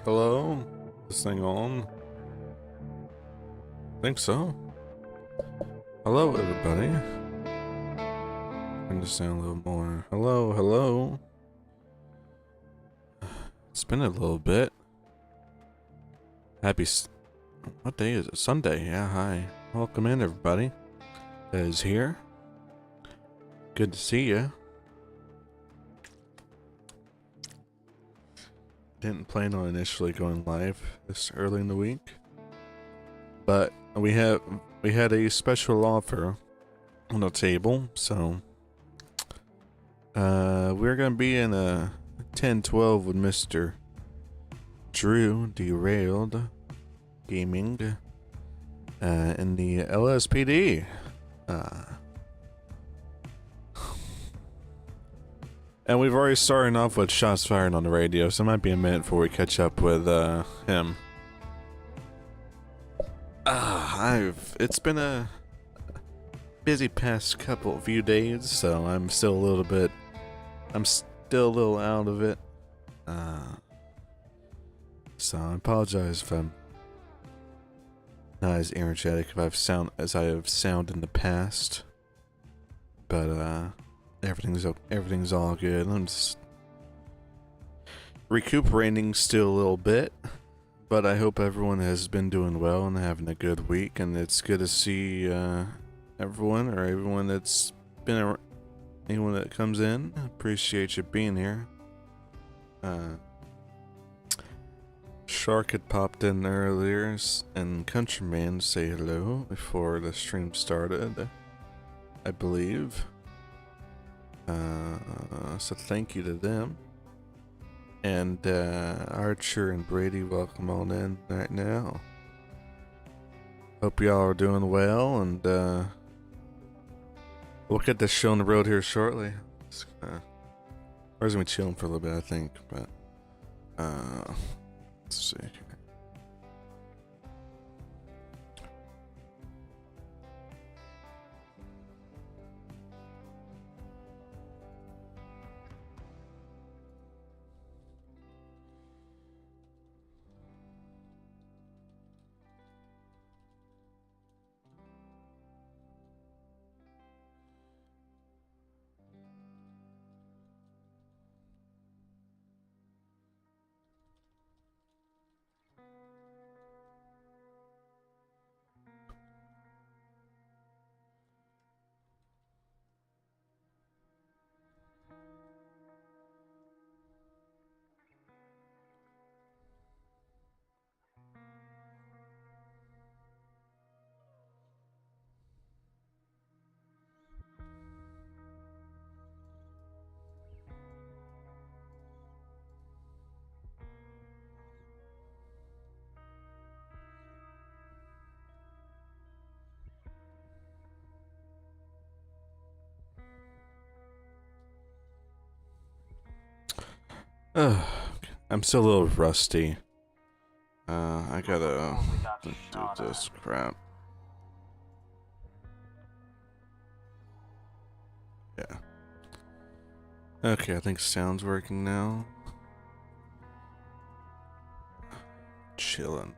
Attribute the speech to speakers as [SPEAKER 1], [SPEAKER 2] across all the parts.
[SPEAKER 1] Hello? This thing on? Think so. Hello, everybody. Turn this down a little more. Hello, hello. It's been a little bit. What day is it? Sunday. Yeah, hi. Welcome in, everybody that is here. Good to see you. Didn't plan on initially going live this early in the week, but we had a special offer on the table, so we're gonna be in a 10-12 with Mr. Drew Derailed Gaming in the LSPD. And we've already started off with shots fired on the radio, so it might be a minute before we catch up with him. It's been a busy past few days, so I'm still a little out of it. So I apologize if I'm not as energetic as I have sounded in the past, but everything's all good. I'm just recuperating still a little bit, but I hope everyone has been doing well and having a good week, and it's good to see everyone that's been anyone that comes in. Appreciate you being here. Shark had popped in earlier, and Countryman say hello before the stream started, I believe. So thank you to them. And Archer and Brady, welcome on in right now. Hope y'all are doing well, and we'll get this show on the road here shortly. We're gonna be chilling for a little bit, I think, but let's see. I'm still a little rusty. I gotta do this crap. Yeah. Okay, I think sound's working now. Chillin'.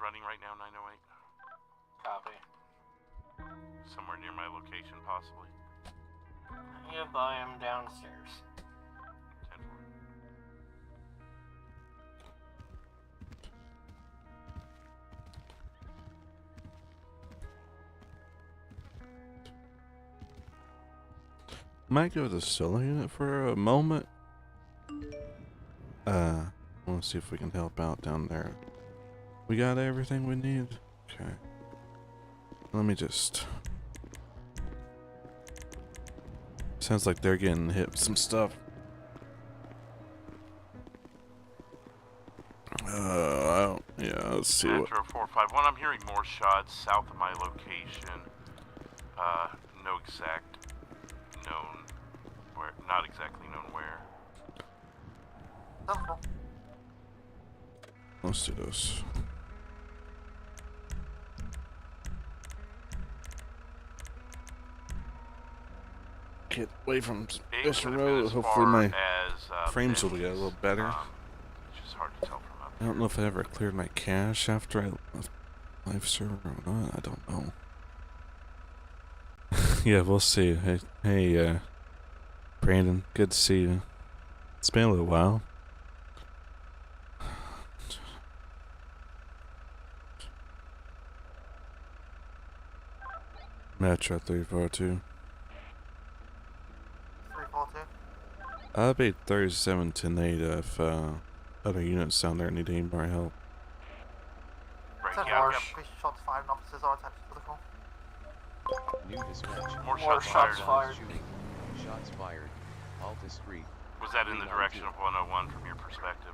[SPEAKER 2] Running right now, 908.
[SPEAKER 3] Copy.
[SPEAKER 2] Somewhere near my location, possibly.
[SPEAKER 3] Yep, I am downstairs.
[SPEAKER 1] 10-4. Might go to the solo unit for a moment. I want to see if we can help out down there. We got everything we need? Okay. Let me just... Sounds like they're getting hit with some stuff. Yeah, let's see what...
[SPEAKER 2] 451, I'm hearing more shots south of my location. No exact known where... Not exactly known where.
[SPEAKER 1] Let's do this. get away from
[SPEAKER 2] It
[SPEAKER 1] this
[SPEAKER 2] could have been
[SPEAKER 1] road.
[SPEAKER 2] as
[SPEAKER 1] Hopefully
[SPEAKER 2] far
[SPEAKER 1] my
[SPEAKER 2] as,
[SPEAKER 1] frames will get a
[SPEAKER 2] Benny's,
[SPEAKER 1] little better.
[SPEAKER 2] It's just hard to tell from up
[SPEAKER 1] I don't know if I ever cleared my cache after I left live server or not. I don't know. Yeah, we'll see. Hey, Brandon, good to see you. It's been a little while. Metro 342.
[SPEAKER 4] 342.
[SPEAKER 1] I'll be 37 tonight if other units down there need any more help.
[SPEAKER 2] Right,
[SPEAKER 4] 10
[SPEAKER 2] yeah,
[SPEAKER 4] more
[SPEAKER 2] I've
[SPEAKER 4] shots fired and officers are attached to the call.
[SPEAKER 5] New dispatch.
[SPEAKER 2] got more
[SPEAKER 3] More
[SPEAKER 2] shots
[SPEAKER 3] shots
[SPEAKER 2] fired.
[SPEAKER 3] fired.
[SPEAKER 5] Shooting. Shots fired. All discreet.
[SPEAKER 2] Was that in the direction of 101 from your perspective?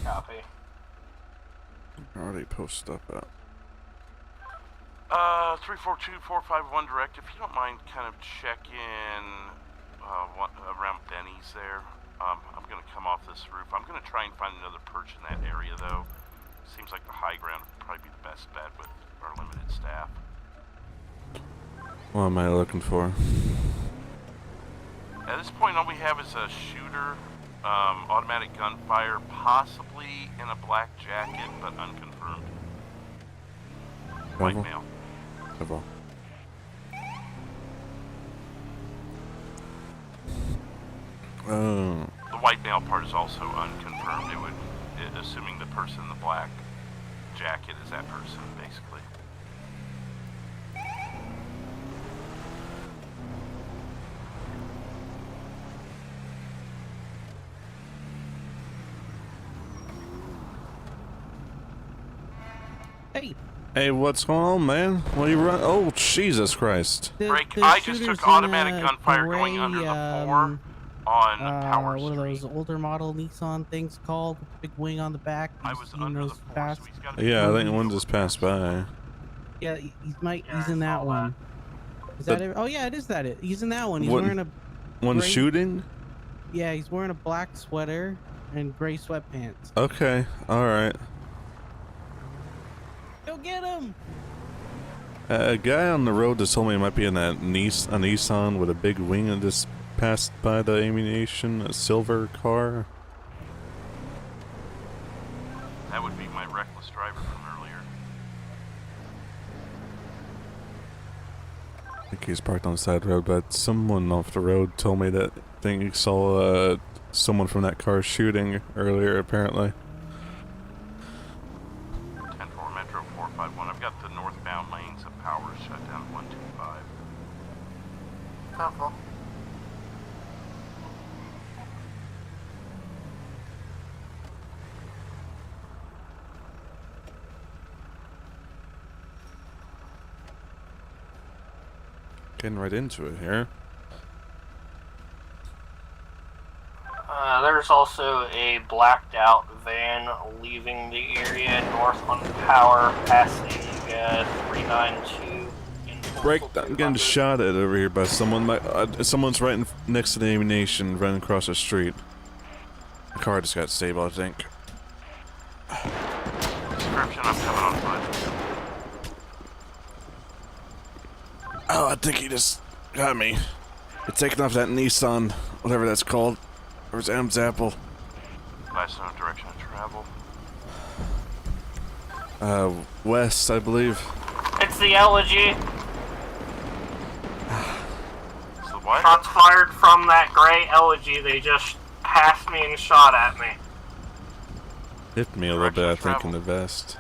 [SPEAKER 3] Copy.
[SPEAKER 1] Already posted up at
[SPEAKER 2] 342-451 direct, if you don't mind kind of check in around Benny's there. I'm going to come off this roof. I'm going to try and find another perch in that area, though. Seems like the high ground would probably be the best bet with our limited staff.
[SPEAKER 1] What am I looking for?
[SPEAKER 2] At this point, all we have is a shooter, automatic gunfire, possibly in a black jacket, but unconfirmed. White
[SPEAKER 1] Rifle?
[SPEAKER 2] male.
[SPEAKER 1] Several. Oh.
[SPEAKER 2] The white male part is also unconfirmed. Assuming the person in the black jacket is that person, basically.
[SPEAKER 6] Hey,
[SPEAKER 1] Hey, what's going on, man? What are you run? Oh, Jesus Christ!
[SPEAKER 2] Break.
[SPEAKER 6] the
[SPEAKER 2] I just
[SPEAKER 6] shooter's
[SPEAKER 2] took
[SPEAKER 6] in
[SPEAKER 2] automatic
[SPEAKER 6] a
[SPEAKER 2] gunfire
[SPEAKER 6] gray,
[SPEAKER 2] going under the 4 on Power
[SPEAKER 6] what are
[SPEAKER 2] Street.
[SPEAKER 6] those older model Nissan things called? With the big wing on the back.
[SPEAKER 2] I
[SPEAKER 6] You've
[SPEAKER 2] was
[SPEAKER 6] seen
[SPEAKER 2] under the
[SPEAKER 6] those
[SPEAKER 2] 4,
[SPEAKER 6] fast.
[SPEAKER 2] so he's got to be.
[SPEAKER 1] Yeah, I think one just passed by.
[SPEAKER 6] Yeah, he's
[SPEAKER 3] Yeah,
[SPEAKER 6] in
[SPEAKER 3] I
[SPEAKER 6] that
[SPEAKER 3] saw
[SPEAKER 6] one. Is
[SPEAKER 1] The-
[SPEAKER 6] that it? Oh yeah, it is that it. He's in that one. He's
[SPEAKER 1] What-
[SPEAKER 6] wearing a
[SPEAKER 1] One
[SPEAKER 6] Great.
[SPEAKER 1] shooting?
[SPEAKER 6] yeah, he's wearing a black sweater and gray sweatpants.
[SPEAKER 1] Okay, alright.
[SPEAKER 6] Go get him!
[SPEAKER 1] A guy on the road just told me it might be in that Nissan with a big wing that just passed by the ammunition, a silver car.
[SPEAKER 2] That would be my reckless driver from earlier.
[SPEAKER 1] I think he's parked on the side road, but someone off the road told me that he saw someone from that car shooting earlier, apparently.
[SPEAKER 2] 10-4 Metro 451. I've got the northbound lanes of Power shut down 125.
[SPEAKER 4] 10-4.
[SPEAKER 1] Getting right into it here.
[SPEAKER 3] There's also a blacked out van leaving the area north on Power, passing 392.
[SPEAKER 1] Break! I'm getting shot at over here by someone. Someone's right next to the ammunition, running across the street. The car just got stable, I think.
[SPEAKER 2] Description, I'm coming on foot.
[SPEAKER 1] Oh, I think he just got me. They're taking off that Nissan, whatever that's called. Where's M's Apple?
[SPEAKER 2] Last known direction of travel.
[SPEAKER 1] West, I believe.
[SPEAKER 3] It's the elegy.
[SPEAKER 2] It's the what?
[SPEAKER 3] Shots fired from that gray elegy. They just passed me and shot at me.
[SPEAKER 1] Hit me a little bit, I
[SPEAKER 2] Direction of
[SPEAKER 1] think, in the vest.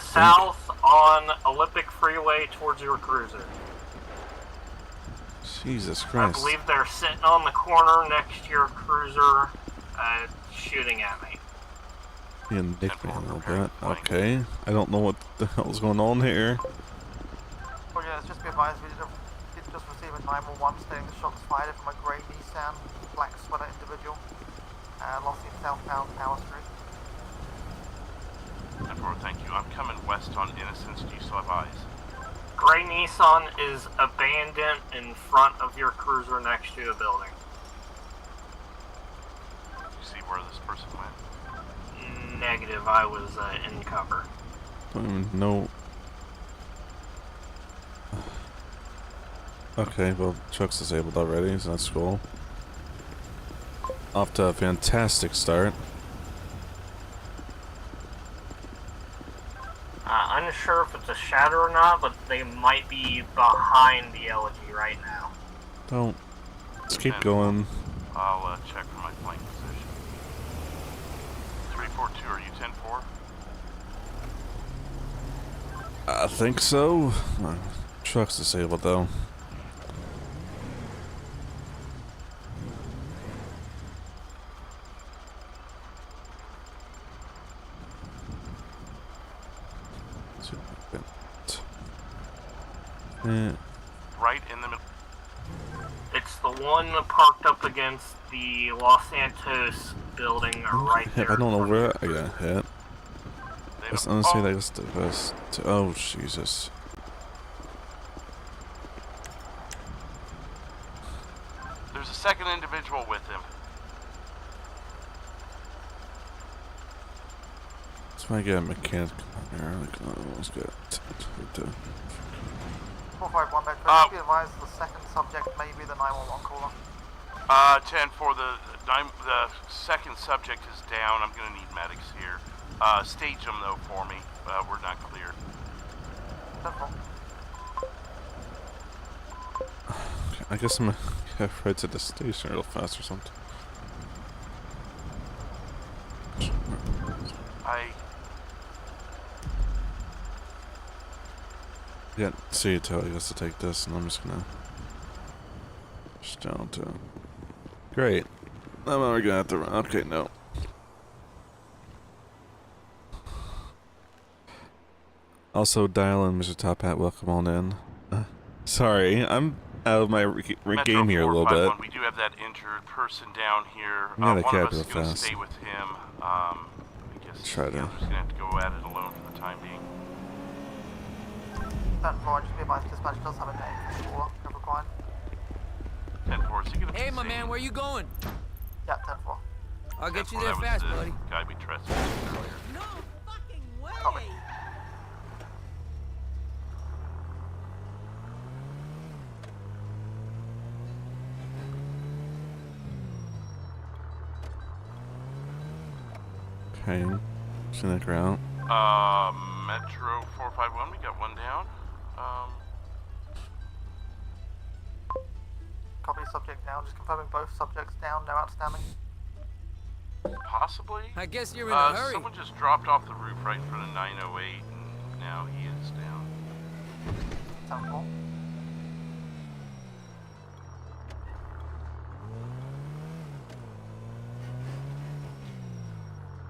[SPEAKER 3] South on Olympic Freeway towards your cruiser.
[SPEAKER 1] Jesus
[SPEAKER 3] I
[SPEAKER 1] Christ.
[SPEAKER 3] believe they're sitting on the corner next to your cruiser, shooting at me.
[SPEAKER 1] He nicked me a little bit. Okay. I don't know what the hell's going on here.
[SPEAKER 4] Well, yeah, just be advised, we did just receive a 911 stating the shots fired from a grey Nissan, black sweater individual, lost in southbound Power Street.
[SPEAKER 2] 10-4, thank you. I'm coming west on Innocence. Do you still have eyes?
[SPEAKER 3] Gray Nissan is abandoned in front of your cruiser next to the building.
[SPEAKER 2] Do you see where this person went?
[SPEAKER 3] Negative, I was in cover.
[SPEAKER 1] No. Okay, well, truck's disabled already, so that's cool. Off to a fantastic start.
[SPEAKER 3] Unsure if it's a shadow or not, but they might be behind the elegy right now.
[SPEAKER 1] Don't. Let's keep going.
[SPEAKER 2] I'll check for my flank position. 342, are you 10-4?
[SPEAKER 1] I think so. Truck's disabled though.
[SPEAKER 2] Right in the middle.
[SPEAKER 3] It's the one parked up against the Los Santos building right there.
[SPEAKER 1] I don't know where I got hit. Let's honestly, that's the best. Oh, Jesus.
[SPEAKER 2] There's a second individual with him.
[SPEAKER 1] Let's try to get a mechanic on here. Let's get
[SPEAKER 4] 451 Metro, be advised the second subject may be the 911 caller.
[SPEAKER 2] 10-4, the second subject is down. I'm gonna need medics here. Stage them though for me. We're not clear.
[SPEAKER 4] 10-4.
[SPEAKER 1] I guess I'm gonna head right to the station real fast or something. Yeah, see it tell I guess to take this, and I'm just gonna down to. Great. I'm already gonna have to run. Okay, no. Also, dial in, Mr. Top Hat. Welcome on in. Sorry, I'm out of my game here a little bit.
[SPEAKER 2] We do have that injured person down here.
[SPEAKER 1] Yeah, the
[SPEAKER 2] one
[SPEAKER 1] cab
[SPEAKER 2] of us is
[SPEAKER 1] real
[SPEAKER 2] gonna
[SPEAKER 1] fast.
[SPEAKER 2] stay with him. I guess
[SPEAKER 1] Try
[SPEAKER 2] the
[SPEAKER 1] to.
[SPEAKER 2] other's gonna have to go at it alone for the time being.
[SPEAKER 4] 10-4, just be advised dispatch does have a name for if required.
[SPEAKER 2] 10-4, is he gonna be
[SPEAKER 7] Hey, my
[SPEAKER 2] seen?
[SPEAKER 7] man, where you going?
[SPEAKER 4] Yeah, 10-4.
[SPEAKER 7] I'll get you
[SPEAKER 2] 10-4,
[SPEAKER 7] there
[SPEAKER 2] that was
[SPEAKER 7] fast,
[SPEAKER 2] the
[SPEAKER 7] buddy.
[SPEAKER 2] guy we trespassed earlier.
[SPEAKER 7] No fucking way!
[SPEAKER 4] Copy.
[SPEAKER 1] Okay. Scenic route.
[SPEAKER 2] Metro 451, we got one down.
[SPEAKER 4] Copy subject down, just confirming both subjects down, no outstanding.
[SPEAKER 2] Possibly.
[SPEAKER 7] I guess you're in a hurry.
[SPEAKER 2] Someone just dropped off the roof right in front of 908, and now he is down.
[SPEAKER 4] 10-4.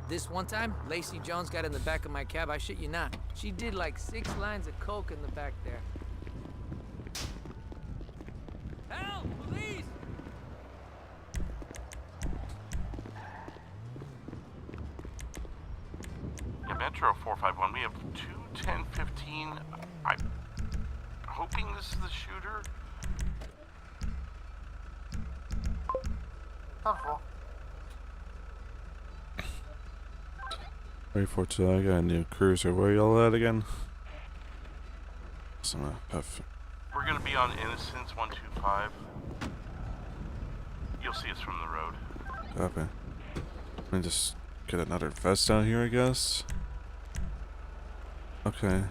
[SPEAKER 7] This one time, Lacey Jones got in the back of my cab. I shit you not. She did like 6 lines of coke in the back there. Help! Police!
[SPEAKER 2] Yeah, Metro 451, we have 21015. I'm hoping this is the shooter.
[SPEAKER 4] 10-4.
[SPEAKER 1] 342, I got a new cruiser. Where y'all at again? Some
[SPEAKER 2] We're gonna be on Innocence 125. You'll see us from the road.
[SPEAKER 1] Copy. Let me just get another vest out here, I guess. Okay.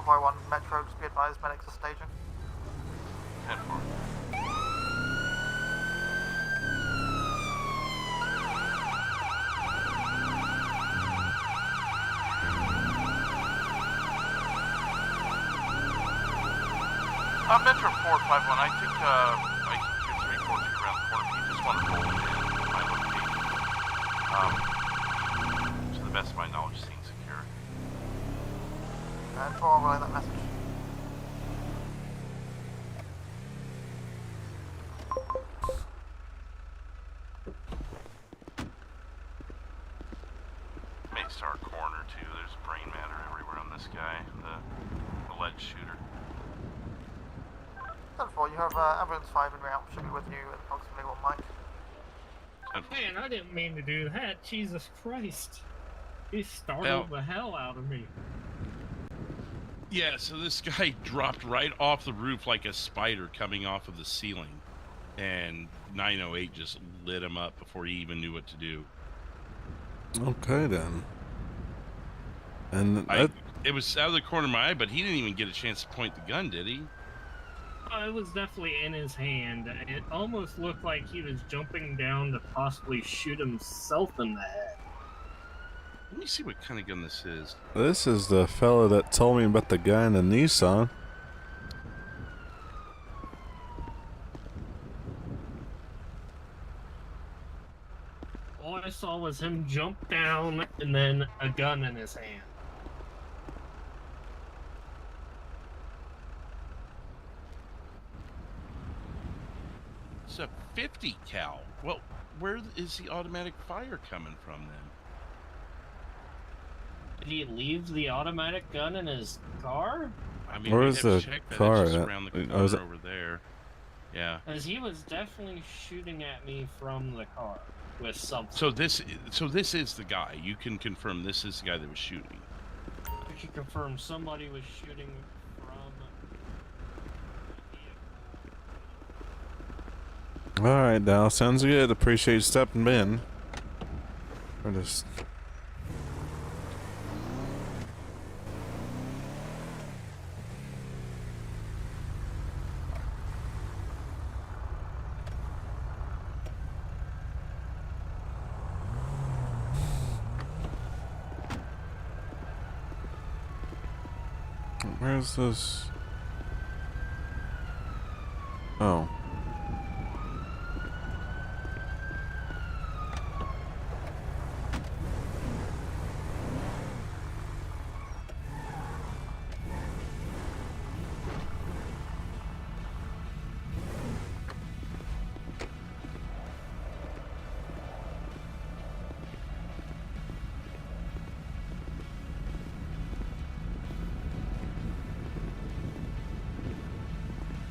[SPEAKER 4] One Metro, just be advised medics are staging.
[SPEAKER 2] 10-4. Metro 451, I think I can get 342 around the corner. If you just want to hold in my location. To the best of my knowledge, scene secure.
[SPEAKER 4] And 4, I'll relay that message.
[SPEAKER 2] May start corner too. There's brain matter everywhere on this guy, the alleged shooter.
[SPEAKER 4] 10-4, you have ambulance 5 en route, should be with you at approximately 1 mic.
[SPEAKER 3] Man, I didn't mean to do that. Jesus Christ. He startled the hell out of me.
[SPEAKER 2] Yeah, so this guy dropped right off the roof like a spider coming off of the ceiling. And 908 just lit him up before he even knew what to do.
[SPEAKER 1] Okay, then. And
[SPEAKER 2] it was out of the corner of my eye, but he didn't even get a chance to point the gun, did he?
[SPEAKER 3] It was definitely in his hand. It almost looked like he was jumping down to possibly shoot himself in the head.
[SPEAKER 2] Let me see what kind of gun this is.
[SPEAKER 1] this is the fella that told me about the guy in the Nissan.
[SPEAKER 3] All I saw was him jump down and then a gun in his hand.
[SPEAKER 2] It's a 50 cal. Well, where is the automatic fire coming from then?
[SPEAKER 3] Did he leave the automatic gun in his car?
[SPEAKER 2] I mean,
[SPEAKER 1] Where's
[SPEAKER 2] we have
[SPEAKER 1] the
[SPEAKER 2] to check that.
[SPEAKER 1] car
[SPEAKER 2] It's just
[SPEAKER 1] at?
[SPEAKER 2] around the
[SPEAKER 1] Oh, is
[SPEAKER 2] corner
[SPEAKER 1] it-
[SPEAKER 2] over there. Yeah.
[SPEAKER 3] Because he was definitely shooting at me from the car with something.
[SPEAKER 2] So this is the guy. You can confirm this is the guy that was shooting.
[SPEAKER 3] I can confirm somebody was shooting from the vehicle.
[SPEAKER 1] Alright, Dal. Sounds good. Appreciate you stepping in. We're just... Where's this? Oh.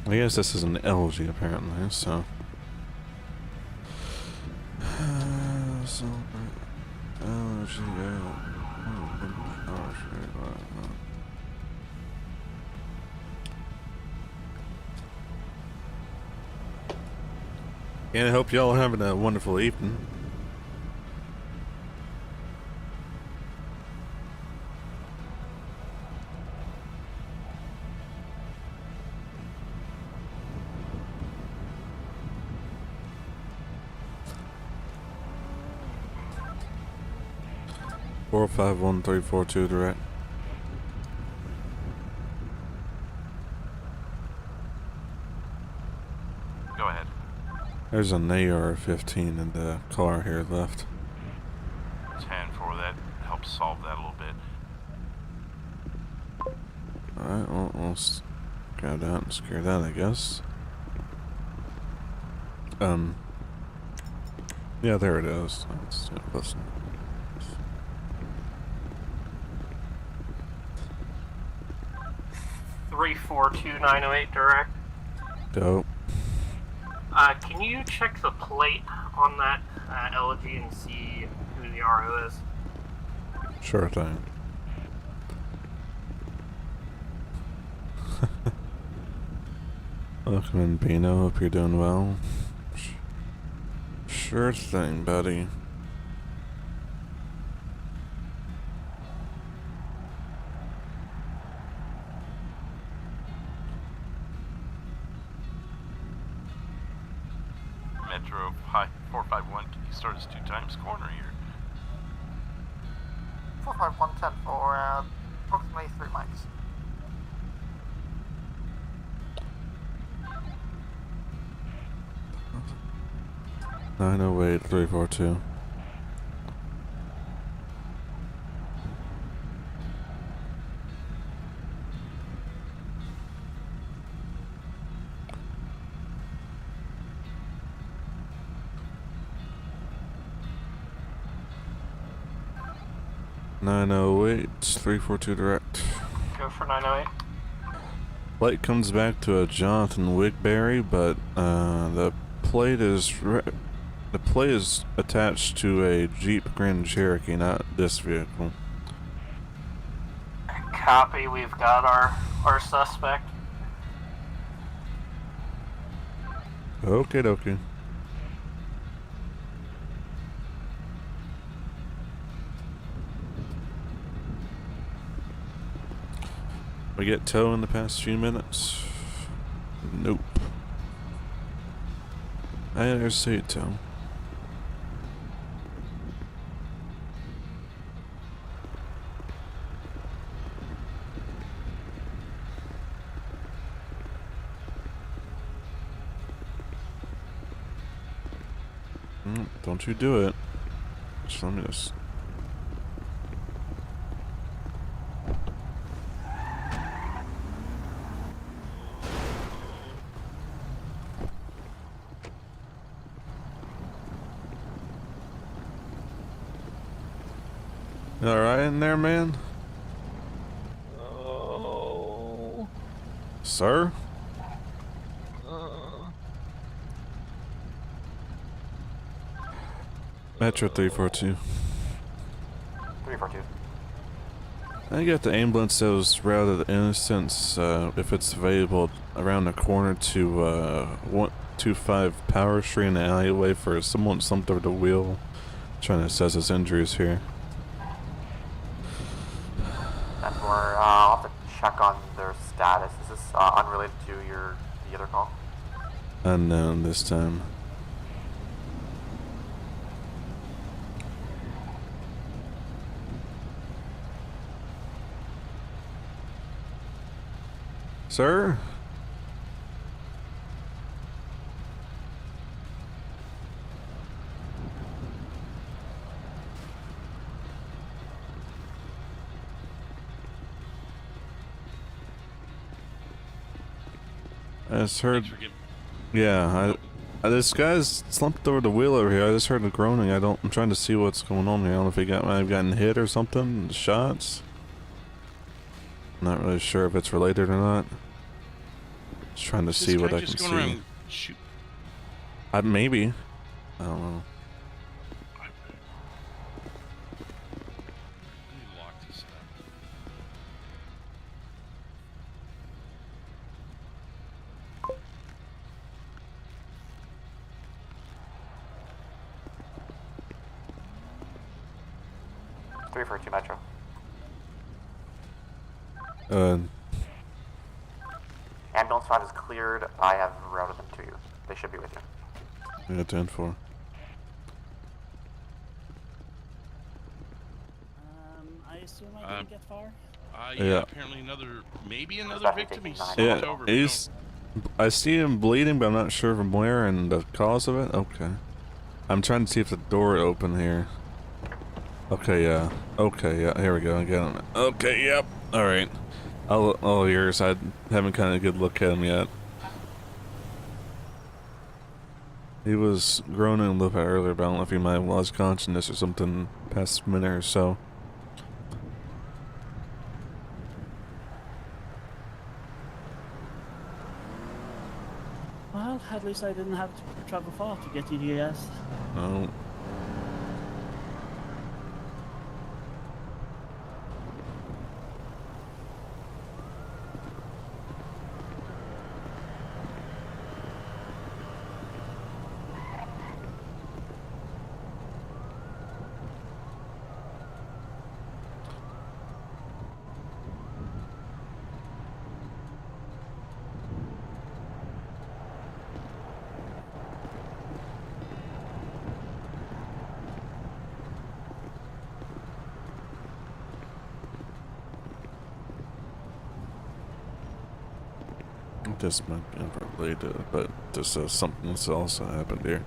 [SPEAKER 1] I guess this is an LG apparently, so. And I hope y'all are having a wonderful evening. Four 51342 direct.
[SPEAKER 2] Go ahead.
[SPEAKER 1] There's an AR-15 in the car here left.
[SPEAKER 2] 10-4, that helps solve that a little bit.
[SPEAKER 1] Alright, well, we'll grab that and secure that, I guess. Yeah, there it is. That's close enough.
[SPEAKER 3] 342908 direct.
[SPEAKER 1] Dope.
[SPEAKER 3] Can you check the plate on that LG and see who the RO is?
[SPEAKER 1] Sure thing. Welcome in, Pino. Hope you're doing well. Sure thing, buddy.
[SPEAKER 2] Metro 451, can you start us 2 times corner here?
[SPEAKER 4] 45110 for approximately 3 mics.
[SPEAKER 1] Nine 342. Nine 342 direct.
[SPEAKER 3] Go for 908.
[SPEAKER 1] Plate comes back to a Jonathan Wigberry, but the plate is The play is attached to a Jeep Grand Cherokee, not this vehicle.
[SPEAKER 3] Copy. We've got our suspect.
[SPEAKER 1] Okay, dokie. We get tow in the past few minutes? Nope. I interstate tow. Don't you do it. Just let me just... You alright in there, man?
[SPEAKER 3] Oh.
[SPEAKER 1] Sir? Metro 342.
[SPEAKER 3] 342.
[SPEAKER 1] I got the ambulance that was routed to Innocence, if it's available, around the corner to 125 Power Street in the alleyway for someone slumped over the wheel. Trying to assess his injuries here.
[SPEAKER 8] And I'll have to check on their status. Is this unrelated to the other call?
[SPEAKER 1] Unknown this time. Sir? I just heard... Yeah, this guy's slumped over the wheel over here. I just heard a groaning. I'm trying to see what's going on here. I don't know if he might have gotten hit or something. Shots? Not really sure if it's related or not. Just trying to see what I can see.
[SPEAKER 2] Shoot.
[SPEAKER 1] Maybe. I don't know.
[SPEAKER 2] Lock this up.
[SPEAKER 8] Three for 2 Metro. Ambulance 5 is cleared. I have routed them to you. They should be with you.
[SPEAKER 1] Yeah, 10-4.
[SPEAKER 9] I assume I didn't get far.
[SPEAKER 2] Yeah, apparently maybe another victim. He's slumped over.
[SPEAKER 1] I see him bleeding, but I'm not sure from where and the cause of it. Okay. I'm trying to see if the door open here. Okay, yeah. Okay, yeah, here we go. I got him. Okay, yep. Alright. All yours. I haven't kind of a good look at him yet. He was groaning a little bit earlier, but I don't know if he might have lost consciousness or something past a minute or so.
[SPEAKER 9] Well, at least I didn't have to travel far to get to the US.
[SPEAKER 1] Oh. This might be unrelated, but this is something that's also happened here.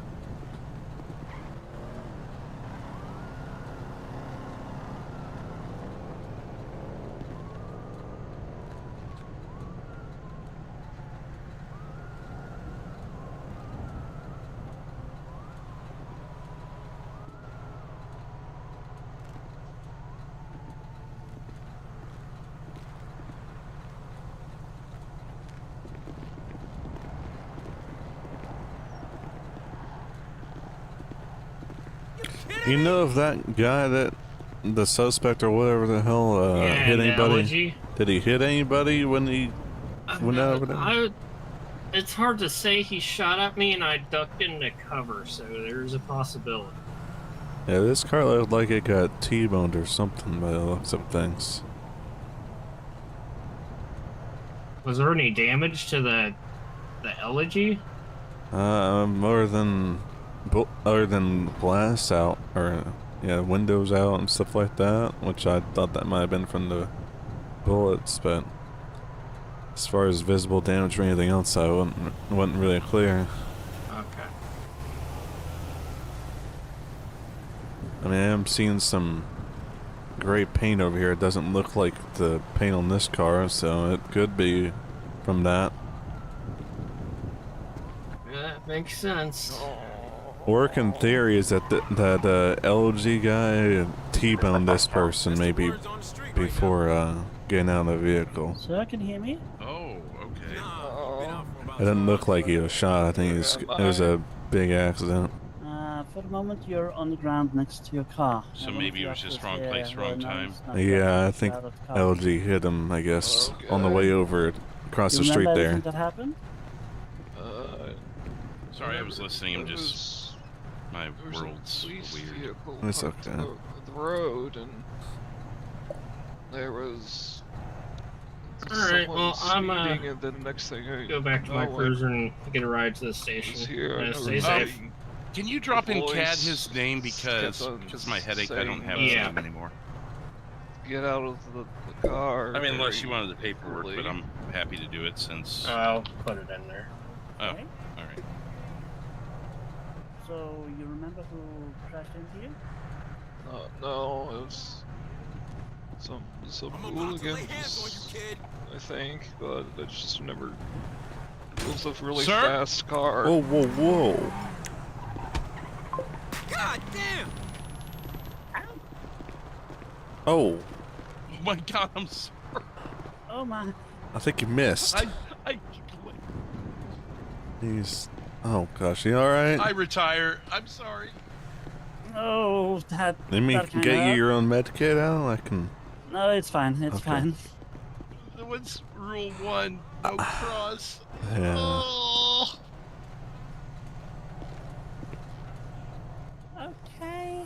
[SPEAKER 1] You know if that guy that the suspect or whatever the hell hit anybody? Did he hit anybody when he went over there?
[SPEAKER 3] It's hard to say. He shot at me and I ducked into cover, so there's a possibility.
[SPEAKER 1] Yeah, this car looked like it got T-boned or something by the looks of things.
[SPEAKER 3] Was there any damage to the elegy?
[SPEAKER 1] More than other than glass out or yeah, windows out and stuff like that, which I thought that might have been from the bullets, but as far as visible damage or anything else, I wasn't really clear.
[SPEAKER 3] Okay.
[SPEAKER 1] I mean, I'm seeing some gray paint over here. It doesn't look like the paint on this car, so it could be from that.
[SPEAKER 3] That makes sense.
[SPEAKER 1] Working theory is that that LG guy T-boned this person maybe before getting out of the vehicle.
[SPEAKER 9] Sir, can you hear me?
[SPEAKER 2] Oh, okay.
[SPEAKER 1] It didn't look like he was shot. I think it was a big accident.
[SPEAKER 9] For the moment, you're on the ground next to your car.
[SPEAKER 2] So maybe it was just wrong place, wrong time.
[SPEAKER 1] Yeah, I think LG hit him, I guess, on the way over across the street there.
[SPEAKER 9] That happened?
[SPEAKER 2] Sorry, I was listening. I'm just... My world's weird.
[SPEAKER 1] It's okay.
[SPEAKER 10] The road, and there was...
[SPEAKER 3] Alright, well, I'm
[SPEAKER 10] and then the next thing I
[SPEAKER 3] go back to my cruiser and get a ride to the station. Stay safe.
[SPEAKER 2] Can you drop in CAD his name because of my headache? I don't have his name anymore.
[SPEAKER 10] Get out of the car.
[SPEAKER 2] I mean, unless you wanted the paperwork, but I'm happy to do it since...
[SPEAKER 3] I'll put it in there.
[SPEAKER 2] Oh,
[SPEAKER 9] Okay.
[SPEAKER 2] alright.
[SPEAKER 9] So, you remember who crashed into you?
[SPEAKER 10] No, it was some hooligans, I think, but I just remember it was a really fast car.
[SPEAKER 1] Whoa, whoa, whoa.
[SPEAKER 7] God damn!
[SPEAKER 1] Oh.
[SPEAKER 2] Oh my god, I'm sorry.
[SPEAKER 9] Oh my.
[SPEAKER 1] I think you missed. He's... Oh gosh, you alright?
[SPEAKER 2] I retire. I'm sorry.
[SPEAKER 9] Oh, that.
[SPEAKER 1] Let me
[SPEAKER 9] that
[SPEAKER 1] get you your own med kit out. I can...
[SPEAKER 9] No, it's fine. It's fine.
[SPEAKER 2] What's rule 1? No cross.
[SPEAKER 1] Yeah.
[SPEAKER 2] Oh.
[SPEAKER 9] Okay.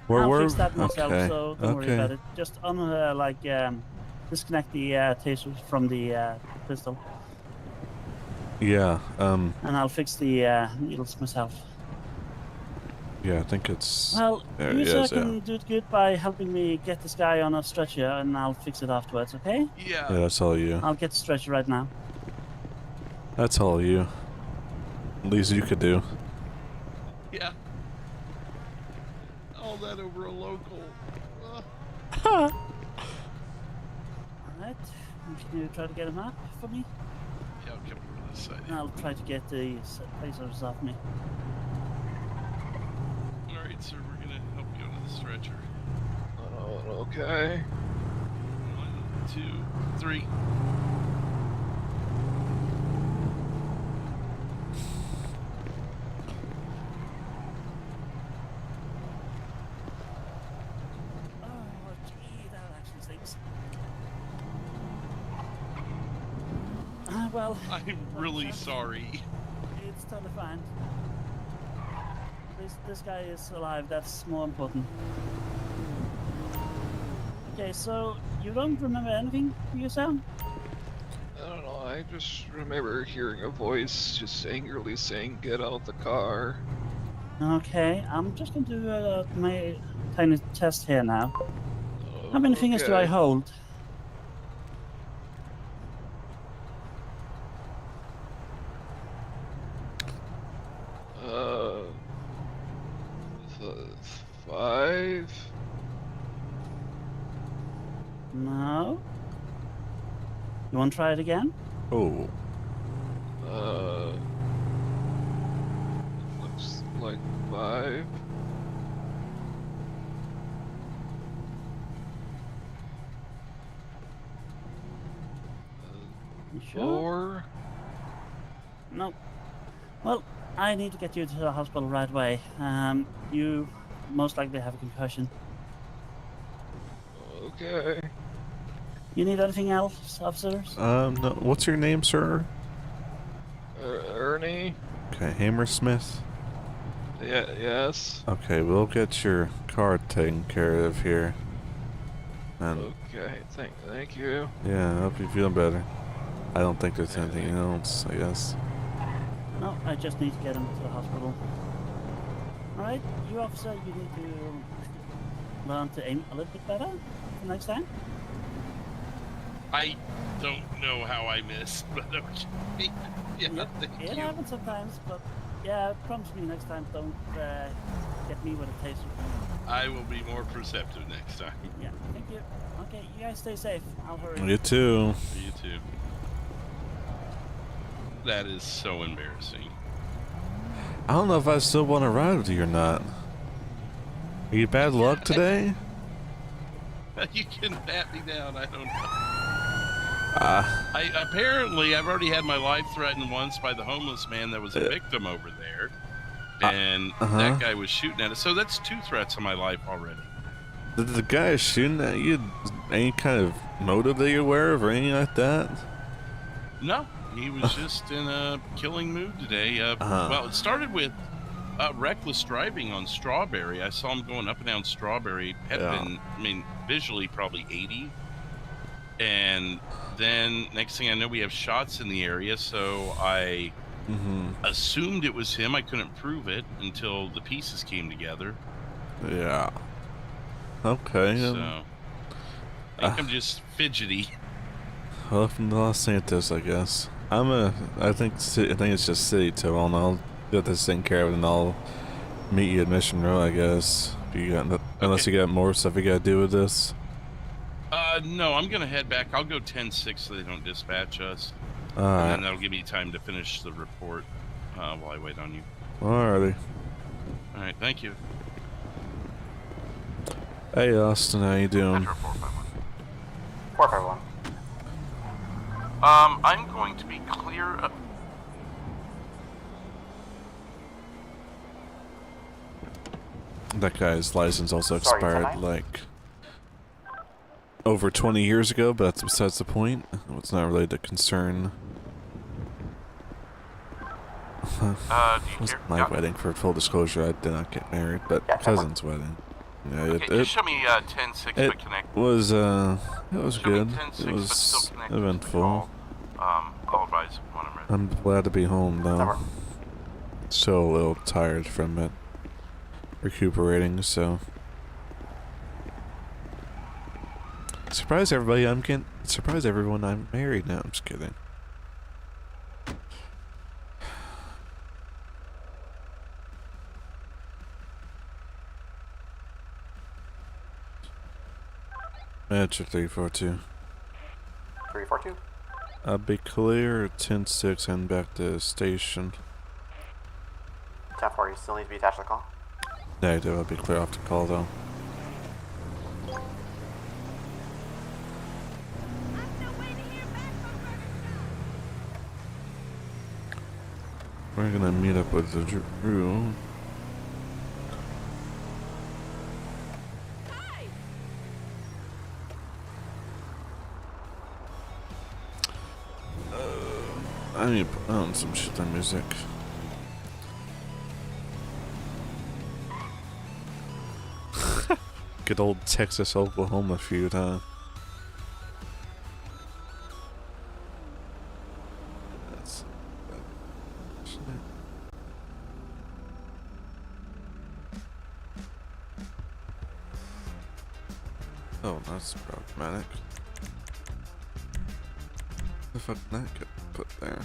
[SPEAKER 1] I'll
[SPEAKER 9] fix that myself,
[SPEAKER 1] okay.
[SPEAKER 9] so don't worry about it. Just disconnect the taser from the pistol.
[SPEAKER 1] Yeah,
[SPEAKER 9] And I'll fix the needles myself.
[SPEAKER 1] Yeah, I think it's...
[SPEAKER 9] Well,
[SPEAKER 1] there
[SPEAKER 9] you
[SPEAKER 1] it
[SPEAKER 9] sir
[SPEAKER 1] is,
[SPEAKER 9] can
[SPEAKER 1] yeah.
[SPEAKER 9] do it good by helping me get this guy on a stretcher, and I'll fix it afterwards, okay?
[SPEAKER 2] Yeah.
[SPEAKER 1] Yeah, that's all you.
[SPEAKER 9] I'll get the stretcher right now.
[SPEAKER 1] That's all you. Least you could do.
[SPEAKER 2] Yeah. All that over a local.
[SPEAKER 9] Alright. Can you try to get him up for me?
[SPEAKER 2] Yeah, I'll come over this side.
[SPEAKER 9] And I'll try to get the lasers off me.
[SPEAKER 2] Alright, sir, we're gonna help you onto the stretcher.
[SPEAKER 10] Okay.
[SPEAKER 2] 1, 2, 3.
[SPEAKER 9] Oh, gee, that actually stinks. Well...
[SPEAKER 2] I'm really sorry.
[SPEAKER 9] It's totally fine. This guy is alive, that's more important. Okay, so you don't remember anything, you sound?
[SPEAKER 10] I don't know, I just remember hearing a voice just angrily saying, "Get out the car."
[SPEAKER 9] Okay, I'm just going to do my tiny test here now. How many fingers do I hold?
[SPEAKER 10] Five?
[SPEAKER 9] No. You want to try it again?
[SPEAKER 1] Oh.
[SPEAKER 10] Looks like 5.
[SPEAKER 9] You sure?
[SPEAKER 10] 4?
[SPEAKER 9] No. Well, I need to get you to the hospital right away. You most likely have a concussion.
[SPEAKER 10] Okay.
[SPEAKER 9] You need anything else, officers?
[SPEAKER 1] No. What's your name, sir?
[SPEAKER 10] Ernie?
[SPEAKER 1] Okay, Hammersmith.
[SPEAKER 10] Yeah, yes.
[SPEAKER 1] Okay, we'll get your car taken care of here. And
[SPEAKER 10] Okay, thank you.
[SPEAKER 1] yeah, I hope you feel better. I don't think there's anything else, I guess.
[SPEAKER 9] No, I just need to get him to the hospital. Alright, you officer, you need to learn to aim a little bit better for next time.
[SPEAKER 11] I don't know how I missed, but okay. Yeah, thank
[SPEAKER 9] It
[SPEAKER 11] you.
[SPEAKER 9] happens sometimes, but yeah, promise me next time don't get me with a taser.
[SPEAKER 11] I will be more perceptive next time.
[SPEAKER 9] Yeah, thank you. Okay, you guys stay safe. I'll hurry.
[SPEAKER 1] You too.
[SPEAKER 11] You too. That is so embarrassing.
[SPEAKER 1] I don't know if I still want to ride with you or not. Are you bad luck today?
[SPEAKER 11] You can pat me down, I don't know. Apparently, I've already had my life threatened once by the homeless man that was a victim over there. And that guy was shooting at us. So that's 2 threats on my life already.
[SPEAKER 1] Did the guy shooting at you any kind of motive that you're aware of or anything like that?
[SPEAKER 11] No, he was just in a killing mood today. Well, it started with reckless driving on Strawberry. I saw him going up and down Strawberry. Had been, I mean, visually probably 80. And then next thing I know, we have shots in the area. So I assumed it was him. I couldn't prove it until the pieces came together.
[SPEAKER 1] Yeah. Okay.
[SPEAKER 11] So I think I'm just fidgety.
[SPEAKER 1] Well, from Los Santos, I guess. I think it's just city tow, and I'll get this taken care of, and I'll meet you at Mission Row, I guess. Unless you got more stuff you gotta do with this.
[SPEAKER 11] No, I'm gonna head back. I'll go 10-6 so they don't dispatch us. And then that'll give me time to finish the report while I wait on you.
[SPEAKER 1] Alrighty.
[SPEAKER 11] Alright, thank you.
[SPEAKER 1] Hey, Austin, how you doing?
[SPEAKER 8] 451.
[SPEAKER 2] I'm going to be clear.
[SPEAKER 1] That guy's license also expired,
[SPEAKER 8] tonight?
[SPEAKER 1] like, over 20 years ago, but that's besides the point. It's not really the concern. Was my wedding, for full disclosure. I did not get married, but cousin's wedding. Yeah,
[SPEAKER 2] Okay, just show me 10-6 but connect.
[SPEAKER 1] It was good.
[SPEAKER 2] 10-6
[SPEAKER 1] It
[SPEAKER 2] but
[SPEAKER 1] was
[SPEAKER 2] still connected.
[SPEAKER 1] eventful.
[SPEAKER 2] I'll advise when I'm ready.
[SPEAKER 1] I'm glad to be home though. So a little tired from it. Recuperating, so. Surprise everybody, surprise everyone, I'm married now. I'm just kidding. Metro 342.
[SPEAKER 8] 342.
[SPEAKER 1] I'll be clear at 10-6 and back to the station.
[SPEAKER 8] 10-4, you still need to be attached to the call?
[SPEAKER 1] Yeah, I do. I'll be clear off the call though. We're gonna meet up with the Drew. I need to put on some shit on music. Good old Texas Oklahoma feud, huh? That's oh, that's problematic. The fuck did that get put there?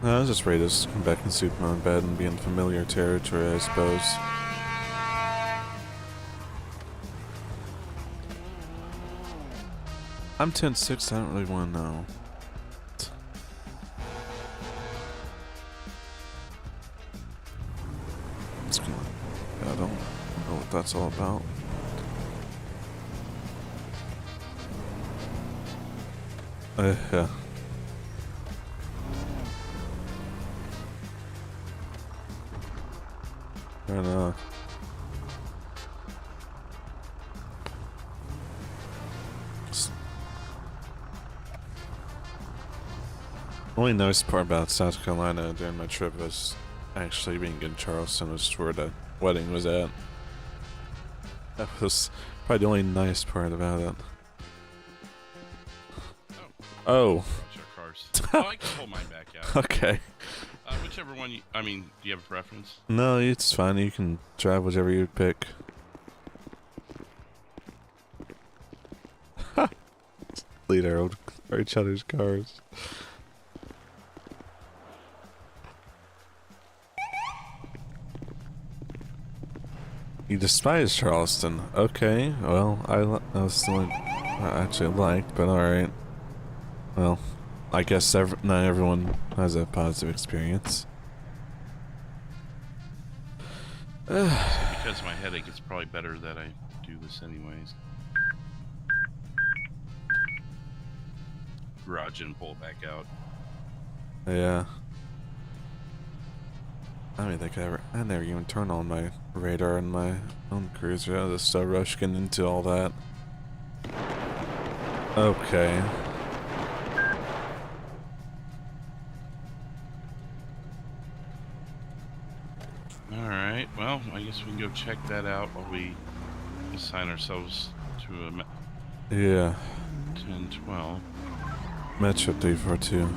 [SPEAKER 1] I was just ready to come back and sleep in my own bed and be in familiar territory, I suppose. I'm 10-6, I don't really want to know. I don't know what that's all about. Yeah. I don't know. The only nice part about South Carolina during my trip was actually being in Charleston, which is where the wedding was at. That was probably the only nice part about it. Oh.
[SPEAKER 11] Check cars. Oh, I can pull mine back out.
[SPEAKER 1] Okay.
[SPEAKER 11] Whichever one you, I mean, do you have a preference?
[SPEAKER 1] No, it's fine. You can drive whichever you pick. Lead our each other's cars. You despise Charleston. Okay, well, that was the one I actually liked, but alright. Well, I guess not everyone has a positive experience.
[SPEAKER 11] Because of my headache, it's probably better that I do this anyways. Garage and pull it back out.
[SPEAKER 1] Yeah. I don't think I never even turned on my radar in my own cruiser. I was so rushed getting into all that. Okay.
[SPEAKER 11] Alright, well, I guess we can go check that out while we assign ourselves to a
[SPEAKER 1] Yeah.
[SPEAKER 11] 10-12.
[SPEAKER 1] Metro 342.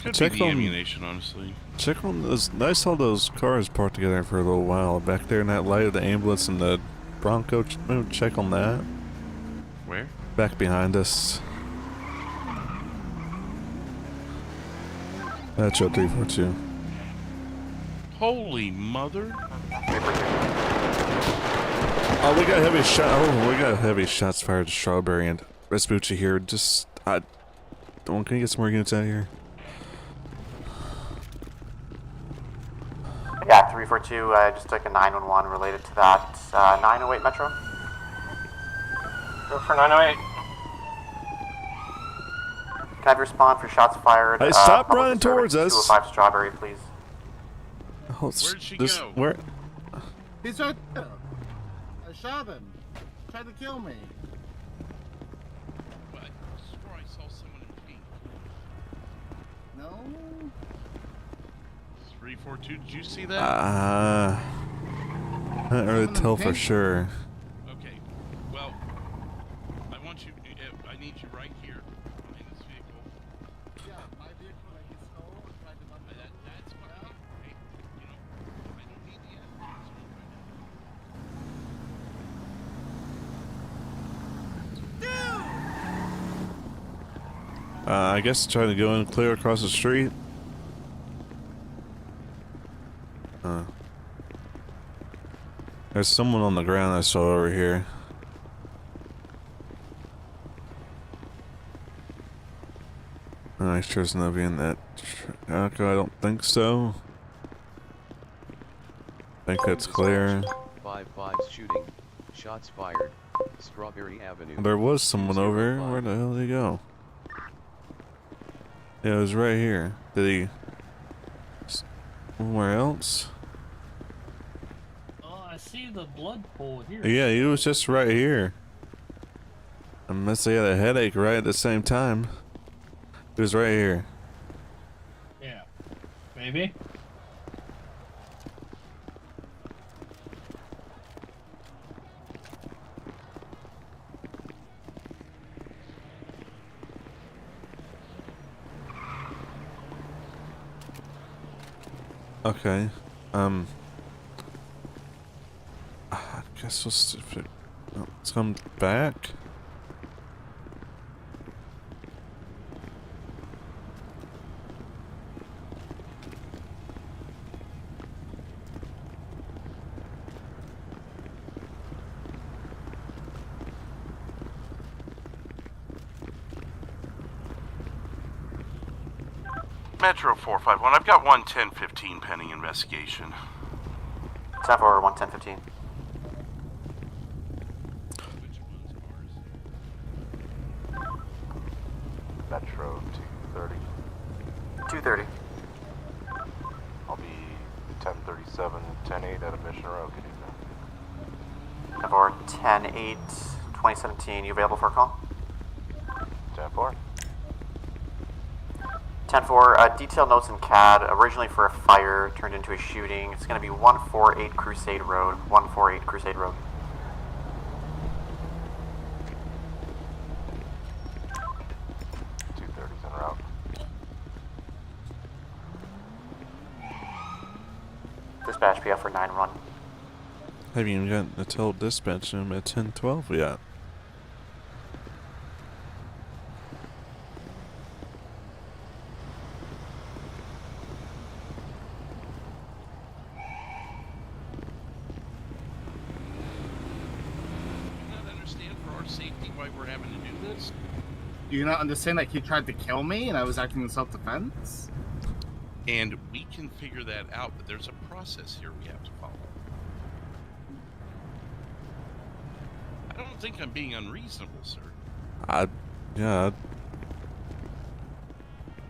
[SPEAKER 11] Could
[SPEAKER 1] check
[SPEAKER 11] be the
[SPEAKER 1] on
[SPEAKER 11] ammunition, honestly.
[SPEAKER 1] Check on those. I saw those cars parked together for a little while back there in that light of the ambulance and the Bronco. Check on that.
[SPEAKER 11] Where?
[SPEAKER 1] Back behind us. That's your 342.
[SPEAKER 11] Holy mother!
[SPEAKER 1] Oh, we got heavy shot. Oh, we got heavy shots fired to Strawberry and Vespucci here. Just, can you get some more units out of here?
[SPEAKER 8] Yeah, 342, I just took a 911 related to that. 908 Metro.
[SPEAKER 3] Go for 908.
[SPEAKER 8] Can I have your spawn for shots fired?
[SPEAKER 1] Hey, stop running towards us.
[SPEAKER 8] 205 Strawberry, please.
[SPEAKER 1] Oh,
[SPEAKER 11] where'd she go?
[SPEAKER 1] Where?
[SPEAKER 12] He's right there. I shot him. Tried to kill me.
[SPEAKER 11] What? I swore I saw someone in pink.
[SPEAKER 12] No?
[SPEAKER 11] 342, did you see that?
[SPEAKER 1] I can't really tell for sure.
[SPEAKER 11] Okay, well, I want you, I need you right here behind this vehicle.
[SPEAKER 12] Yeah, my vehicle that he stole and tried to bump it.
[SPEAKER 11] That's fine. Hey, you know, I don't need the evidence right now.
[SPEAKER 1] I guess trying to go in clear across the street. There's someone on the ground I saw over here. I'm sure there's nobody in that truck. I don't think so. I think that's clear.
[SPEAKER 5] 5-5 shooting. Shots fired. Strawberry Avenue.
[SPEAKER 1] There was someone over here. Where the hell did he go? Yeah, it was right here. Did he... somewhere else?
[SPEAKER 3] Oh, I see the blood pool here.
[SPEAKER 1] Yeah, he was just right here. Unless he had a headache right at the same time. He was right here.
[SPEAKER 3] Yeah. Maybe.
[SPEAKER 1] Okay. I guess let's come back.
[SPEAKER 2] Metro 451, I've got 11015 pending investigation.
[SPEAKER 8] 10-4, 110-15.
[SPEAKER 13] Metro 230.
[SPEAKER 8] 230.
[SPEAKER 13] I'll be 1037, 10-8 at a Mission Row. Good evening.
[SPEAKER 8] 10-4, 10-8, 2017. You available for a call?
[SPEAKER 13] 10-4.
[SPEAKER 8] 10-4, detailed notes in CAD, originally for a fire, turned into a shooting. It's going to be 148 Crusade Road, 148 Crusade Road. Dispatch PF for 9 run.
[SPEAKER 1] Haven't even gotten to tell dispatch I'm at 1012 yet.
[SPEAKER 12] Do you not understand that he tried to kill me and I was acting in self-defense?
[SPEAKER 2] And we can figure that out, but there's a process here we have to follow. I don't think I'm being unreasonable, sir.
[SPEAKER 1] Yeah.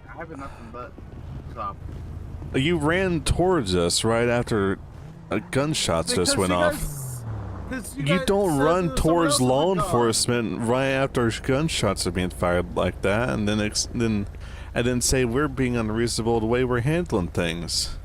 [SPEAKER 12] I have nothing but stop.
[SPEAKER 1] You ran towards us right after gunshots just went off. You don't run towards law enforcement right after gunshots are being fired like that, and then say we're being unreasonable the way we're handling things.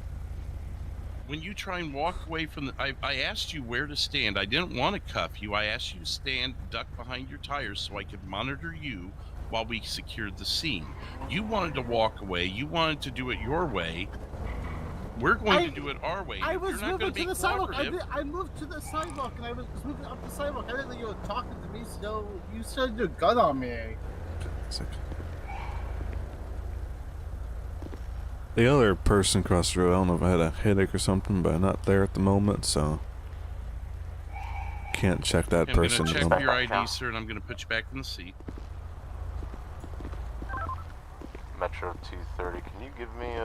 [SPEAKER 2] When you try and walk away from the... I asked you where to stand. I didn't want to cuff you. I asked you to stand, duck behind your tires so I could monitor you while we secured the scene. You wanted to walk away. You wanted to do it your way. We're going to do it our way.
[SPEAKER 12] I was moving to the sidewalk.
[SPEAKER 2] I
[SPEAKER 12] moved to the sidewalk and I was moving up the sidewalk. I didn't think you were talking to me, so you started your gun on me.
[SPEAKER 1] The other person across the road, I don't know if I had a headache or something, but I'm not there at the moment, so can't check that person.
[SPEAKER 2] I'm going to check your ID, sir, and I'm going to put you back in the seat.
[SPEAKER 13] Metro 230, can you give me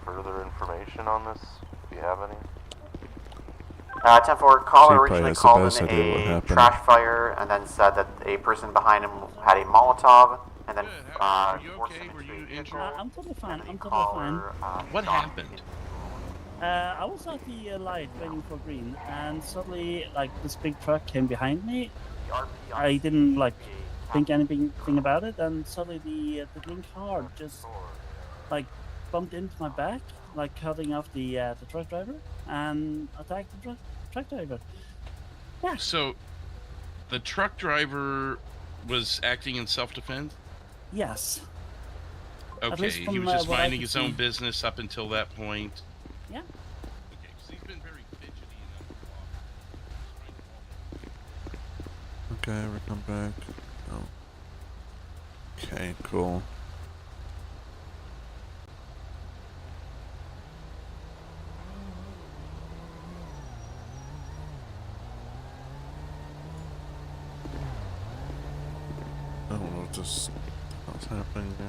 [SPEAKER 13] further information on this, if you have any?
[SPEAKER 8] 10-4, caller originally
[SPEAKER 1] has the
[SPEAKER 8] called
[SPEAKER 1] best
[SPEAKER 8] in
[SPEAKER 1] idea what
[SPEAKER 8] a
[SPEAKER 1] happened.
[SPEAKER 8] trash fire and then said that a person behind him had a Molotov and then
[SPEAKER 2] Are you okay? Were you injured?
[SPEAKER 9] I'm totally fine. I'm totally
[SPEAKER 8] caller,
[SPEAKER 9] fine.
[SPEAKER 2] What happened?
[SPEAKER 9] I was at the light waiting for green, and suddenly, like, this big truck came behind me. I didn't like think anything about it, and suddenly the green car just like bumped into my back, like cutting off the truck driver, and attacked the truck driver. Yeah.
[SPEAKER 2] So, the truck driver was acting in self-defense?
[SPEAKER 9] Yes.
[SPEAKER 2] Okay, he was just minding his own business up until that point.
[SPEAKER 9] Yeah.
[SPEAKER 2] Okay, because he's been very fidgety and
[SPEAKER 1] Okay, we come back. Oh. Okay, cool. I don't know what's happening there.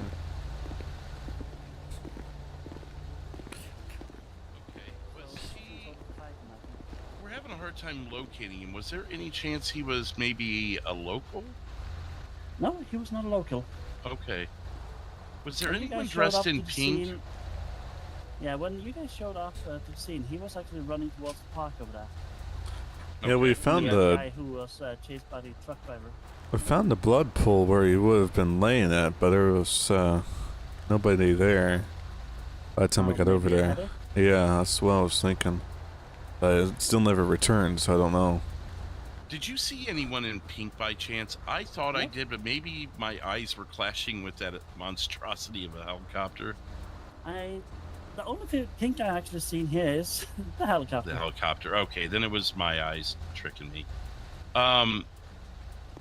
[SPEAKER 2] We're having a hard time locating him. Was there any chance he was maybe a local?
[SPEAKER 9] No, he was not a local.
[SPEAKER 2] Okay. Was there
[SPEAKER 9] When you
[SPEAKER 2] anyone
[SPEAKER 9] guys showed
[SPEAKER 2] dressed
[SPEAKER 9] up
[SPEAKER 2] in
[SPEAKER 9] to the
[SPEAKER 2] pink?
[SPEAKER 9] scene- yeah, when you guys showed up to the scene, he was actually running towards the park over there.
[SPEAKER 1] Yeah, we found
[SPEAKER 9] the guy who was chased by the truck driver.
[SPEAKER 1] We found the blood pool where he would have been laying at, but there was nobody there by the time we got over there. Yeah, that's what I was thinking. But it still never returned, so I don't know.
[SPEAKER 2] Did you see anyone in pink by chance? I thought I did, but maybe my eyes were clashing with that monstrosity of a helicopter.
[SPEAKER 9] The only thing I actually seen here is the helicopter.
[SPEAKER 2] The helicopter. Okay, then it was my eyes tricking me.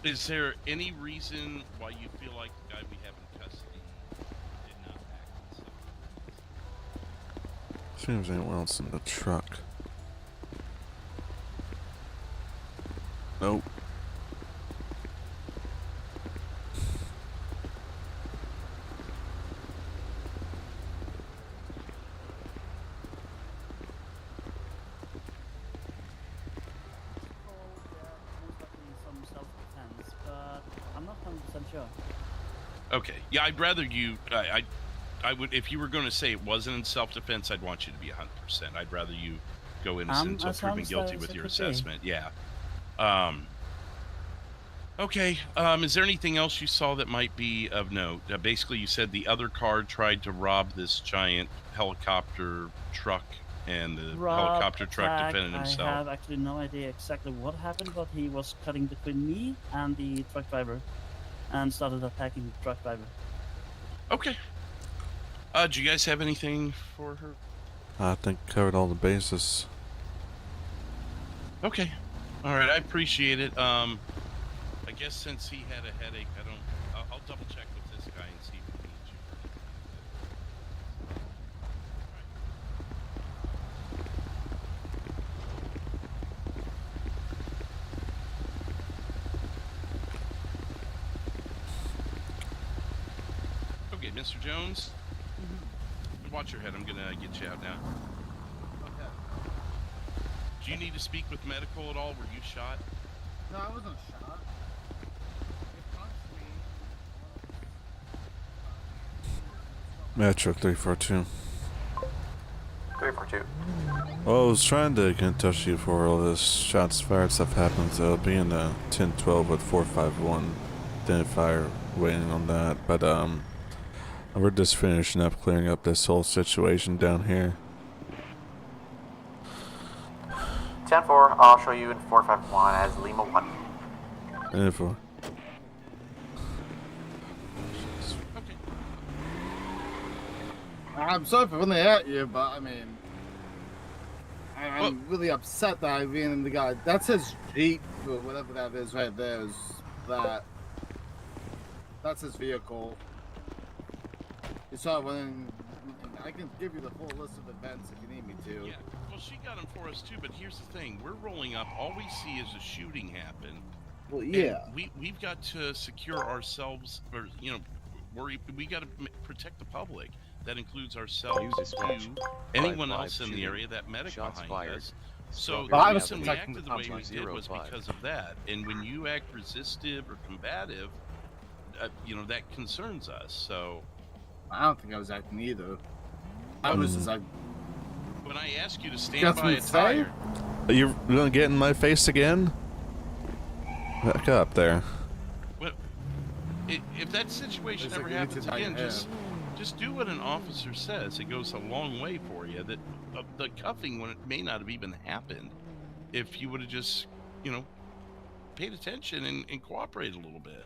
[SPEAKER 2] Is there any reason why you feel like the guy we have in custody did not act in self-defense?
[SPEAKER 1] See if there's anyone else in the truck. Nope.
[SPEAKER 11] Okay. Yeah, I'd rather you. I would, if you were going to say it wasn't in self-defense, I'd want you to be 100%. I'd rather you go innocent until proven guilty with your assessment. Yeah. Okay. Is there anything else you saw that might be of note? Basically, you said the other car tried to rob this giant helicopter truck, and the helicopter truck defended himself.
[SPEAKER 9] I have actually no idea exactly what happened, but he was cutting between me and the truck driver, and started attacking the truck driver.
[SPEAKER 11] Okay. Do you guys have anything for her?
[SPEAKER 1] I think covered all the bases.
[SPEAKER 11] Okay. All right. I appreciate it. I guess since he had a headache, I'll double check with this guy and see if he needs you. Okay, Mr. Jones. Watch your head. I'm gonna get you out now.
[SPEAKER 12] Okay.
[SPEAKER 11] Do you need to speak with medical at all? Were you shot?
[SPEAKER 12] No, I wasn't shot.
[SPEAKER 1] Metro 342.
[SPEAKER 8] 342.
[SPEAKER 1] Well, I was trying to get in touch with you before all this shots fired stuff happens. I'll be in the 1012 with 451 identifier waiting on that. But, we're just finishing up clearing up this whole situation down here.
[SPEAKER 8] 10-4, I'll show you in 451 as Lima 1.
[SPEAKER 1] Info.
[SPEAKER 12] I'm sorry for running at you, but I mean, I'm really upset that I ran into the guy. That's his Jeep, or whatever that is right there. That's his vehicle. You saw running. I can give you the full list of events if you need me to.
[SPEAKER 11] Yeah, well, she got him for us too, but here's the thing. We're rolling up. All we see is a shooting happen.
[SPEAKER 12] Well, yeah.
[SPEAKER 11] We've got to secure ourselves, or, you know, we got to protect the public. That includes ourselves, you, anyone else in the area that medic behind us. So the reason we acted the way we did was because of that. And when you act resistive or combative, you know, that concerns us. So
[SPEAKER 12] I don't think I was acting either. I was just like,
[SPEAKER 11] when I ask you to stand by a tire.
[SPEAKER 1] Are you gonna get in my face again? Back up there.
[SPEAKER 11] Well, if that situation ever happens again, just do what an officer says. It goes a long way for you. That the cuffing, when it may not have even happened, if you would have just, you know, paid attention and cooperated a little bit.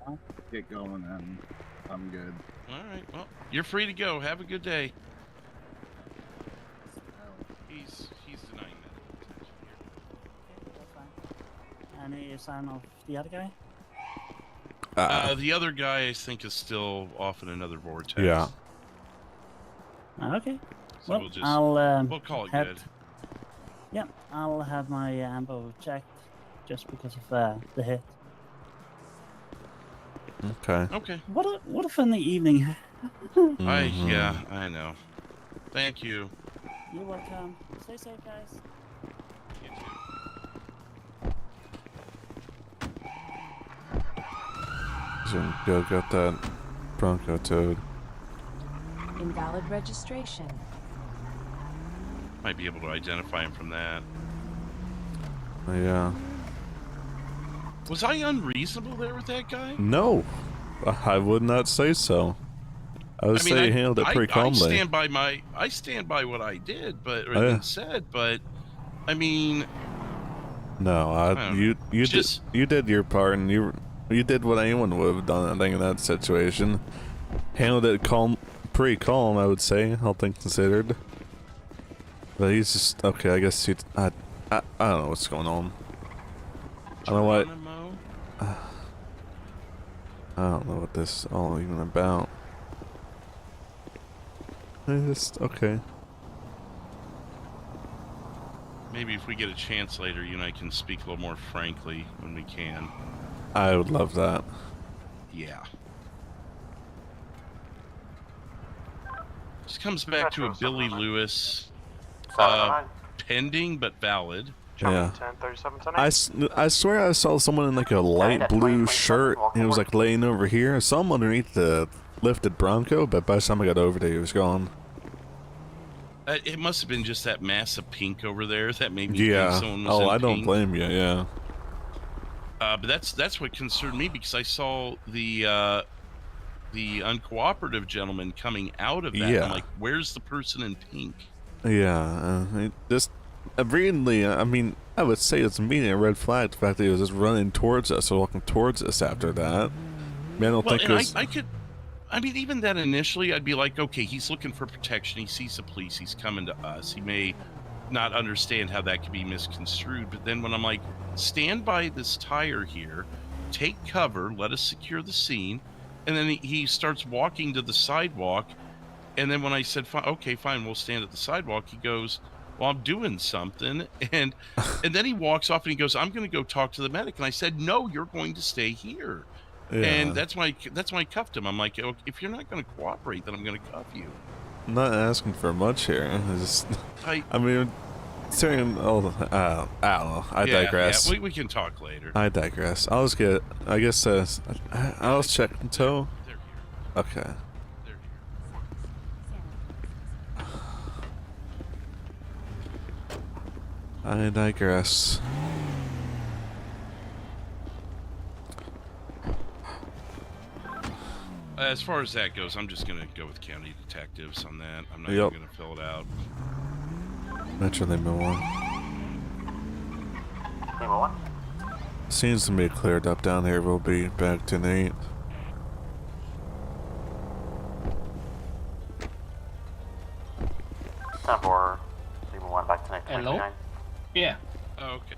[SPEAKER 12] I'll get going and I'm good.
[SPEAKER 11] All right. Well, you're free to go. Have a good day. He's denying medical attention here.
[SPEAKER 9] Any sign of the other guy?
[SPEAKER 11] The other guy, I think, is still off in another vortex.
[SPEAKER 1] Yeah.
[SPEAKER 9] Okay.
[SPEAKER 11] So
[SPEAKER 9] well,
[SPEAKER 11] we'll call it
[SPEAKER 9] head,
[SPEAKER 11] good.
[SPEAKER 9] Yeah, I'll have my ammo checked just because of the hit.
[SPEAKER 1] Okay.
[SPEAKER 11] Okay.
[SPEAKER 9] What a funny evening.
[SPEAKER 11] Yeah, I know. Thank you.
[SPEAKER 9] You're welcome. Stay safe, guys.
[SPEAKER 11] You too.
[SPEAKER 1] So go get that Bronco towed.
[SPEAKER 14] Invalid registration.
[SPEAKER 11] Might be able to identify him from that.
[SPEAKER 1] Yeah.
[SPEAKER 11] Was I unreasonable there with that guy?
[SPEAKER 1] No, I would not say so. I would say he handled it pretty calmly.
[SPEAKER 11] I stand by what I did, but said. But I mean,
[SPEAKER 1] no, you did your part, and you did what anyone would have done. I think in that situation, handled it pretty calm. I would say, all things considered. But he's just okay. I guess I don't know what's going on. I don't know what. I don't know what this is all even about. Just okay.
[SPEAKER 11] Maybe if we get a chance later, you and I can speak a little more frankly when we can.
[SPEAKER 1] I would love that.
[SPEAKER 11] Yeah. This comes back to a Billy Lewis, pending but valid
[SPEAKER 1] Yeah. I swear I saw someone in like a light blue shirt. He was like laying over here. I saw him underneath the lifted Bronco, but by the time I got over there, he was gone.
[SPEAKER 11] It must have been just that mass of pink over there that made me think someone was in
[SPEAKER 1] I don't
[SPEAKER 11] pink.
[SPEAKER 1] blame you. Yeah.
[SPEAKER 11] But that's what concerned me, because I saw the uncooperative gentleman coming out of that.
[SPEAKER 1] Yeah.
[SPEAKER 11] I'm like, where's the person in pink?
[SPEAKER 1] Yeah. Just really, I mean, I would say it's meeting a red flag. The fact that he was just running towards us or walking towards us after that. I mean, I don't think it was...
[SPEAKER 11] I mean, even that initially, I'd be like, okay, he's looking for protection. He sees the police. He's coming to us. He may not understand how that could be misconstrued. But then when I'm like, stand by this tire here, take cover, let us secure the scene. And then he starts walking to the sidewalk. And then when I said, okay, fine, we'll stand at the sidewalk, he goes, well, I'm doing something. And then he walks off and he goes, I'm going to go talk to the medic. And I said, no, you're going to stay here. Yeah. And that's why I cuffed him. I'm like, if you're not going to cooperate, then I'm going to cuff you.
[SPEAKER 1] I'm not asking for much here. I mean, saying, I don't know. I digress.
[SPEAKER 11] Yeah, we can talk later.
[SPEAKER 1] I digress. I'll check in tow. Okay. I digress.
[SPEAKER 11] As far as that goes, I'm just going to go with county detectives on that. I'm not even going to fill it out.
[SPEAKER 1] Metro Lima 1.
[SPEAKER 8] Lima 1?
[SPEAKER 1] Seems to be cleared up down here. We'll be back tonight.
[SPEAKER 8] Time for Lima 1 back tonight.
[SPEAKER 3] Hello? Yeah.
[SPEAKER 11] Oh, okay.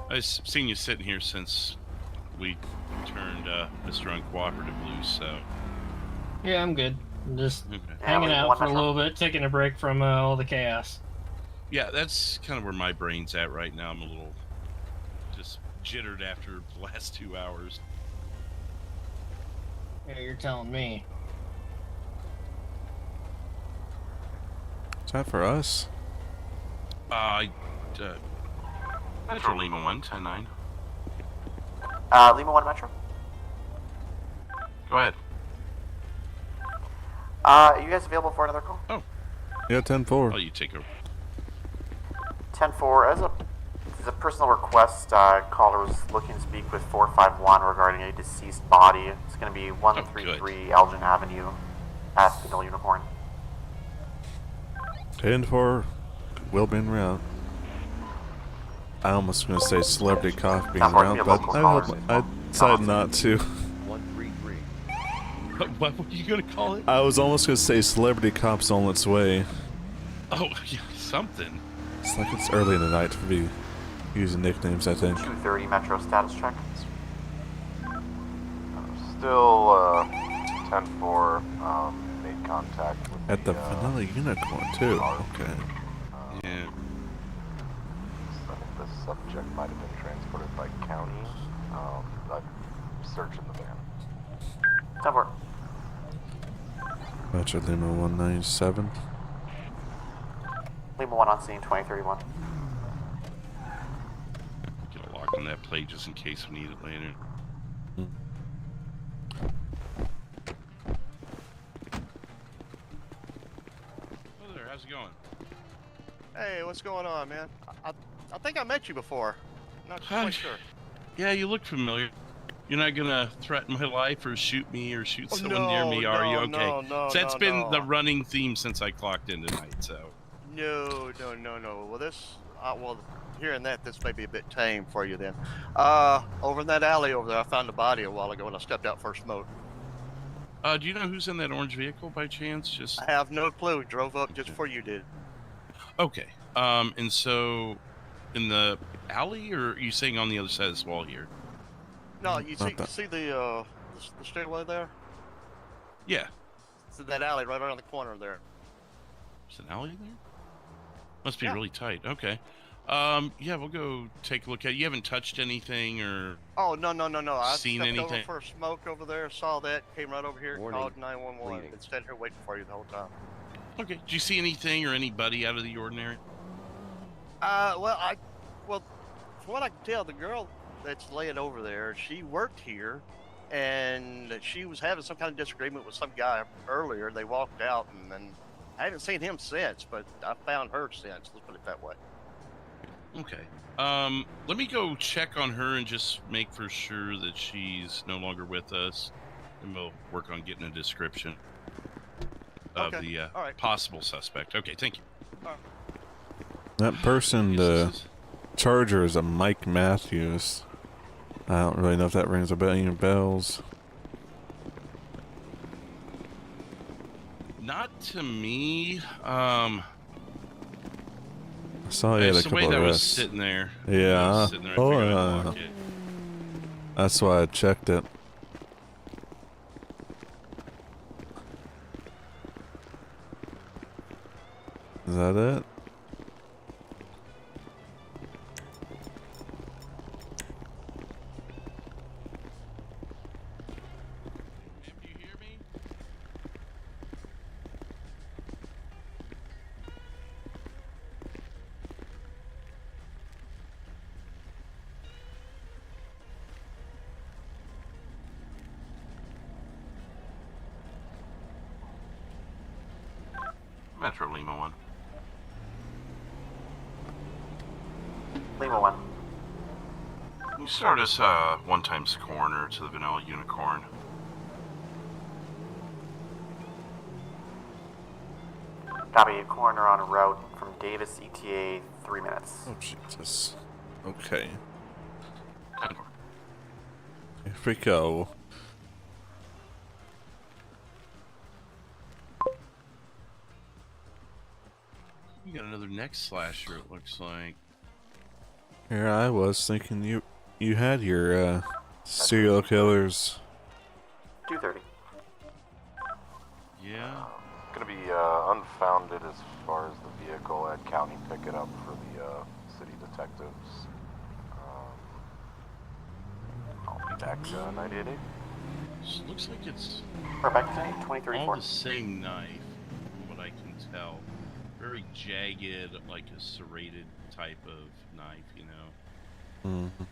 [SPEAKER 11] I've seen you sitting here since we turned Mr. Uncooperative loose, so...
[SPEAKER 3] Yeah, I'm good. I'm just hanging out for a little bit, taking a break from all the chaos.
[SPEAKER 11] Yeah, that's kind of where my brain's at right now. I'm a little just jittered after the last 2 hours.
[SPEAKER 3] Yeah, you're telling me.
[SPEAKER 1] Is that for us?
[SPEAKER 11] Metro Lima 1, 10-9.
[SPEAKER 8] Lima 1 Metro?
[SPEAKER 11] Go ahead.
[SPEAKER 8] Are you guys available for another call?
[SPEAKER 11] Oh.
[SPEAKER 1] Yeah, 10-4.
[SPEAKER 11] Oh, you take over.
[SPEAKER 8] 10-4, as a personal request, caller was looking to speak with 451 regarding a deceased body. It's going to be 133 Elgin Avenue at the Middle Unicorn.
[SPEAKER 1] 10-4 will be en route. I almost going to say celebrity cop being around, but I decided not to.
[SPEAKER 5] 133.
[SPEAKER 11] What were you going to call it?
[SPEAKER 1] I was almost going to say celebrity cop's on its way.
[SPEAKER 11] Oh, yeah, something.
[SPEAKER 1] It's like it's early in the night to be using nicknames, I think.
[SPEAKER 8] 230 Metro status check.
[SPEAKER 13] Still 10-4, made contact with
[SPEAKER 1] at the Vanilla Unicorn, too. Okay.
[SPEAKER 11] Yeah.
[SPEAKER 13] I think the subject might have been transported by county. I'm searching the van.
[SPEAKER 8] 10-4.
[SPEAKER 1] Metro Lima 197.
[SPEAKER 8] Lima 1 on scene, 2031.
[SPEAKER 11] Get a lock on that plate just in case we need it later. Hello there, how's it going?
[SPEAKER 15] Hey, what's going on, man? I think I met you before. Not quite sure.
[SPEAKER 11] Yeah, you look familiar. You're not gonna threaten my life or shoot me or shoot someone near me, are you? Okay.
[SPEAKER 15] No,
[SPEAKER 11] so that's been the running theme since I clocked in tonight, so.
[SPEAKER 15] No. Well, well, hearing that, this may be a bit tame for you then. Over in that alley over there, I found a body a while ago when I stepped out for a smoke.
[SPEAKER 11] Do you know who's in that orange vehicle by chance? Just.
[SPEAKER 15] I have no clue. Drove up just before you did.
[SPEAKER 11] Okay. And so, in the alley, or are you saying on the other side of this wall here?
[SPEAKER 15] No, you see the stairway there?
[SPEAKER 11] Yeah.
[SPEAKER 15] It's in that alley right around the corner there.
[SPEAKER 11] There's an alley there? Must be really tight. Okay. Yeah, we'll go take a look at it. You haven't touched anything or...
[SPEAKER 15] Oh, no. I
[SPEAKER 11] seen
[SPEAKER 15] stepped
[SPEAKER 11] anything?
[SPEAKER 15] over for a smoke over there, saw that, came right over here,
[SPEAKER 5] Warning.
[SPEAKER 15] called 911. Been standing here waiting for you the whole time.
[SPEAKER 11] Okay. Did you see anything or anybody out of the ordinary?
[SPEAKER 15] Well, Well, from what I can tell, the girl that's laying over there, she worked here, and she was having some kind of disagreement with some guy earlier. They walked out, and then I haven't seen him since, but I found her since. Let's put it that way.
[SPEAKER 11] Okay. Let me go check on her and just make for sure that she's no longer with us, and we'll work on getting a description of the possible suspect. Okay, thank you.
[SPEAKER 1] That person, the charger, is a Mike Matthews. I don't really know if that rings any bells.
[SPEAKER 11] Not to me. I
[SPEAKER 1] saw he had a couple of
[SPEAKER 11] was
[SPEAKER 1] arrests.
[SPEAKER 11] sitting there.
[SPEAKER 1] Yeah.
[SPEAKER 11] Sitting there, I figured I'd walk it.
[SPEAKER 1] That's why I checked it. Is that it?
[SPEAKER 2] Metro Lima 1.
[SPEAKER 8] Lima 1.
[SPEAKER 2] Can you start us one times coroner to the Vanilla Unicorn?
[SPEAKER 8] Copy, coroner on route from Davis, ETA, 3 minutes.
[SPEAKER 1] Oh, Jesus. Okay. Here we go.
[SPEAKER 11] You got another neck slasher, it looks like.
[SPEAKER 1] Here I was thinking you had your serial killers.
[SPEAKER 8] 2:30.
[SPEAKER 11] Yeah.
[SPEAKER 13] Gonna be unfounded as far as the vehicle at county pick it up for the city detectives. I'll be back 988.
[SPEAKER 11] Looks like it's
[SPEAKER 8] Perfect. 2034.
[SPEAKER 11] all the same knife, from what I can tell. Very jagged, like a serrated type of knife, you know.
[SPEAKER 1] Mm-hmm.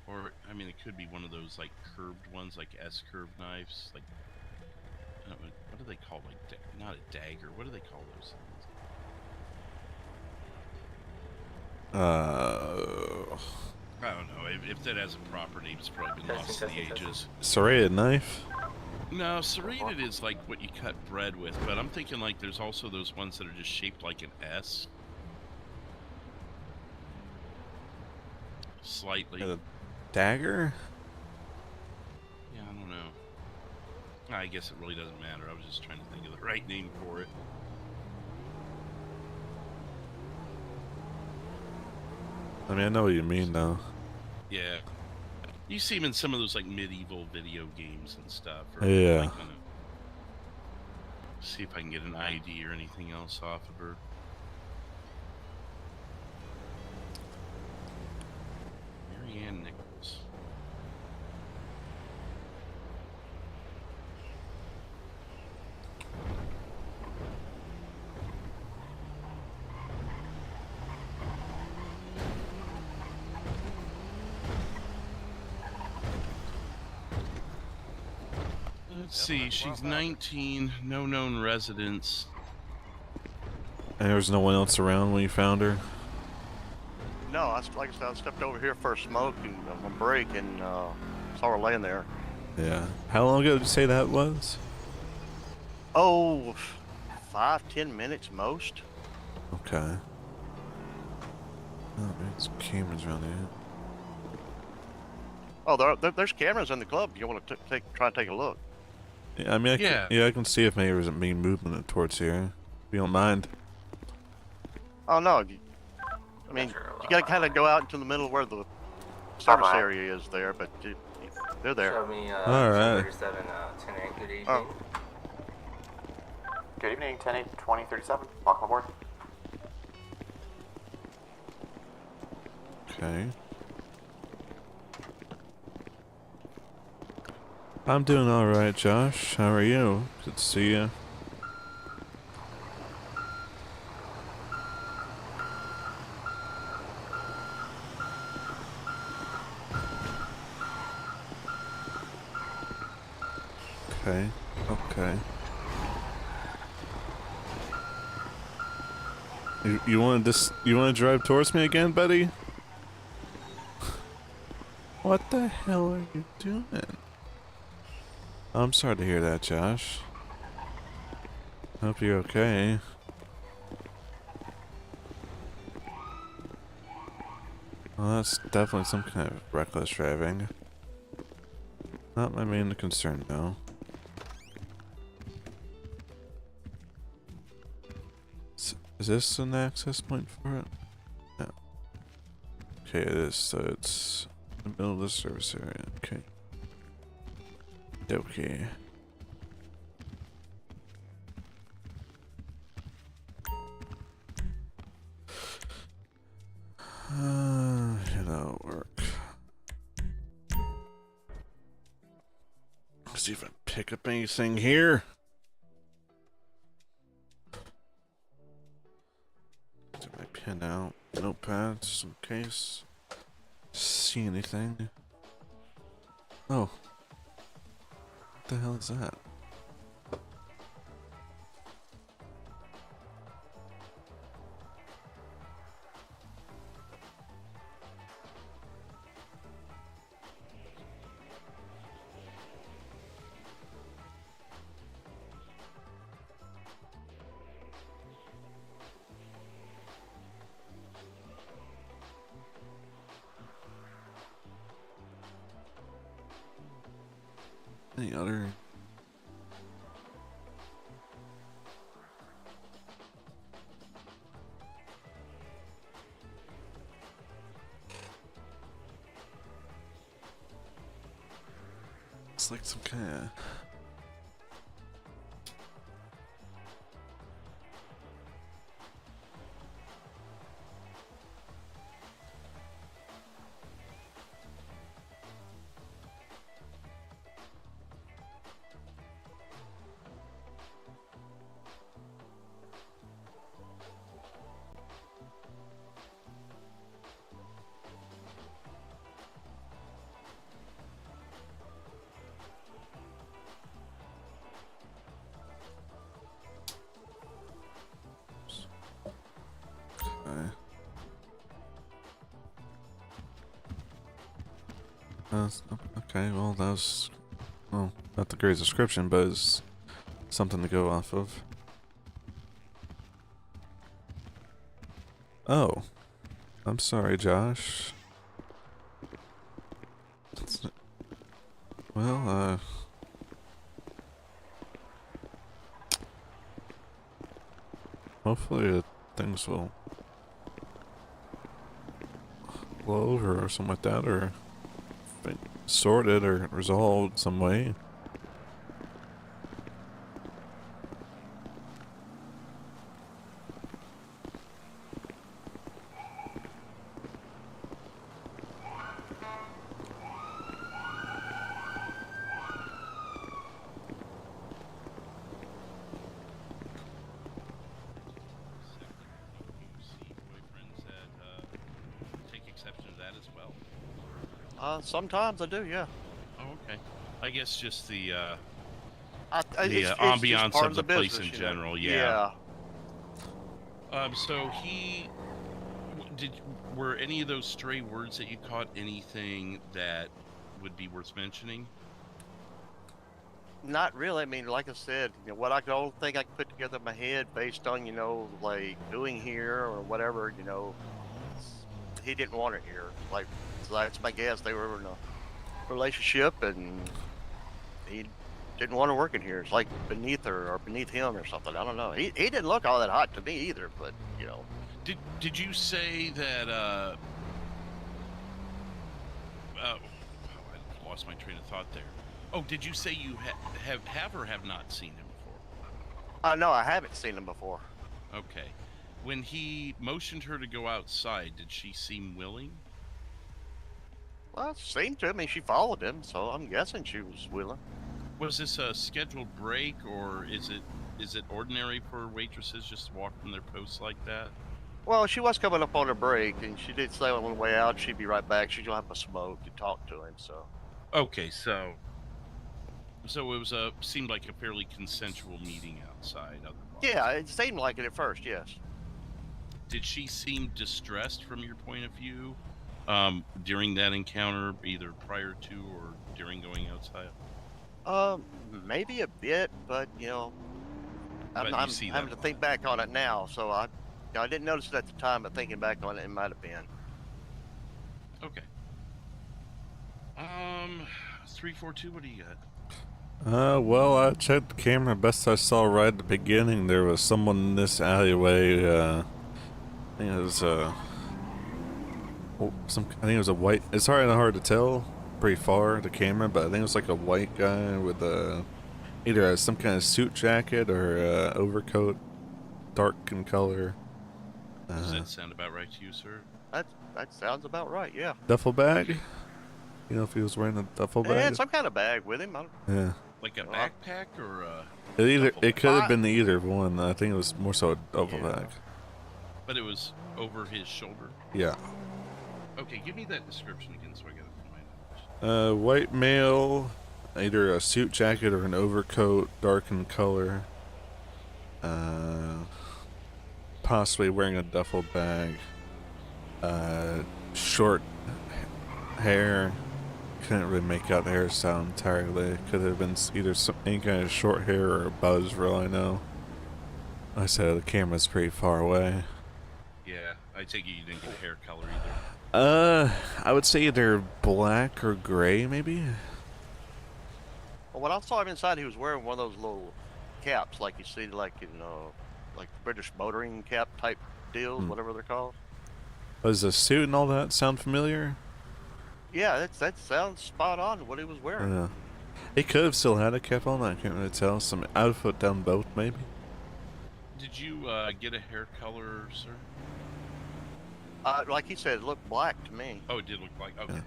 [SPEAKER 11] Or, I mean, it could be one of those, like, curved ones, like S-curved knives. Like, I don't know, what do they call, like, not a dagger, what do they call those things? I don't know, if that has a proper name, it's probably been lost to the ages.
[SPEAKER 1] Serrated knife?
[SPEAKER 11] No, serrated is like what you cut bread with, but I'm thinking like there's also those ones that are just shaped like an S. Slightly.
[SPEAKER 1] A dagger?
[SPEAKER 11] Yeah, I don't know. I guess it really doesn't matter. I was just trying to think of the right name for it.
[SPEAKER 1] I mean, I know what you mean, though.
[SPEAKER 11] Yeah. You see them in some of those like medieval video games and stuff. Or,
[SPEAKER 1] Yeah.
[SPEAKER 11] Like, see if I can get an ID or anything else off of her. Marianne Nichols. Let's see, she's 19, no known residence.
[SPEAKER 1] And there was no one else around when you found her?
[SPEAKER 15] No, like I said, I stepped over here for a smoke and a break and saw her laying there.
[SPEAKER 1] Yeah. How long ago did you say that was?
[SPEAKER 15] Oh, 5-10 minutes most.
[SPEAKER 1] Okay. Oh, there's cameras around there.
[SPEAKER 15] Oh, there's cameras in the club. You want to try and take a look?
[SPEAKER 1] Yeah, I mean, I can see if maybe there's any movement towards here. If you don't mind.
[SPEAKER 15] Oh no, I mean you gotta kind of go out into the middle where the service area is there, but they're there.
[SPEAKER 16] Show me,
[SPEAKER 1] all right.
[SPEAKER 16] 37, 10-8, good evening.
[SPEAKER 15] Oh.
[SPEAKER 8] Good evening, 10-8, 2037. Welcome aboard.
[SPEAKER 1] Okay. I'm doing alright, Josh. How are you? Good to see you. Okay. Okay. You want to drive towards me again, buddy? What the hell are you doing? I'm sorry to hear that, Josh. Hope you're okay. Well, that's definitely some kind of reckless driving. Not my main concern, though. Is this an access point for it? No. Okay, it is, so it's in the middle of the service area. Okay. Okay. That'll work. Let's see if I pick up anything here. Get my pen out. Notepad, just in case. See anything? Oh. What the hell is that? Any other? It's like some kind of... Okay, well, that was, well, not the greatest description, but it's something to go off of. Oh. I'm sorry, Josh. Well, hopefully things will blow over or something like that, or sorted or resolved some way.
[SPEAKER 15] Sometimes I do, yeah.
[SPEAKER 11] Oh, okay. I guess just the
[SPEAKER 15] it's
[SPEAKER 11] ambiance
[SPEAKER 15] part
[SPEAKER 11] of the place
[SPEAKER 15] business,
[SPEAKER 11] in
[SPEAKER 15] you know?
[SPEAKER 11] general,
[SPEAKER 15] Yeah.
[SPEAKER 11] So were any of those stray words that you caught anything that would be worth mentioning?
[SPEAKER 15] Not really. I mean, like I said, you know, what I don't think I could put together in my head based on, you know, like doing here or whatever, you know, he didn't want it here. Like, so that's my guess. They were in a relationship and he didn't want to work in here. It's like beneath her or beneath him or something. I don't know. He didn't look all that hot to me either, but, you know.
[SPEAKER 11] Did you say that, I lost my train of thought there. Oh, did you say you have or have not seen him before?
[SPEAKER 15] No, I haven't seen him before.
[SPEAKER 11] Okay. When he motioned her to go outside, did she seem willing?
[SPEAKER 15] Well, it seemed to me she followed him, so I'm guessing she was willing.
[SPEAKER 11] Was this a scheduled break, or is it ordinary for waitresses just to walk from their posts like that?
[SPEAKER 15] Well, she was coming up on her break, and she did say on the way out she'd be right back. She'd have a smoke and talk to him, so.
[SPEAKER 11] Okay, so So it was seemed like a fairly consensual meeting outside. Otherwise.
[SPEAKER 15] Yeah, it seemed like it at first. Yes.
[SPEAKER 11] Did she seem distressed from your point of view during that encounter, either prior to or during going outside?
[SPEAKER 15] Maybe a bit, but you know, I'm having to think back on it now. So I didn't notice it at the time, but thinking back on it, it might have been.
[SPEAKER 11] Okay. 342. What do you got?
[SPEAKER 1] Well, I checked the camera. Best I saw right at the beginning, there was someone in this alleyway. I think it was I think it was a white. It's hard to tell, pretty far the camera, but I think it was like a white guy with either some kind of suit jacket or overcoat, dark in color.
[SPEAKER 11] Does that sound about right to you, sir?
[SPEAKER 15] That sounds about right. Yeah.
[SPEAKER 1] Duffel bag. You know if he was wearing a duffel bag?
[SPEAKER 15] He had some kind of bag with him.
[SPEAKER 1] Yeah.
[SPEAKER 11] Like a backpack or a...
[SPEAKER 1] It could have been either one. I think it was more so a duffel bag.
[SPEAKER 11] But it was over his shoulder?
[SPEAKER 1] Yeah.
[SPEAKER 11] Okay, give me that description again so I got it in my notes.
[SPEAKER 1] White male, either a suit jacket or an overcoat, dark in color. Possibly wearing a duffel bag. Short hair. Couldn't really make out the hairstyle entirely. Could have been either any kind of short hair or a buzz, for all I know. I said the camera's pretty far away.
[SPEAKER 11] Yeah, I take it you didn't get hair color either.
[SPEAKER 1] I would say either black or gray, maybe.
[SPEAKER 15] Well, when I saw him inside, he was wearing one of those little caps, like you see, like in like British motoring cap type deals, whatever they're called.
[SPEAKER 1] Was the suit and all that sound familiar?
[SPEAKER 15] Yeah, that sounds spot on what he was wearing.
[SPEAKER 1] Yeah. He could have still had a cap on. I can't really tell. Some outfit down both, maybe.
[SPEAKER 11] Did you get a hair color, sir?
[SPEAKER 15] Like he said, it looked black to me.
[SPEAKER 11] Oh, it did look black. Okay.
[SPEAKER 1] Yeah.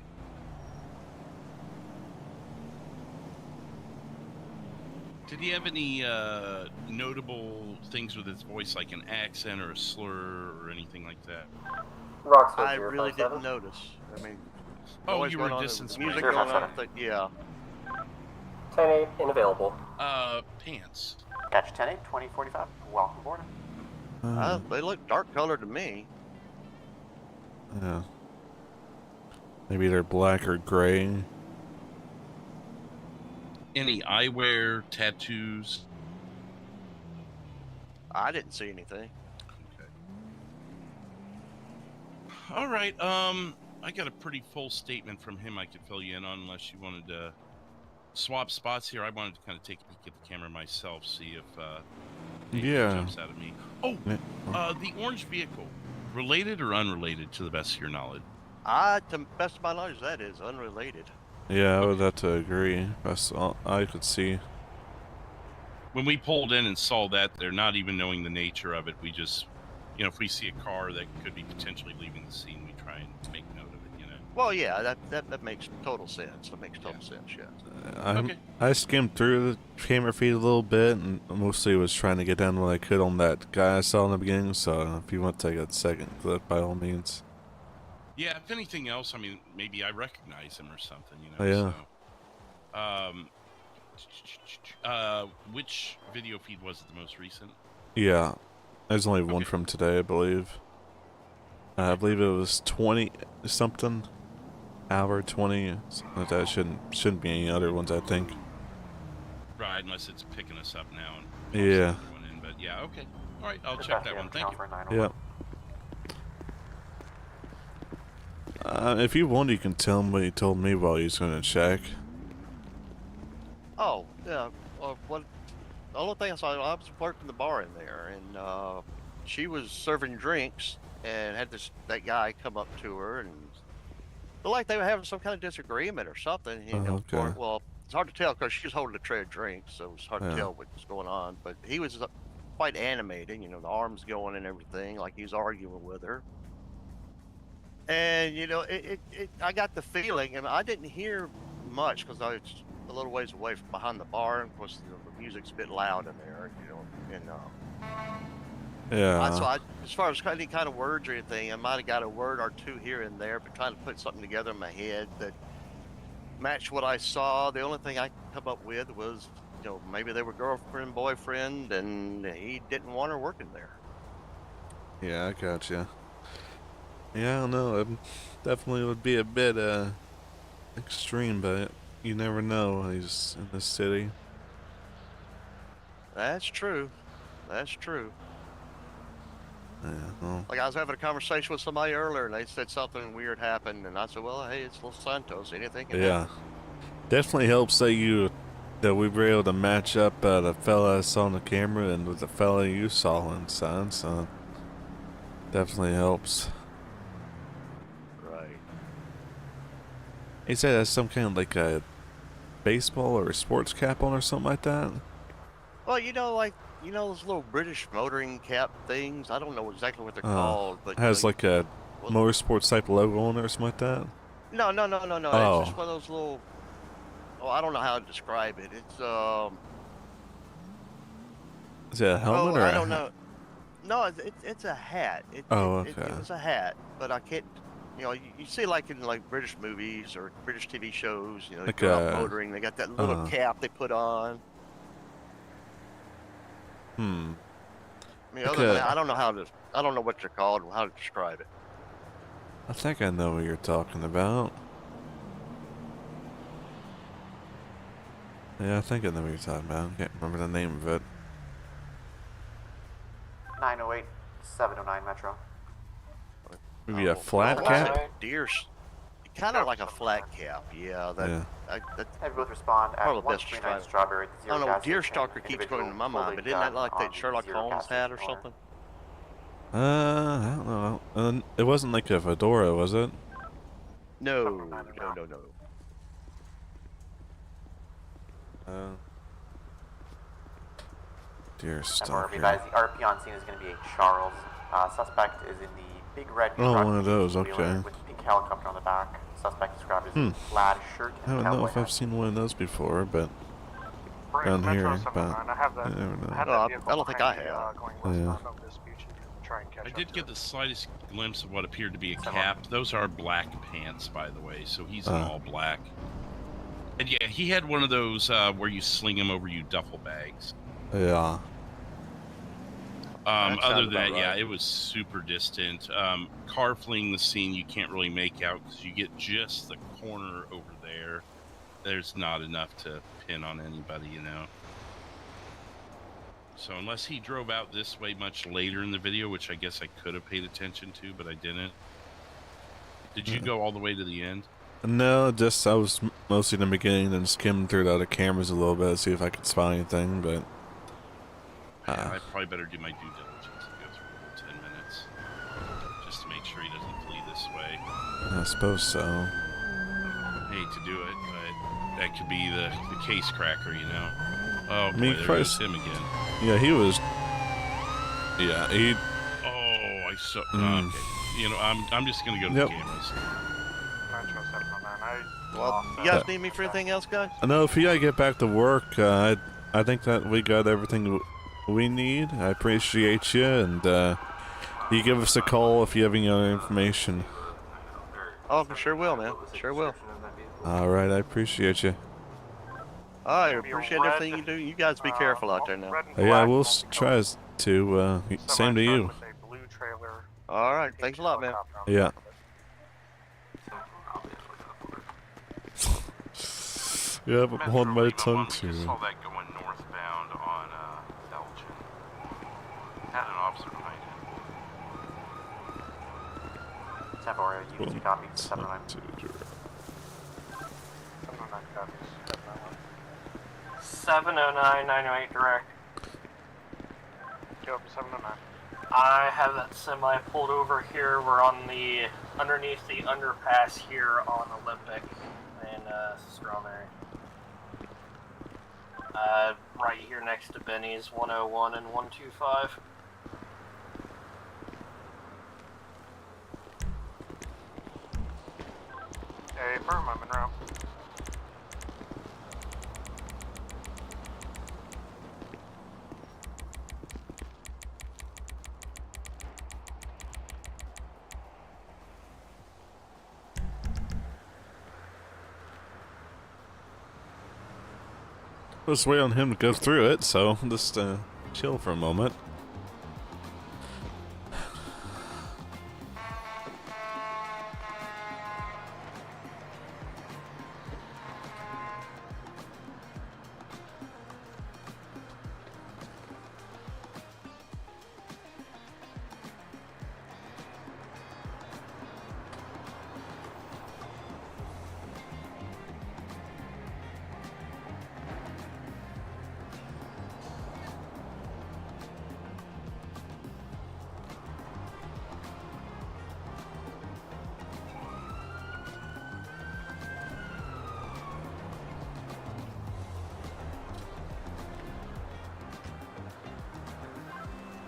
[SPEAKER 11] Did he have any notable things with his voice, like an accent or a slur or anything like that?
[SPEAKER 15] I really didn't notice. I mean,
[SPEAKER 11] you were a distance
[SPEAKER 15] music going on. Yeah.
[SPEAKER 16] 10-8 unavailable.
[SPEAKER 11] Pants.
[SPEAKER 8] Catch 10-8, 2045. Welcome aboard.
[SPEAKER 15] They look dark colored to me.
[SPEAKER 1] Yeah. Maybe they're black or gray.
[SPEAKER 11] Any eyewear, tattoos?
[SPEAKER 15] I didn't see anything.
[SPEAKER 11] Okay. All right. I got a pretty full statement from him I could fill you in on, unless you wanted to swap spots here. I wanted to kind of take a peek at the camera myself, see if anything jumps out of me. Oh, the orange vehicle, related or unrelated to the best of your knowledge?
[SPEAKER 15] To the best of my knowledge, that is unrelated.
[SPEAKER 1] Yeah, I would have to agree. That's all I could see.
[SPEAKER 11] When we pulled in and saw that, they're not even knowing the nature of it. We just, if we see a car that could be potentially leaving the scene, we try and make note of it,
[SPEAKER 15] Well, yeah, that makes total sense. That makes total sense, yeah.
[SPEAKER 11] Okay.
[SPEAKER 1] I skimmed through the camera feed a little bit, and mostly was trying to get down what I could on that guy I saw in the beginning, so if you want to take a second clip, by all means.
[SPEAKER 11] Yeah, if anything else, I mean, maybe I recognize him or something,
[SPEAKER 1] Oh, yeah.
[SPEAKER 11] So, which video feed was it, the most recent?
[SPEAKER 1] Yeah. There's only one from today, I believe. I believe it was 20-something. Hour 20. Something like that. Shouldn't be any other ones, I think.
[SPEAKER 11] Right, unless it's picking us up now. And
[SPEAKER 1] yeah.
[SPEAKER 11] In, but yeah, okay. All right, I'll check that one. Thank you.
[SPEAKER 1] Yeah. If you want, you can tell him what he told me while he's going to check.
[SPEAKER 15] Oh, yeah. The only thing I saw, I was working the bar in there, and she was serving drinks, and had that guy come up to her, and looked like they were having some kind of disagreement or something.
[SPEAKER 1] Okay.
[SPEAKER 15] Well, it's hard to tell because she was holding a tray of drinks, so it was hard to tell what was going on. But he was quite animated, the arms going and everything, like he was arguing with her. And I got the feeling, and I didn't hear much because I was a little ways away from behind the bar, and of course the music's a bit loud in there, and
[SPEAKER 1] yeah.
[SPEAKER 15] So as far as any kind of words or anything, I might have got a word or two here and there, but trying to put something together in my head that match what I saw. The only thing I could come up with was, you know, maybe they were girlfriend, boyfriend, and he didn't want her working there.
[SPEAKER 1] Yeah, I gotcha. Yeah, I don't know. It definitely would be a bit extreme, but you never know. He's in the city.
[SPEAKER 15] That's true. That's true.
[SPEAKER 1] Yeah, well,
[SPEAKER 15] Like I was having a conversation with somebody earlier, and they said something weird happened, and I said, "Well, hey, it's Los Santos. Anything can
[SPEAKER 1] yeah.
[SPEAKER 15] happen."
[SPEAKER 1] Definitely helps that we were able to match up the fella I saw on the camera and with the fella you saw inside, so definitely helps.
[SPEAKER 15] Right.
[SPEAKER 1] He said that's some kind of like a baseball or a sports cap on or something like that.
[SPEAKER 15] Well, you know, like those little British motoring cap things. I don't know exactly what they're called, but
[SPEAKER 1] has like a motorsports type logo on it or something like that.
[SPEAKER 15] No.
[SPEAKER 1] Oh.
[SPEAKER 15] It's just one of those little. Oh, I don't know how to describe it. It's
[SPEAKER 1] Is it a helmet or
[SPEAKER 15] I
[SPEAKER 1] a
[SPEAKER 15] don't
[SPEAKER 1] hat?
[SPEAKER 15] know. No, it's a hat.
[SPEAKER 1] Okay.
[SPEAKER 15] It was a hat, but I can't. You know, you see like in like British movies or British TV shows. You know,
[SPEAKER 1] Like
[SPEAKER 15] they go out motoring. They got that little cap they put on. I mean, other than that, I don't know what they're called or how to describe it.
[SPEAKER 1] I think I know what you're talking about. Yeah, I think I know what you're talking about. I can't remember the name of it.
[SPEAKER 8] 908, 709 Metro.
[SPEAKER 1] Maybe a flat cap?
[SPEAKER 15] Kind of like a flat cap, yeah.
[SPEAKER 8] Have both respond at
[SPEAKER 15] probably the best
[SPEAKER 8] 139
[SPEAKER 15] describe.
[SPEAKER 8] Strawberry.
[SPEAKER 15] I don't know, Deerstalker keeps going to my mind, but isn't that like that Sherlock Holmes hat or something?
[SPEAKER 1] I don't know. It wasn't like a fedora, was it?
[SPEAKER 15] No.
[SPEAKER 1] Deerstalker.
[SPEAKER 8] The RP on scene is going to be a Charles. Suspect is in the big red
[SPEAKER 1] Oh,
[SPEAKER 8] truck
[SPEAKER 1] one of those,
[SPEAKER 8] wheeler
[SPEAKER 1] okay.
[SPEAKER 8] with the pink helicopter on the back. Suspect described as plaid shirt
[SPEAKER 1] I
[SPEAKER 8] and
[SPEAKER 1] don't know
[SPEAKER 8] cowboy
[SPEAKER 1] if I've
[SPEAKER 8] hat.
[SPEAKER 1] seen one of those before, but down here, but I never know.
[SPEAKER 15] I don't think I have.
[SPEAKER 1] Yeah.
[SPEAKER 11] I did get the slightest glimpse of what appeared to be a cap. Those are black pants, by the way, so he's in all black. And yeah, he had one of those where you sling him over you duffel bags.
[SPEAKER 1] Yeah.
[SPEAKER 11] Other than that, yeah, it was super distant. Car fleeing the scene, you can't really make out because you get just the corner over there. There's not enough to pin on anybody, you know. So unless he drove out this way much later in the video, which I guess I could have paid attention to, but I didn't. Did you go all the way to the end?
[SPEAKER 1] No, just I was mostly in the beginning and skimmed through the other cameras a little bit to see if I could spot anything, but
[SPEAKER 11] I probably better do my due diligence and go through the whole 10 minutes just to make sure he doesn't flee this way.
[SPEAKER 1] I suppose so.
[SPEAKER 11] I hate to do it, but that could be the case cracker, you know. Oh, boy,
[SPEAKER 1] Me
[SPEAKER 11] there
[SPEAKER 1] first.
[SPEAKER 11] goes him again.
[SPEAKER 1] Yeah, he was. Yeah, he.
[SPEAKER 11] Oh, I saw. Okay. You know, I'm just gonna go to the cameras.
[SPEAKER 15] Well, you guys need me for anything else, guys?
[SPEAKER 1] I know if you gotta get back to work, I think that we got everything we need. I appreciate you, and you give us a call if you have any other information.
[SPEAKER 15] Oh, sure will, man. Sure will.
[SPEAKER 1] All right, I appreciate you.
[SPEAKER 15] I appreciate everything you do. You guys be careful out there now.
[SPEAKER 1] Yeah, we'll try to. Same to you.
[SPEAKER 15] All right, thanks a lot, man.
[SPEAKER 1] Yeah. Yeah, but holding my tongue too.
[SPEAKER 2] I saw that going northbound on Elgin. Had an officer behind it.
[SPEAKER 8] Temporary, you can copy 709.
[SPEAKER 3] 709 908 direct.
[SPEAKER 17] Go up to 709.
[SPEAKER 3] I have that semi pulled over here. We're on the underneath the underpass here on Olympic and Strawberry. Right here next to Benny's 101 and 125.
[SPEAKER 17] Hey, firm, I'm en route.
[SPEAKER 1] Let's wait on him to go through it, so just chill for a moment.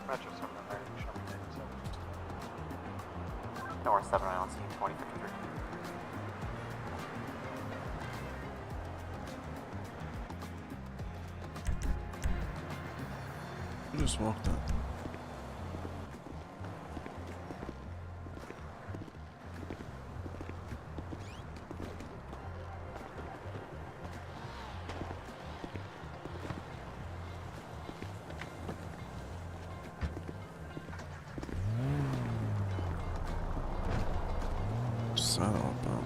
[SPEAKER 13] Metro 709, show me 87.
[SPEAKER 8] North 7 on scene 2053.
[SPEAKER 1] Just walked up. Saddle bump.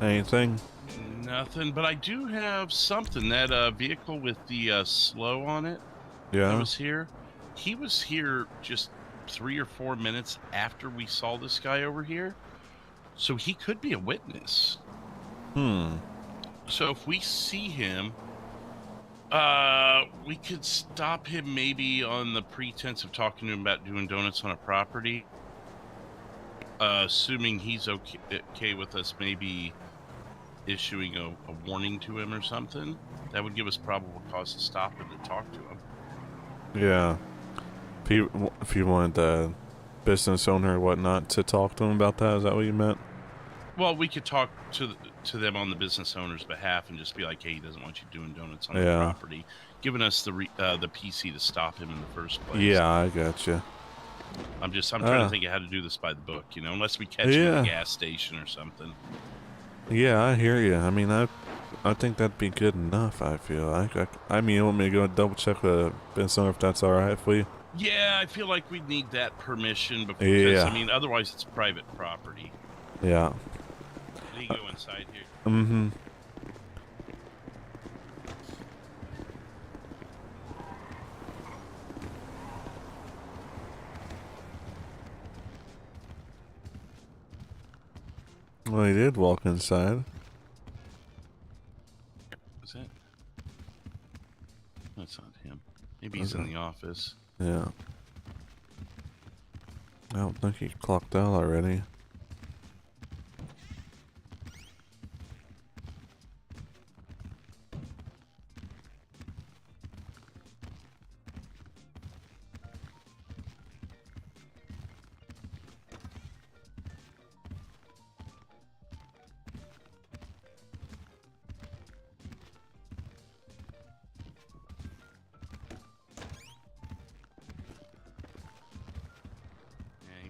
[SPEAKER 1] Anything?
[SPEAKER 11] Nothing, but I do have something. That vehicle with the slow on it.
[SPEAKER 1] Yeah.
[SPEAKER 11] That was here. He was here just 3 or 4 minutes after we saw this guy over here, so he could be a witness. So if we see him, we could stop him maybe on the pretense of talking to him about doing donuts on a property. Assuming he's okay with us maybe issuing a warning to him or something. That would give us probable cause to stop him to talk to him.
[SPEAKER 1] Yeah. If you wanted the business owner or whatnot to talk to him about that, is that what you meant?
[SPEAKER 11] Well, we could talk to them on the business owner's behalf and just be like, hey, he doesn't want you doing donuts on the property, giving us the PC to stop him in the first place.
[SPEAKER 1] Yeah, I gotcha.
[SPEAKER 11] I'm trying to think of how to do this by the book, you know, unless we catch him at a gas station or something.
[SPEAKER 1] Yeah, I hear you. I mean, I think that'd be good enough, I feel like. I mean, you want me to go double check with the business owner if that's alright for you?
[SPEAKER 11] Yeah, I feel like we'd need that permission before, I mean, otherwise it's private property.
[SPEAKER 1] Yeah.
[SPEAKER 11] Can you go inside here?
[SPEAKER 1] Mm-hmm. Well, he did walk inside.
[SPEAKER 11] Is that? That's not him. Maybe he's in the office.
[SPEAKER 1] Yeah. I don't think he clocked out already.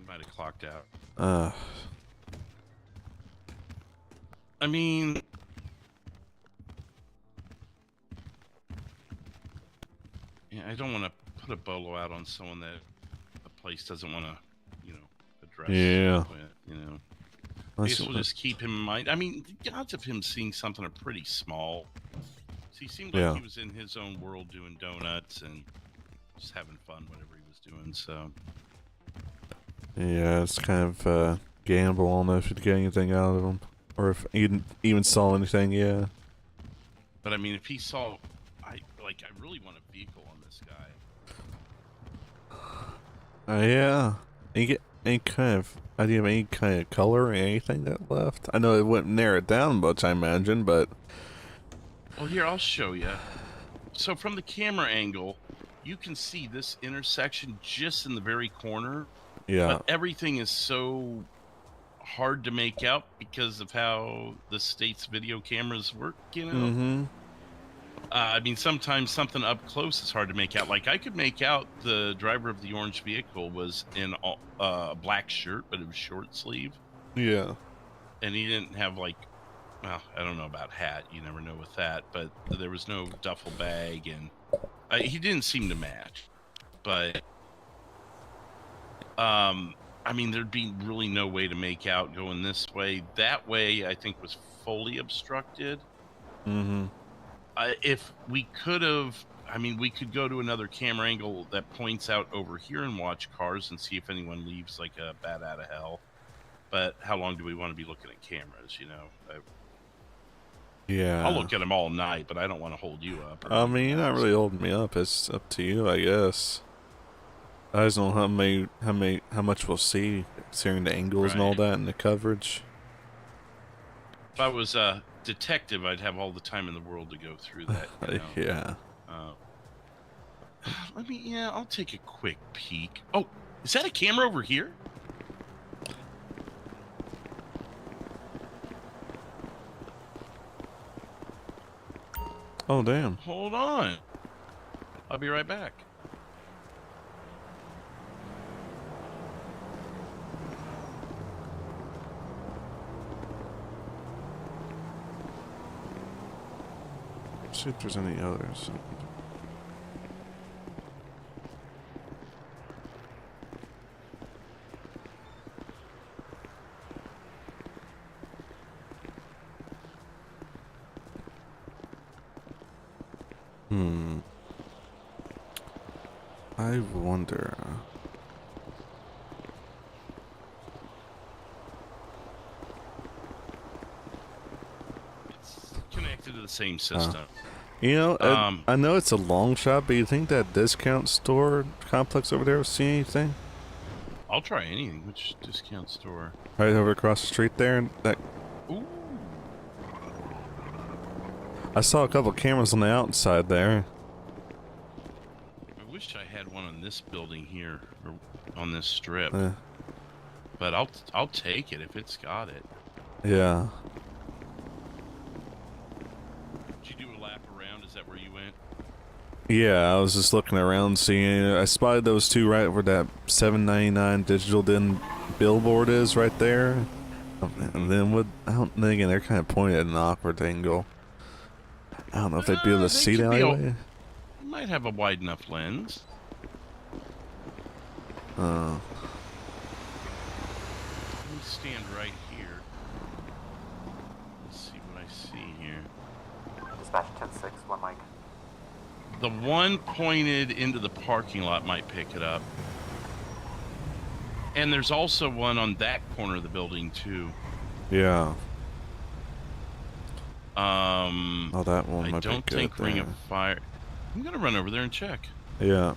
[SPEAKER 11] Might have clocked out. I mean, yeah, I don't want to put a bolo out on someone that the place doesn't want to, you know, address.
[SPEAKER 1] Yeah.
[SPEAKER 11] With, you know, I guess we'll just keep him in mind. I mean, the odds of him seeing something are pretty small. He seemed like he was in his own world doing donuts and just having fun, whatever he was doing. So.
[SPEAKER 1] Yeah, it's kind of a gamble. I don't know if you'd get anything out of him, or if you even saw anything. Yeah.
[SPEAKER 11] But I mean, if he saw, I really want a vehicle on this guy.
[SPEAKER 1] Yeah. You get any kind of idea of any kind of color or anything that left? I know it wouldn't narrow it down much, I imagine, but.
[SPEAKER 11] Well, here, I'll show you. So from the camera angle, you can see this intersection just in the very corner.
[SPEAKER 1] Yeah.
[SPEAKER 11] But everything is so hard to make out because of how the state's video cameras work, you know?
[SPEAKER 1] Mm-hmm.
[SPEAKER 11] I mean, sometimes something up close is hard to make out. Like, I could make out the driver of the orange vehicle was in a black shirt, but it was short sleeve.
[SPEAKER 1] Yeah.
[SPEAKER 11] And he didn't have, like, well, I don't know about hat. You never know with that. But there was no duffel bag, and he didn't seem to match. But, I mean, there'd be really no way to make out going this way. That way, I think, was fully obstructed.
[SPEAKER 1] Mm-hmm.
[SPEAKER 11] If we could have, I mean, we could go to another camera angle that points out over here and watch cars and see if anyone leaves like a bat out of hell. But how long do we want to be looking at cameras, you know?
[SPEAKER 1] Yeah.
[SPEAKER 11] I'll look at them all night, but I don't want to hold you up.
[SPEAKER 1] I mean, you're not really holding me up. It's up to you, I guess. I just don't know how much we'll see, considering the angles and all that and the coverage.
[SPEAKER 11] If I was a detective, I'd have all the time in the world to go through that. You know?
[SPEAKER 1] Yeah.
[SPEAKER 11] I'll take a quick peek. Oh, is that a camera over here?
[SPEAKER 1] Oh, damn.
[SPEAKER 11] Hold on. I'll be right back.
[SPEAKER 1] See if there's any others. I wonder.
[SPEAKER 11] It's connected to the same system.
[SPEAKER 1] You know, I know it's a long shot, but you think that discount store complex over there will see anything?
[SPEAKER 11] I'll try anything. Which discount store?
[SPEAKER 1] Right over across the street there. That.
[SPEAKER 11] Ooh.
[SPEAKER 1] I saw a couple cameras on the outside there.
[SPEAKER 11] I wish I had one on this building here, or on this strip.
[SPEAKER 1] Yeah.
[SPEAKER 11] But I'll take it if it's got it.
[SPEAKER 1] Yeah.
[SPEAKER 11] Did you do a lap around? Is that where you went?
[SPEAKER 1] Yeah, I was just looking around, seeing. I spotted those two right where that $7.99 digital din billboard is, right there. And then again, they're kind of pointed at an awkward angle. I don't know if they'd be able to see that anyway.
[SPEAKER 11] You might have a wide enough lens.
[SPEAKER 1] Oh.
[SPEAKER 11] Let me stand right here. Let's see what I see here.
[SPEAKER 8] Dispatch 10-6, one mic.
[SPEAKER 11] The one pointed into the parking lot might pick it up. And there's also one on that corner of the building, too.
[SPEAKER 1] Yeah. Oh, that one might be good.
[SPEAKER 11] I don't think Ring of Fire. I'm gonna run over there and check.
[SPEAKER 1] Yeah.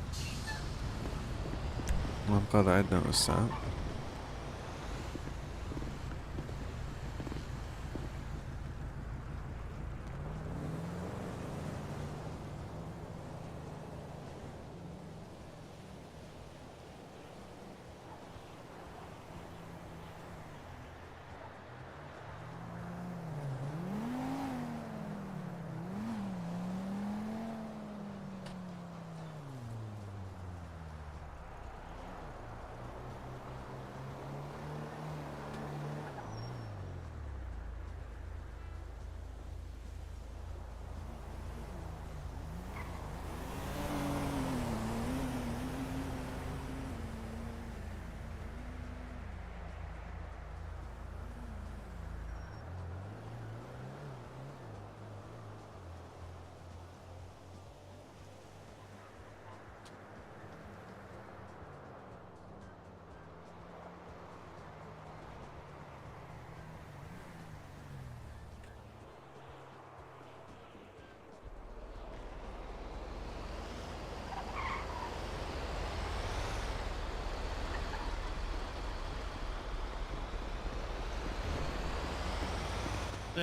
[SPEAKER 1] Well, I'm glad I'd noticed that.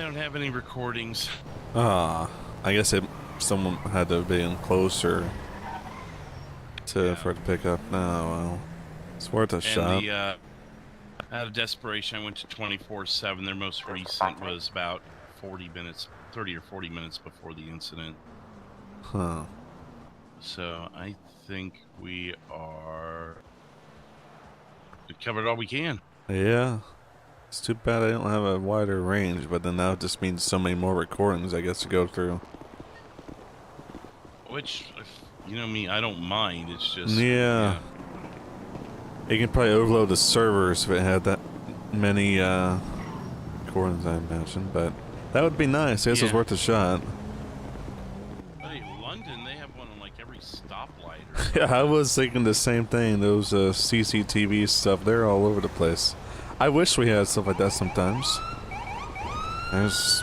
[SPEAKER 11] They don't have any recordings.
[SPEAKER 1] I guess someone had to be in closer for it to pick up. Oh, well. It's worth a shot.
[SPEAKER 11] Out of desperation, I went to 24/7. Their most recent was about 30 or 40 minutes before the incident.
[SPEAKER 1] Huh.
[SPEAKER 11] So I think we covered all we can.
[SPEAKER 1] Yeah. It's too bad I don't have a wider range, but then that just means so many more recordings I guess to go through.
[SPEAKER 11] Which, you know me, I don't mind. It's just...
[SPEAKER 1] Yeah. You can probably overload the servers if it had that many recordings, I imagine, but that would be nice. I guess it's worth a shot.
[SPEAKER 11] Hey, London, they have one on like every stoplight.
[SPEAKER 1] Yeah, I was thinking the same thing. Those CCTV stuff, they're all over the place. I wish we had stuff like that sometimes. There's,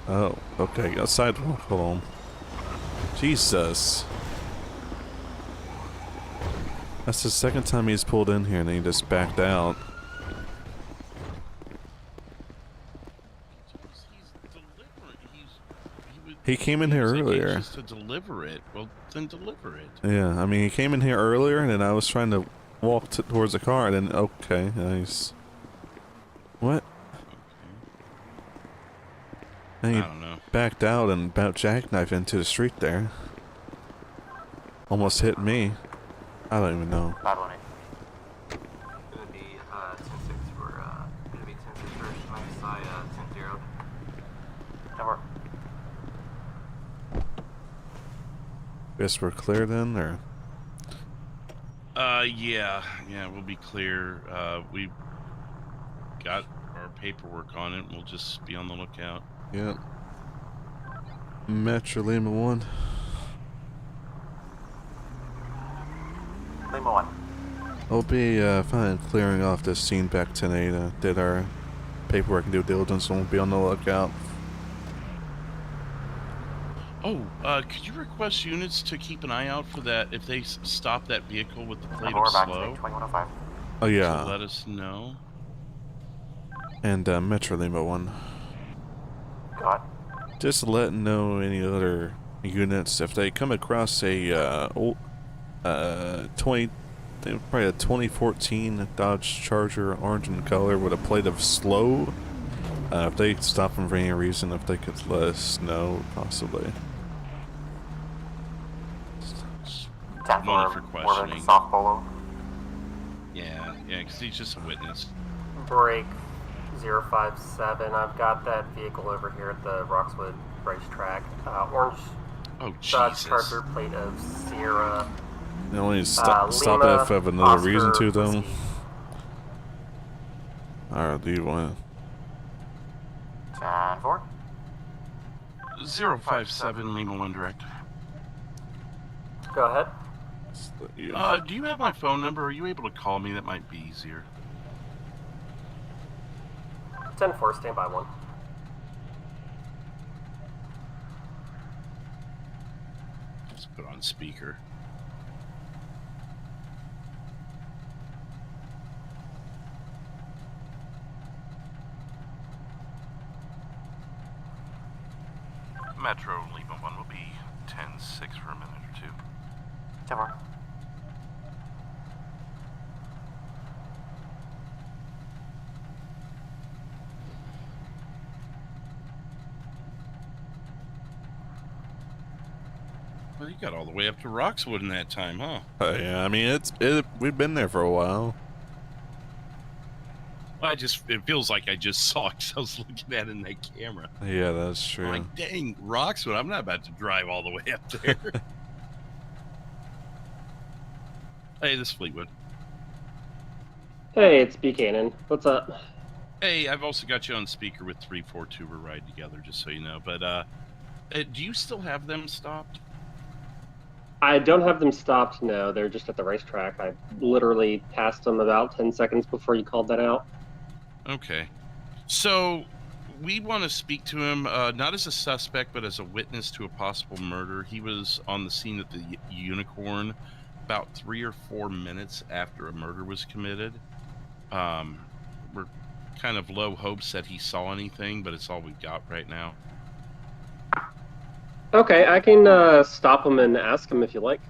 [SPEAKER 1] Oh, okay, got sidewalk, hold on. Jesus. That's the second time he's pulled in here and he just backed out. He came in here earlier.
[SPEAKER 11] Just to deliver it. Well, then deliver it.
[SPEAKER 1] Yeah, I mean, he came in here earlier and then I was trying to walk towards the car and then, okay, nice. What? And he backed out and about jackknifed into the street there. Almost hit me. I don't even know.
[SPEAKER 8] Bad one.
[SPEAKER 16] Gonna be 10-6 for gonna be 10-6 for minus I 10-0.
[SPEAKER 8] Over.
[SPEAKER 1] Guess we're clear then, or?
[SPEAKER 11] Yeah, we'll be clear. We got our paperwork on it. We'll just be on the lookout.
[SPEAKER 1] Yep. Metro Lima 1.
[SPEAKER 8] Lima 1.
[SPEAKER 1] I'll be fine clearing off this scene back tonight. Did our paperwork and due diligence, and we'll be on the lookout.
[SPEAKER 11] Oh, could you request units to keep an eye out for that if they stop that vehicle with the plate of slow?
[SPEAKER 1] Oh yeah.
[SPEAKER 11] So let us know.
[SPEAKER 1] And Metro Lima 1.
[SPEAKER 8] God.
[SPEAKER 1] Just letting know any other units if they come across a probably a 2014 Dodge Charger, orange in color with a plate of slow. If they stop them for any reason, if they could let us know, possibly.
[SPEAKER 11] Money for questioning.
[SPEAKER 8] Soft polo.
[SPEAKER 11] Yeah, because he's just a witness.
[SPEAKER 16] Break 057. I've got that vehicle over here at the Roxwood racetrack. Orange Dodge Charger, plate of Sierra.
[SPEAKER 1] You only stop that if I have another reason to, though. Alright, do you want to?
[SPEAKER 8] 10-4.
[SPEAKER 11] 057 Lima 1 direct.
[SPEAKER 16] Go ahead.
[SPEAKER 11] Do you have my phone number? Are you able to call me? That might be easier.
[SPEAKER 16] 10-4, stand by 1.
[SPEAKER 11] Let's put on speaker. Metro Lima 1 will be 10-6 for a minute or two.
[SPEAKER 8] 10-4.
[SPEAKER 11] Well, you got all the way up to Roxwood in that time, huh?
[SPEAKER 1] Yeah, I mean, we've been there for a while.
[SPEAKER 11] Well, it feels like I just saw because I was looking at it in that camera.
[SPEAKER 1] Yeah, that's true.
[SPEAKER 11] I'm like, dang, Roxwood, I'm not about to drive all the way up there. Hey, this is Fleetwood.
[SPEAKER 16] Hey, it's Buchanan. What's up?
[SPEAKER 11] Hey, I've also got you on speaker with 342. We're riding together, just so you know. But do you still have them stopped?
[SPEAKER 16] I don't have them stopped, no. They're just at the racetrack. I literally passed them about 10 seconds before you called that out.
[SPEAKER 11] Okay. So, we want to speak to him, not as a suspect, but as a witness to a possible murder. He was on the scene at the Unicorn. about 3 or 4 minutes after a murder was committed. We're kind of low hopes that he saw anything, but it's all we've got right now.
[SPEAKER 18] Okay, I can stop him and ask him if you like.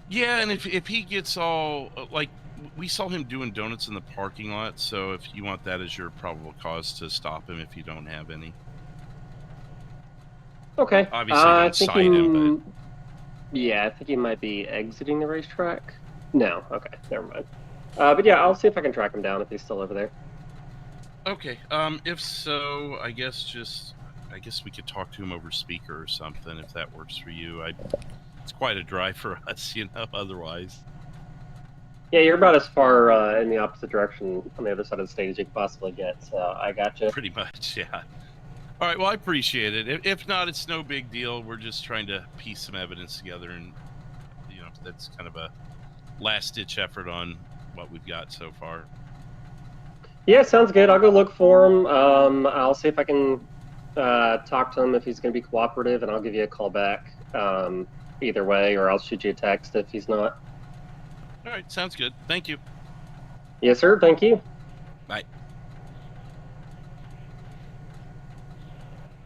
[SPEAKER 11] Yeah, and if he gets all, like, we saw him doing donuts in the parking lot, so if you want that as your probable cause to stop him if you don't have any.
[SPEAKER 18] Okay.
[SPEAKER 11] Obviously, don't cite him, but...
[SPEAKER 18] Yeah, I think he might be exiting the racetrack. No, okay, never mind. But yeah, I'll see if I can track him down if he's still over there.
[SPEAKER 11] Okay, if so, I guess we could talk to him over speaker or something, if that works for you. It's quite a drive for us, you know, otherwise.
[SPEAKER 18] Yeah, you're about as far in the opposite direction on the other side of the state as you could possibly get, so I gotcha.
[SPEAKER 11] Pretty much, yeah. All right, well, I appreciate it. If not, it's no big deal. We're just trying to piece some evidence together, and, you know, that's kind of a last-ditch effort on what we've got so far.
[SPEAKER 18] Yeah, sounds good. I'll go look for him. I'll see if I can talk to him if he's going to be cooperative, and I'll give you a call back either way, or I'll shoot you a text if he's not.
[SPEAKER 11] All right, sounds good. Thank you.
[SPEAKER 18] Yes, sir. Thank you.
[SPEAKER 11] Bye.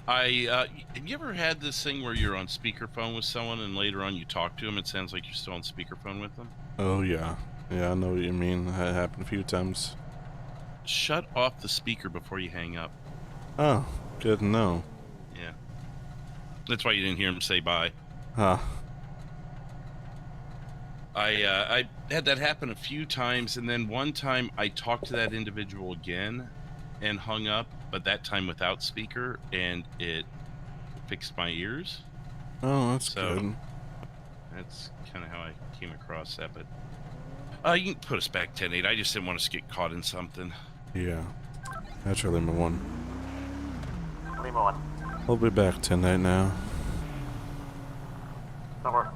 [SPEAKER 11] Have you ever had this thing where you're on speakerphone with someone and later on you talk to them? It sounds like you're still on speakerphone with them.
[SPEAKER 1] Oh, yeah. Yeah, I know what you mean. That happened a few times.
[SPEAKER 11] Shut off the speaker before you hang up.
[SPEAKER 1] Oh, good to know.
[SPEAKER 11] Yeah. That's why you didn't hear him say bye.
[SPEAKER 1] Huh.
[SPEAKER 11] I had that happen a few times, and then one time I talked to that individual again and hung up, but that time without speaker, and it fixed my ears.
[SPEAKER 1] Oh, that's good.
[SPEAKER 11] That's kind of how I came across that, but you can put us back 10-8. I just didn't want us to get caught in something.
[SPEAKER 1] Yeah. That's Lima 1.
[SPEAKER 8] Lima 1.
[SPEAKER 1] We'll be back 10-8 now.
[SPEAKER 8] Don't worry.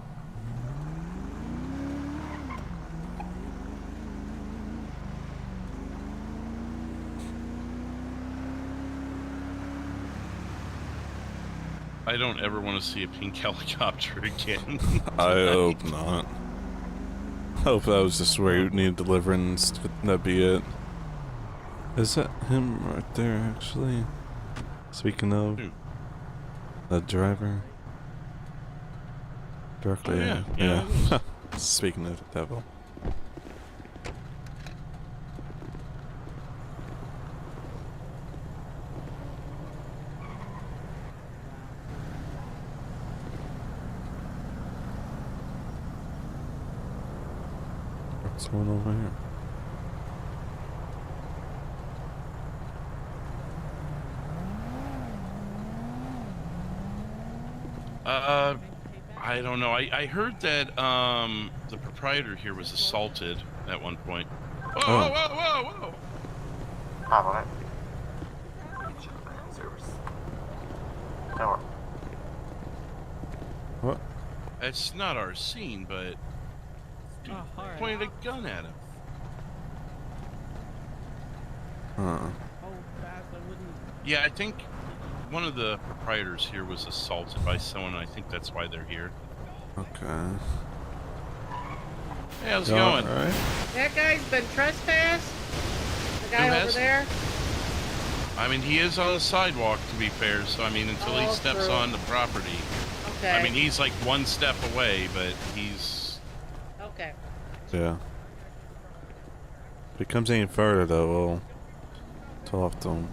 [SPEAKER 11] I don't ever want to see a pink helicopter again.
[SPEAKER 1] I hope not. I hope that was just where you need deliverance. That'd be it. Is that him right there, actually? Speaking of, the driver. Directly, yeah. Speaking of the devil. What's going on over here?
[SPEAKER 11] I don't know. I heard that the proprietor here was assaulted at one point. Whoa, whoa, whoa, whoa, whoa!
[SPEAKER 8] I'm on it. No.
[SPEAKER 1] What?
[SPEAKER 11] It's not our scene, but dude pointed a gun at him.
[SPEAKER 1] Huh.
[SPEAKER 11] Yeah, I think one of the proprietors here was assaulted by someone. I think that's why they're here.
[SPEAKER 1] Okay.
[SPEAKER 11] Hey, how's it going?
[SPEAKER 1] Right.
[SPEAKER 19] That guy's been trespassed? The guy over there?
[SPEAKER 11] I mean, he is on the sidewalk, to be fair, so I mean, until he steps on the property.
[SPEAKER 19] Okay.
[SPEAKER 11] I mean, he's like one step away, but he's...
[SPEAKER 19] Okay.
[SPEAKER 1] Yeah. If it comes any further, though, we'll talk to him.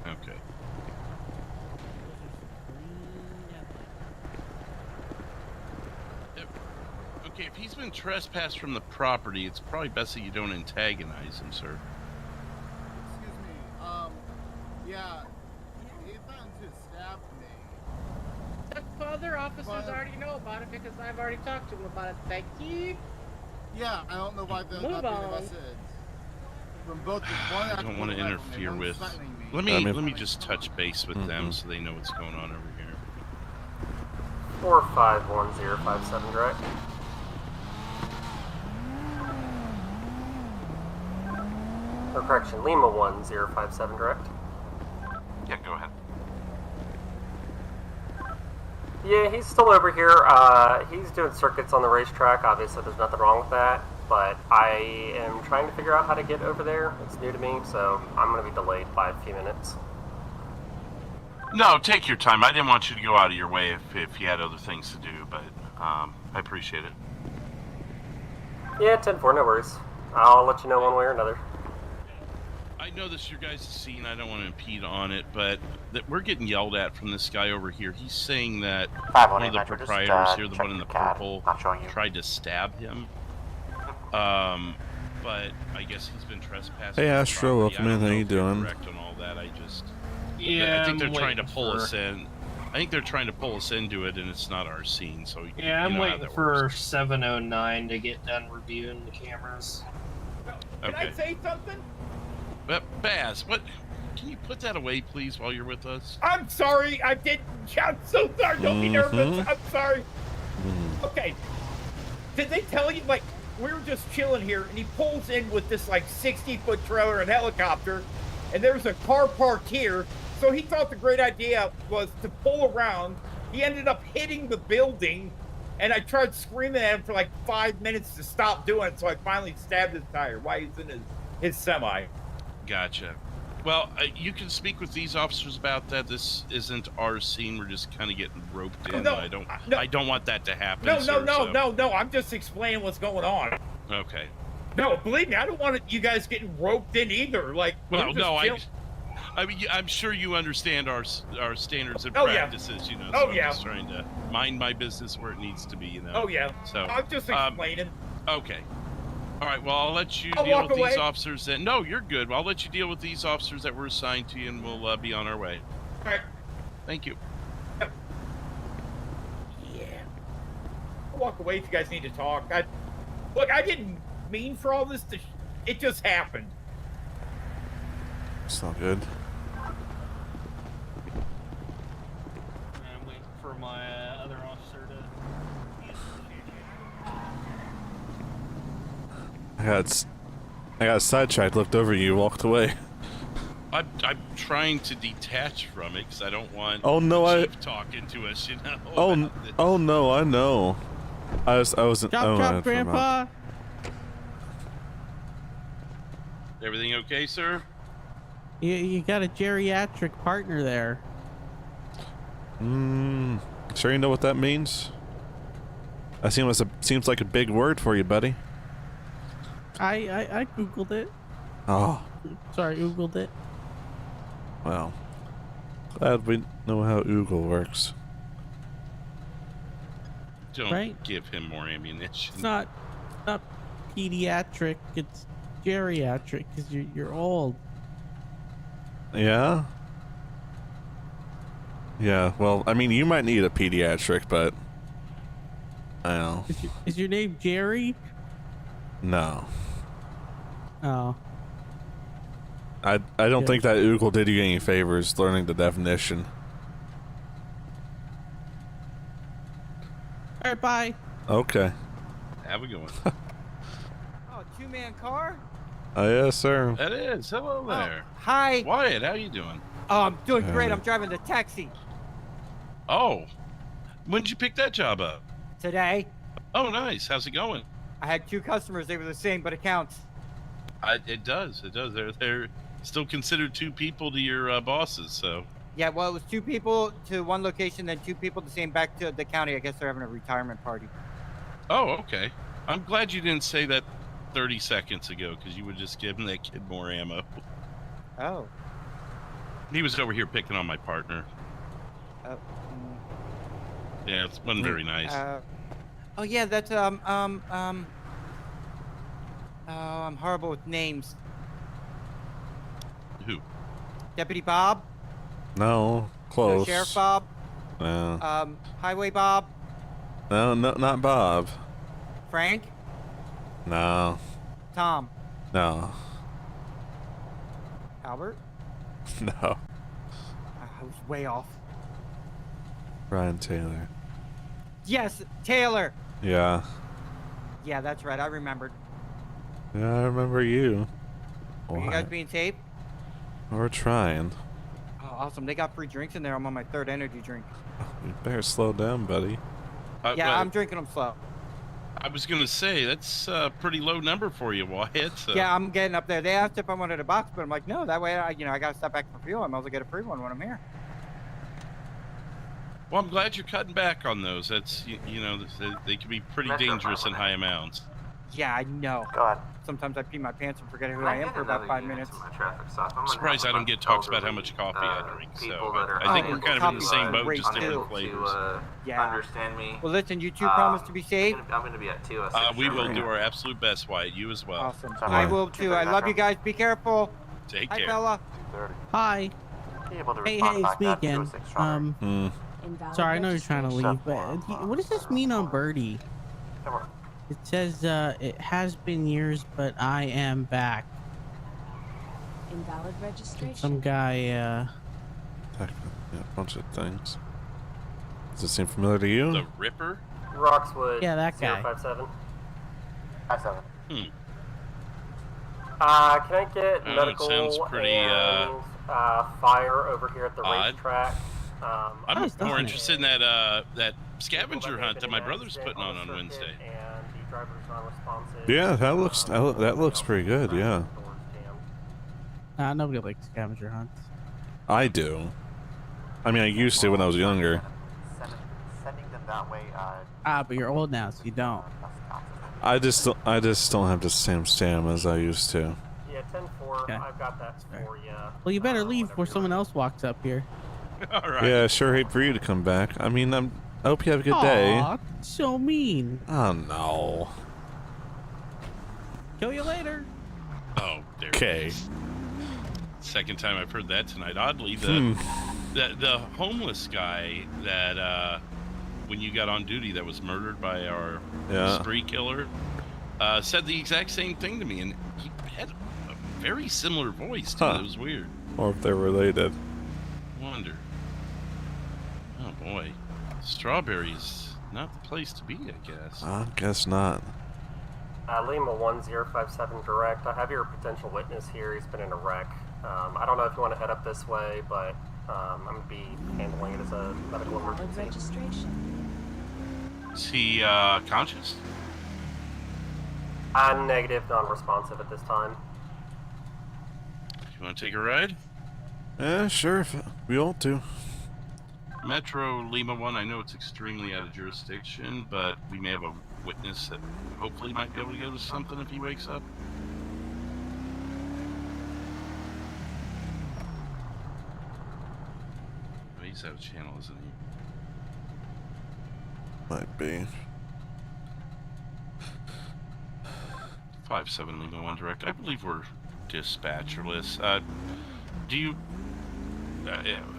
[SPEAKER 11] Okay. Okay, if he's been trespassed from the property, it's probably best that you don't antagonize him, sir.
[SPEAKER 12] Excuse me, yeah, he threatened to stab me.
[SPEAKER 19] The other officers already know about it because I've already talked to them about it. Thank you.
[SPEAKER 12] Yeah, I don't know why they're
[SPEAKER 19] Move
[SPEAKER 12] not being
[SPEAKER 19] on.
[SPEAKER 12] arrested. From both one
[SPEAKER 11] I don't want to interfere with... Let me just touch base with them so they know what's going on over here.
[SPEAKER 16] Or 51057 direct. Or correction, Lima 1057 direct.
[SPEAKER 2] Yeah, go ahead.
[SPEAKER 16] Yeah, he's still over here. He's doing circuits on the racetrack. Obviously, there's nothing wrong with that. But I am trying to figure out how to get over there. It's new to me, so I'm going to be delayed by a few minutes.
[SPEAKER 2] No, take your time. I didn't want you to go out of your way if you had other things to do, but I appreciate it.
[SPEAKER 16] Yeah, 10-4, no worries. I'll let you know one way or another.
[SPEAKER 2] I know this is your guys' scene. I don't want to impede on it, but we're getting yelled at from this guy over here. He's saying that one of the proprietors here, the one in the purple, tried to stab him. But I guess he's been trespassing.
[SPEAKER 1] Hey Astro, welcome in. How you doing?
[SPEAKER 2] Correct on all that.
[SPEAKER 20] Yeah,
[SPEAKER 2] I think they're trying to pull us in. I think they're trying to pull us into it, and it's not our scene. So
[SPEAKER 20] yeah, I'm waiting for 709 to get done reviewing the cameras.
[SPEAKER 2] Can I
[SPEAKER 19] say something?
[SPEAKER 2] Baz, what? Can you put that away, please, while you're with us?
[SPEAKER 19] I'm sorry. I didn't. I'm so sorry. Don't be nervous. I'm sorry. Okay. Did they tell you, like, we were just chilling here, and he pulls in with this, like, 60-foot trailer and helicopter, and there's a car parked here, so he thought the great idea was to pull around. He ended up hitting the building, and I tried screaming at him for, like, 5 minutes to stop doing it, so I finally stabbed his tire while he's in his semi.
[SPEAKER 2] Gotcha. Well, you can speak with these officers about that. This isn't our scene. We're just kind of getting roped in.
[SPEAKER 19] No,
[SPEAKER 2] I don't want that to happen.
[SPEAKER 19] No. I'm just explaining what's going on.
[SPEAKER 2] Okay.
[SPEAKER 19] No, believe me, I don't want you guys getting roped in either. Like,
[SPEAKER 2] well, no, I mean, I'm sure you understand our standards and practices. You know, so I'm just trying to mind my business where it needs to be. You know.
[SPEAKER 19] Oh yeah.
[SPEAKER 2] So
[SPEAKER 19] I'm just explaining.
[SPEAKER 2] Okay. All right, well, I'll let you deal with these officers then. No, you're good. Well, I'll let you deal with these officers that were assigned to you, and we'll be on our way.
[SPEAKER 19] All right.
[SPEAKER 2] Thank you.
[SPEAKER 19] Yeah. I'll walk away if you guys need to talk. Look, I didn't mean for all this to... It just happened.
[SPEAKER 1] It's not good.
[SPEAKER 20] I'm waiting for my other officer to...
[SPEAKER 1] I got sidetracked, looked over you, walked away.
[SPEAKER 2] I'm trying to detach from it because I don't want Chief talking to us, you know.
[SPEAKER 1] Oh no, I know. I wasn't.
[SPEAKER 6] Chop, Grandpa.
[SPEAKER 2] Everything okay, sir?
[SPEAKER 6] You got a geriatric partner there.
[SPEAKER 1] Sure you know what that means? That seems like a big word for you, buddy.
[SPEAKER 6] I googled it.
[SPEAKER 1] Oh.
[SPEAKER 6] Sorry, oogled it.
[SPEAKER 1] Well, glad we know how oogle works.
[SPEAKER 2] Don't give him more ammunition.
[SPEAKER 6] It's not pediatric. It's geriatric because you're old.
[SPEAKER 1] Yeah. Yeah. Well, I mean, you might need a pediatric, but I don't know.
[SPEAKER 6] Is your name Jerry?
[SPEAKER 1] No.
[SPEAKER 6] Oh.
[SPEAKER 1] I don't think that oogle did you any favors learning the definition.
[SPEAKER 6] All right, bye.
[SPEAKER 1] Okay.
[SPEAKER 2] Have a good one.
[SPEAKER 21] Oh, two-man car?
[SPEAKER 1] Oh, yes, sir.
[SPEAKER 2] That is. Hello there.
[SPEAKER 21] Hi.
[SPEAKER 2] Wyatt, how you doing?
[SPEAKER 21] Oh, I'm doing great. I'm driving the taxi.
[SPEAKER 2] Oh. When did you pick that job up?
[SPEAKER 21] Today.
[SPEAKER 2] Oh, nice. How's it going?
[SPEAKER 21] I had 2 customers. They were the same, but it counts.
[SPEAKER 2] It does. It does. They're still considered 2 people to your bosses, so.
[SPEAKER 21] Yeah, well, it was 2 people to one location, then 2 people the same back to the county. I guess they're having a retirement party.
[SPEAKER 2] Oh, okay. I'm glad you didn't say that 30 seconds ago, because you would just give that kid more ammo.
[SPEAKER 21] Oh.
[SPEAKER 2] He was over here picking on my partner. Yeah, it wasn't very nice.
[SPEAKER 21] Oh yeah, that's oh, I'm horrible with names.
[SPEAKER 2] Who?
[SPEAKER 21] Deputy Bob?
[SPEAKER 1] No, close.
[SPEAKER 21] Sheriff Bob?
[SPEAKER 1] No.
[SPEAKER 21] Highway Bob?
[SPEAKER 1] No, not Bob.
[SPEAKER 21] Frank?
[SPEAKER 1] No.
[SPEAKER 21] Tom?
[SPEAKER 1] No.
[SPEAKER 21] Albert?
[SPEAKER 1] No.
[SPEAKER 21] I was way off.
[SPEAKER 1] Brian Taylor.
[SPEAKER 21] Yes, Taylor.
[SPEAKER 1] Yeah.
[SPEAKER 21] Yeah, that's right. I remembered.
[SPEAKER 1] Yeah, I remember you.
[SPEAKER 21] Are you guys being safe?
[SPEAKER 1] We're trying.
[SPEAKER 21] Oh, awesome. They got free drinks in there. I'm on my 3rd energy drink.
[SPEAKER 1] You better slow down, buddy.
[SPEAKER 21] Yeah, I'm drinking them slow.
[SPEAKER 11] I was gonna say that's a pretty low number for you, Wyatt. So.
[SPEAKER 21] Yeah, I'm getting up there. They asked if I wanted a box, but I'm like, no. That way, I got to step back for fuel. I might as well get a free one when I'm here.
[SPEAKER 11] Well, I'm glad you're cutting back on those. That's you know they can be pretty dangerous in high amounts.
[SPEAKER 21] Yeah, I know.
[SPEAKER 8] Go ahead.
[SPEAKER 21] Sometimes I pee my pants and forget who I am for about 5 minutes.
[SPEAKER 11] I'm surprised I don't get talks about how much coffee I drink. So I think we're kind of in the same boat, just different flavors.
[SPEAKER 21] Yeah.
[SPEAKER 4] Understand me.
[SPEAKER 21] Well, listen, you two promise to be safe.
[SPEAKER 4] I'm going to be at 2.
[SPEAKER 11] We will do our absolute best, Wyatt. You as well.
[SPEAKER 21] Awesome. I will too. I love you guys. Be careful.
[SPEAKER 11] Take
[SPEAKER 21] Hi,
[SPEAKER 11] care.
[SPEAKER 21] fella.
[SPEAKER 6] Hi. Hey, it's me again. Sorry, I know you're trying to leave, but what does this mean on Birdie? It says, it has been years, but I am back.
[SPEAKER 14] Invalid registration.
[SPEAKER 6] Some guy,
[SPEAKER 1] Yeah, a bunch of things. Does it seem familiar to you?
[SPEAKER 11] The Ripper?
[SPEAKER 16] Roxwood.
[SPEAKER 6] Yeah, that guy.
[SPEAKER 16] 057.
[SPEAKER 8] 57.
[SPEAKER 16] Can I get
[SPEAKER 11] Oh,
[SPEAKER 16] medical
[SPEAKER 11] it sounds pretty,
[SPEAKER 16] and fire over here at the racetrack?
[SPEAKER 11] I'm more interested in that scavenger hunt that my brother's putting on Wednesday.
[SPEAKER 1] Yeah, that looks pretty good. Yeah.
[SPEAKER 6] Nobody likes scavenger hunts.
[SPEAKER 1] I do. I mean, I used to when I was younger.
[SPEAKER 8] Sending them that way.
[SPEAKER 6] But you're old now, so you don't.
[SPEAKER 1] I just don't have the same stamina as I used to.
[SPEAKER 16] Yeah, 10-4.
[SPEAKER 6] Okay.
[SPEAKER 16] I've got that for you.
[SPEAKER 6] Well, you better leave before someone else walks up here.
[SPEAKER 11] All right.
[SPEAKER 1] Yeah, sure hate for you to come back. I mean, I hope you have a good day.
[SPEAKER 6] Aw, so mean.
[SPEAKER 1] Oh no.
[SPEAKER 6] Kill you later.
[SPEAKER 11] Oh, there.
[SPEAKER 1] Okay.
[SPEAKER 11] Second time I've heard that tonight. Oddly, the homeless guy that when you got on duty that was murdered by our spree killer said the exact same thing to me, and he had a very similar voice too. It was weird.
[SPEAKER 1] Or if they're related.
[SPEAKER 11] Wonder. Oh boy, Strawberry's not the place to be, I guess.
[SPEAKER 1] I guess not.
[SPEAKER 16] Lima 1057 direct. I have your potential witness here. He's been in a wreck. I don't know if you want to head up this way, but I'm going to be handling it as a medical emergency.
[SPEAKER 14] Registration.
[SPEAKER 11] Is he conscious?
[SPEAKER 16] Negative, non-responsive at this time.
[SPEAKER 11] You want to take a ride?
[SPEAKER 1] Yeah, sure, if we ought to.
[SPEAKER 11] Metro Lima 1, I know it's extremely out of jurisdiction, but we may have a witness that hopefully might be able to go to something if he wakes up. Oh, he's out of channel, isn't he?
[SPEAKER 1] Might be.
[SPEAKER 11] 57 Lima 1 direct. I believe we're dispatcherless. Do you...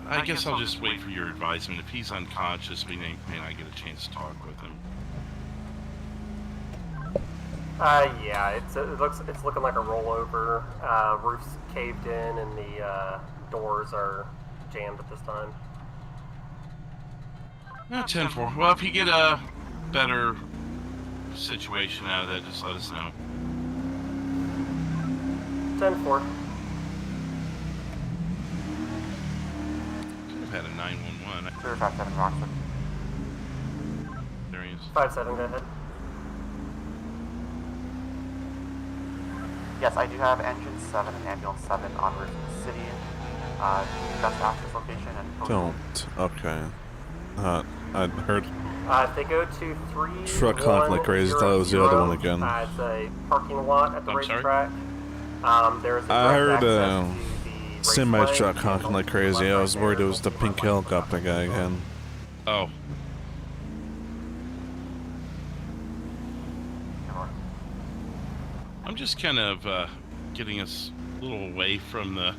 [SPEAKER 11] I guess I'll just wait for your advisement. If he's unconscious, we may not get a chance to talk with him.
[SPEAKER 16] Yeah, it's looking like a rollover. Roof's caved in and the doors are jammed at this time.
[SPEAKER 11] 10-4. Well, if you get a better situation out of that, just let us know.
[SPEAKER 16] 10-4.
[SPEAKER 11] Could have had a 911.
[SPEAKER 8] Clear 57 Roxford.
[SPEAKER 11] There he is.
[SPEAKER 16] 57, go ahead.
[SPEAKER 8] Yes, I do have engine 7 and ambulance 7 en route to the city. Best access location and
[SPEAKER 1] Don't. Okay. I'd heard
[SPEAKER 16] If they go to 3
[SPEAKER 1] truck honking like crazy. I thought it was the other one again.
[SPEAKER 16] It's a parking lot at the racetrack. There's a
[SPEAKER 1] I heard
[SPEAKER 16] semi
[SPEAKER 1] semi-truck honking like crazy. I was worried it was the pink helicopter guy again.
[SPEAKER 11] Oh. I'm just kind of getting us a little away from the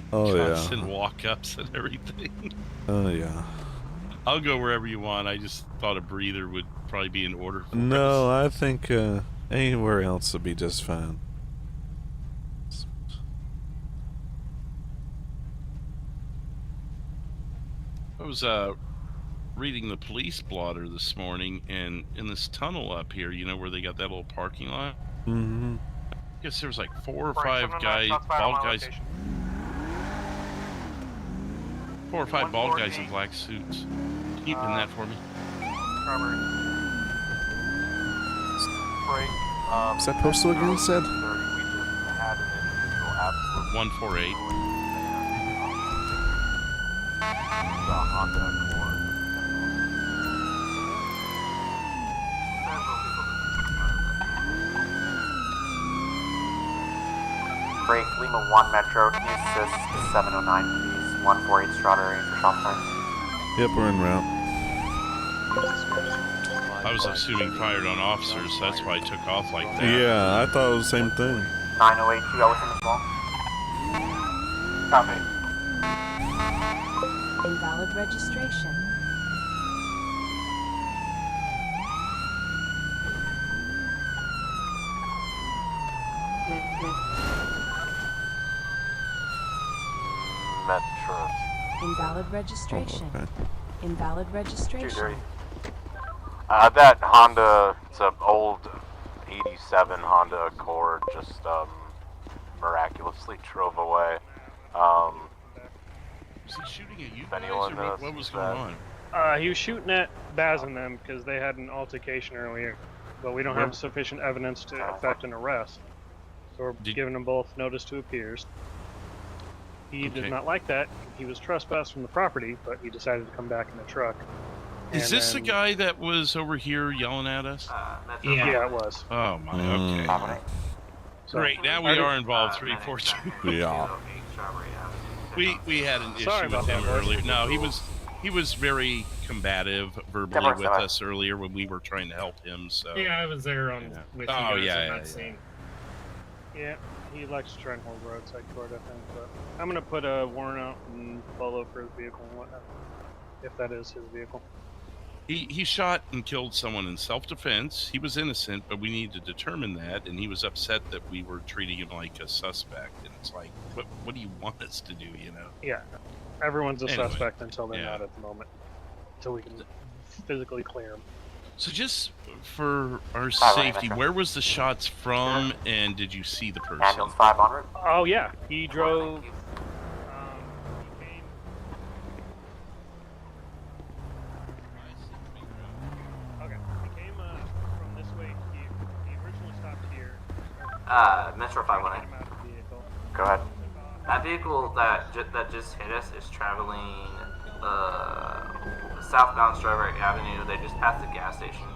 [SPEAKER 11] constant walk-ups and everything.
[SPEAKER 1] Oh, yeah.
[SPEAKER 11] I'll go wherever you want. I just thought a breather would probably be in order for
[SPEAKER 1] No, I think anywhere else would be just fine.
[SPEAKER 11] I was reading the police blotter this morning, and in this tunnel up here, you know, where they got that little parking lot?
[SPEAKER 1] Mm-hmm.
[SPEAKER 11] I guess there was like 4 or 5 guys, bald guys. 4 or 5 bald guys in black suits. Can you pin that for me?
[SPEAKER 1] Is that postal again said?
[SPEAKER 11] 148.
[SPEAKER 8] Break Lima 1 Metro, can you assist 709 please? 148 Strawberry for shop fire.
[SPEAKER 1] Yep, we're en route.
[SPEAKER 11] I was assuming fired on officers, so that's why I took off like that.
[SPEAKER 1] Yeah, I thought it was the same thing.
[SPEAKER 8] 908, you got with him as well? Copy.
[SPEAKER 14] Invalid registration.
[SPEAKER 13] Metro.
[SPEAKER 14] Invalid registration.
[SPEAKER 1] Oh, okay.
[SPEAKER 14] Invalid registration.
[SPEAKER 13] That Honda, it's an old 87 Honda Accord, just miraculously drove away.
[SPEAKER 11] Was he shooting at you guys,
[SPEAKER 13] anyone
[SPEAKER 11] or what was going on?
[SPEAKER 4] He was shooting at Baz and them because they had an altercation earlier, but we don't have sufficient evidence to effect an arrest. So we're giving them both notice to appears. He did not like that. He was trespassed from the property, but he decided to come back in the truck.
[SPEAKER 11] Is this the guy that was over here yelling at us?
[SPEAKER 4] Yeah, it was.
[SPEAKER 11] Oh my, okay. Great, now we are involved, 342.
[SPEAKER 1] Yeah.
[SPEAKER 11] We had an issue
[SPEAKER 4] Sorry
[SPEAKER 11] with
[SPEAKER 4] about
[SPEAKER 11] him
[SPEAKER 4] that,
[SPEAKER 11] earlier. No, he was very combative verbally with us earlier when we were trying to help him. So
[SPEAKER 22] yeah, I was there on with you guys on that scene.
[SPEAKER 4] Yeah, he likes to try and hold roadside court, I think. But I'm gonna put a warrant out and follow for his vehicle and whatnot, if that is his vehicle.
[SPEAKER 11] He shot and killed someone in self-defense. He was innocent, but we need to determine that, and he was upset that we were treating him like a suspect. And it's like, what do you want us to do, you know?
[SPEAKER 4] Yeah, everyone's a suspect until they're not at the moment, until we can physically clear them.
[SPEAKER 11] So just for our safety, where was the shots from, and did you see the person?
[SPEAKER 8] Ambulance 500.
[SPEAKER 4] Oh yeah, he drove.
[SPEAKER 23] Metro 518.
[SPEAKER 8] Go ahead.
[SPEAKER 23] That vehicle that just hit us is traveling southbound Strawberry Avenue. They just passed the gas station.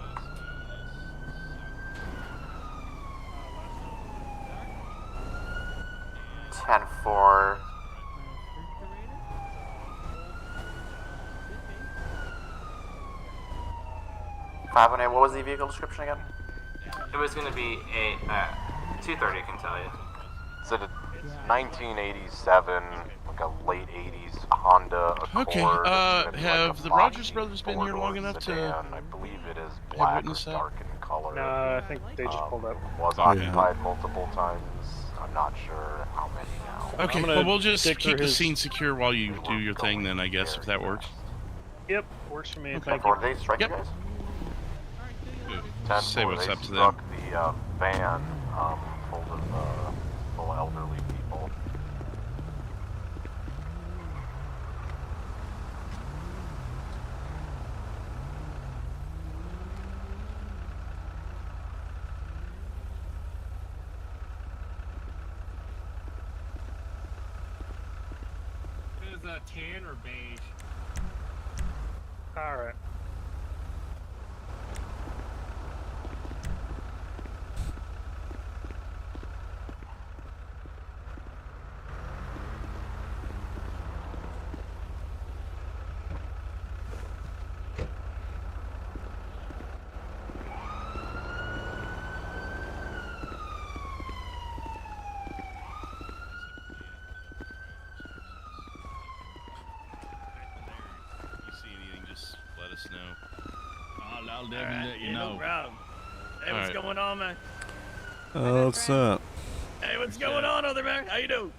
[SPEAKER 8] Ten four. What was the vehicle description again?
[SPEAKER 23] It was going to be a 230, I can tell you.
[SPEAKER 13] It's a 1987, like a late 80s Honda Accord.
[SPEAKER 11] Okay, have the Rogers brothers been here long enough to...
[SPEAKER 13] I believe it is black or dark in color.
[SPEAKER 4] No, I think they just pulled up.
[SPEAKER 13] Was occupied multiple times. I'm not sure how many now.
[SPEAKER 11] Okay, well, we'll just keep the scene secure while you do your thing then, I guess, if that works.
[SPEAKER 4] Yep, works for me.
[SPEAKER 11] Okay.
[SPEAKER 4] Thank you.
[SPEAKER 8] Did they strike you guys?
[SPEAKER 11] Say what's up to them.
[SPEAKER 13] Struck the van full of elderly people.
[SPEAKER 22] Is that tan or beige?
[SPEAKER 4] All right.
[SPEAKER 22] I'll definitely let you know.
[SPEAKER 24] No problem. Hey, what's
[SPEAKER 11] Alright.
[SPEAKER 24] going on, man?
[SPEAKER 1] What's up?
[SPEAKER 24] Hey, what's going on over there? How you doing?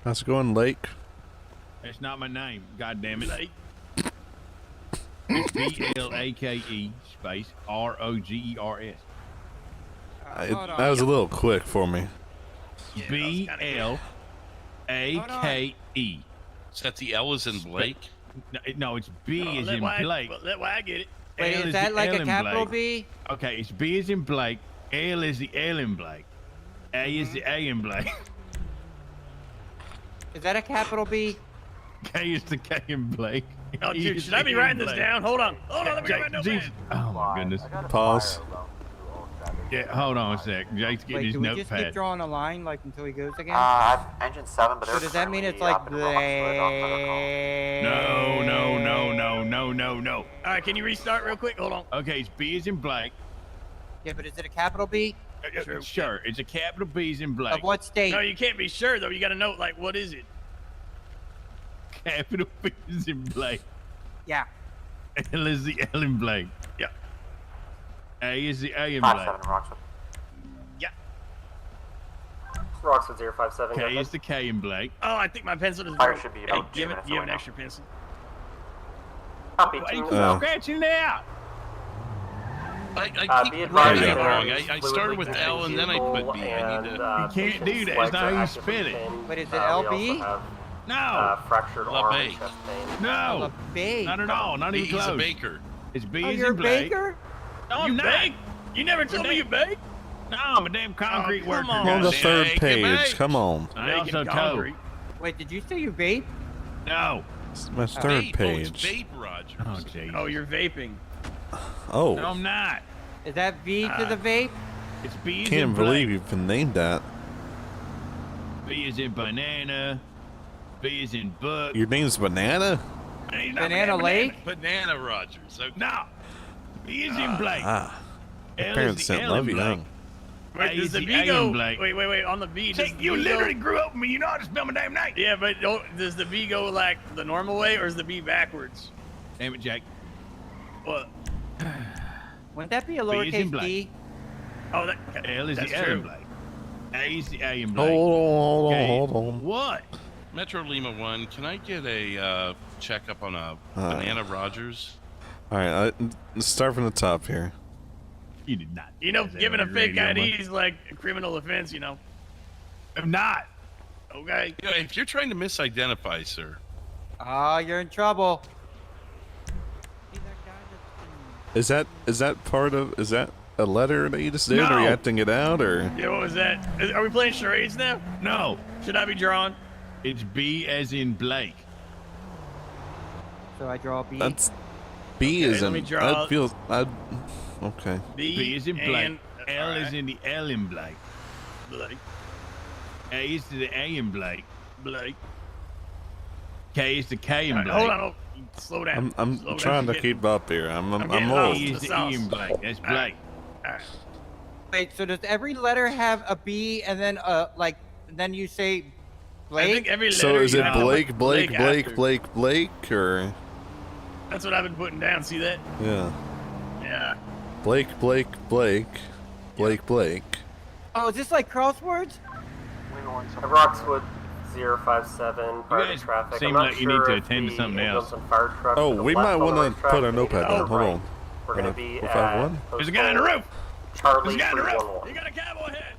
[SPEAKER 1] How's it going, Lake?
[SPEAKER 22] That's not my name. God damn it. It's BLAKE space ROGERS.
[SPEAKER 1] That was a little quick for me.
[SPEAKER 22] BLAKE.
[SPEAKER 11] Is that the L is in Blake?
[SPEAKER 22] No, it's B as in Blake.
[SPEAKER 19] Well, that way I get it.
[SPEAKER 21] Wait,
[SPEAKER 22] L
[SPEAKER 21] is that
[SPEAKER 22] the
[SPEAKER 21] like
[SPEAKER 22] L
[SPEAKER 21] a
[SPEAKER 22] in
[SPEAKER 21] capital
[SPEAKER 22] Blake.
[SPEAKER 21] B?
[SPEAKER 22] Okay, it's B as in Blake. L is the L in Blake. A is the A in Blake.
[SPEAKER 21] Is that a capital B?
[SPEAKER 22] K is the K in Blake.
[SPEAKER 19] Oh, dude, should I be writing this down? Hold on. Let me get my notepad.
[SPEAKER 22] Oh, my goodness.
[SPEAKER 1] Pause.
[SPEAKER 22] Yeah, hold on a sec. Jake's getting
[SPEAKER 21] Wait,
[SPEAKER 22] his
[SPEAKER 21] do we just keep
[SPEAKER 22] notepad.
[SPEAKER 21] drawing a line like until he goes again?
[SPEAKER 8] I have engine 7, but
[SPEAKER 21] so does that mean it's like
[SPEAKER 22] No.
[SPEAKER 19] All right, can you restart real quick? Hold on.
[SPEAKER 22] Okay, it's B as in Blake.
[SPEAKER 21] Yeah, but is it a capital B?
[SPEAKER 22] Sure, it's a capital B as in Blake.
[SPEAKER 21] Of what state?
[SPEAKER 19] No, you can't be sure though. You got to know like what is it?
[SPEAKER 22] Capital B is in Blake.
[SPEAKER 21] Yeah.
[SPEAKER 22] L is the L in Blake.
[SPEAKER 19] Yeah.
[SPEAKER 22] A is the A in Blake.
[SPEAKER 8] 5-7 Roxwood.
[SPEAKER 19] Yeah.
[SPEAKER 16] Roxwood 057.
[SPEAKER 22] K is the K in Blake.
[SPEAKER 19] Oh, I think my pencil is
[SPEAKER 8] Fire
[SPEAKER 19] broke.
[SPEAKER 8] should be
[SPEAKER 19] Hey,
[SPEAKER 8] about 2
[SPEAKER 19] give
[SPEAKER 8] minutes
[SPEAKER 19] you
[SPEAKER 8] away
[SPEAKER 19] an
[SPEAKER 8] now.
[SPEAKER 19] extra pencil.
[SPEAKER 16] Copy.
[SPEAKER 22] Why are you
[SPEAKER 1] Oh.
[SPEAKER 22] scratching it out?
[SPEAKER 11] I
[SPEAKER 16] Be
[SPEAKER 11] keep
[SPEAKER 16] advised
[SPEAKER 11] writing it
[SPEAKER 16] there
[SPEAKER 11] wrong.
[SPEAKER 16] is
[SPEAKER 11] I
[SPEAKER 16] fluid
[SPEAKER 11] started with
[SPEAKER 16] leaking
[SPEAKER 11] L and then I put B. I need to.
[SPEAKER 22] You can't do that. It's not how you spell it.
[SPEAKER 21] But is it
[SPEAKER 16] We
[SPEAKER 21] LB?
[SPEAKER 16] also have
[SPEAKER 22] No.
[SPEAKER 16] fractured
[SPEAKER 11] La
[SPEAKER 16] arm
[SPEAKER 11] Bay.
[SPEAKER 16] and chest pain.
[SPEAKER 22] No.
[SPEAKER 21] B.
[SPEAKER 22] Not at all. Not even
[SPEAKER 11] He's a
[SPEAKER 22] close.
[SPEAKER 11] baker.
[SPEAKER 22] It's B
[SPEAKER 21] Oh,
[SPEAKER 22] as
[SPEAKER 21] you're
[SPEAKER 22] in
[SPEAKER 21] a
[SPEAKER 22] Blake.
[SPEAKER 21] baker?
[SPEAKER 22] No,
[SPEAKER 19] You
[SPEAKER 22] I'm not.
[SPEAKER 19] bake? You never told me you bake?
[SPEAKER 22] No, I'm a damn concrete
[SPEAKER 19] come
[SPEAKER 22] worker.
[SPEAKER 19] on.
[SPEAKER 1] On the
[SPEAKER 22] goddamn.
[SPEAKER 1] third
[SPEAKER 11] Hey, get
[SPEAKER 1] page.
[SPEAKER 11] back.
[SPEAKER 1] Come on.
[SPEAKER 22] I also
[SPEAKER 19] Making
[SPEAKER 22] told.
[SPEAKER 19] concrete.
[SPEAKER 21] Wait, did you say you vape?
[SPEAKER 22] No.
[SPEAKER 1] It's my third
[SPEAKER 11] Vape. Oh, it's
[SPEAKER 1] page.
[SPEAKER 11] vape, Rogers.
[SPEAKER 22] Oh, jeez.
[SPEAKER 19] Oh, you're vaping.
[SPEAKER 22] No,
[SPEAKER 1] Oh,
[SPEAKER 22] I'm not.
[SPEAKER 21] Is that V to the vape?
[SPEAKER 22] It's B as in
[SPEAKER 1] can't
[SPEAKER 22] Blake.
[SPEAKER 1] believe you've been named that.
[SPEAKER 22] B is in banana. B is in book.
[SPEAKER 1] Your name's Banana?
[SPEAKER 22] Ain't not
[SPEAKER 21] Banana Lake?
[SPEAKER 11] Banana Rogers. Okay.
[SPEAKER 22] No. B is in Blake.
[SPEAKER 1] Ah.
[SPEAKER 22] L
[SPEAKER 1] Your
[SPEAKER 22] is
[SPEAKER 1] parents
[SPEAKER 22] the
[SPEAKER 1] didn't
[SPEAKER 22] L in
[SPEAKER 1] love you, huh?
[SPEAKER 22] Blake.
[SPEAKER 19] Wait,
[SPEAKER 22] A
[SPEAKER 19] does
[SPEAKER 22] is
[SPEAKER 19] the
[SPEAKER 22] the
[SPEAKER 19] V
[SPEAKER 22] A in
[SPEAKER 19] go?
[SPEAKER 22] Blake.
[SPEAKER 19] Wait. On the V, does
[SPEAKER 22] See,
[SPEAKER 19] the
[SPEAKER 22] you
[SPEAKER 19] V
[SPEAKER 22] literally
[SPEAKER 19] go?
[SPEAKER 22] grew up with me. You know how to spell my damn name.
[SPEAKER 19] Yeah, but does the V go like the normal way, or is the V backwards?
[SPEAKER 22] Damn it, Jake.
[SPEAKER 19] What?
[SPEAKER 21] Wouldn't that be a
[SPEAKER 22] B is in
[SPEAKER 21] lowercase
[SPEAKER 22] Blake.
[SPEAKER 21] d?
[SPEAKER 19] Oh,
[SPEAKER 22] L is
[SPEAKER 19] that's
[SPEAKER 22] the L
[SPEAKER 19] true.
[SPEAKER 22] in Blake. A is the A in Blake.
[SPEAKER 1] Hold
[SPEAKER 22] Okay.
[SPEAKER 1] on.
[SPEAKER 22] What?
[SPEAKER 11] Metro Lima 1, can I get a checkup on a Banana Rogers?
[SPEAKER 1] Alright, let's start from the top here.
[SPEAKER 22] You did not.
[SPEAKER 19] You know,
[SPEAKER 22] say that
[SPEAKER 19] giving a
[SPEAKER 22] on your
[SPEAKER 19] fake
[SPEAKER 22] radio,
[SPEAKER 19] ID
[SPEAKER 22] man.
[SPEAKER 19] is like a criminal offense. You know.
[SPEAKER 22] I'm not.
[SPEAKER 19] Okay.
[SPEAKER 11] You know, if you're trying to misidentify, sir.
[SPEAKER 21] Ah, you're in trouble.
[SPEAKER 1] Is that part of, is that a letter that you just did? Or are you
[SPEAKER 22] No.
[SPEAKER 1] acting it out, or?
[SPEAKER 19] Yeah, what was that? Are we playing charades now?
[SPEAKER 22] No.
[SPEAKER 19] Should I be drawing?
[SPEAKER 22] It's B as in Blake.
[SPEAKER 21] So I draw B.
[SPEAKER 1] That's B
[SPEAKER 19] Okay,
[SPEAKER 1] is
[SPEAKER 19] let
[SPEAKER 1] in.
[SPEAKER 19] me draw-
[SPEAKER 1] Okay.
[SPEAKER 22] B is in Blake.
[SPEAKER 19] and-
[SPEAKER 22] L is
[SPEAKER 19] alright.
[SPEAKER 22] in the L in Blake.
[SPEAKER 19] Blake.
[SPEAKER 22] A is to the A in Blake.
[SPEAKER 19] Blake.
[SPEAKER 22] K is to K in
[SPEAKER 19] All right,
[SPEAKER 22] Blake.
[SPEAKER 19] hold on. Slow down.
[SPEAKER 1] I'm
[SPEAKER 19] Slow down.
[SPEAKER 1] trying to
[SPEAKER 19] Get-
[SPEAKER 1] keep up here. I'm
[SPEAKER 19] getting
[SPEAKER 1] old.
[SPEAKER 19] lost.
[SPEAKER 22] E is
[SPEAKER 19] The
[SPEAKER 22] the E in
[SPEAKER 19] sauce.
[SPEAKER 22] Blake. That's Blake.
[SPEAKER 19] All right.
[SPEAKER 21] Wait, so does every letter have a B and then then you say
[SPEAKER 19] I
[SPEAKER 21] Blake?
[SPEAKER 19] think every letter.
[SPEAKER 1] So is
[SPEAKER 19] you
[SPEAKER 1] it
[SPEAKER 19] have
[SPEAKER 1] Blake,
[SPEAKER 19] a
[SPEAKER 1] Blake, Blake,
[SPEAKER 19] after.
[SPEAKER 1] Blake, or?
[SPEAKER 19] That's what I've been putting down. See that?
[SPEAKER 1] Yeah.
[SPEAKER 19] Yeah.
[SPEAKER 1] Blake.
[SPEAKER 21] Oh, is this like crosswords?
[SPEAKER 16] Roxwood 057. Prior to
[SPEAKER 22] guys
[SPEAKER 16] traffic.
[SPEAKER 22] seem
[SPEAKER 16] I'm not
[SPEAKER 22] like you
[SPEAKER 16] sure
[SPEAKER 22] need to
[SPEAKER 16] if
[SPEAKER 22] attend to
[SPEAKER 16] the
[SPEAKER 22] something
[SPEAKER 16] ambulance
[SPEAKER 22] else.
[SPEAKER 16] and fire truck
[SPEAKER 1] Oh,
[SPEAKER 16] to the
[SPEAKER 1] we
[SPEAKER 16] left
[SPEAKER 1] might
[SPEAKER 16] on the
[SPEAKER 1] want to
[SPEAKER 16] racetrack
[SPEAKER 1] put our
[SPEAKER 16] need to
[SPEAKER 1] notepad
[SPEAKER 16] go
[SPEAKER 1] down. Hold
[SPEAKER 16] right.
[SPEAKER 1] on.
[SPEAKER 16] We're going to be at
[SPEAKER 1] 451?
[SPEAKER 22] There's a guy on the roof.
[SPEAKER 16] Charlie
[SPEAKER 22] There's a guy on the roof.
[SPEAKER 16] 311.
[SPEAKER 19] You got a cowboy hat.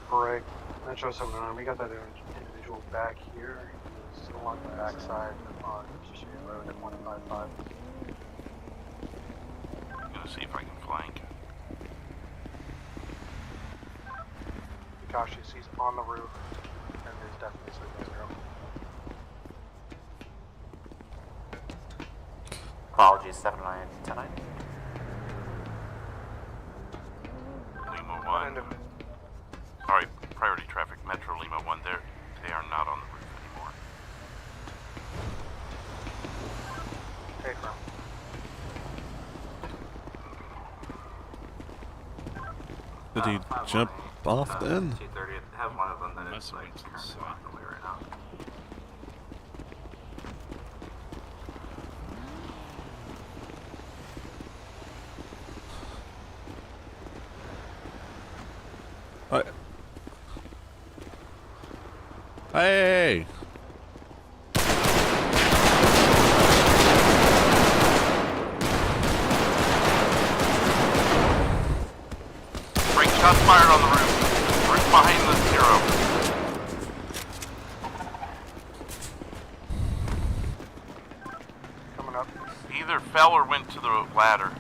[SPEAKER 17] Break. Metro 79, we got that individual back here. He's along the backside on Shea Road at 155.
[SPEAKER 2] I'm gonna see if I can flank.
[SPEAKER 17] Cautious, he's on the roof, and there's definitely signals there.
[SPEAKER 8] Apologies, 7910.
[SPEAKER 2] Lima 1. Sorry, priority traffic, Metro Lima 1. They are not on the roof anymore.
[SPEAKER 17] Hey, bro.
[SPEAKER 1] Did he jump off then?
[SPEAKER 23] 230. Have one of them that
[SPEAKER 11] Must
[SPEAKER 23] is
[SPEAKER 11] have
[SPEAKER 23] like
[SPEAKER 11] went to the
[SPEAKER 23] currently
[SPEAKER 11] side.
[SPEAKER 23] walking away right now.
[SPEAKER 1] Hey!
[SPEAKER 2] Frank, shots fired on the roof. Roof behind the zero.
[SPEAKER 17] Coming up.
[SPEAKER 2] He either fell or went to the ladder.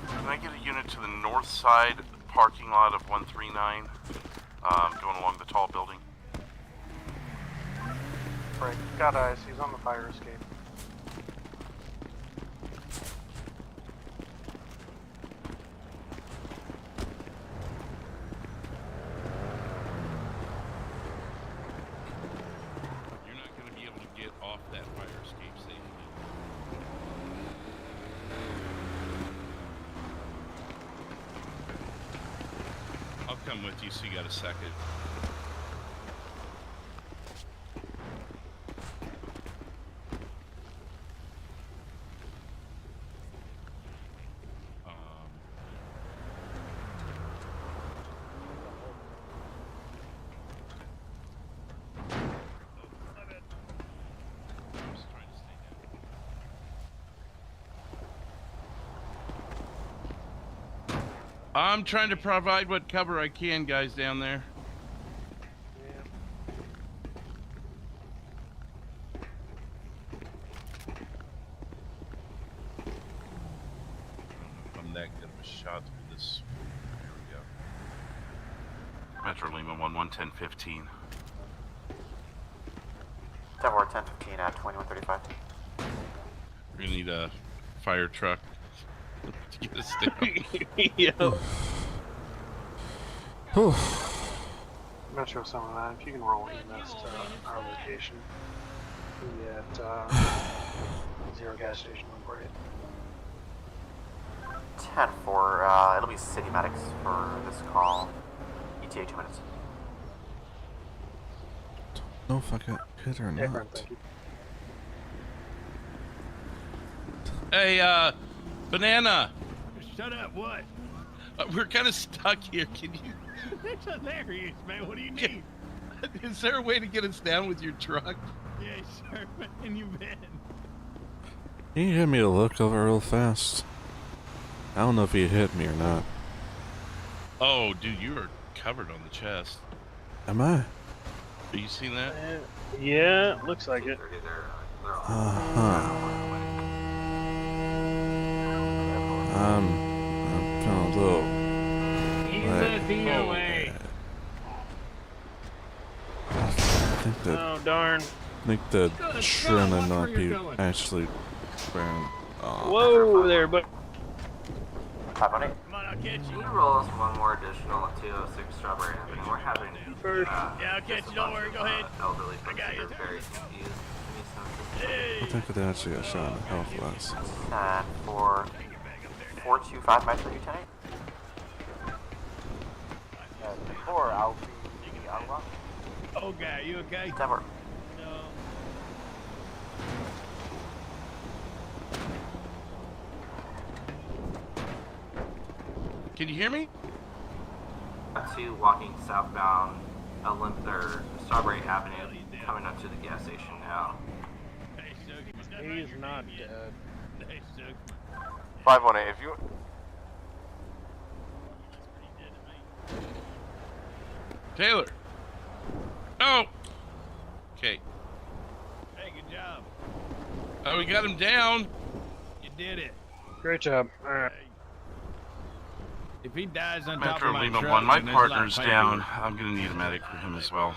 [SPEAKER 2] Can I get a unit to the north side parking lot of 139, going along the tall building?
[SPEAKER 17] Right, got eyes. He's on the fire escape.
[SPEAKER 11] You're not going to be able to get off that fire escape safely. I'll come with you so you got a second. I'm trying to provide what cover I can, guys, down there. I'm that good of a shot through this. There we go.
[SPEAKER 2] Metro Lima 111015.
[SPEAKER 8] Tower 1015 at 2135.
[SPEAKER 11] We're gonna need a fire truck to get us down.
[SPEAKER 20] Yo.
[SPEAKER 17] Metro 79, if you can roll EMS to our location. Be at Zero gas station on Bray.
[SPEAKER 8] 10-4, it'll be city medics for this call. ETA 2 minutes.
[SPEAKER 1] No, if I got hit or
[SPEAKER 17] Yeah,
[SPEAKER 1] not.
[SPEAKER 17] thank you.
[SPEAKER 11] Hey, Banana.
[SPEAKER 22] Shut up, what?
[SPEAKER 11] We're kind of stuck here. Can you?
[SPEAKER 22] That's hilarious, man. What do you need?
[SPEAKER 11] Is there a way to get us down with your truck?
[SPEAKER 22] Yeah, sure. Where you been?
[SPEAKER 1] Can you give me a look over real fast? I don't know if he hit me or not.
[SPEAKER 11] Oh, dude, you are covered on the chest.
[SPEAKER 1] Am I?
[SPEAKER 11] Have you seen that?
[SPEAKER 4] Yeah, looks like it.
[SPEAKER 1] I'm kind of low.
[SPEAKER 22] He's a DOA.
[SPEAKER 1] I think that.
[SPEAKER 4] Oh, darn.
[SPEAKER 1] I think the trim might not be actually wearing.
[SPEAKER 4] Whoa there, but.
[SPEAKER 8] Come on,
[SPEAKER 23] Can you roll us one more additional 206 Strawberry Avenue? We're having
[SPEAKER 19] yeah, I'll catch you. Don't worry. Go ahead.
[SPEAKER 23] elderly
[SPEAKER 19] I got you.
[SPEAKER 23] very confused.
[SPEAKER 1] I think they actually got shot in the health last.
[SPEAKER 8] 10-4, 425 Metro Lieutenant.
[SPEAKER 13] 4, I'll be out.
[SPEAKER 22] Oh, guy, you okay?
[SPEAKER 8] 10-4.
[SPEAKER 22] No.
[SPEAKER 11] Can you hear me?
[SPEAKER 23] 2 walking southbound Strawberry Avenue, coming up to the gas station now.
[SPEAKER 4] He's not dead.
[SPEAKER 13] 518, if you...
[SPEAKER 11] Taylor. Oh. Okay.
[SPEAKER 22] Hey, good job.
[SPEAKER 11] Oh, we got him down.
[SPEAKER 22] You did it.
[SPEAKER 4] Great job. All right.
[SPEAKER 22] If he dies on top
[SPEAKER 2] Metro
[SPEAKER 22] of my
[SPEAKER 2] Lima
[SPEAKER 22] truck,
[SPEAKER 2] 1, my
[SPEAKER 22] then there's a lot of
[SPEAKER 2] partner's
[SPEAKER 22] paper.
[SPEAKER 2] down. I'm gonna need a medic for him as well.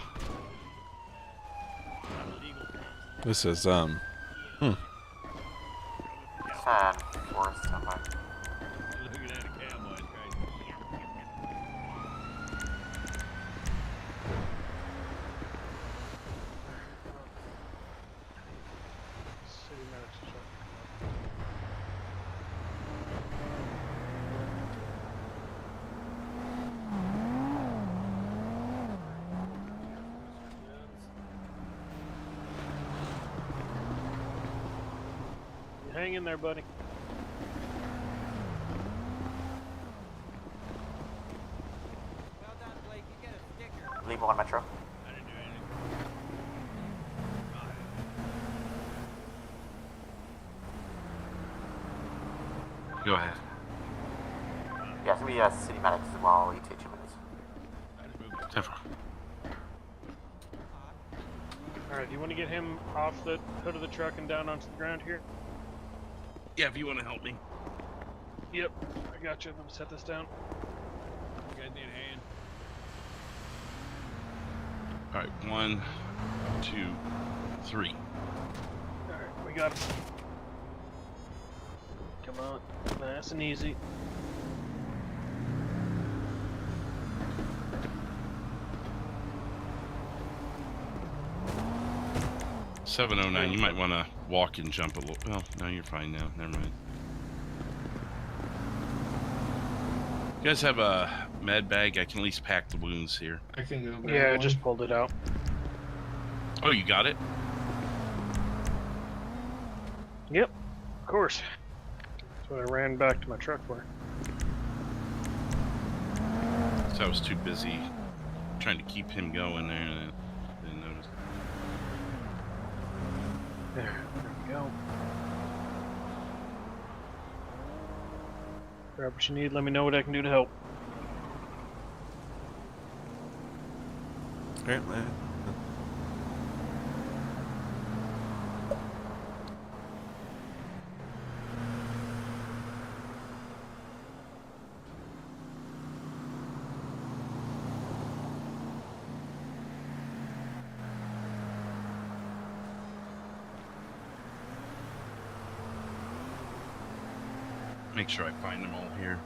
[SPEAKER 1] This is
[SPEAKER 8] 10-4, standby.
[SPEAKER 22] Look at that cowboy, it's crazy.
[SPEAKER 4] City medics check. hang in there, buddy.
[SPEAKER 8] Leave one Metro.
[SPEAKER 2] Go ahead.
[SPEAKER 8] Yeah, it's gonna be city medics as well. ETA 2 minutes.
[SPEAKER 4] Alright, do you want to get him off the hood of the truck and down onto the ground here?
[SPEAKER 11] Yeah, if you want to help me.
[SPEAKER 4] Yep, I got you. Let me set this down.
[SPEAKER 22] Got it in hand.
[SPEAKER 11] All right, 1, 2, 3.
[SPEAKER 4] Alright, we got him. Come on, nice and easy.
[SPEAKER 11] $709. You might want to walk and jump a little. Well, no, you're fine now. Never mind. You guys have a med bag? I can at least pack the wounds here.
[SPEAKER 20] I can go grab
[SPEAKER 4] Yeah, I
[SPEAKER 20] one.
[SPEAKER 4] just pulled it out.
[SPEAKER 11] Oh, you got it?
[SPEAKER 4] Yep, of course. That's what I ran back to my truck for.
[SPEAKER 11] So I was too busy trying to keep him going there and I didn't notice.
[SPEAKER 4] There we go. Grab what you need, let me know what I can do to help.
[SPEAKER 1] Great, man.
[SPEAKER 11] Make sure I find them all here.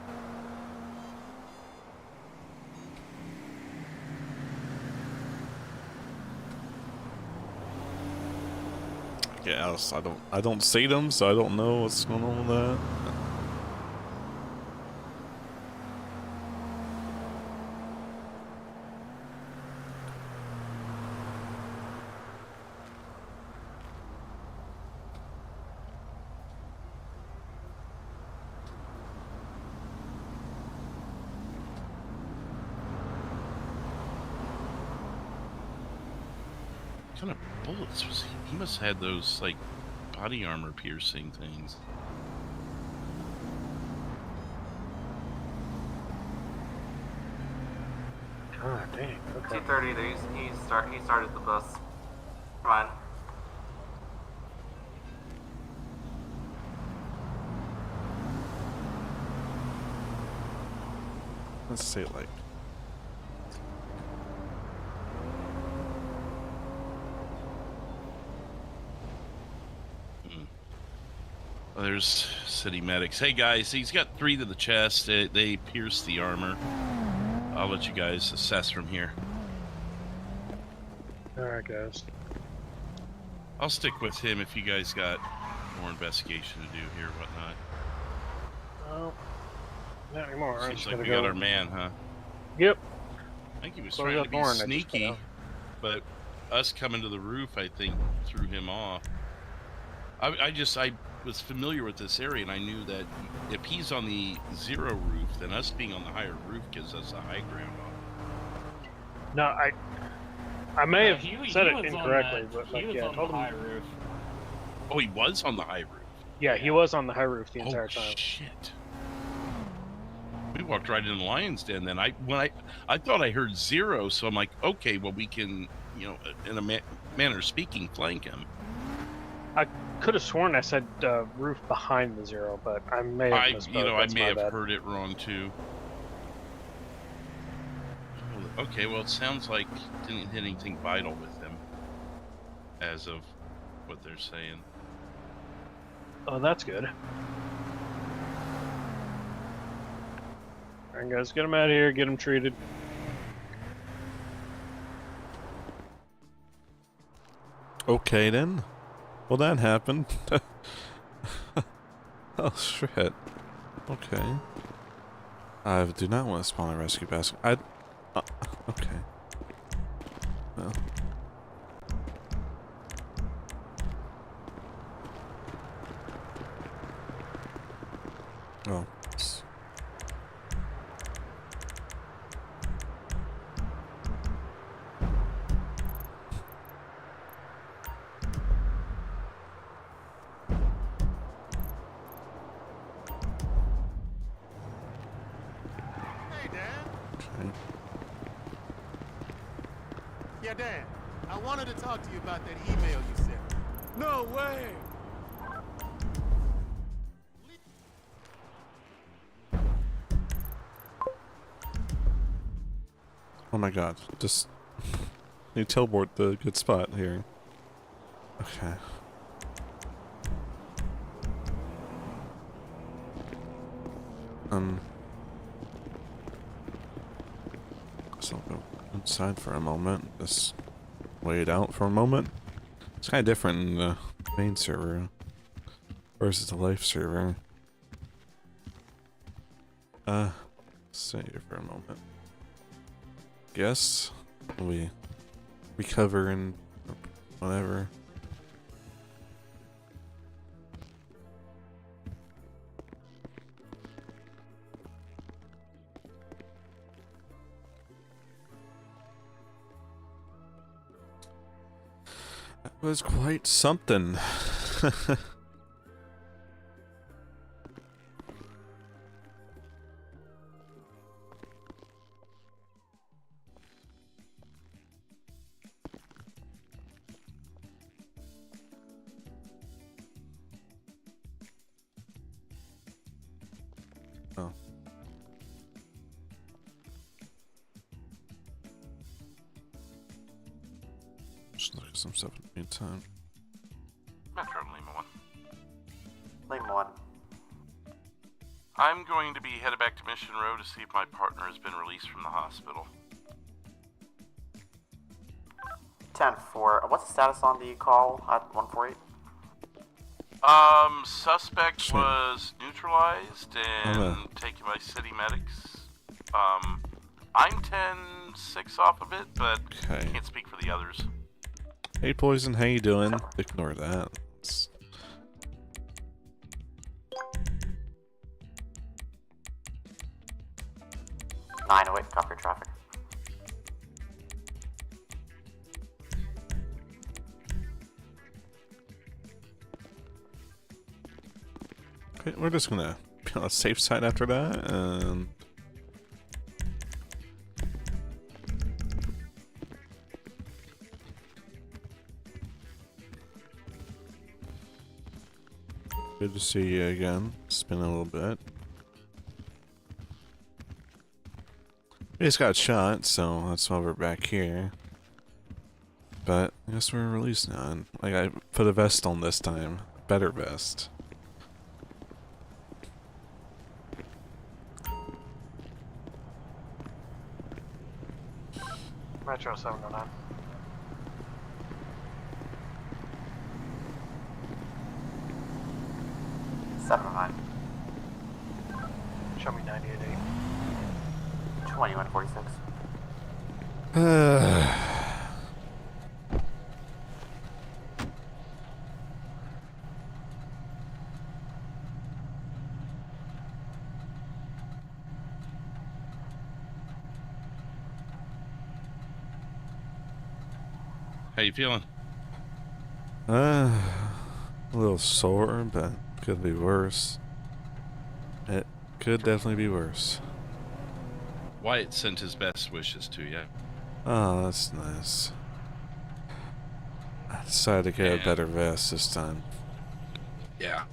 [SPEAKER 1] Yes, I don't see them, so I don't know what's going on with that.
[SPEAKER 11] What kind of bullets was he? He must have had those, like, body armor piercing things.
[SPEAKER 4] God dang. Okay.
[SPEAKER 23] 2:30. He started the bus. Come on.
[SPEAKER 1] Let's say like.
[SPEAKER 11] Well, there's city medics. Hey guys, he's got 3 to the chest. They pierce the armor. I'll let you guys assess from here.
[SPEAKER 4] Alright, guys.
[SPEAKER 11] I'll stick with him if you guys got more investigation to do here, whatnot.
[SPEAKER 4] Well, not anymore. I'm
[SPEAKER 11] Seems
[SPEAKER 4] just
[SPEAKER 11] like
[SPEAKER 4] gonna
[SPEAKER 11] we
[SPEAKER 4] go.
[SPEAKER 11] got our man, huh?
[SPEAKER 4] Yep.
[SPEAKER 11] I think he was
[SPEAKER 4] Close
[SPEAKER 11] trying
[SPEAKER 4] up
[SPEAKER 11] to be
[SPEAKER 4] horn, I just
[SPEAKER 11] sneaky,
[SPEAKER 4] put out.
[SPEAKER 11] but us coming to the roof, I think, threw him off. I was familiar with this area, and I knew that if he's on the 0 roof, then us being on the higher roof gives us a high ground on.
[SPEAKER 4] No, I may have
[SPEAKER 20] he
[SPEAKER 4] said it
[SPEAKER 20] was on
[SPEAKER 4] incorrectly,
[SPEAKER 20] that-
[SPEAKER 4] but
[SPEAKER 20] he
[SPEAKER 4] like,
[SPEAKER 20] was
[SPEAKER 4] yeah, I
[SPEAKER 20] on
[SPEAKER 4] told
[SPEAKER 20] the high
[SPEAKER 4] him.
[SPEAKER 20] roof.
[SPEAKER 11] Oh, he was on the high roof.
[SPEAKER 4] Yeah, he was on the high roof the entire
[SPEAKER 11] Oh
[SPEAKER 4] time.
[SPEAKER 11] shit! We walked right in the lion's den. Then I thought I heard 0, so I'm like, okay, well we can, you know, in a manner of speaking, flank him.
[SPEAKER 4] I could have sworn I said roof behind the 0, but I may have misspoke.
[SPEAKER 11] I
[SPEAKER 4] That's
[SPEAKER 11] may
[SPEAKER 4] my
[SPEAKER 11] have
[SPEAKER 4] bad.
[SPEAKER 11] heard it wrong too. Okay, well it sounds like didn't hit anything vital with him, as of what they're saying.
[SPEAKER 4] Oh, that's good. Alright, guys, get him out of here. Get him treated.
[SPEAKER 1] Okay then. Well, that happened. Oh shit. Okay. I do not want to spawn a rescue basket. Okay. Well. Okay.
[SPEAKER 5] Yeah, Dan, I wanted to talk to you about that email you sent. No way!
[SPEAKER 1] Oh my god, just you teleport the good spot here. Okay. So I'll go inside for a moment. Just wait out for a moment. It's kind of different in the main server versus the life server. Save for a moment. Guess we recover and whatever. That was quite something. Oh. Just look at some stuff in the meantime.
[SPEAKER 2] Metro Lima 1.
[SPEAKER 8] Lima 1.
[SPEAKER 2] I'm going to be headed back to Mission Row to see if my partner has been released from the hospital.
[SPEAKER 8] 10-4. What's the status on the call at 148?
[SPEAKER 2] Suspect was neutralized and taken by city medics. I'm 10-6 off of it, but
[SPEAKER 1] Okay.
[SPEAKER 2] can't speak for the others.
[SPEAKER 1] Hey Poison, how you doing? Ignore that. It's...
[SPEAKER 8] Nine away, copy your traffic.
[SPEAKER 1] Okay, we're just gonna be on a safe side after that, and good to see you again. It's been a little bit. We just got shot, so that's why we're back here. But I guess we're released now, and like I put a vest on this time, better vest.
[SPEAKER 17] Metro 709. Show me 98.8.
[SPEAKER 8] 2146.
[SPEAKER 11] How you feeling?
[SPEAKER 1] A little sore, but could be worse. It could definitely be worse.
[SPEAKER 11] Wyatt sent his best wishes to you.
[SPEAKER 1] Oh, that's nice. I decided to get a better vest this time.
[SPEAKER 11] Yeah.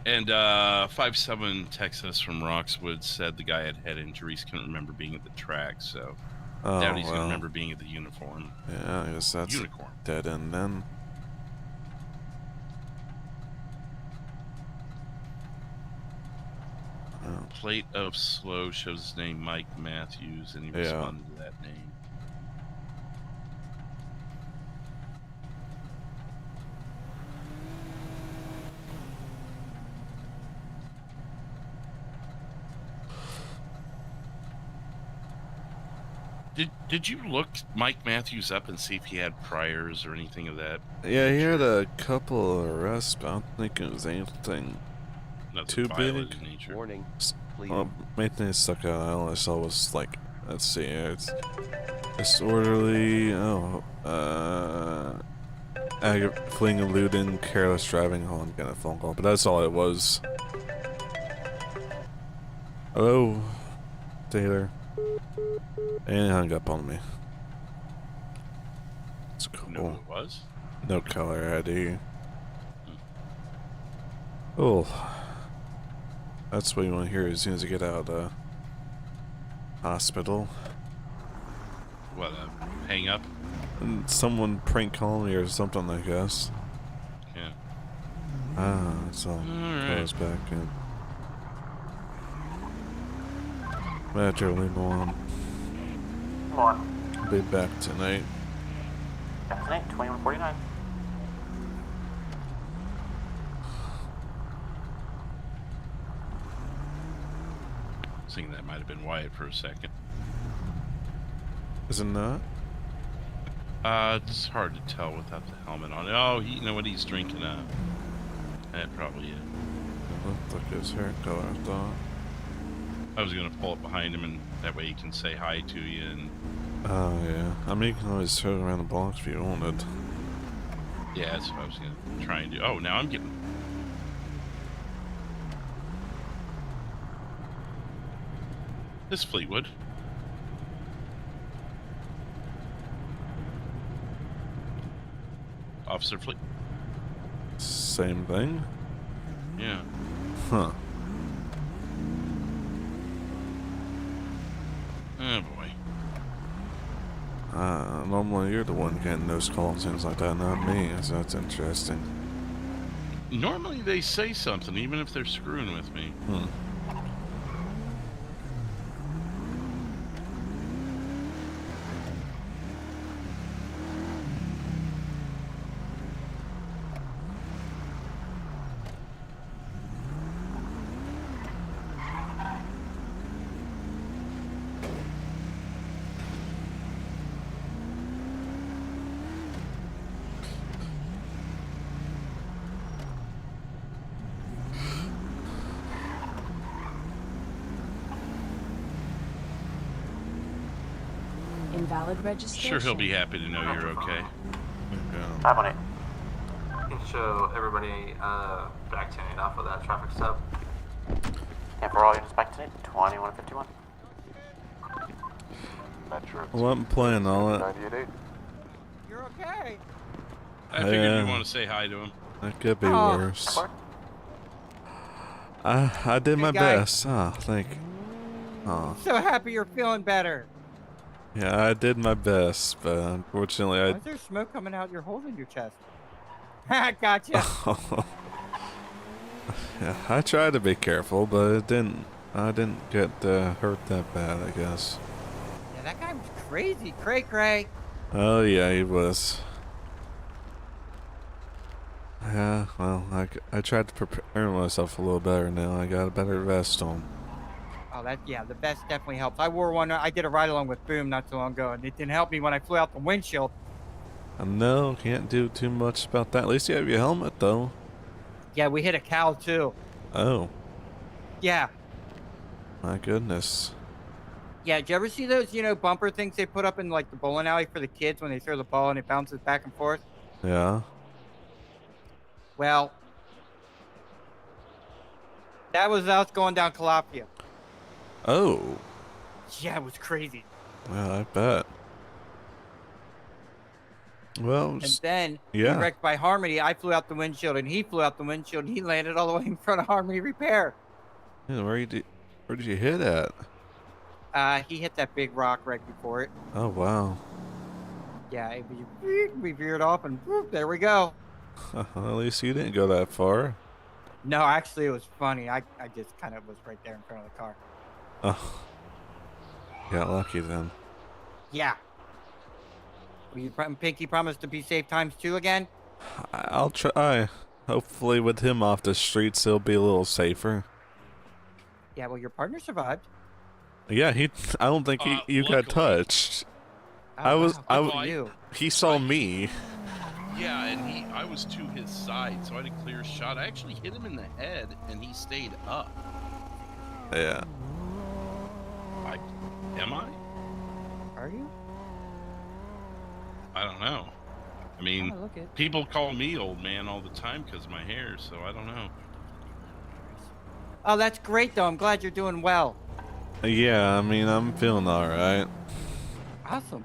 [SPEAKER 11] And 5-7 Texas from Roxwood said the guy had head injuries, couldn't remember being at the track, so doubt he's gonna remember being at the uniform.
[SPEAKER 1] Yeah, I guess that's
[SPEAKER 11] Unicorn.
[SPEAKER 1] dead end then.
[SPEAKER 11] Plate of slow shows his name Mike Matthews, and he responded to that name. Did you look Mike Matthews up and see if he had priors or anything of that?
[SPEAKER 1] Yeah, he had a couple of arrests, but I don't think it was anything too big.
[SPEAKER 7] Warning.
[SPEAKER 1] Well, main thing that stuck out, all I saw was like, let's see, it's disorderly, fleeing and looting, careless driving, hold on, getting a phone call, but that's all it was. Hello, Taylor. And he hung up on me. It's cool.
[SPEAKER 11] Know who it was?
[SPEAKER 1] No color ID. Oh. That's what you want to hear as soon as you get out of the hospital.
[SPEAKER 11] What, hang up?
[SPEAKER 1] And someone prank calling me or something, I guess.
[SPEAKER 11] Yeah.
[SPEAKER 1] Ah, so goes back in. Metro, leave on.
[SPEAKER 8] Come on.
[SPEAKER 1] I'll be back tonight.
[SPEAKER 8] Yeah, tonight, 2149.
[SPEAKER 11] I was thinking that might have been Wyatt for a second.
[SPEAKER 1] Is it not?
[SPEAKER 11] It's hard to tell without the helmet on. Oh, you know what? He's drinking that probably is.
[SPEAKER 1] Looked like his hair color, I thought.
[SPEAKER 11] I was gonna pull up behind him, and that way he can say hi to you. And
[SPEAKER 1] Oh yeah. I mean, you can always throw it around the blocks if you wanted.
[SPEAKER 11] yeah, that's what I was gonna try and do. Oh, now I'm getting. This Fleetwood. Officer Fleet.
[SPEAKER 1] Same thing?
[SPEAKER 11] Yeah.
[SPEAKER 1] Huh.
[SPEAKER 11] Oh boy.
[SPEAKER 1] Normally you're the one getting those calls and things like that, not me, so that's interesting.
[SPEAKER 11] Normally they say something, even if they're screwing with me.
[SPEAKER 14] Invalid registration.
[SPEAKER 11] Sure, he'll be happy to know you're okay.
[SPEAKER 8] I'm on it.
[SPEAKER 23] You can show everybody back 10 off of that traffic stop.
[SPEAKER 8] And for all units back tonight, 2151.
[SPEAKER 13] Metro.
[SPEAKER 1] Well, I'm playing all it.
[SPEAKER 13] 98.
[SPEAKER 21] You're okay.
[SPEAKER 11] I figured you want to say hi to him.
[SPEAKER 1] That could be worse. I did my
[SPEAKER 21] guy.
[SPEAKER 1] best. Ah, thank you. Oh.
[SPEAKER 21] So happy you're feeling better.
[SPEAKER 1] Yeah, I did my best, but unfortunately
[SPEAKER 21] Why is there smoke coming out your hole in your chest? Ha, gotcha.
[SPEAKER 1] Yeah, I tried to be careful, but I didn't get hurt that bad, I guess.
[SPEAKER 21] Yeah, that guy was crazy, cray.
[SPEAKER 1] Oh yeah, he was. Yeah, well, I tried to prepare myself a little better now. I got a better vest on.
[SPEAKER 21] Oh, the vest definitely helps. I wore one. I did a ride along with Boom not too long ago, and it didn't help me when I flew out the windshield.
[SPEAKER 1] No, can't do too much about that. At least you have your helmet, though.
[SPEAKER 21] Yeah, we hit a cow too.
[SPEAKER 1] Oh.
[SPEAKER 21] Yeah.
[SPEAKER 1] My goodness.
[SPEAKER 21] Yeah, did you ever see those, bumper things they put up in, like, the bowling alley for the kids when they throw the ball and it bounces back and forth?
[SPEAKER 1] Yeah.
[SPEAKER 21] Well, that was us going down Calapia.
[SPEAKER 1] Oh.
[SPEAKER 21] Yeah, it was crazy.
[SPEAKER 1] Well, I bet. Well,
[SPEAKER 21] And then,
[SPEAKER 1] yeah.
[SPEAKER 21] we wrecked by Harmony. I flew out the windshield, and he flew out the windshield, and he landed all the way in front of Harmony Repair.
[SPEAKER 1] Yeah, where did you hit at?
[SPEAKER 21] He hit that big rock right before it.
[SPEAKER 1] Oh, wow.
[SPEAKER 21] Yeah, we veered off, and whoop, there we go.
[SPEAKER 1] At least you didn't go that far.
[SPEAKER 21] No, actually, it was funny. I just kind of was right there in front of the car.
[SPEAKER 1] Oh. Got lucky then.
[SPEAKER 21] Yeah. Will you, Pinky, promise to be safe ×2 again?
[SPEAKER 1] I'll try. Hopefully with him off the streets, he'll be a little safer.
[SPEAKER 21] Yeah, well, your partner survived.
[SPEAKER 1] Yeah, I don't think you got touched.
[SPEAKER 21] Oh,
[SPEAKER 1] He saw me.
[SPEAKER 11] Yeah, and I was to his side, so I had a clear shot. I actually hit him in the head, and he stayed up.
[SPEAKER 1] Yeah.
[SPEAKER 11] Am I?
[SPEAKER 21] Are you?
[SPEAKER 11] I don't know. I mean, people call me old man all the time because of my hair, so I don't know.
[SPEAKER 21] Oh, that's great, though. I'm glad you're doing well.
[SPEAKER 1] Yeah, I mean, I'm feeling alright.
[SPEAKER 21] Awesome.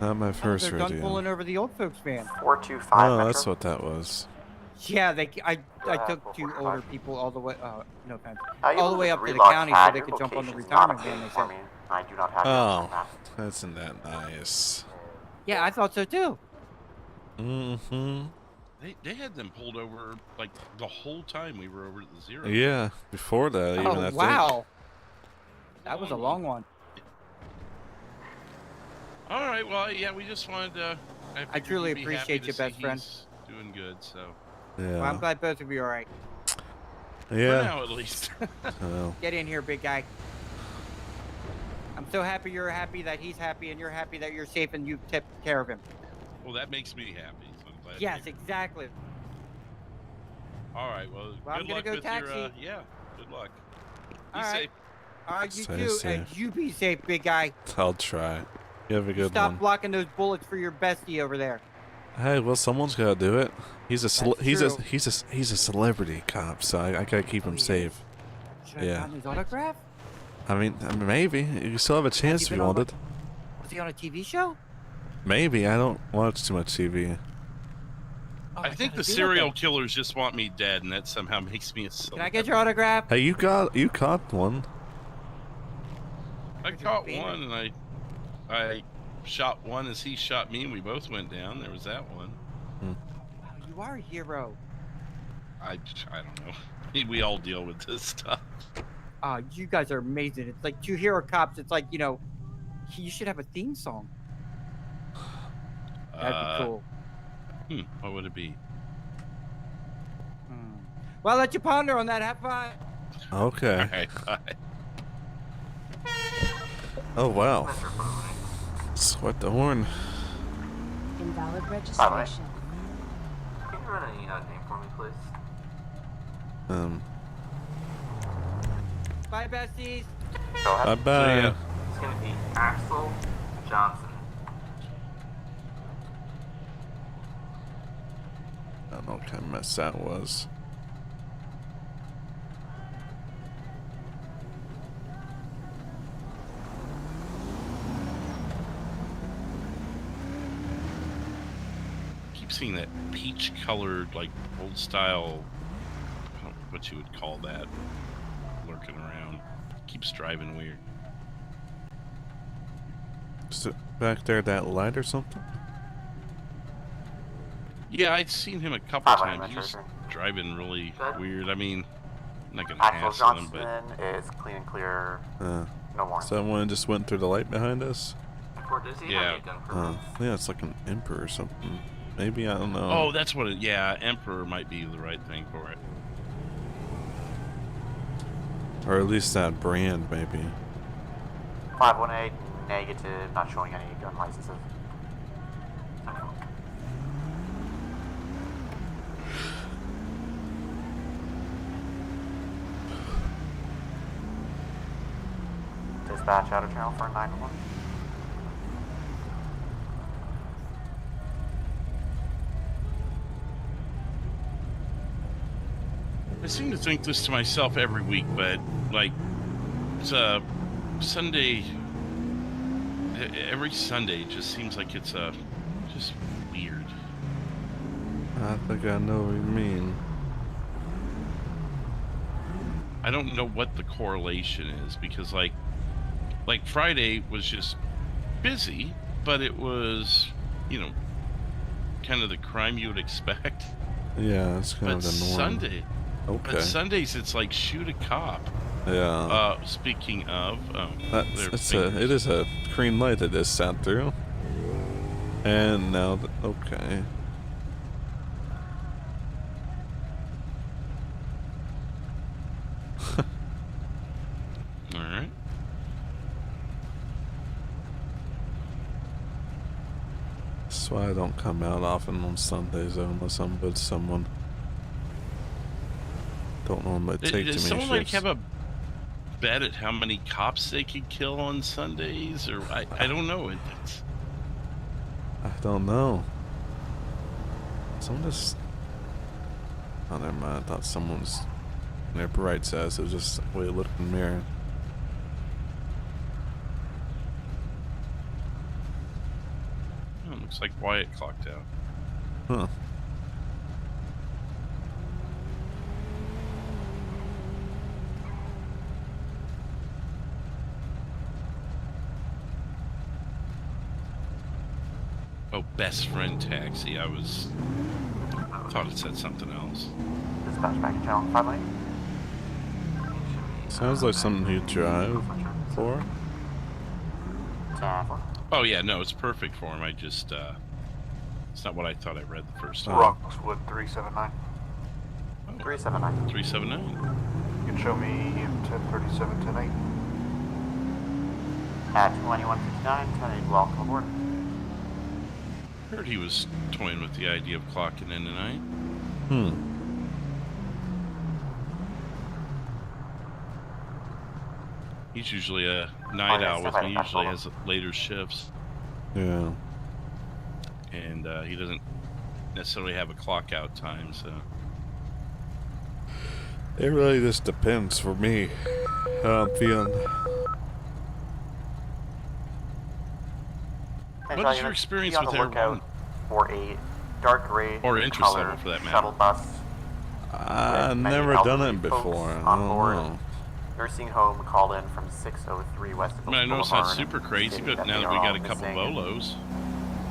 [SPEAKER 1] Not my first
[SPEAKER 21] They're done
[SPEAKER 1] rodeo.
[SPEAKER 21] pulling over the old folks van.
[SPEAKER 8] 425
[SPEAKER 1] Oh,
[SPEAKER 8] Metro.
[SPEAKER 1] that's what that was.
[SPEAKER 21] Yeah, I took 2 older people all the way. No offense.
[SPEAKER 8] You
[SPEAKER 21] All the
[SPEAKER 8] will
[SPEAKER 21] way
[SPEAKER 8] just
[SPEAKER 21] up to the
[SPEAKER 8] relog
[SPEAKER 21] county
[SPEAKER 8] CAD.
[SPEAKER 21] so they
[SPEAKER 8] Your
[SPEAKER 21] could jump on the
[SPEAKER 8] location's not
[SPEAKER 21] retirement van. They
[SPEAKER 8] updated
[SPEAKER 21] said.
[SPEAKER 8] for me. I do not have
[SPEAKER 1] Oh,
[SPEAKER 8] your
[SPEAKER 1] isn't that nice?
[SPEAKER 21] Yeah, I thought so too.
[SPEAKER 1] Mm-hmm.
[SPEAKER 11] They had them pulled over like the whole time we were over at the zero.
[SPEAKER 1] Yeah, before that even, I think.
[SPEAKER 21] Wow. That was a long one.
[SPEAKER 11] All right, well, yeah, we just wanted to...
[SPEAKER 21] I truly appreciate you, best friend.
[SPEAKER 11] Doing good, so...
[SPEAKER 1] Yeah.
[SPEAKER 21] Well, I'm glad both of you are alright.
[SPEAKER 1] Yeah.
[SPEAKER 11] For now, at least.
[SPEAKER 1] Oh.
[SPEAKER 21] Get in here, big guy. I'm so happy you're happy that he's happy, and you're happy that you're safe and you took care of him.
[SPEAKER 11] Well, that makes me happy, so I'm glad.
[SPEAKER 21] Yes, exactly.
[SPEAKER 11] All right, well,
[SPEAKER 21] I'm
[SPEAKER 11] good
[SPEAKER 21] gonna
[SPEAKER 11] luck
[SPEAKER 21] go
[SPEAKER 11] with
[SPEAKER 21] taxi.
[SPEAKER 11] your... yeah, good luck. Be
[SPEAKER 21] All right.
[SPEAKER 11] safe.
[SPEAKER 21] All right, you
[SPEAKER 1] Stay
[SPEAKER 21] too,
[SPEAKER 1] safe.
[SPEAKER 21] and you be safe, big guy.
[SPEAKER 1] I'll try. You have a good
[SPEAKER 21] Stop
[SPEAKER 1] one.
[SPEAKER 21] blocking those bullets for your bestie over there.
[SPEAKER 1] Hey, well, someone's got to do it. He's a
[SPEAKER 21] true.
[SPEAKER 1] he's a celebrity cop, so I gotta keep him safe.
[SPEAKER 21] Should I
[SPEAKER 1] Yeah.
[SPEAKER 21] find his autograph?
[SPEAKER 1] I mean, maybe you still have a chance if you wanted.
[SPEAKER 21] Was he on a TV show?
[SPEAKER 1] Maybe. I don't watch too much TV.
[SPEAKER 11] I think the serial killers just want me dead, and that somehow makes me a
[SPEAKER 21] Can I get your autograph?
[SPEAKER 1] Hey, you caught one.
[SPEAKER 11] I caught one, and I shot one as he shot me, and we both went down. There was that one.
[SPEAKER 21] Wow, you are a hero.
[SPEAKER 11] I don't know. We all deal with this stuff.
[SPEAKER 21] You guys are amazing. It's like 2 hero cops. It's like, you should have a theme song. That'd be cool.
[SPEAKER 11] What would it be?
[SPEAKER 21] Well, I'll let you ponder on that. Have fun.
[SPEAKER 1] Okay.
[SPEAKER 11] All right, bye.
[SPEAKER 1] Oh wow. Sweat the horn.
[SPEAKER 14] Invalid registration.
[SPEAKER 23] Can you run a name for me, please?
[SPEAKER 21] Bye, besties.
[SPEAKER 1] Bye bye.
[SPEAKER 23] It's gonna be Axel Johnson.
[SPEAKER 1] I don't know what kind of mess that was.
[SPEAKER 11] Keep seeing that peach-colored, like old style. I don't know what you would call that. Lurking around. Keeps driving weird.
[SPEAKER 1] Is it back there that light or something?
[SPEAKER 11] Yeah, I'd seen him a couple times. He was driving really weird. I mean, I'm not gonna
[SPEAKER 8] Axel
[SPEAKER 11] hassle him,
[SPEAKER 8] Johnson
[SPEAKER 11] but
[SPEAKER 8] is clean and clear. No more.
[SPEAKER 1] Someone just went through the light behind us.
[SPEAKER 11] yeah.
[SPEAKER 1] Yeah, it's like an emperor or something. Maybe, I don't know.
[SPEAKER 11] Oh, that's what it. Yeah, Emperor might be the right thing for it.
[SPEAKER 1] Or at least that brand, maybe.
[SPEAKER 8] 518 negative, not showing any gun licenses. Dispatch out of channel for 911.
[SPEAKER 11] I seem to think this to myself every week, but like, it's a Sunday. Every Sunday just seems like it's just weird.
[SPEAKER 1] I think I know what you mean.
[SPEAKER 11] I don't know what the correlation is because like Friday was just busy, but it was, kind of the crime you would expect.
[SPEAKER 1] Yeah, it's kind of the norm.
[SPEAKER 11] Sunday.
[SPEAKER 1] Okay.
[SPEAKER 11] But Sundays it's like shoot a cop.
[SPEAKER 1] Yeah.
[SPEAKER 11] Speaking of,
[SPEAKER 1] it is a green light that is sat through. And now, okay.
[SPEAKER 11] All right.
[SPEAKER 1] That's why I don't come out often on Sundays though, unless I'm with someone. Don't normally take too many
[SPEAKER 11] Does someone like
[SPEAKER 1] shifts.
[SPEAKER 11] have a bet at how many cops they could kill on Sundays, or I don't know.
[SPEAKER 1] I don't know. Someone just... Oh, never mind. I thought someone was... Their bright says it was just the way it looked in the mirror.
[SPEAKER 11] Looks like Wyatt clocked out.
[SPEAKER 1] Huh.
[SPEAKER 11] Oh, best friend taxi. I thought it said something else.
[SPEAKER 8] Dispatch back to channel 5 lane.
[SPEAKER 1] Sounds like something he'd drive for.
[SPEAKER 11] Oh yeah, no, it's perfect for him. I just it's not what I thought I read the first time.
[SPEAKER 13] Roxwood 379.
[SPEAKER 8] 379.
[SPEAKER 11] 379.
[SPEAKER 13] You can show me 1037, 108.
[SPEAKER 8] At 2159, 10-8, welcome aboard.
[SPEAKER 11] Heard he was toying with the idea of clocking in tonight. He's usually a night owl with me. Usually has later shifts.
[SPEAKER 1] Yeah.
[SPEAKER 11] And he doesn't necessarily have a clock out time, so.
[SPEAKER 1] It really just depends for me how I'm feeling.
[SPEAKER 11] What is your experience with Air One?
[SPEAKER 8] For a dark gray
[SPEAKER 11] or interest level for that matter.
[SPEAKER 8] Shuttle bus.
[SPEAKER 1] I've never done it before. I don't know.
[SPEAKER 8] Nursing home called in from 603 West of
[SPEAKER 11] I mean, I know it's not super crazy, but now that we got a couple Bolos.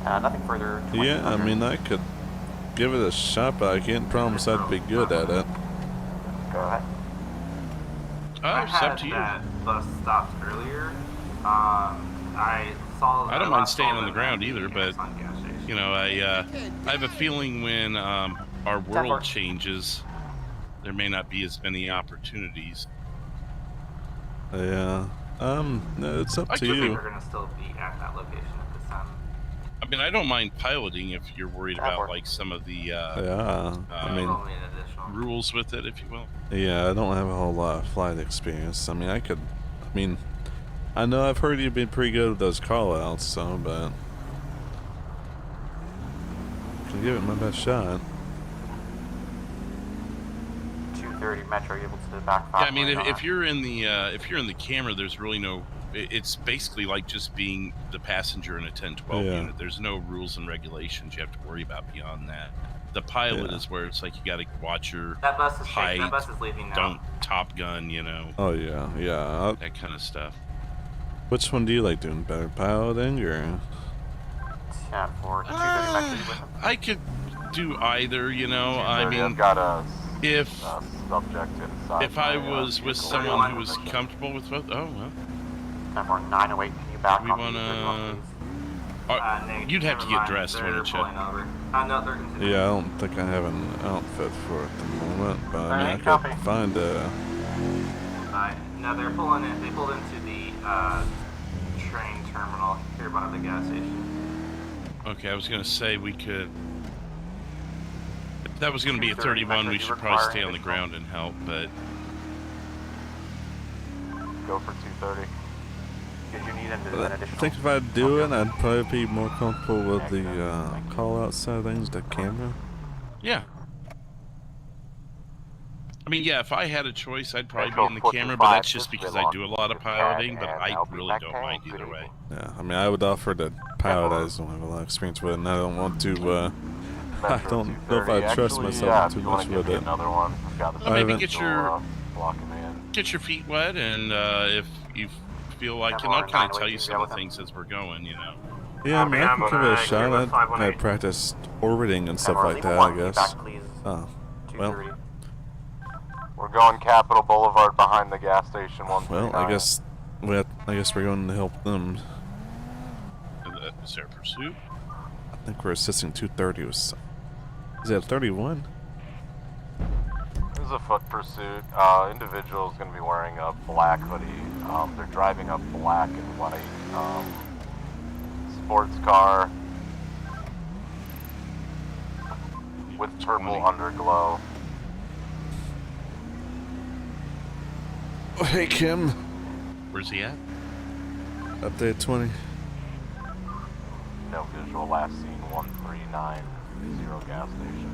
[SPEAKER 8] Nothing further.
[SPEAKER 1] Yeah, I mean, I could give it a shot, but I can't promise I'd be good at it.
[SPEAKER 8] Go ahead.
[SPEAKER 11] Oh, it's up to you.
[SPEAKER 23] That bus stopped earlier. I saw.
[SPEAKER 11] I don't mind staying on the ground either, but you know, I have a feeling when our world changes, there may not be as many opportunities.
[SPEAKER 1] Yeah. No, it's up to you.
[SPEAKER 23] We're gonna still be at that location at this time.
[SPEAKER 11] I mean, I don't mind piloting if you're worried about like some of the
[SPEAKER 1] I mean,
[SPEAKER 11] rules with it, if you will.
[SPEAKER 1] Yeah, I don't have a whole lot of flight experience. I mean, I know I've heard you've been pretty good at those call-outs, so, but I can give it my best shot.
[SPEAKER 8] 230 Metro, able to back.
[SPEAKER 11] Yeah, I mean, if you're in the camera, there's really no. It's basically like just being the passenger in a 1012 unit. There's no rules and regulations you have to worry about beyond that. The pilot is where it's like you got to watch your height.
[SPEAKER 23] That bus is leaving now.
[SPEAKER 11] Don't Top Gun, you know.
[SPEAKER 1] Oh yeah, yeah.
[SPEAKER 11] That kind of stuff.
[SPEAKER 1] Which one do you like doing better, piloting or?
[SPEAKER 8] Yeah, for 230 Metro, with him.
[SPEAKER 11] I could do either, you know. I mean,
[SPEAKER 13] I've got a
[SPEAKER 11] if
[SPEAKER 13] subject inside.
[SPEAKER 11] If I was with someone who was comfortable with both, oh well.
[SPEAKER 8] Time for 908, can you back
[SPEAKER 11] we
[SPEAKER 8] on
[SPEAKER 11] wanna. You'd have to get dressed, wouldn't you?
[SPEAKER 8] No,
[SPEAKER 1] Yeah, I don't think I have an outfit for it at the moment, but I mean, I could find a.
[SPEAKER 23] No, they're pulling in. They pulled into the train terminal here by the gas station.
[SPEAKER 11] Okay, I was gonna say we could. If that was gonna be a 31, we should probably stay on the ground and help, but.
[SPEAKER 13] Go for 230.
[SPEAKER 8] Did you need an
[SPEAKER 1] I
[SPEAKER 8] additional?
[SPEAKER 1] think if I do it, I'd probably be more comfortable with the call-out side of things, the camera.
[SPEAKER 11] Yeah. I mean, yeah, if I had a choice, I'd probably be in the camera, but that's just because I do a lot of piloting, but I really don't mind either way.
[SPEAKER 1] Yeah, I mean, I would offer to pilot. I just don't have a lot of experience with it, and I don't want to, I don't know if I trust myself too much with it.
[SPEAKER 11] Well, maybe get your feet wet, and if you feel like, and I'll kind of tell you some of the things as we're going, you know.
[SPEAKER 1] Yeah, I mean, I can give it a shot. I'd practice orbiting and stuff like that, I guess. Oh, well.
[SPEAKER 13] We're going Capitol Boulevard behind the gas station.
[SPEAKER 1] Well, I guess we're going to help them.
[SPEAKER 11] Is there a pursuit?
[SPEAKER 1] I think we're assisting 230. Is that 31?
[SPEAKER 13] There's a foot pursuit. Individual is going to be wearing a black hoodie. They're driving a black and white sports car with purple underglow.
[SPEAKER 1] Hey, Kim.
[SPEAKER 11] Where's he at?
[SPEAKER 1] Update 20.
[SPEAKER 13] No visual. Last seen 139 gas station.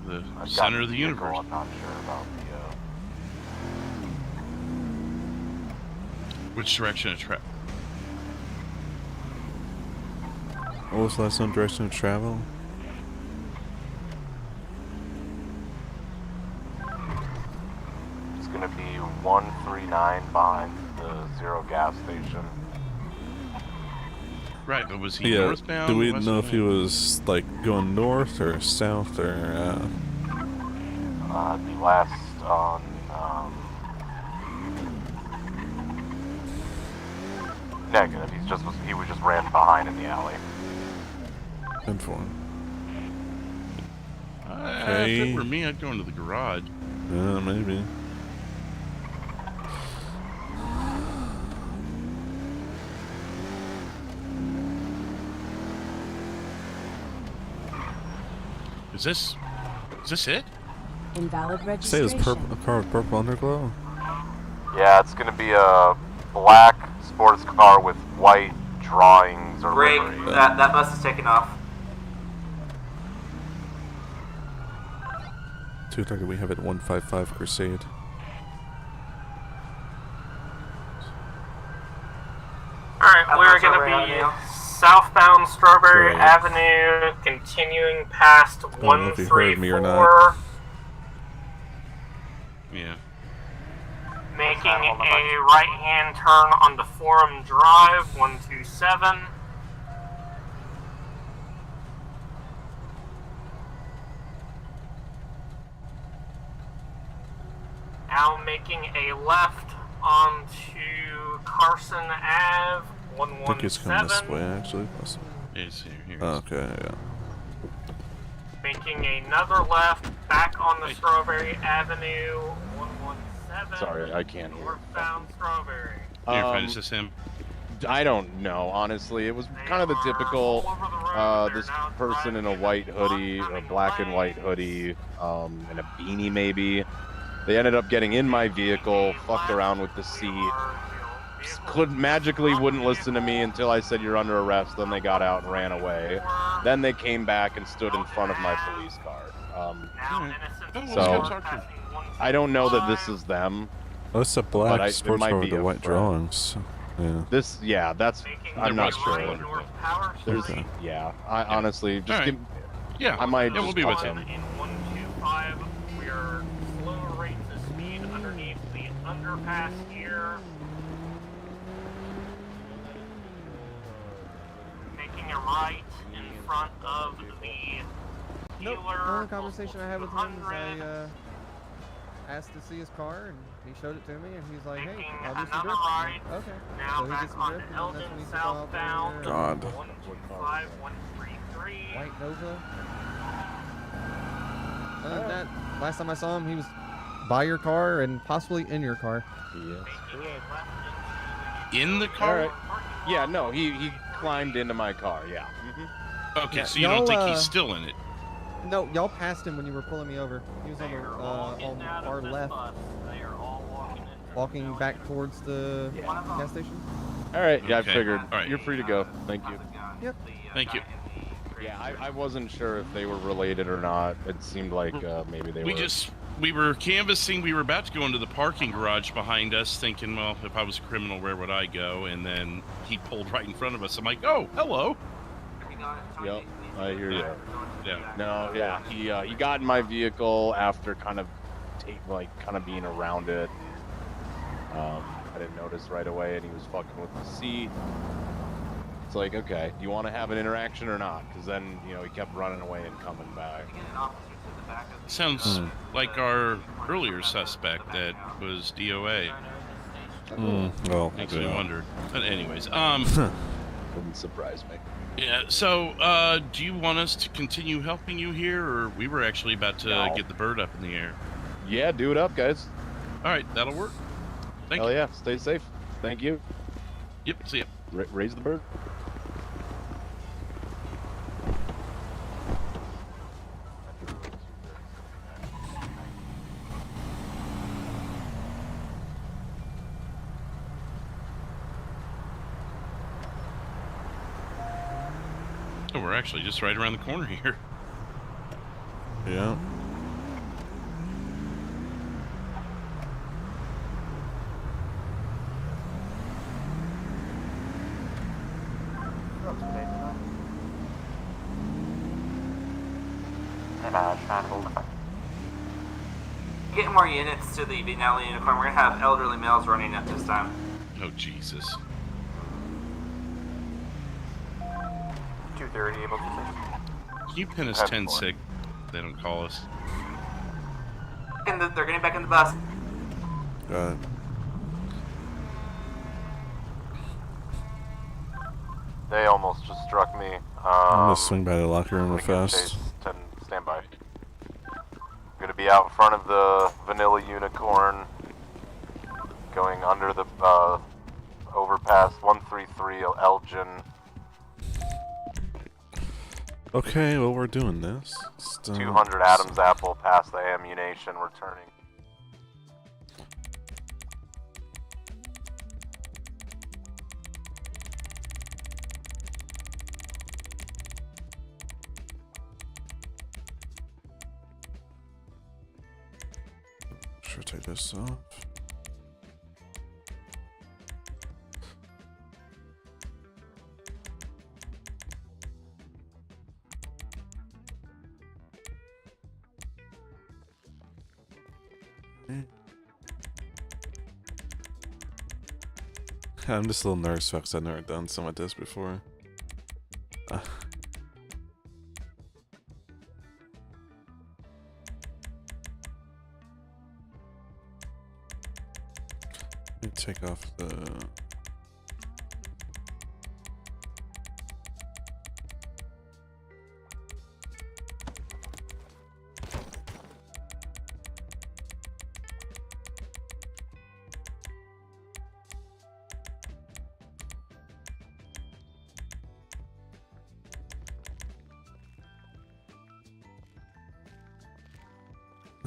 [SPEAKER 11] The center of the universe.
[SPEAKER 13] I'm not sure about the.
[SPEAKER 11] Which direction of travel?
[SPEAKER 1] What was the last known direction of travel?
[SPEAKER 13] It's gonna be 139 behind the Zero gas station.
[SPEAKER 11] Right, but was he northbound?
[SPEAKER 1] Do we know if he was like going north or south or?
[SPEAKER 13] The last on negative. He was just ran behind in the alley.
[SPEAKER 1] Inform.
[SPEAKER 11] If it were me, I'd go into the garage.
[SPEAKER 1] Yeah, maybe.
[SPEAKER 11] Is this it?
[SPEAKER 14] Invalid
[SPEAKER 1] Say
[SPEAKER 14] registration.
[SPEAKER 1] it's a car with purple underglow.
[SPEAKER 13] Yeah, it's gonna be a black sports car with white drawings or
[SPEAKER 23] Break.
[SPEAKER 13] livery.
[SPEAKER 23] That bus is taking off.
[SPEAKER 1] 2 target we have at 155 Crusade.
[SPEAKER 3] Alright, we're
[SPEAKER 23] Strawberry
[SPEAKER 3] gonna be
[SPEAKER 23] Avenue.
[SPEAKER 3] southbound Strawberry
[SPEAKER 1] Right.
[SPEAKER 3] Avenue, continuing past
[SPEAKER 1] I don't know if you heard me or
[SPEAKER 3] 134,
[SPEAKER 1] not.
[SPEAKER 11] Yeah.
[SPEAKER 3] making a right-hand turn onto Forum Drive, 127. Now making a left onto Carson Ave,
[SPEAKER 1] I think it's coming this
[SPEAKER 3] 117.
[SPEAKER 1] way actually.
[SPEAKER 11] It's here.
[SPEAKER 1] Okay, yeah.
[SPEAKER 3] Making another left back on the Strawberry Avenue, 117.
[SPEAKER 7] Sorry, I can't hear.
[SPEAKER 3] Northbound Strawberry.
[SPEAKER 11] Is this him?
[SPEAKER 7] I don't know, honestly. It was kind of the typical, this person in a white hoodie, a black and white hoodie, and a beanie maybe. They ended up getting in my vehicle, fucked around with the seat, magically wouldn't listen to me until I said you're under arrest, then they got out and ran away. Then they came back and stood in front of my police car. So, I don't know that this is them.
[SPEAKER 1] Oh, it's a
[SPEAKER 7] but
[SPEAKER 1] black
[SPEAKER 7] it
[SPEAKER 1] sports
[SPEAKER 7] might
[SPEAKER 1] car
[SPEAKER 7] be
[SPEAKER 1] with the
[SPEAKER 7] a
[SPEAKER 1] white
[SPEAKER 7] friend.
[SPEAKER 1] drawings. Yeah.
[SPEAKER 7] I'm not sure. There's,
[SPEAKER 1] Okay.
[SPEAKER 7] yeah, I honestly, just
[SPEAKER 11] Alright.
[SPEAKER 7] give,
[SPEAKER 11] Yeah,
[SPEAKER 7] I might
[SPEAKER 11] yeah, we'll
[SPEAKER 7] just
[SPEAKER 11] be
[SPEAKER 7] talk
[SPEAKER 11] with
[SPEAKER 7] to
[SPEAKER 11] him.
[SPEAKER 7] him.
[SPEAKER 3] In 125, we are slow rates of speed underneath the underpass here. Making a right in front of the dealer.
[SPEAKER 9] The only conversation I had with him is I asked to see his car, and he showed it to me, and he's like, "Hey, I'll do some
[SPEAKER 3] Another
[SPEAKER 9] drifting."
[SPEAKER 3] right.
[SPEAKER 9] Okay.
[SPEAKER 3] Now
[SPEAKER 9] So he
[SPEAKER 3] back
[SPEAKER 9] did some
[SPEAKER 3] on
[SPEAKER 9] drifting, and
[SPEAKER 3] Elgin
[SPEAKER 9] that's when he took off over
[SPEAKER 3] southbound.
[SPEAKER 9] there.
[SPEAKER 1] God.
[SPEAKER 3] 125, 133.
[SPEAKER 9] White Nova. Other than that, last time I saw him, he was by your car and possibly in your car.
[SPEAKER 7] Yes.
[SPEAKER 11] In the car?
[SPEAKER 7] Alright. Yeah, no, he climbed into my car, yeah.
[SPEAKER 11] Okay,
[SPEAKER 9] Yeah,
[SPEAKER 11] so you don't think
[SPEAKER 9] y'all,
[SPEAKER 11] he's still in it?
[SPEAKER 9] No, y'all passed him when you were pulling me over. He was on the on our left, walking back towards the gas station.
[SPEAKER 7] Alright, yeah,
[SPEAKER 11] Okay.
[SPEAKER 7] I figured.
[SPEAKER 11] Alright.
[SPEAKER 7] You're free to go. Thank you.
[SPEAKER 9] Yep.
[SPEAKER 11] Thank you.
[SPEAKER 7] Yeah, I wasn't sure if they were related or not. It seemed like maybe they were.
[SPEAKER 11] We were canvassing. We were about to go into the parking garage behind us, thinking, well, if I was a criminal, where would I go? And then he pulled right in front of us. I'm like, oh, hello.
[SPEAKER 7] Yep, I hear you.
[SPEAKER 11] Yeah.
[SPEAKER 7] No, yeah, he got in my vehicle after kind of being around it. I didn't notice right away, and he was fucking with the seat. It's like, okay, do you want to have an interaction or not? Because then, he kept running away and coming back.
[SPEAKER 11] Sounds like our earlier suspect that was DOA.
[SPEAKER 1] Well,
[SPEAKER 11] Makes me
[SPEAKER 1] yeah.
[SPEAKER 11] wonder. But anyways,
[SPEAKER 7] Wouldn't surprise me.
[SPEAKER 11] yeah. So, do you want us to continue helping you here, or we were actually about to get the bird up in the air?
[SPEAKER 7] Yeah, do it up, guys.
[SPEAKER 11] All right, that'll work. Thank
[SPEAKER 7] Hell
[SPEAKER 11] you.
[SPEAKER 7] yeah, stay safe. Thank you.
[SPEAKER 11] Yep. See ya.
[SPEAKER 7] Raise the bird.
[SPEAKER 11] Oh, we're actually just right around the corner here.
[SPEAKER 1] Yeah.
[SPEAKER 8] badge and hold effect.
[SPEAKER 23] Getting more units to the Vinelli unicorn. We're gonna have elderly males running it this time.
[SPEAKER 11] Oh Jesus.
[SPEAKER 8] 230 able to see.
[SPEAKER 11] Can you pin us 10 sig? They don't call us.
[SPEAKER 23] They're getting back in the bus.
[SPEAKER 1] Got it.
[SPEAKER 13] They almost just struck me.
[SPEAKER 1] I'm gonna swing by the locker room real fast.
[SPEAKER 13] 10, stand by. I'm gonna be out in front of the vanilla unicorn, going under the overpass 133 Elgin.
[SPEAKER 1] Okay, well we're doing this.
[SPEAKER 13] 200 Adams Apple past the ammunition, returning.
[SPEAKER 1] Should take this off. I'm just a little nervous because I've never done something like this before. Let me take off the...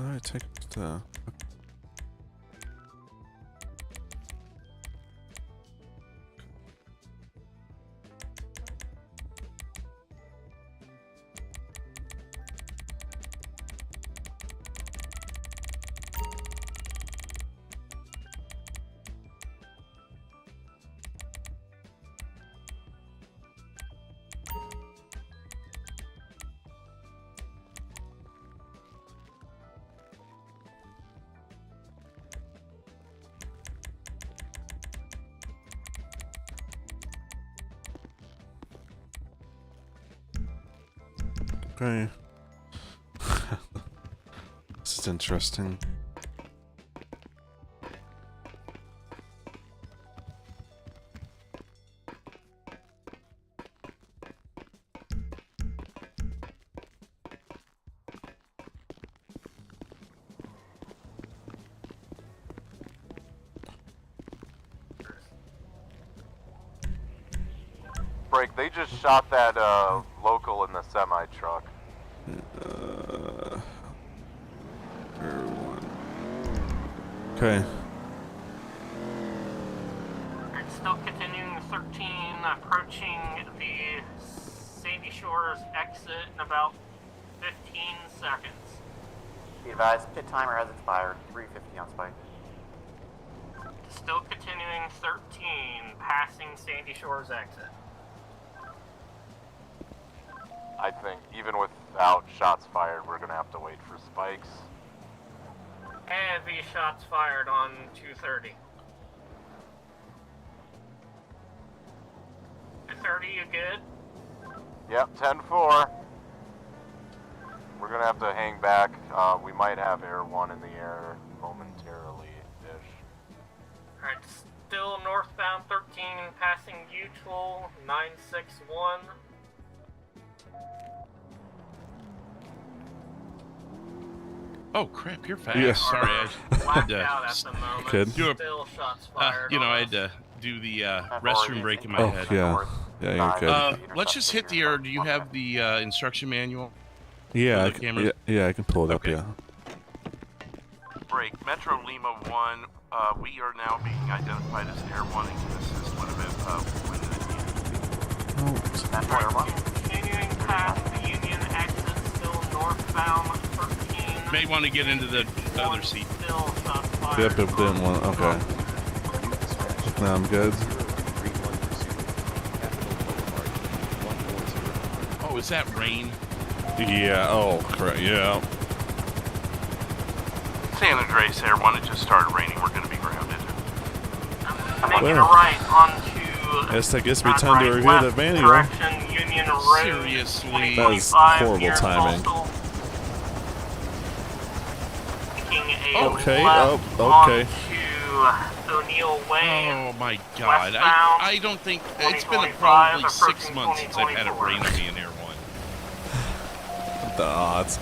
[SPEAKER 1] I take the... Okay. This is interesting.
[SPEAKER 13] Break, they just shot that local in the semi-truck.
[SPEAKER 1] Okay.
[SPEAKER 3] Alright, still continuing 13, approaching the Sandy Shores exit in about 15 seconds.
[SPEAKER 8] Be advised, pit timer has expired. 350 on spike.
[SPEAKER 3] Still continuing 13, passing Sandy Shores exit.
[SPEAKER 13] I think even without shots fired, we're gonna have to wait for spikes.
[SPEAKER 3] Heavy shots fired on 230. 230, you good?
[SPEAKER 13] Yep, 10-4. We're gonna have to hang back. We might have Air 1 in the air momentarily-ish.
[SPEAKER 3] Alright, still northbound 13, passing Mutual 961.
[SPEAKER 11] Oh crap, you're fast.
[SPEAKER 1] Yeah.
[SPEAKER 11] Sorry, I had to...
[SPEAKER 1] Good.
[SPEAKER 3] Still shots fired.
[SPEAKER 11] You know, I had to do the restroom break in my head.
[SPEAKER 1] Yeah. Yeah, you're good.
[SPEAKER 11] Let's just hit the air. Do you have the instruction manual?
[SPEAKER 1] Yeah,
[SPEAKER 11] For the cameras?
[SPEAKER 1] yeah, I can pull it up, yeah.
[SPEAKER 2] Break. Metro Lima 1, we are now being identified as Air 1 and can assist when Air 1.
[SPEAKER 3] Continuing past the Union exit, still northbound 13.
[SPEAKER 11] May want to get into the other seat.
[SPEAKER 3] Still shots fired.
[SPEAKER 1] Yep, it didn't want. Okay. Now I'm good.
[SPEAKER 11] Oh, is that rain?
[SPEAKER 1] Yeah, oh, correct, yeah.
[SPEAKER 2] San Andreas Air 1, it just started raining. We're going to be grounded.
[SPEAKER 3] Making a right onto...
[SPEAKER 1] Guess that gives me time to review the manual.
[SPEAKER 3] Direction, Union Road.
[SPEAKER 11] Seriously.
[SPEAKER 1] That was horrible timing. Okay, okay.
[SPEAKER 3] O'Neill Way.
[SPEAKER 11] Oh my god. I don't think... It's been probably 6 months since I've had it rain on me in Air 1.
[SPEAKER 1] The odds.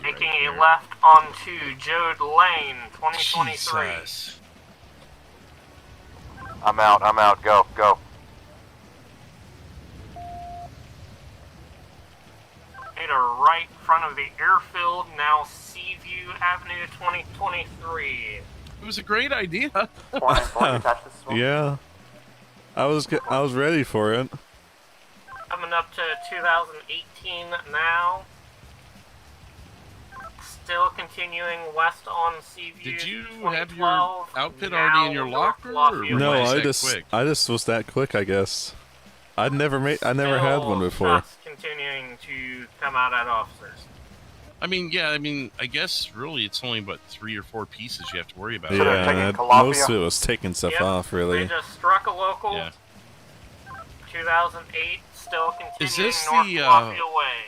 [SPEAKER 3] Making a left onto Jode Lane, 2023.
[SPEAKER 11] Jesus.
[SPEAKER 13] I'm out. Go.
[SPEAKER 3] Made a right front of the airfield, now Seaview Avenue, 2023.
[SPEAKER 11] It was a great idea.
[SPEAKER 1] Yeah. I was ready for it.
[SPEAKER 3] Coming up to 2018 now. Still continuing west on Seaview.
[SPEAKER 11] Did you have your outfit already in your locker? Or
[SPEAKER 1] No, I just was that quick, I guess. I never had one before.
[SPEAKER 3] Continuing to come out at officers.
[SPEAKER 11] I mean, yeah, I guess really it's only about 3 or 4 pieces you have to worry about.
[SPEAKER 1] Yeah, most of it was taking stuff off, really.
[SPEAKER 3] They just struck a local. Yeah. 2008, still continuing.
[SPEAKER 11] Is this
[SPEAKER 3] north
[SPEAKER 11] the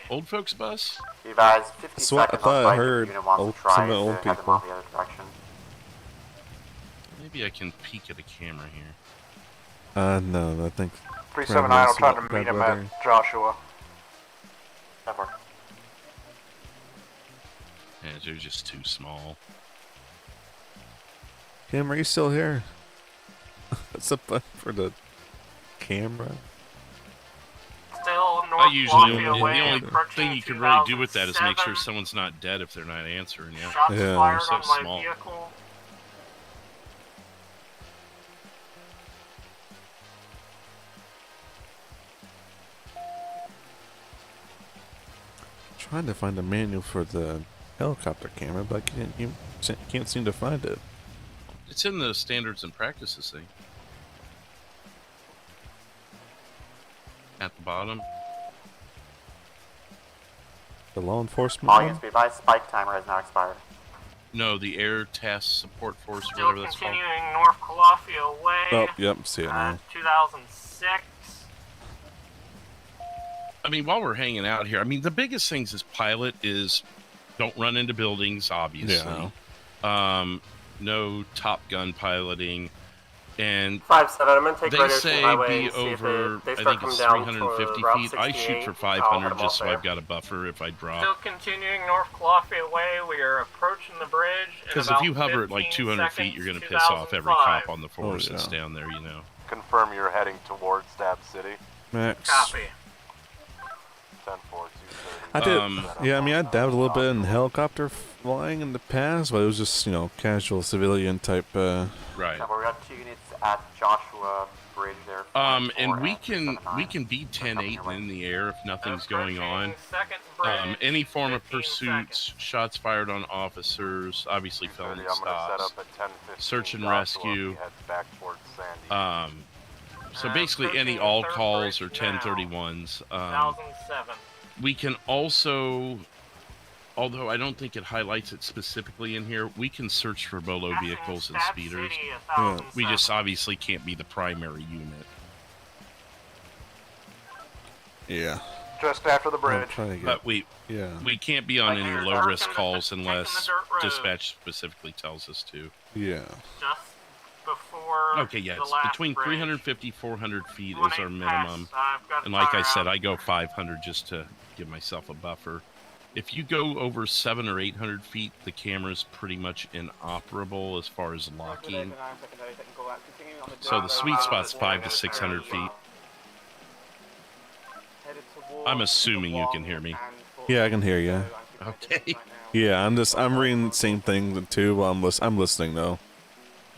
[SPEAKER 11] old folks bus?
[SPEAKER 1] That's what I thought I heard. Some old people.
[SPEAKER 11] Maybe I can peek at a camera here.
[SPEAKER 1] No, I think.
[SPEAKER 10] 379 will try to meet him at Joshua.
[SPEAKER 13] Never.
[SPEAKER 11] Yeah, they're just too small.
[SPEAKER 1] Kim, are you still here? What's the button for the camera?
[SPEAKER 3] Still north
[SPEAKER 11] Usually, the only thing you can really do with that is make sure someone's not dead if they're not answering. Yeah,
[SPEAKER 3] Shots fired
[SPEAKER 11] so
[SPEAKER 3] on my
[SPEAKER 11] small.
[SPEAKER 3] vehicle.
[SPEAKER 1] Trying to find a manual for the helicopter camera, but I can't seem to find it.
[SPEAKER 11] It's in the standards and practices thing. At the bottom.
[SPEAKER 1] The law enforcement
[SPEAKER 8] All
[SPEAKER 1] one?
[SPEAKER 8] units be advised, spike timer has now expired.
[SPEAKER 11] No, the Air Task Support Force,
[SPEAKER 3] Still
[SPEAKER 11] whatever that's called.
[SPEAKER 3] continuing North Calafia Way.
[SPEAKER 1] Oh, yep, see it now.
[SPEAKER 3] 2006.
[SPEAKER 11] I mean, while we're hanging out here, I mean, the biggest things as pilot is don't run into buildings, obviously.
[SPEAKER 1] Yeah.
[SPEAKER 11] No Top Gun piloting. And
[SPEAKER 16] 5-7, I'm going to take
[SPEAKER 11] they
[SPEAKER 16] Red Ocean
[SPEAKER 11] say
[SPEAKER 16] Highway
[SPEAKER 11] be
[SPEAKER 16] and see
[SPEAKER 11] over,
[SPEAKER 16] if they
[SPEAKER 11] I
[SPEAKER 16] start
[SPEAKER 11] think it's
[SPEAKER 16] coming down
[SPEAKER 11] 350
[SPEAKER 16] to Route
[SPEAKER 11] feet. I shoot
[SPEAKER 16] 68.
[SPEAKER 11] for
[SPEAKER 16] I'll
[SPEAKER 11] 500
[SPEAKER 16] head
[SPEAKER 11] just so
[SPEAKER 16] off
[SPEAKER 11] I've got a buffer if I drop.
[SPEAKER 3] Still continuing North Calafia Way. We are approaching the bridge.
[SPEAKER 11] Because if you hover at like 200 feet, you're going to piss off every cop on the force that's down there, you know.
[SPEAKER 13] Confirm you're heading towards Stab City.
[SPEAKER 1] Max.
[SPEAKER 3] Copy.
[SPEAKER 13] 10-4-2-30.
[SPEAKER 1] I did. Yeah, I mean, I dabbled a little bit in helicopter flying in the past, but it was just, casual civilian type.
[SPEAKER 11] Right.
[SPEAKER 8] Yeah, we got 2 units at Joshua Bridge there.
[SPEAKER 11] And we can be 10-8 in the air if nothing's going on. Any form of pursuits, shots fired on officers, obviously felony stops, search and rescue. So basically any all calls or 1031s.
[SPEAKER 3] 2007.
[SPEAKER 11] We can also, although I don't think it highlights it specifically in here, we can search for Bolo vehicles and speeders. We just obviously can't be the primary unit.
[SPEAKER 1] Yeah.
[SPEAKER 10] Just after the bridge.
[SPEAKER 11] But we can't be on any low risk calls unless dispatch specifically tells us to.
[SPEAKER 1] Yeah.
[SPEAKER 3] Just before.
[SPEAKER 11] Okay, yeah, it's between 350 400 feet is our minimum. And like I said, I go 500 just to give myself a buffer. If you go over 700 or 800 feet, the camera's pretty much inoperable as far as locking. So the sweet spot's 500 to 600 feet. I'm assuming you can hear me.
[SPEAKER 1] Yeah, I can hear you.
[SPEAKER 11] Okay.
[SPEAKER 1] Yeah, I'm reading the same thing too while I'm listening though.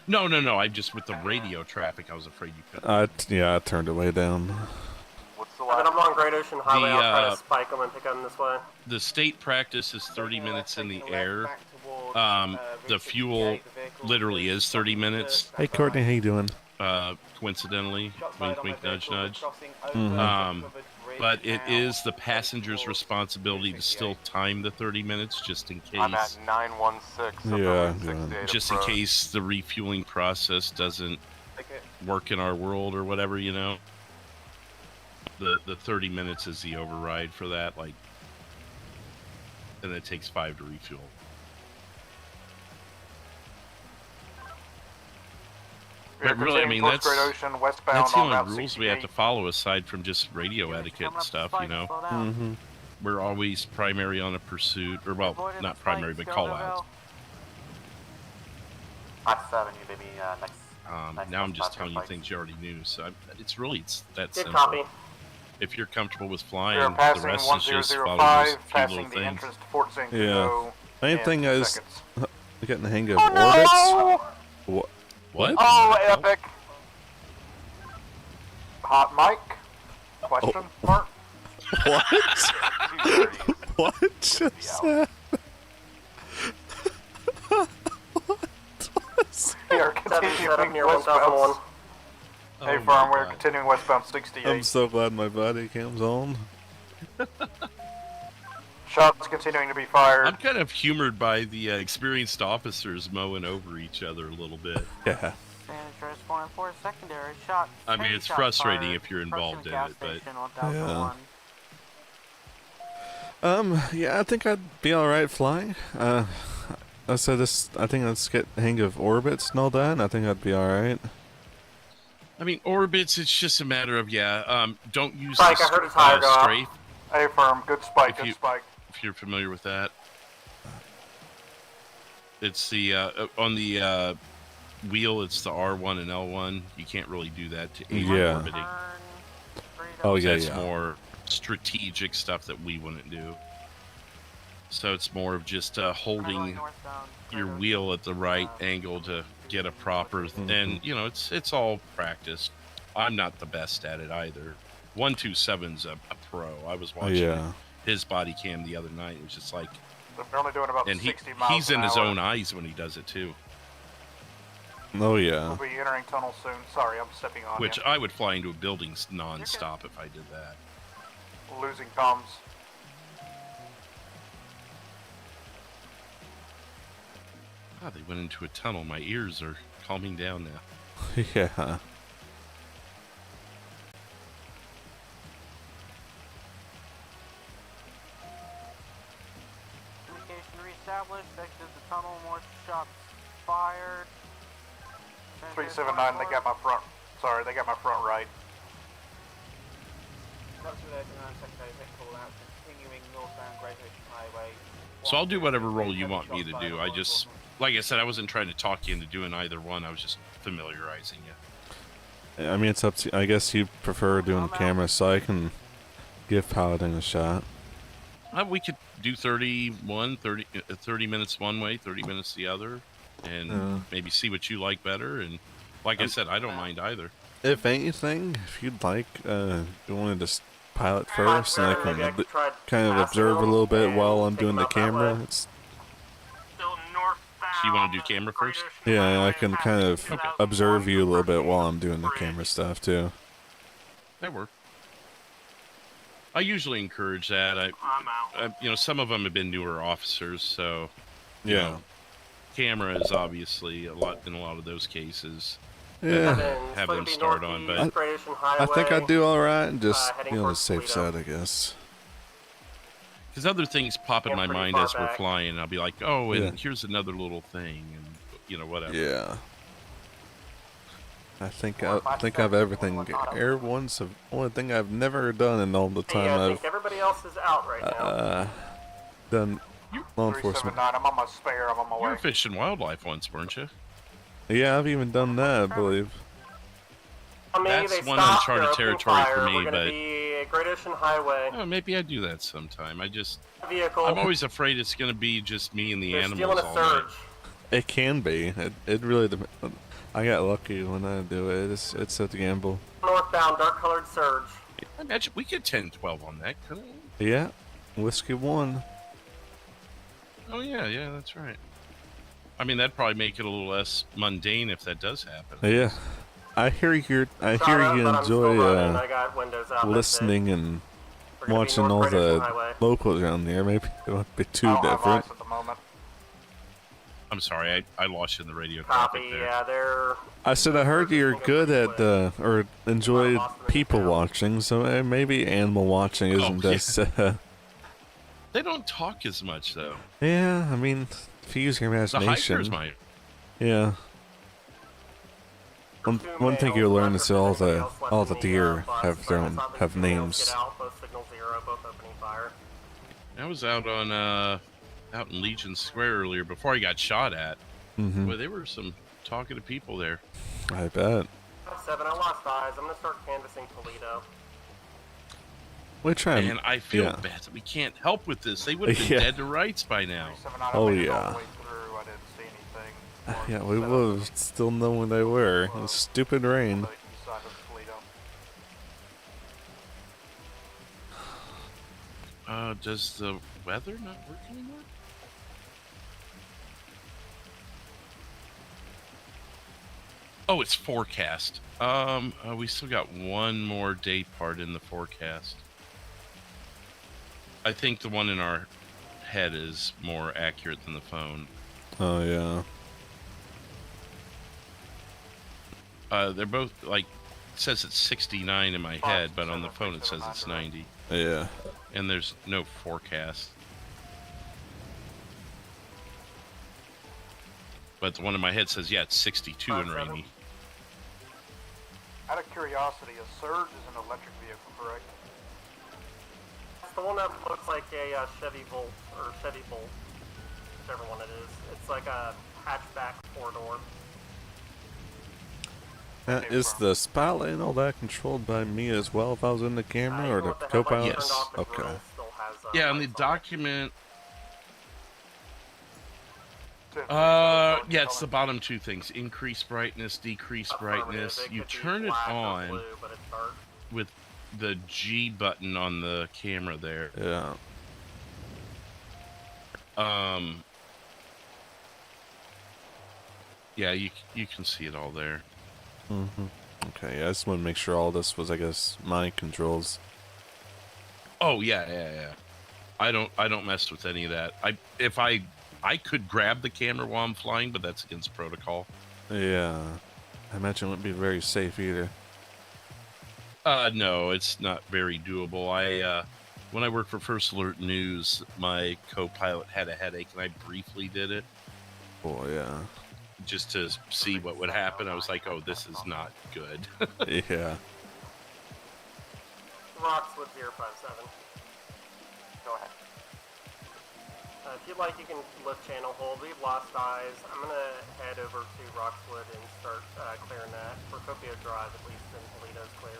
[SPEAKER 11] No. I just with the radio traffic, I was afraid you couldn't.
[SPEAKER 1] I turned it way down.
[SPEAKER 16] And then I'm on Great Ocean Highway. I'll try to spike them and pick them this way.
[SPEAKER 11] The state practice is 30 minutes in the air. The fuel literally is 30 minutes.
[SPEAKER 1] Hey Courtney, how you doing?
[SPEAKER 11] coincidentally. Wink, wink, nudge, nudge.
[SPEAKER 1] Mhm.
[SPEAKER 11] But it is the passenger's responsibility to still time the 30 minutes just in case.
[SPEAKER 13] I'm at 916.
[SPEAKER 1] Yeah,
[SPEAKER 11] Just in case the refueling process doesn't work in our world or whatever, you know. The 30 minutes is the override for that, like, and it takes 5 to refuel. But really, I mean, that's the only rules we have to follow aside from just radio etiquette and stuff, you know.
[SPEAKER 1] Mhm.
[SPEAKER 11] We're always primary on a pursuit, or well, not primary, but call outs.
[SPEAKER 8] Hot 7, you baby, next.
[SPEAKER 11] Now I'm just telling you things you already knew, so it's that
[SPEAKER 16] Good
[SPEAKER 11] simple.
[SPEAKER 16] copy.
[SPEAKER 11] If you're comfortable with flying,
[SPEAKER 10] You're
[SPEAKER 11] the
[SPEAKER 10] passing
[SPEAKER 11] rest is just follow
[SPEAKER 10] 1005,
[SPEAKER 11] these few
[SPEAKER 10] passing
[SPEAKER 11] little
[SPEAKER 10] the
[SPEAKER 11] things.
[SPEAKER 10] entrance to Fort St.
[SPEAKER 1] Yeah. Main
[SPEAKER 10] in
[SPEAKER 1] thing
[SPEAKER 10] 2
[SPEAKER 1] is
[SPEAKER 10] seconds.
[SPEAKER 1] getting the hang of
[SPEAKER 10] Oh, no!
[SPEAKER 1] orbits. What?
[SPEAKER 10] Oh, epic. Hot mic? Question mark?
[SPEAKER 1] What? What just happened?
[SPEAKER 10] We are continuing westbound. Hey, firm, we're continuing westbound 68.
[SPEAKER 1] I'm so glad my body cam's on.
[SPEAKER 10] Shots continuing to be fired.
[SPEAKER 11] I'm kind of humored by the experienced officers mowing over each other a little bit.
[SPEAKER 1] Yeah.
[SPEAKER 6] Manager is 4 and 4 secondary shot.
[SPEAKER 11] I mean, it's frustrating if you're involved in it, but
[SPEAKER 1] Yeah. Yeah, I think I'd be alright flying. I said this, I think let's get the hang of orbits and all that, and I think I'd be alright.
[SPEAKER 11] I mean, orbits, it's just a matter of, don't use
[SPEAKER 10] Spike,
[SPEAKER 11] the
[SPEAKER 10] I heard a tire go off.
[SPEAKER 11] strafe.
[SPEAKER 10] Hey, firm, good spike, good spike.
[SPEAKER 11] If you're familiar with that. It's the, on the wheel, it's the R1 and L1. You can't really do that to aid
[SPEAKER 1] Yeah.
[SPEAKER 11] orbiting.
[SPEAKER 1] Oh, yeah,
[SPEAKER 11] That's
[SPEAKER 1] yeah.
[SPEAKER 11] more strategic stuff that we wouldn't do. So it's more of just holding your wheel at the right angle to get a proper, and you know, it's all practice. I'm not the best at it either. 127's a pro. I was watching his body cam the other night. It was just like,
[SPEAKER 10] They're only doing about
[SPEAKER 11] and
[SPEAKER 10] 60 miles
[SPEAKER 11] he's in
[SPEAKER 10] an
[SPEAKER 11] his
[SPEAKER 10] hour.
[SPEAKER 11] own eyes when he does it too.
[SPEAKER 1] Oh yeah.
[SPEAKER 10] We'll be entering tunnel soon. Sorry, I'm stepping on
[SPEAKER 11] Which
[SPEAKER 10] you.
[SPEAKER 11] I would fly into a building non-stop if I did that.
[SPEAKER 10] Losing comms.
[SPEAKER 11] God, they went into a tunnel. My ears are calming down now.
[SPEAKER 1] Yeah.
[SPEAKER 6] Communication reestablished. Exit the tunnel. More shots fired.
[SPEAKER 10] 379, they got my front. Sorry, they got my front right.
[SPEAKER 11] So I'll do whatever role you want me to do. I just, like I said, I wasn't trying to talk you into doing either one. I was just familiarizing you.
[SPEAKER 1] I mean, it's up to, I guess you prefer doing camera, so I can give piloting a shot.
[SPEAKER 11] We could do 30 minutes one way, 30 minutes the other, and maybe see what you like better. And like I said, I don't mind either.
[SPEAKER 1] If anything, if you'd like, you want to just pilot first, and I can kind of observe a little bit while I'm doing the camera. It's,
[SPEAKER 11] So you want to do camera first?
[SPEAKER 1] yeah, I can kind of observe you a little bit while I'm doing the camera stuff too.
[SPEAKER 11] That works. I usually encourage that. I you know, some of them have been newer officers, so you know, camera is obviously a lot in a lot of those cases.
[SPEAKER 1] Yeah.
[SPEAKER 11] Have them start on, but
[SPEAKER 1] I think I'd do alright, and just be on the safe side, I guess.
[SPEAKER 11] because other things pop in my mind as we're flying, and I'll be like, oh, and here's another little thing, and you know, whatever.
[SPEAKER 1] Yeah. I think I've everything. Everyone's the only thing I've never done in all the time
[SPEAKER 16] I
[SPEAKER 1] I've
[SPEAKER 16] think everybody else is out right now.
[SPEAKER 1] done law enforcement.
[SPEAKER 10] 379, I'm on my spare, I'm on my
[SPEAKER 11] You
[SPEAKER 10] way.
[SPEAKER 11] were fishing wildlife once, weren't you?
[SPEAKER 1] Yeah, I've even done that, I believe.
[SPEAKER 11] That's one uncharted territory for me,
[SPEAKER 16] We're gonna
[SPEAKER 11] but
[SPEAKER 16] be Great Ocean Highway.
[SPEAKER 11] oh, maybe I do that sometime.
[SPEAKER 16] Vehicle.
[SPEAKER 11] I'm always afraid it's going to be just me and the
[SPEAKER 16] They're
[SPEAKER 11] animals
[SPEAKER 16] stealing a
[SPEAKER 11] all night.
[SPEAKER 16] surge.
[SPEAKER 1] It can be. It really depends. I got lucky when I do it. It's a gamble.
[SPEAKER 16] Northbound, dark colored surge.
[SPEAKER 11] I imagine we could 10-12 on that, couldn't we?
[SPEAKER 1] Yeah, whiskey 1.
[SPEAKER 11] Oh yeah, that's right. I mean, that'd probably make it a little less mundane if that does happen.
[SPEAKER 1] Yeah. I hear you enjoy listening and watching all the locals around there. Maybe it won't be too different.
[SPEAKER 10] At the moment.
[SPEAKER 11] I'm sorry, I lost you in the radio
[SPEAKER 16] Copy,
[SPEAKER 11] traffic there.
[SPEAKER 16] yeah, they're...
[SPEAKER 1] I said I heard you're good at or enjoy people watching, so maybe animal watching isn't as.
[SPEAKER 11] They don't talk as much though.
[SPEAKER 1] Yeah, I mean, if you use your imagination.
[SPEAKER 11] The hikers might.
[SPEAKER 1] Yeah. One thing you'll learn is all the deer have names.
[SPEAKER 11] I was out on out in Legion Square earlier before I got shot at.
[SPEAKER 1] Mm-hmm.
[SPEAKER 11] Boy, there were some talkative people there.
[SPEAKER 1] I bet.
[SPEAKER 16] 7, I lost eyes. I'm gonna start canvassing Toledo.
[SPEAKER 1] We're trying.
[SPEAKER 11] And I feel bad that we can't help with this. They would have been dead to rights by now.
[SPEAKER 1] Oh yeah. Yeah, we would have still known where they were. It was stupid rain.
[SPEAKER 11] Does the weather not work anymore? Oh, it's forecast. We still got one more day part in the forecast. I think the one in our head is more accurate than the phone.
[SPEAKER 1] Oh yeah.
[SPEAKER 11] They're both like, it says it's 69 in my head, but on the phone it says it's 90.
[SPEAKER 1] Yeah.
[SPEAKER 11] And there's no forecast. But the one in my head says, yeah, it's 62 and rainy.
[SPEAKER 10] Out of curiosity, a Surge is an electric vehicle, correct?
[SPEAKER 16] It's the one that looks like a Chevy Volt, or Chevy Bolt, whichever one it is. It's like a hatchback 4-door.
[SPEAKER 1] Is the spotlight and all that controlled by me as well if I was in the camera, or the co-pilot?
[SPEAKER 11] Yes.
[SPEAKER 1] Okay.
[SPEAKER 11] Yeah, on the document... yeah, it's the bottom two things. Increase brightness, decrease brightness. You turn it on with the G button on the camera there.
[SPEAKER 1] Yeah.
[SPEAKER 11] Yeah, you can see it all there.
[SPEAKER 1] Mm-hmm. Okay, I just want to make sure all this was, I guess, my controls.
[SPEAKER 11] Oh yeah. I don't mess with any of that. If I could grab the camera while I'm flying, but that's against protocol.
[SPEAKER 1] Yeah, I imagine it wouldn't be very safe either.
[SPEAKER 11] No, it's not very doable. When I worked for First Alert News, my co-pilot had a headache, and I briefly did it.
[SPEAKER 1] Oh yeah.
[SPEAKER 11] Just to see what would happen. I was like, oh, this is not good.
[SPEAKER 1] Yeah.
[SPEAKER 16] Roxwood 057. Go ahead. If you'd like, you can lift channel hold. We've lost eyes. I'm going to head over to Roxwood and start clearing that. Procopio Drive, at least in Toledo's clear.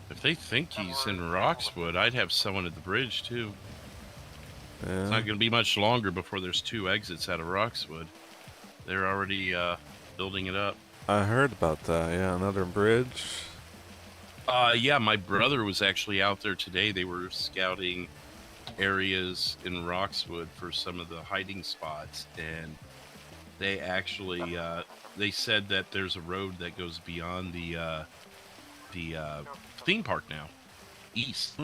[SPEAKER 11] If they think he's in Roxwood, I'd have someone at the bridge, too.
[SPEAKER 1] Yeah.
[SPEAKER 11] It's not going to be much longer before there's 2 exits out of Roxwood. They're already building it up.
[SPEAKER 1] I heard about that, yeah, another bridge.
[SPEAKER 11] Yeah, my brother was actually out there today. They were scouting areas in Roxwood for some of the hiding spots, and they actually they said that there's a road that goes beyond the theme park now, east.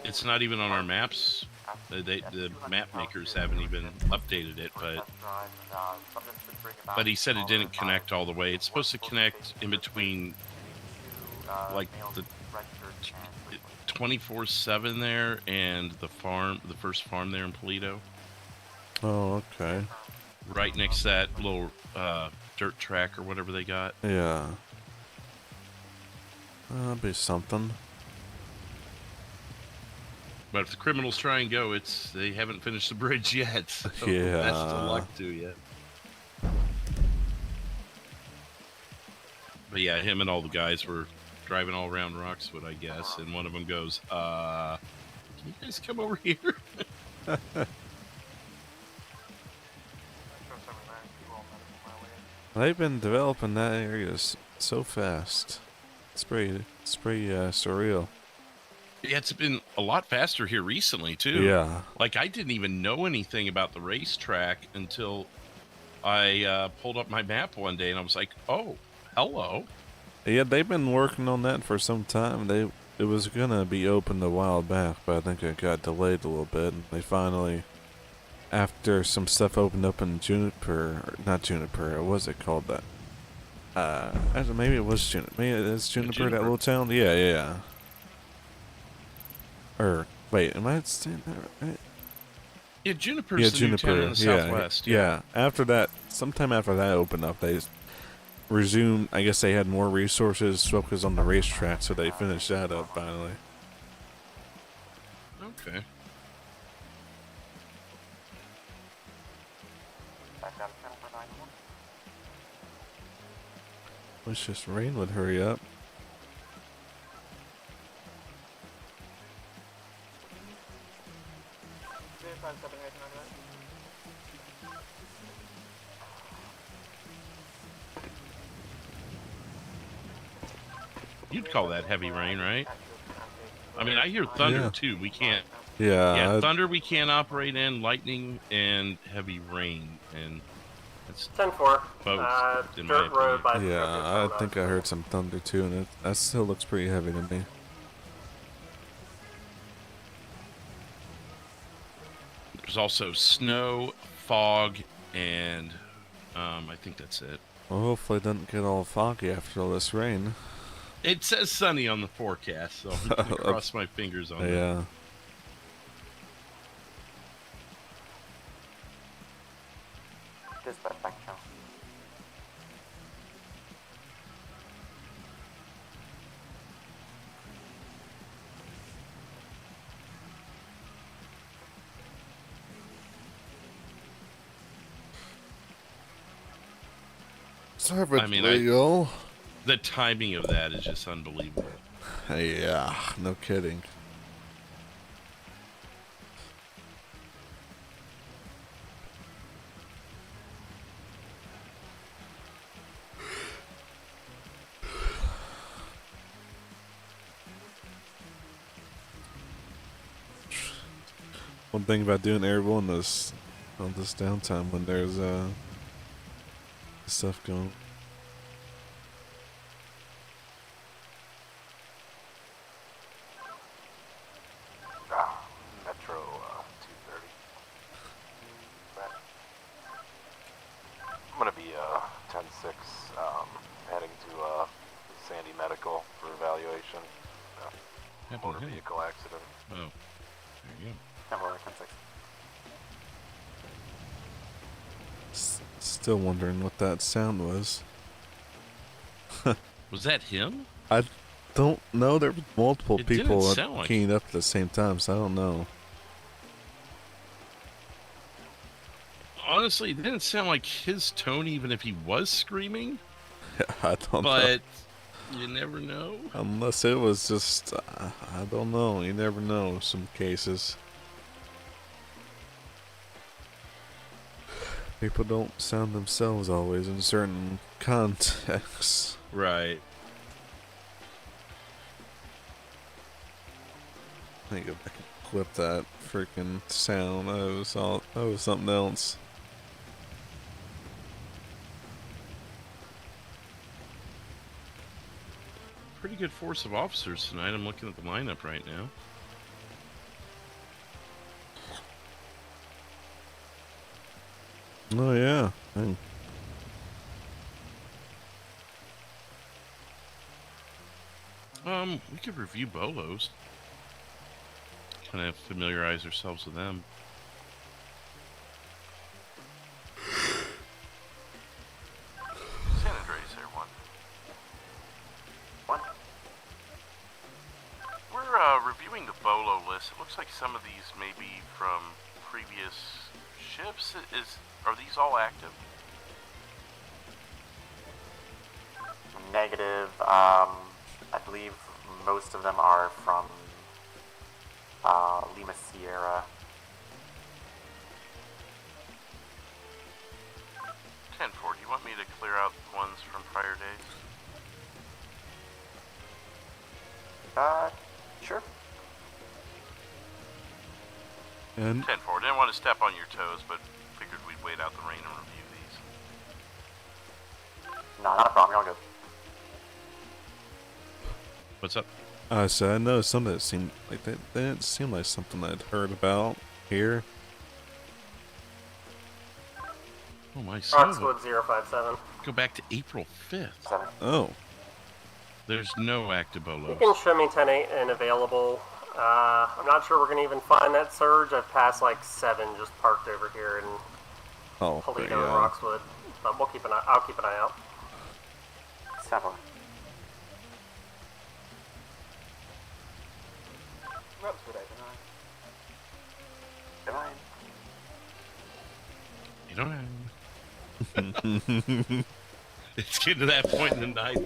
[SPEAKER 11] It's not even on our maps. The map makers haven't even updated it, but he said it didn't connect all the way. It's supposed to connect in between, like the 24/7 there and the farm, the first farm there in Toledo.
[SPEAKER 1] Oh, okay.
[SPEAKER 11] Right next to that little dirt track or whatever they got.
[SPEAKER 1] Yeah. That'll be something.
[SPEAKER 11] But if the criminals try and go, they haven't finished the bridge yet. So
[SPEAKER 1] yeah.
[SPEAKER 11] Best of luck to you. But yeah, him and all the guys were driving all around Roxwood, I guess, and one of them goes, can you guys come over here?
[SPEAKER 1] They've been developing that area so fast. It's pretty surreal.
[SPEAKER 11] Yeah, it's been a lot faster here recently, too.
[SPEAKER 1] Yeah.
[SPEAKER 11] Like, I didn't even know anything about the racetrack until I pulled up my map one day and I was like, oh, hello.
[SPEAKER 1] Yeah, they've been working on that for some time. It was gonna be opened a while back, but I think it got delayed a little bit. And they finally, after some stuff opened up in not Juniper, what was it called that? Maybe it was Juniper. Maybe it's Juniper, that little town? Yeah. Or, wait, am I saying that right?
[SPEAKER 11] Yeah, Juniper's the new town in the southwest.
[SPEAKER 1] Yeah. After that, sometime after that opened up, they resumed. I guess they had more resources focused on the racetrack, so they finished that up finally.
[SPEAKER 11] Okay.
[SPEAKER 1] Wish this rain would hurry up.
[SPEAKER 11] You'd call that heavy rain, right? I mean, I hear thunder too. We can't.
[SPEAKER 1] Yeah.
[SPEAKER 11] Thunder we can't operate in. Lightning and heavy rain, and that's
[SPEAKER 16] 10-4.
[SPEAKER 11] both. In my
[SPEAKER 16] Dirt road by
[SPEAKER 1] Yeah, I think I heard some thunder too, and that still looks pretty heavy to me.
[SPEAKER 11] There's also snow, fog, and I think that's it.
[SPEAKER 1] Well, hopefully it doesn't get all foggy after all this rain.
[SPEAKER 11] It says sunny on the forecast, so I'm gonna cross my fingers on that.
[SPEAKER 1] Yeah.
[SPEAKER 8] Dispatch back channel.
[SPEAKER 1] I mean, y'all.
[SPEAKER 11] The timing of that is just unbelievable.
[SPEAKER 1] Yeah, no kidding. One thing about doing airborne is on this downtime when there's stuff going.
[SPEAKER 13] Metro 230. I'm gonna be 10-6, heading to Sandy Medical for evaluation. Motor vehicle accident.
[SPEAKER 11] Oh, there you go.
[SPEAKER 8] 10-6.
[SPEAKER 1] Still wondering what that sound was.
[SPEAKER 11] Was that him?
[SPEAKER 1] I don't know. There were multiple
[SPEAKER 11] It
[SPEAKER 1] people
[SPEAKER 11] didn't sound like
[SPEAKER 1] keying up at the same time, so I don't know.
[SPEAKER 11] Honestly, it didn't sound like his tone, even if he was screaming.
[SPEAKER 1] I don't know.
[SPEAKER 11] But you never know.
[SPEAKER 1] Unless it was just, I don't know. You never know. Some cases. People don't sound themselves always in certain contexts.
[SPEAKER 11] Right.
[SPEAKER 1] I think if I could clip that freaking sound, that was something else.
[SPEAKER 11] Pretty good force of officers tonight. I'm looking at the lineup right now.
[SPEAKER 1] Oh yeah. Dang.
[SPEAKER 11] We could review Bolos. Kind of familiarize ourselves with them.
[SPEAKER 2] San Andreas there, one. We're reviewing the Bolo list. It looks like some of these may be from previous ships. Are these all active?
[SPEAKER 8] Negative. I believe most of them are from Lima Sierra.
[SPEAKER 2] 10-4, do you want me to clear out the ones from prior days?
[SPEAKER 8] Sure.
[SPEAKER 1] And
[SPEAKER 2] 10-4, didn't want to step on your toes, but figured we'd wait out the rain and review these.
[SPEAKER 11] What's up?
[SPEAKER 1] So I know something that seemed like that didn't seem like something I'd heard about here.
[SPEAKER 11] Oh my son.
[SPEAKER 16] Oxwood 057.
[SPEAKER 11] Go back to April 5th.
[SPEAKER 1] Oh.
[SPEAKER 11] There's no active
[SPEAKER 16] You
[SPEAKER 11] bolos.
[SPEAKER 16] can show me 10-8 and available. I'm not sure we're going to even find that surge. I've passed like 7 just parked over here in Toledo and Roxwood. But I'll keep an eye out. 7. Roxwood over 9.
[SPEAKER 11] 9. It's getting to that point in the night.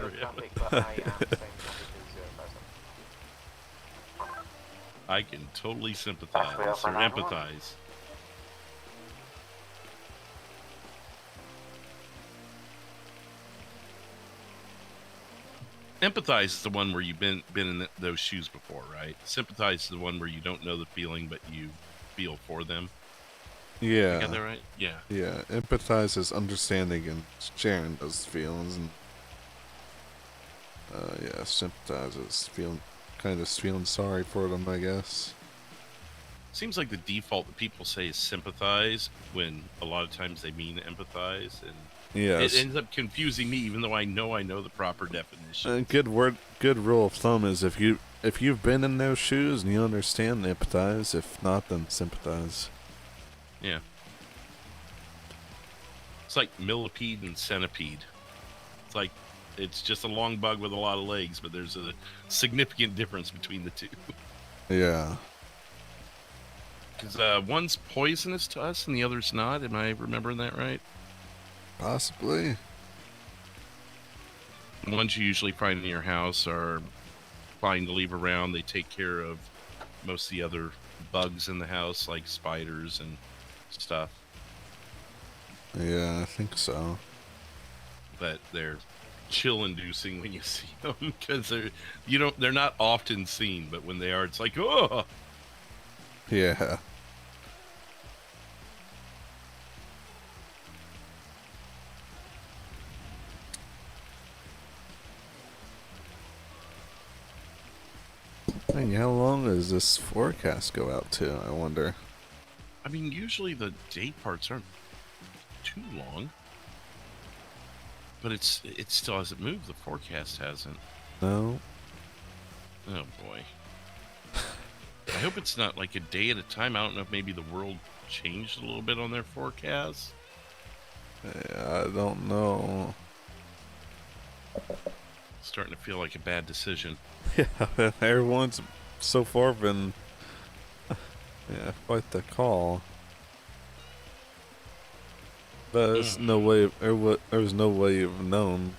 [SPEAKER 11] I can totally sympathize or empathize. Empathize is the one where you've been in those shoes before, right? Sympathize is the one where you don't know the feeling, but you feel for them.
[SPEAKER 1] Yeah.
[SPEAKER 11] You got that right? Yeah.
[SPEAKER 1] Yeah. Empathize is understanding and sharing those feelings, and yeah, sympathize is feeling sorry for them, I guess.
[SPEAKER 11] Seems like the default that people say is sympathize when a lot of times they mean empathize, and
[SPEAKER 1] yes.
[SPEAKER 11] It ends up confusing me, even though I know the proper definition.
[SPEAKER 1] Good rule of thumb is if you've been in those shoes and you understand, empathize. If not, then sympathize.
[SPEAKER 11] Yeah. It's like millipede and centipede. It's like it's just a long bug with a lot of legs, but there's a significant difference between the two.
[SPEAKER 1] Yeah.
[SPEAKER 11] Because one's poisonous to us and the other's not. Am I remembering that right?
[SPEAKER 1] Possibly.
[SPEAKER 11] The ones you usually find in your house are fine to leave around. They take care of most of the other bugs in the house, like spiders and stuff.
[SPEAKER 1] Yeah, I think so.
[SPEAKER 11] But they're chill-inducing when you see them, because they're not often seen, but when they are, it's like, oh.
[SPEAKER 1] Yeah. Hey, how long does this forecast go out to, I wonder?
[SPEAKER 11] I mean, usually the day parts aren't too long. But it still hasn't moved. The forecast hasn't.
[SPEAKER 1] No.
[SPEAKER 11] Oh, boy. I hope it's not like a day at a time. I don't know if maybe the world changed a little bit on their forecast.
[SPEAKER 1] Yeah, I don't know.
[SPEAKER 11] Starting to feel like a bad decision.
[SPEAKER 1] Yeah, everyone's so far been quite the call. But there's no way. There's no way you've known.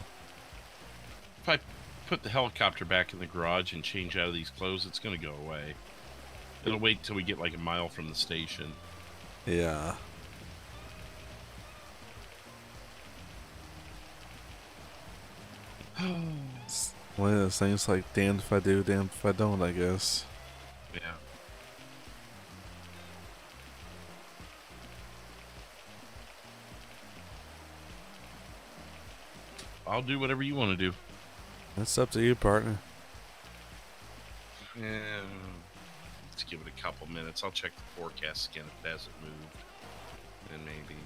[SPEAKER 11] If I put the helicopter back in the garage and change out of these clothes, it's going to go away. It'll wait till we get like a mile from the station.
[SPEAKER 1] Yeah. It's one of those things like damned if I do, damned if I don't, I guess.
[SPEAKER 11] Yeah. I'll do whatever you want to do.
[SPEAKER 1] That's up to you, partner.
[SPEAKER 11] Yeah. Let's give it a couple minutes. I'll check the forecast again if it hasn't moved. Then maybe.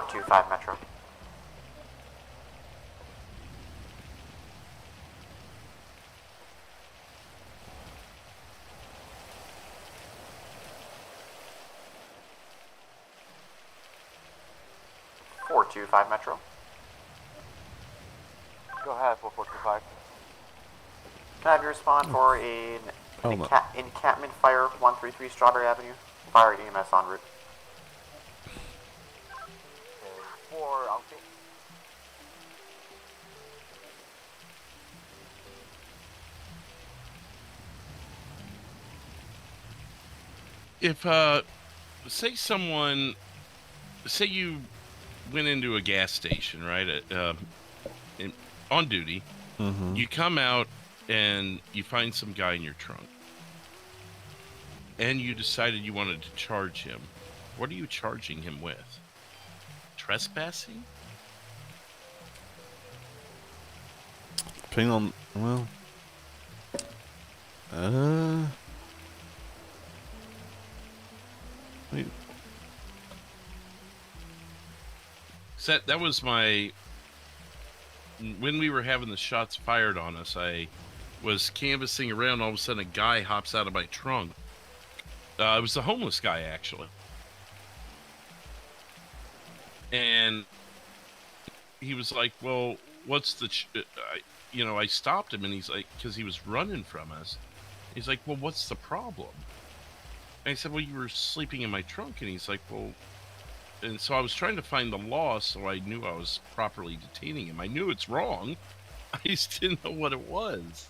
[SPEAKER 8] Two 5 Metro. Four 2-5 Metro.
[SPEAKER 13] Go ahead, 4425.
[SPEAKER 8] Can I have you respond for an encampment fire 133 Strawberry Avenue? Fire EMS en route.
[SPEAKER 13] 4 Alpha.
[SPEAKER 11] If say you went into a gas station, right, on duty, you come out and you find some guy in your trunk, and you decided you wanted to charge him, what are you charging him with? trespassing?
[SPEAKER 1] Depending on, well, wait.
[SPEAKER 11] That was my... When we were having the shots fired on us, I was canvassing around. All of a sudden, a guy hops out of my trunk. It was a homeless guy, actually. And he was like, well, what's the... I stopped him, and he's like, because he was running from us. He's like, well, what's the problem? And I said, well, you were sleeping in my trunk. And he's like, well... And so I was trying to find the law so I knew I was properly detaining him. I knew it's wrong. I just didn't know what it was.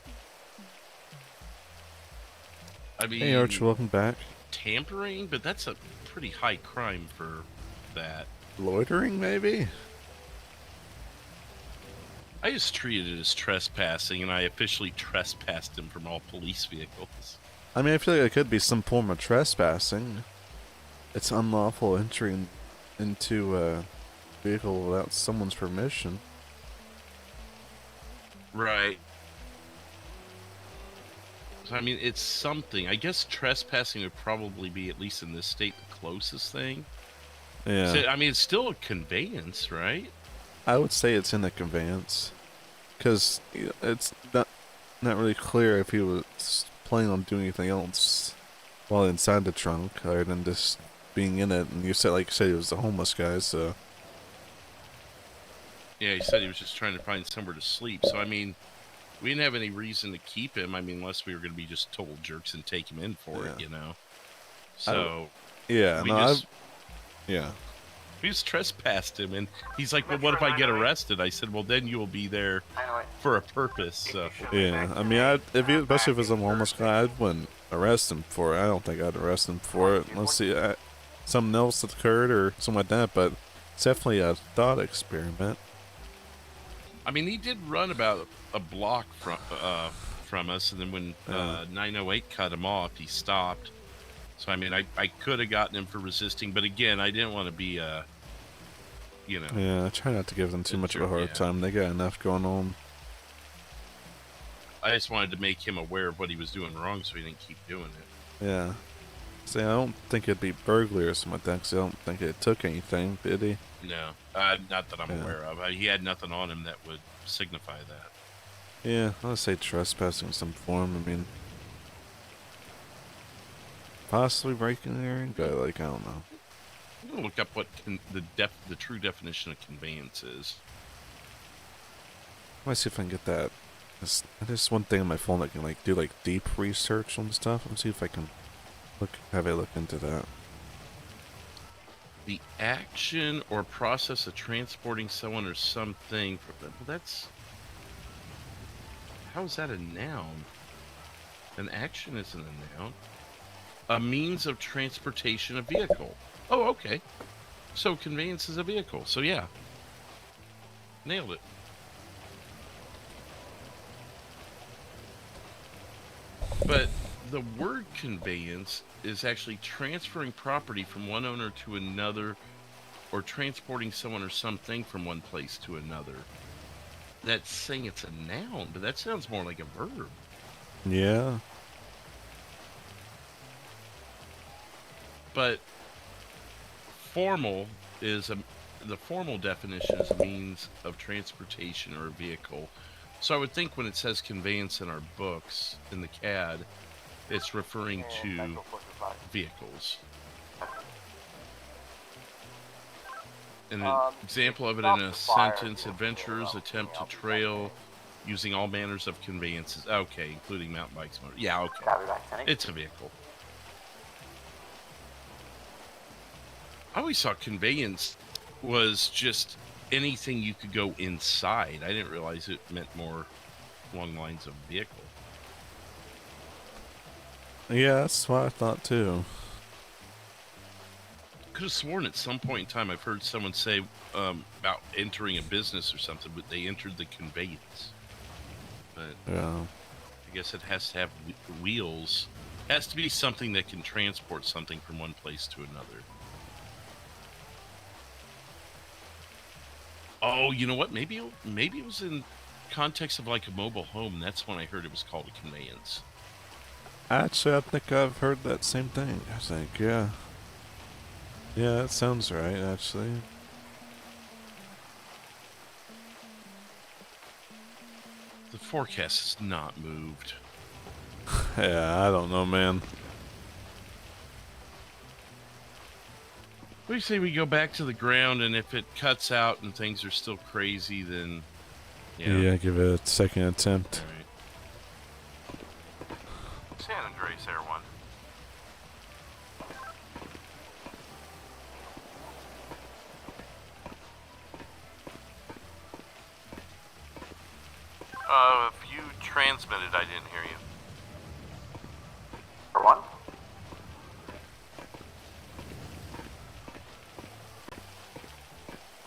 [SPEAKER 11] I mean...
[SPEAKER 1] Hey, Arch, welcome back.
[SPEAKER 11] Tampering? But that's a pretty high crime for that.
[SPEAKER 1] Loitering, maybe?
[SPEAKER 11] I just treated it as trespassing, and I officially trespassed him from all police vehicles.
[SPEAKER 1] I mean, I feel like it could be some form of trespassing. It's unlawful entering into a vehicle without someone's permission.
[SPEAKER 11] Right. So, I mean, it's something. I guess trespassing would probably be, at least in this state, the closest thing.
[SPEAKER 1] Yeah.
[SPEAKER 11] So, I mean, it's still a conveyance, right?
[SPEAKER 1] I would say it's in a conveyance. Because it's not really clear if he was planning on doing anything else while inside the trunk, other than just being in it. And you said, like you said, he was a homeless guy, so...
[SPEAKER 11] Yeah, he said he was just trying to find somewhere to sleep. So, I mean, we didn't have any reason to keep him. I mean, unless we were going to be just total jerks and take him in for it, you know? So...
[SPEAKER 1] Yeah, yeah.
[SPEAKER 11] We just trespassed him, and he's like, well, what if I get arrested? I said, well, then you will be there for a purpose. So.
[SPEAKER 1] Yeah, I mean, especially if it was a homeless guy, I wouldn't arrest him for it. I don't think I'd arrest him for it. Let's see, something else that occurred or something like that, but it's definitely a thought experiment.
[SPEAKER 11] I mean, he did run about a block from us, and then when 908 cut him off, he stopped. So, I mean, I could have gotten him for resisting, but again, I didn't want to be, you know...
[SPEAKER 1] Yeah, I try not to give them too much of a hard time. They got enough going on.
[SPEAKER 11] I just wanted to make him aware of what he was doing wrong so he didn't keep doing it.
[SPEAKER 1] Yeah. See, I don't think it'd be burglary or something like that, because I don't think it took anything, did he?
[SPEAKER 11] No, not that I'm aware of. He had nothing on him that would signify that.
[SPEAKER 1] Yeah, I would say trespassing in some form. I mean... Possibly breaking and entering, but like, I don't know.
[SPEAKER 11] I'm gonna look up what the true definition of conveyance is.
[SPEAKER 1] Let me see if I can get that. There's one thing on my phone that can like do like deep research on stuff. Let me see if I can have a look into that.
[SPEAKER 11] The action or process of transporting someone or something. Well, that's... How is that a noun? An action isn't a noun. A means of transportation, a vehicle. Oh, okay. So conveyance is a vehicle. So yeah. Nailed it. But the word conveyance is actually transferring property from one owner to another, or transporting someone or something from one place to another. That's saying it's a noun, but that sounds more like a verb.
[SPEAKER 1] Yeah.
[SPEAKER 11] But formal is the formal definition is a means of transportation or a vehicle. So I would think when it says conveyance in our books in the CAD, it's referring to vehicles. An example of it in a sentence: adventurers attempt to trail using all manners of conveyances. Okay, including mountain bikes. Yeah, okay. It's a vehicle. I always thought conveyance was just anything you could go inside. I didn't realize it meant more along the lines of vehicle.
[SPEAKER 1] Yeah, that's what I thought too.
[SPEAKER 11] Could have sworn at some point in time I've heard someone say about entering a business or something, but they entered the conveyance. But
[SPEAKER 1] yeah,
[SPEAKER 11] I guess it has to have wheels. It has to be something that can transport something from one place to another. Oh, you know what? Maybe it was in context of like a mobile home. That's when I heard it was called a conveyance.
[SPEAKER 1] Actually, I think I've heard that same thing. I think, yeah. Yeah, that sounds right, actually.
[SPEAKER 11] The forecast has not moved.
[SPEAKER 1] Yeah, I don't know, man.
[SPEAKER 11] What do you say we go back to the ground, and if it cuts out and things are still crazy, then...
[SPEAKER 1] Yeah, give it a second attempt.
[SPEAKER 2] Right. San Andreas Air 1. If you transmitted, I didn't hear you.
[SPEAKER 8] For one?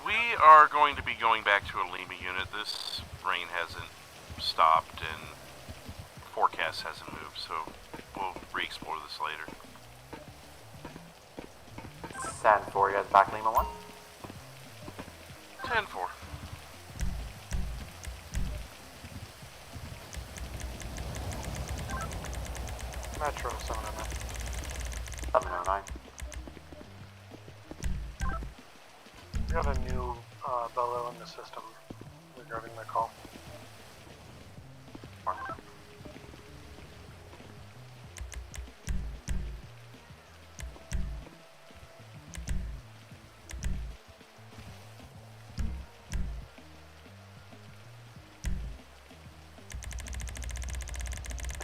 [SPEAKER 2] We are going to be going back to a Lima unit. This rain hasn't stopped and forecast hasn't moved, so we'll re-explore this later.
[SPEAKER 8] Sand 4, you guys back Lima 1?
[SPEAKER 2] 10-4.
[SPEAKER 17] Metro 709.
[SPEAKER 8] 709.
[SPEAKER 17] We got a new bellow in the system regarding the call.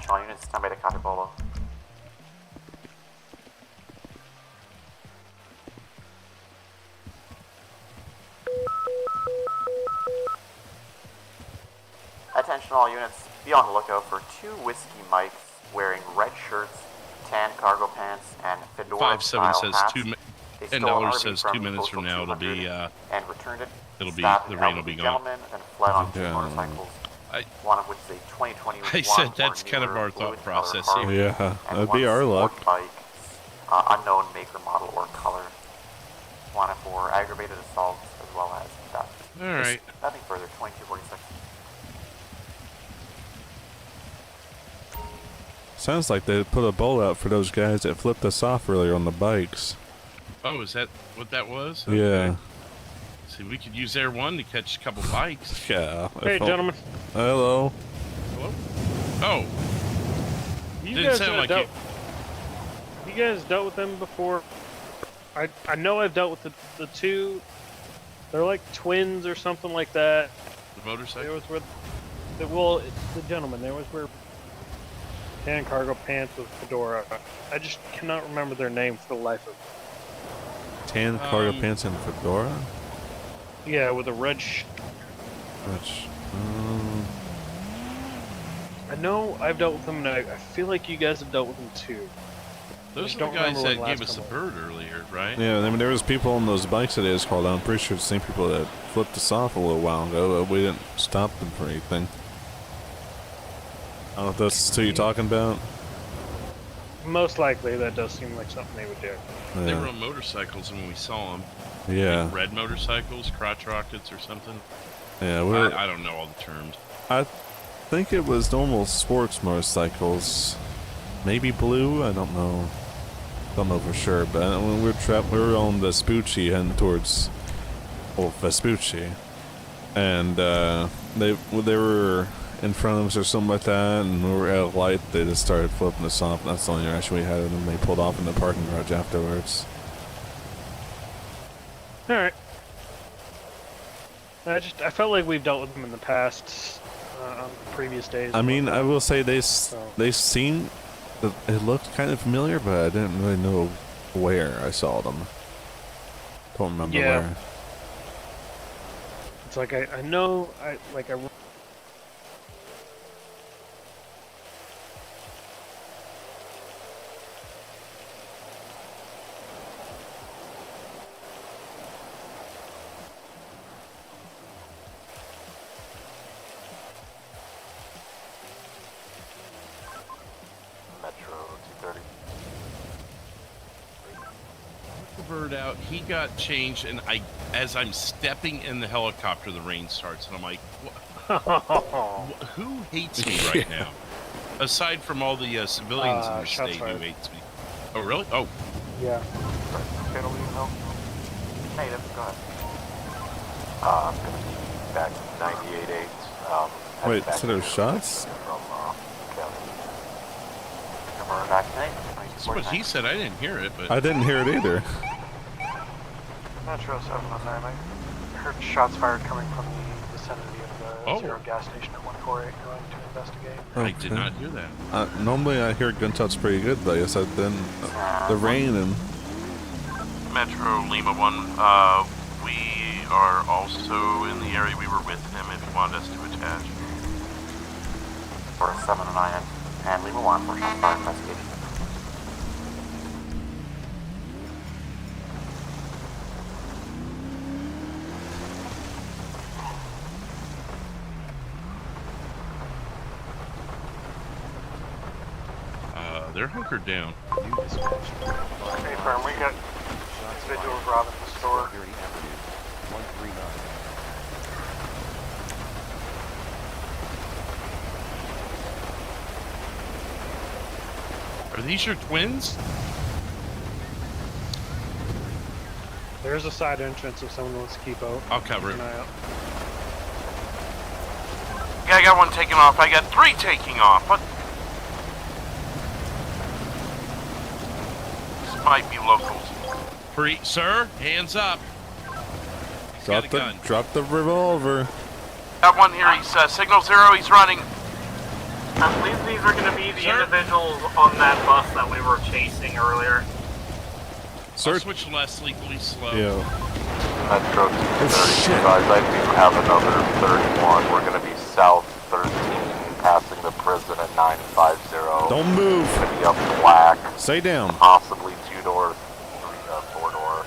[SPEAKER 8] All units stand by to copy Bolo. Attention all units, be on the lookout for 2 whiskey mics wearing red shirts, tan cargo pants, and fedora
[SPEAKER 11] 5-7
[SPEAKER 8] style
[SPEAKER 11] says
[SPEAKER 8] hats.
[SPEAKER 11] $10 says 2 minutes from now it'll be
[SPEAKER 8] and returned it.
[SPEAKER 11] the rain will be gone.
[SPEAKER 8] And fled on 2 motorcycles. One of which is a 2021
[SPEAKER 11] I said that's kind of our thought process here.
[SPEAKER 1] Yeah, that'd be our luck.
[SPEAKER 8] Bike, unknown maker, model, or color. One for aggravated assault as well as theft.
[SPEAKER 11] Alright.
[SPEAKER 8] Nothing further, 2246.
[SPEAKER 1] Sounds like they put a bowl out for those guys that flipped us off earlier on the bikes.
[SPEAKER 11] Oh, is that what that was?
[SPEAKER 1] Yeah.
[SPEAKER 11] See, we could use Air 1 to catch a couple bikes.
[SPEAKER 1] Yeah.
[SPEAKER 4] Hey, gentlemen.
[SPEAKER 1] Hello.
[SPEAKER 11] Hello? Oh.
[SPEAKER 4] You
[SPEAKER 11] Didn't
[SPEAKER 4] guys
[SPEAKER 11] sound like
[SPEAKER 4] dealt, you guys dealt with them before? I know I've dealt with the 2. They're like twins or something like that.
[SPEAKER 11] The motorcycle?
[SPEAKER 4] There was where, the gentleman. There was where tan cargo pants with fedora. I just cannot remember their name for the life of me.
[SPEAKER 1] Tan cargo pants and fedora?
[SPEAKER 4] Yeah, with a red I know I've dealt with them, and I feel like you guys have dealt with them too.
[SPEAKER 11] Those are the guys that gave us the bird earlier, right?
[SPEAKER 1] Yeah, I mean, there was people on those bikes that they just called out. I'm pretty sure it's the same people that flipped us off a little while ago, but we didn't stop them for anything. I don't know if that's who you're talking about.
[SPEAKER 4] Most likely, that does seem like something they would do.
[SPEAKER 1] Yeah.
[SPEAKER 11] They were on motorcycles when we saw them.
[SPEAKER 1] Yeah.
[SPEAKER 11] Like red motorcycles, crotch rockets or something.
[SPEAKER 1] Yeah,
[SPEAKER 11] I don't know all the terms.
[SPEAKER 1] I think it was normal sports motorcycles. Maybe blue, I don't know. Don't know for sure, but when we were on Vespucci heading towards Vespucci. And they were in front of us or something like that, and we were at a light, they just started flipping us off, and that's the only interaction we had, and then they pulled off in the parking garage afterwards.
[SPEAKER 4] Alright. I felt like we've dealt with them in the past, on previous days.
[SPEAKER 1] I mean, I will say they seemed, it looked kind of familiar, but I didn't really know where I saw them. Don't remember where.
[SPEAKER 4] It's like I know,
[SPEAKER 11] bird out. He got changed, and as I'm stepping in the helicopter, the rain starts, and I'm like, who hates me right now? Aside from all the civilians in the state who hates me. Oh, really? Oh.
[SPEAKER 17] Yeah.
[SPEAKER 8] Native, go ahead.
[SPEAKER 13] I'm going to be back 98.8.
[SPEAKER 1] Wait, so there's shots?
[SPEAKER 11] That's what he said. I didn't hear it, but
[SPEAKER 1] I didn't hear it either.
[SPEAKER 17] Metro 709. I heard shots fired coming from the vicinity of the Zero gas station at 148 going to investigate.
[SPEAKER 11] I did not hear that.
[SPEAKER 1] Normally I hear gunshots pretty good, but I guess I didn't. The rain and...
[SPEAKER 2] Metro Lima 1, we are also in the area. We were with him if you wanted us to attach.
[SPEAKER 8] For 709 and Lima 1 for shots fired investigation.
[SPEAKER 11] They're hunkered down.
[SPEAKER 17] Hey, firm, we got individuals robbing the store.
[SPEAKER 11] 139. Are these your twins?
[SPEAKER 4] There's a side entrance if someone wants to keep out.
[SPEAKER 11] I'll cover it.
[SPEAKER 2] Yeah, I got one taking off. I got 3 taking off. What? This might be locals.
[SPEAKER 11] Sir, hands up.
[SPEAKER 1] Drop the revolver.
[SPEAKER 2] Got one here. He's signal 0. He's running.
[SPEAKER 3] I believe these are going to be the individuals on that bus that we were chasing earlier.
[SPEAKER 11] I'll switch Leslie, please slow.
[SPEAKER 1] Yeah.
[SPEAKER 13] Metro 230, guys, I do have another 31. We're going to be south 13, passing the prison at 950.
[SPEAKER 1] Don't move.
[SPEAKER 13] Going to be up black.
[SPEAKER 1] Stay down.
[SPEAKER 13] Possibly 2-door, 4-door.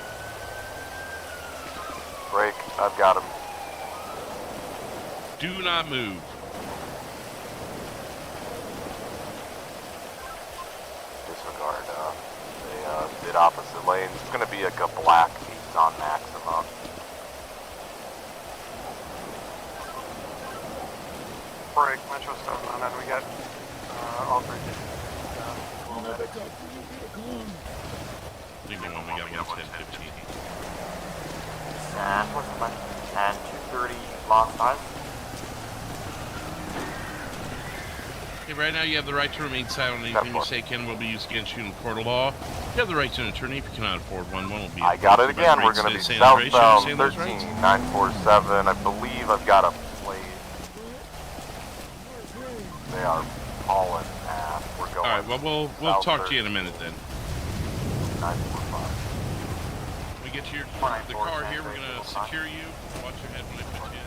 [SPEAKER 13] Break, I've got him.
[SPEAKER 11] Do not move.
[SPEAKER 13] Disregard, they did opposite lanes. It's going to be like a black on maximum.
[SPEAKER 17] Break, Metro 709, we got all 3 digits.
[SPEAKER 11] Leave me one, we got 110-15.
[SPEAKER 8] And 230 lost eyes.
[SPEAKER 11] Okay, right now you have the right to remain silent. Anything you say can will be used against you in court of law. You have the right to an attorney if you cannot afford one. One will be.
[SPEAKER 13] I got it again. We're going to be southbound 13947. I believe I've got a plate. They are all in half. We're going.
[SPEAKER 11] All right. Well, we'll talk to you in a minute then.
[SPEAKER 13] 945.
[SPEAKER 11] When we get to the car here, we're going to secure you. Watch your head when I put you in.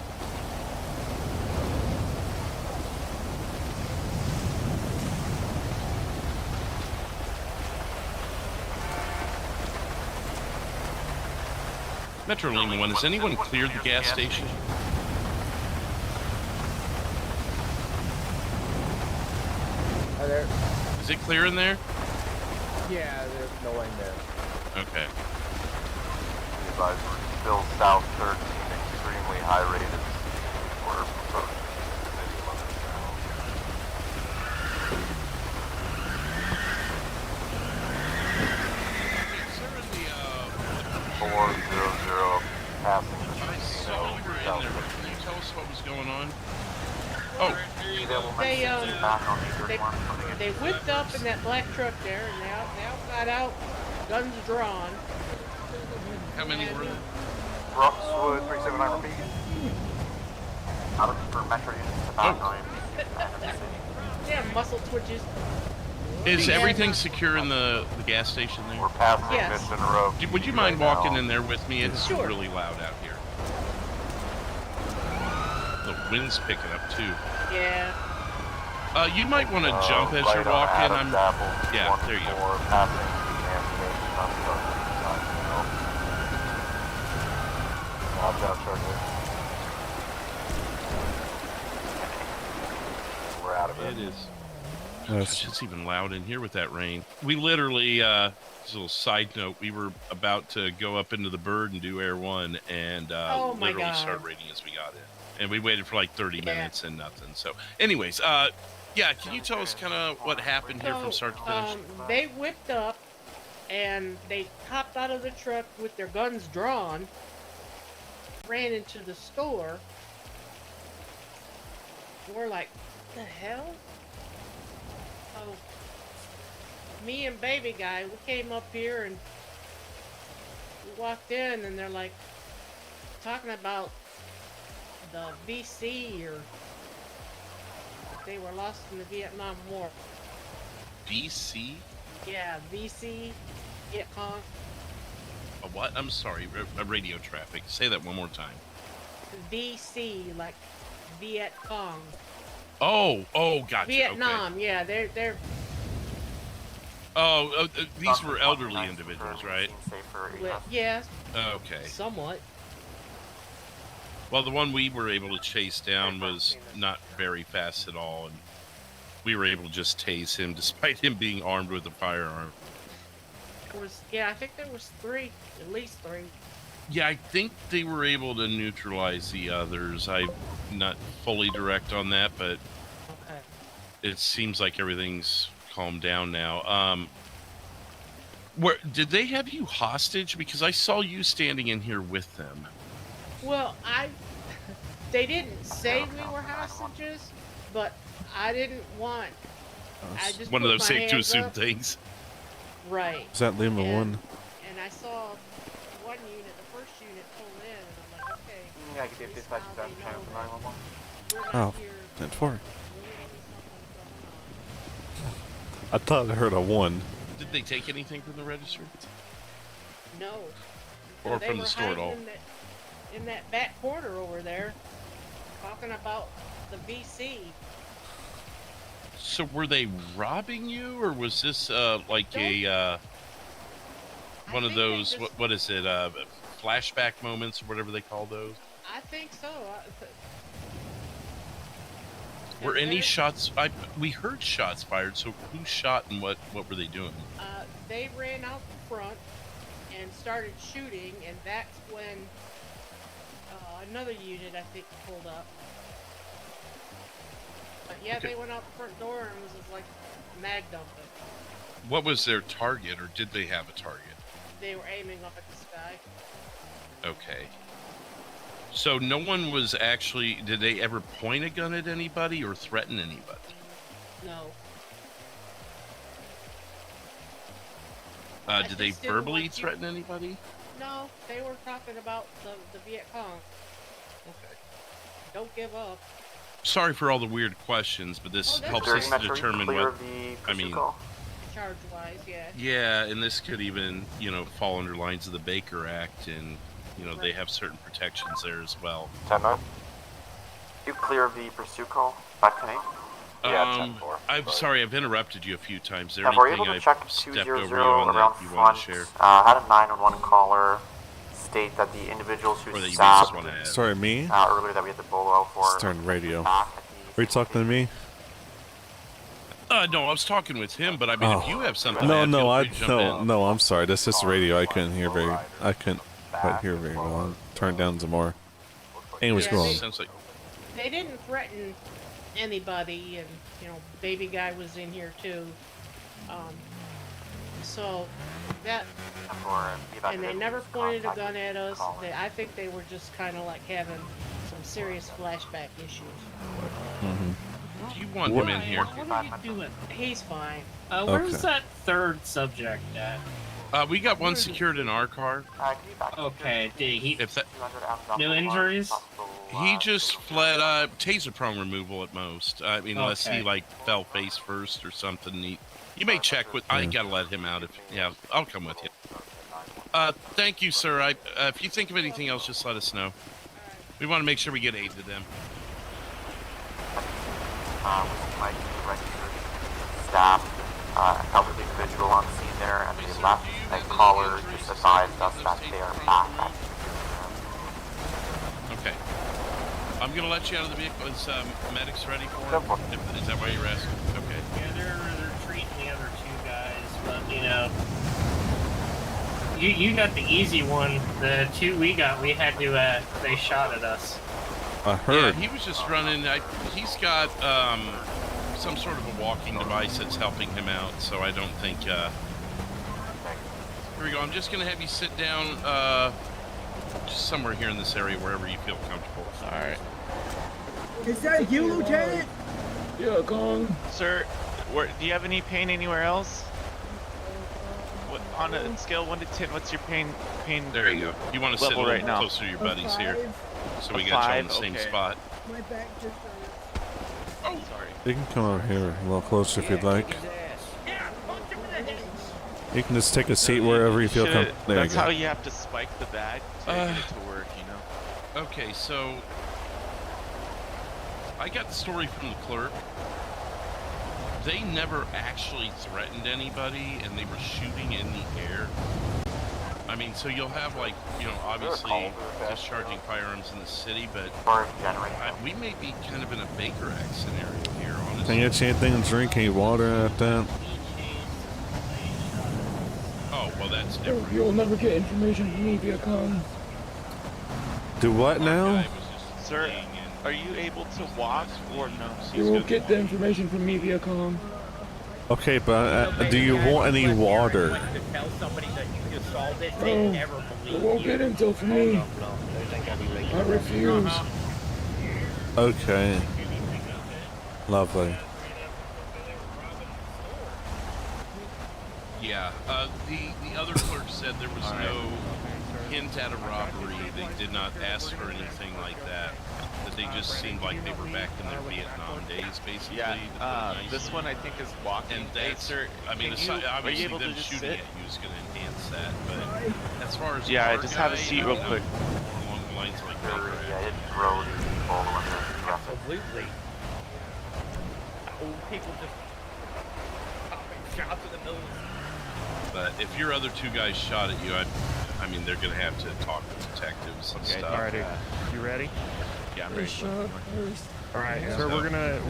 [SPEAKER 11] Metro Lima 1, has anyone cleared the gas station?
[SPEAKER 9] Hi there.
[SPEAKER 11] Is it clear in there?
[SPEAKER 9] Yeah, there's no lane there.
[SPEAKER 11] Okay.
[SPEAKER 13] Advise we're still south 13, extremely high rated. We're approaching city limits now. 400 passing the
[SPEAKER 11] So we were in there. Can you tell us what was going on? Oh.
[SPEAKER 12] They whipped up in that black truck there, and now got out, guns drawn.
[SPEAKER 11] How many were there?
[SPEAKER 17] Roxwood 379 repeat.
[SPEAKER 8] I'm looking for Metro units to back on.
[SPEAKER 12] Yeah, muscle twitches.
[SPEAKER 11] Is everything secure in the gas station there?
[SPEAKER 13] We're passing Mission Road.
[SPEAKER 11] Would you mind walking in there with me? It's really loud out here. The wind's picking up too.
[SPEAKER 12] Yeah.
[SPEAKER 11] You might want to jump as you're walking. Yeah, there you go.
[SPEAKER 13] Watch out, Charlie. We're out of it.
[SPEAKER 11] It is. Gosh, it's even loud in here with that rain. We literally, just a little side note, we were about to go up into the bird and do Air 1, and literally started raining as we got in. And we waited for like 30 minutes and nothing. So, anyways, yeah, can you tell us kind of what happened here from start to finish?
[SPEAKER 12] They whipped up, and they hopped out of the truck with their guns drawn, ran into the store. We're like, what the hell? So, me and baby guy, we came up here and we walked in, and they're like talking about the VC, or they were lost in the Vietnam War.
[SPEAKER 11] VC?
[SPEAKER 12] Yeah, VC, Viet Cong.
[SPEAKER 11] A what? I'm sorry, a radio traffic. Say that one more time.
[SPEAKER 12] VC, like Viet Cong.
[SPEAKER 11] Oh, gotcha.
[SPEAKER 12] Vietnam,
[SPEAKER 11] okay.
[SPEAKER 12] Yeah, they're.
[SPEAKER 11] These were elderly individuals, right?
[SPEAKER 12] Yes.
[SPEAKER 11] Okay.
[SPEAKER 12] Somewhat.
[SPEAKER 11] Well, the one we were able to chase down was not very fast at all, and we were able to just tase him despite him being armed with a firearm.
[SPEAKER 12] I think there was at least three.
[SPEAKER 11] Yeah, I think they were able to neutralize the others. I'm not fully direct on that, but it seems like everything's calmed down now. Where did they have you hostage? Because I saw you standing in here with them.
[SPEAKER 12] Well, they didn't say we were hostages, but I didn't want. I just
[SPEAKER 11] one of
[SPEAKER 12] put
[SPEAKER 11] those
[SPEAKER 12] my
[SPEAKER 11] safe to
[SPEAKER 12] hands
[SPEAKER 11] assume
[SPEAKER 12] up.
[SPEAKER 11] things.
[SPEAKER 12] Right.
[SPEAKER 1] Is that Lima 1?
[SPEAKER 12] And I saw one unit, the first unit, pull in, and I'm like, okay.
[SPEAKER 8] Yeah, I can get dispatch down to channel for 911.
[SPEAKER 1] Oh, that's 4. I thought I heard a 1.
[SPEAKER 11] Did they take anything from the register?
[SPEAKER 12] No.
[SPEAKER 11] Or
[SPEAKER 12] They
[SPEAKER 11] from
[SPEAKER 12] were
[SPEAKER 11] the store at all?
[SPEAKER 12] hiding in that back corner over there, talking about the VC.
[SPEAKER 11] So were they robbing you, or was this like a one of those what is it flashback moments or whatever they call those?
[SPEAKER 12] I think so.
[SPEAKER 11] Were any shots? We heard shots fired. So who shot and what were they doing?
[SPEAKER 12] They ran out the front and started shooting, and that's when another unit, I think, pulled up. But yeah,
[SPEAKER 11] Okay.
[SPEAKER 12] They went out the front door and was just like mag dumping.
[SPEAKER 11] What was their target, or did they have a target?
[SPEAKER 12] They were aiming up at the sky.
[SPEAKER 11] Okay. So no one was actually. Did they ever point a gun at anybody or threaten anybody?
[SPEAKER 12] No.
[SPEAKER 11] Did they
[SPEAKER 12] just didn't
[SPEAKER 11] verbally
[SPEAKER 12] want you-
[SPEAKER 11] threaten anybody?
[SPEAKER 12] No, they were talking about the Viet Cong.
[SPEAKER 11] Okay.
[SPEAKER 12] Don't give up.
[SPEAKER 11] Sorry for all the weird questions, but this
[SPEAKER 12] that's
[SPEAKER 11] helps
[SPEAKER 12] okay.
[SPEAKER 11] us to determine what. I mean,
[SPEAKER 12] Charge-wise, yeah.
[SPEAKER 11] yeah, and this could even, fall under lines of the Baker Act, and they have certain protections there as well.
[SPEAKER 8] 10-9. You clear the pursuit call back to me?
[SPEAKER 11] Yeah, I'm sorry, I've interrupted you a few times. Is there
[SPEAKER 8] We're
[SPEAKER 11] anything
[SPEAKER 8] able to check
[SPEAKER 11] I've stepped
[SPEAKER 8] 200
[SPEAKER 11] over you on
[SPEAKER 8] around
[SPEAKER 11] that you want
[SPEAKER 8] front.
[SPEAKER 11] to share?
[SPEAKER 8] Had a 911 caller state that the individuals who
[SPEAKER 11] Or that you
[SPEAKER 8] stabbed
[SPEAKER 11] just want to add?
[SPEAKER 1] Sorry, me?
[SPEAKER 8] earlier that we had the bolo for.
[SPEAKER 1] Turn radio. Are you talking to me?
[SPEAKER 11] No, I was talking with him, but I mean, if you have something to
[SPEAKER 1] No,
[SPEAKER 11] add,
[SPEAKER 1] no,
[SPEAKER 11] feel free to jump in.
[SPEAKER 1] no. I'm sorry. This is radio. I couldn't quite hear very well. I'll turn it down some more. Anyways, go on.
[SPEAKER 11] Sounds like
[SPEAKER 12] They didn't threaten anybody, and baby guy was in here too. So that, and they never pointed a gun at us. I think they were just kind of like having some serious flashback issues.
[SPEAKER 11] Do you want him in here?
[SPEAKER 20] What are you doing?
[SPEAKER 12] He's fine.
[SPEAKER 20] Where's that third subject at?
[SPEAKER 11] We got one secured in our car.
[SPEAKER 20] Okay, did he?
[SPEAKER 11] If that,
[SPEAKER 20] No injuries?
[SPEAKER 11] he just fled. Taser prong removal at most. I mean, unless he fell face first or something. You may check with. I gotta let him out. I'll come with you. Thank you, sir. If you think of anything else, just let us know. We want to make sure we get aid to them.
[SPEAKER 8] My registered staff, elderly individual on scene there, and they left. A caller just advised us that they are back at
[SPEAKER 11] Okay. I'm gonna let you out of the vehicle. Is medics ready for him? Is that why you're asking? Okay.
[SPEAKER 20] Yeah, they're You got the easy one. The two we got, we had to. They shot at us.
[SPEAKER 1] I heard.
[SPEAKER 11] Yeah, he was just running. He's got some sort of a walking device that's helping him out. So I don't think. Here we go. I'm just gonna have you sit down, just somewhere here in this area, wherever you feel comfortable.
[SPEAKER 15] All right.
[SPEAKER 18] Is that you, Lieutenant?
[SPEAKER 15] Yeah, Kong. Sir, do you have any pain anywhere else? What, on a scale 1 to 10, what's your pain?
[SPEAKER 11] There you go. You want to sit a
[SPEAKER 15] level
[SPEAKER 11] little
[SPEAKER 15] right now?
[SPEAKER 11] closer to your buddies here, so we
[SPEAKER 15] A
[SPEAKER 11] got you on the
[SPEAKER 15] 5,
[SPEAKER 11] same
[SPEAKER 15] okay.
[SPEAKER 11] spot.
[SPEAKER 18] My back just
[SPEAKER 11] Oh,
[SPEAKER 15] sorry.
[SPEAKER 1] You can come over here a little closer if you'd like. You can just take a seat wherever you feel comfortable. There you
[SPEAKER 15] That's
[SPEAKER 1] go.
[SPEAKER 15] how you have to spike the bag to get it to work, you know?
[SPEAKER 11] Okay, so I got the story from the clerk. They never actually threatened anybody, and they were shooting in the air. I mean, so you'll have, like, you know, obviously discharging firearms in the city, but we may be kind of in a Baker Act scenario here, honestly.
[SPEAKER 1] Can you get you anything to drink? Any water at that?
[SPEAKER 11] Oh, well, that's different.
[SPEAKER 15] You'll never get information from me via com.
[SPEAKER 1] Do what now?
[SPEAKER 15] Sir, are you able to walk or no?
[SPEAKER 19] You won't get the information from me via com.
[SPEAKER 1] Okay, but do you want any water?
[SPEAKER 18] tell somebody that you just saw this,
[SPEAKER 19] No,
[SPEAKER 18] they never
[SPEAKER 19] you
[SPEAKER 18] believe
[SPEAKER 19] won't
[SPEAKER 18] you.
[SPEAKER 19] get intel from me. I refuse.
[SPEAKER 1] Okay. Lovely.
[SPEAKER 11] Yeah, the other clerk said there was no hint at a robbery. They did not ask for anything like that. That they just seemed like they were back in their Vietnam days, basically.
[SPEAKER 15] Yeah, this one I think is walking.
[SPEAKER 11] And that's,
[SPEAKER 15] sir,
[SPEAKER 11] I mean, obviously them shooting at you is going to enhance that, but as far as
[SPEAKER 15] yeah,
[SPEAKER 11] our
[SPEAKER 15] just have a
[SPEAKER 11] guy,
[SPEAKER 15] seat real quick.
[SPEAKER 11] More along the lines like Baker Act.
[SPEAKER 18] Absolutely. Old people just popping shots in the middle.
[SPEAKER 11] But if your other two guys shot at you, I mean, they're going to have to talk to detectives and stuff.
[SPEAKER 4] Alrighty, you ready?
[SPEAKER 11] Yeah, I'm ready.
[SPEAKER 4] Alright, so we're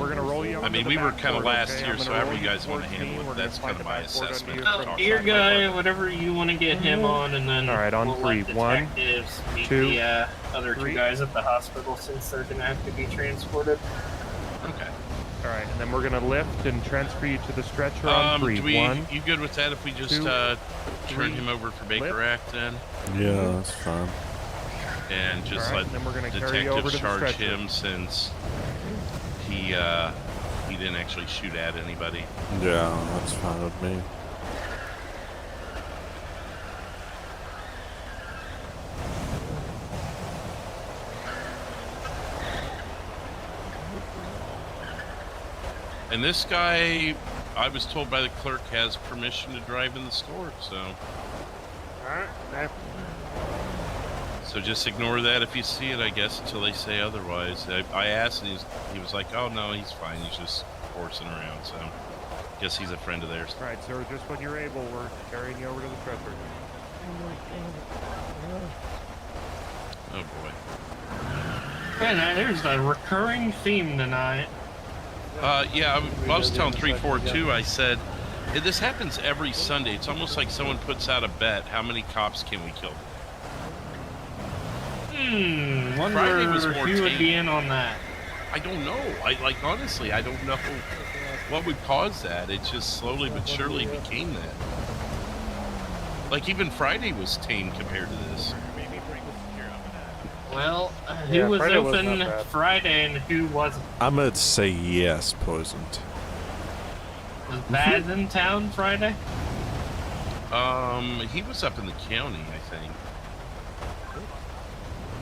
[SPEAKER 4] gonna roll you.
[SPEAKER 11] I mean, we were kind of last here, so however you guys want to handle it, that's kind of my assessment.
[SPEAKER 20] Your guy, whatever you want to get him on, and then
[SPEAKER 4] Alright, on
[SPEAKER 20] we'll
[SPEAKER 4] three.
[SPEAKER 20] let
[SPEAKER 4] One,
[SPEAKER 20] detectives meet
[SPEAKER 4] two,
[SPEAKER 20] the other
[SPEAKER 4] three.
[SPEAKER 20] two guys at the hospital since they're gonna have to be transported.
[SPEAKER 11] Okay.
[SPEAKER 4] Alright, and then we're gonna lift and transfer you to the stretcher on three. One,
[SPEAKER 11] you good with that if we just turn him over for Baker Act then?
[SPEAKER 1] Yeah, that's fine.
[SPEAKER 11] And just
[SPEAKER 4] Alright,
[SPEAKER 11] let
[SPEAKER 4] then we're gonna carry you over
[SPEAKER 11] detectives
[SPEAKER 4] to the
[SPEAKER 11] charge
[SPEAKER 4] stretcher.
[SPEAKER 11] him since he didn't actually shoot at anybody.
[SPEAKER 1] Yeah, that's fine with me.
[SPEAKER 11] And this guy, I was told by the clerk, has permission to drive in the store, so.
[SPEAKER 4] Alright,
[SPEAKER 11] So just ignore that if you see it, I guess, until they say otherwise. I asked, and he was like, "Oh no, he's fine. He's just horsing around." So, guess he's a friend of theirs.
[SPEAKER 4] Alright, so just when you're able, we're carrying you over to the stretcher.
[SPEAKER 11] Oh boy.
[SPEAKER 20] Man, there's a recurring theme tonight.
[SPEAKER 11] Yeah, I was telling 342. I said, this happens every Sunday. It's almost like someone puts out a bet. How many cops can we kill?
[SPEAKER 20] Wonder
[SPEAKER 11] Friday was more
[SPEAKER 20] who would
[SPEAKER 11] tame.
[SPEAKER 20] be in on that.
[SPEAKER 11] I don't know. Honestly, I don't know what would cause that. It just slowly but surely became that. Like, even Friday was tame compared to this.
[SPEAKER 20] Well, who was
[SPEAKER 4] Friday wasn't
[SPEAKER 20] open
[SPEAKER 4] that bad.
[SPEAKER 20] Friday and who wasn't?
[SPEAKER 1] I'm gonna say yes, poisoned.
[SPEAKER 20] Was Baz in town Friday?
[SPEAKER 11] He was up in the county, I think.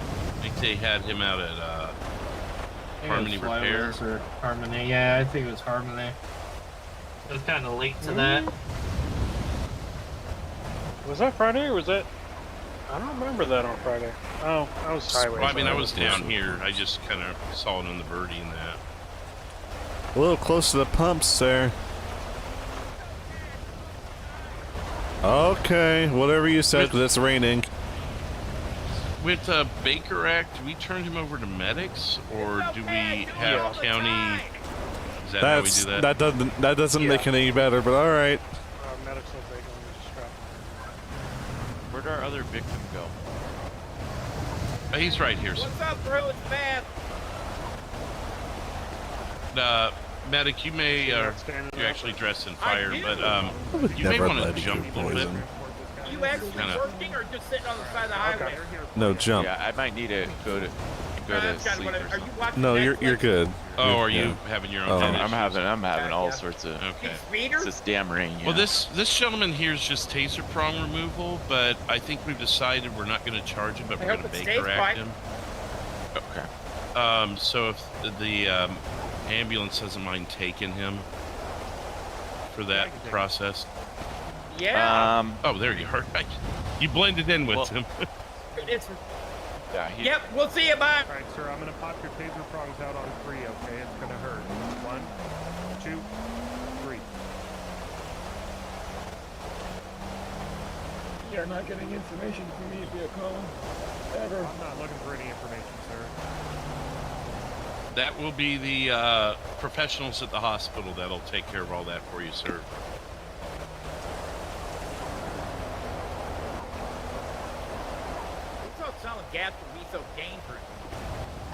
[SPEAKER 11] I think they had him out at Harmony Repair.
[SPEAKER 20] Or Harmony, yeah, I think it was Harmony. It was kind of late to that.
[SPEAKER 4] Was that Friday or was that? I don't remember that on Friday. Oh, I was highway.
[SPEAKER 11] Well, I mean, I was down here. I just kind of saw it on the birdie and that.
[SPEAKER 1] A little close to the pumps there. Okay, whatever you said, 'cause it's raining.
[SPEAKER 11] With Baker Act, do we turn him over to medics, or do we have county? Is that how we do that?
[SPEAKER 1] That doesn't make it any better, but all right.
[SPEAKER 4] Medics will take
[SPEAKER 15] Where'd our other victim go?
[SPEAKER 11] He's right here, sir.
[SPEAKER 18] What's up, bro? It's Matt.
[SPEAKER 11] Medic, you may, you're actually dressed in fire, but you may want to jump a little bit.
[SPEAKER 18] Are you actually working or just sitting on the side of the highway?
[SPEAKER 1] No, jump.
[SPEAKER 15] Yeah, I might need to go to sleep or something.
[SPEAKER 1] No, you're good.
[SPEAKER 11] Oh, are you having your own?
[SPEAKER 15] I'm having all sorts of.
[SPEAKER 11] Okay.
[SPEAKER 15] It's this damn rain.
[SPEAKER 11] Well, this gentleman here is just taser prong removal, but I think we've decided we're not going to charge him, but we're going to Baker Act him.
[SPEAKER 15] Okay.
[SPEAKER 11] So if the ambulance doesn't mind taking him for that process.
[SPEAKER 18] Yeah.
[SPEAKER 11] Oh, there you are. You blended in with him.
[SPEAKER 18] Yep, we'll see you, bye.
[SPEAKER 4] Alright, sir, I'm gonna pop your taser prongs out on 3, okay? It's gonna hurt. 1, 2, 3.
[SPEAKER 19] You're not getting information from me via call. Ever.
[SPEAKER 4] I'm not looking for any information, sir.
[SPEAKER 11] That will be the professionals at the hospital that'll take care of all that for you, sir.
[SPEAKER 18] Selling gas would be so dangerous.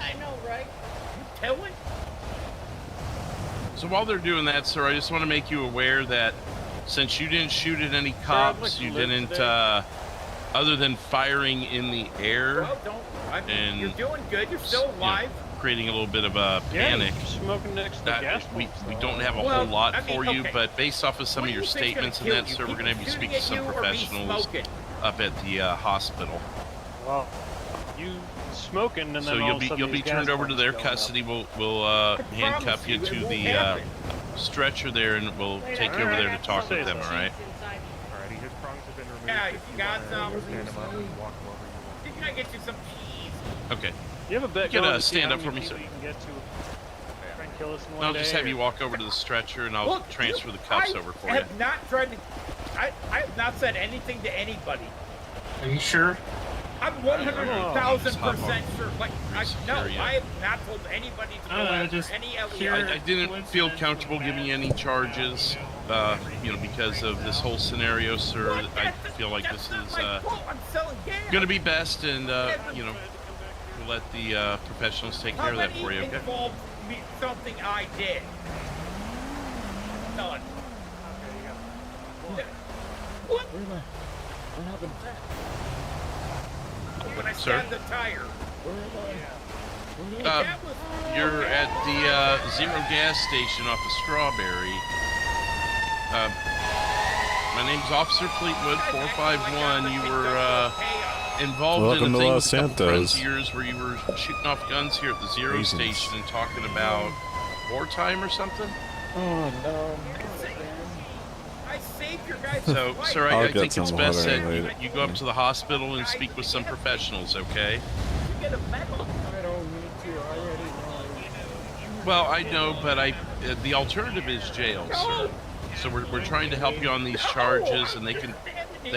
[SPEAKER 12] I know, right?
[SPEAKER 18] You telling?
[SPEAKER 11] So while they're doing that, sir, I just want to make you aware that since you didn't shoot at any cops, you didn't, other than firing in the air,
[SPEAKER 18] and you're doing good. You're still alive.
[SPEAKER 11] Creating a little bit of a panic.
[SPEAKER 4] Smoking next to the gas
[SPEAKER 11] we don't have a whole lot for you, but based off of some of your statements and that, sir, we're going to be speaking to some professionals up at the hospital.
[SPEAKER 4] Well, you smoking, and then
[SPEAKER 11] so you'll be turned over to their custody. We'll handcuff you to the stretcher there, and we'll take you over there to talk with them. All right.
[SPEAKER 4] Alrighty, his prongs have been removed.
[SPEAKER 18] Yeah, you got some.
[SPEAKER 4] Stand him up and walk him over.
[SPEAKER 18] Can I get you some cheese?
[SPEAKER 11] Okay.
[SPEAKER 4] You have a bet.
[SPEAKER 11] You can stand up for me, sir.
[SPEAKER 4] You can get to try and kill us in one
[SPEAKER 11] I'll
[SPEAKER 4] day,
[SPEAKER 11] just have you walk over to the stretcher, and I'll transfer the cuffs over for you.
[SPEAKER 18] I have not tried to. I have not said anything to anybody.
[SPEAKER 20] Are you sure?
[SPEAKER 18] I'm 100,000% sure. Like, no, I have not told anybody to go after any other.
[SPEAKER 11] I didn't feel comfortable giving you any charges, because of this whole scenario, sir. I feel like this is going to be best, and we'll let the professionals take care of that for you. Okay?
[SPEAKER 18] Something I did. None. What?
[SPEAKER 19] What happened?
[SPEAKER 18] When I stabbed the tire.
[SPEAKER 11] You're at the Zero gas station off of Strawberry. My name's Officer Fleetwood, 451. You were involved in a thing with a couple friends of yours where you were shooting off guns here at the Zero station and talking about wartime or something?
[SPEAKER 19] Oh, no.
[SPEAKER 18] I saved your guys'
[SPEAKER 11] So,
[SPEAKER 18] life.
[SPEAKER 11] sir, I think it's best that you go up to the hospital and speak with some professionals, okay?
[SPEAKER 18] You get a medal.
[SPEAKER 19] I don't need to. I already know.
[SPEAKER 11] Well, I know, but the alternative is jail, sir. So we're trying to help you on these charges, and they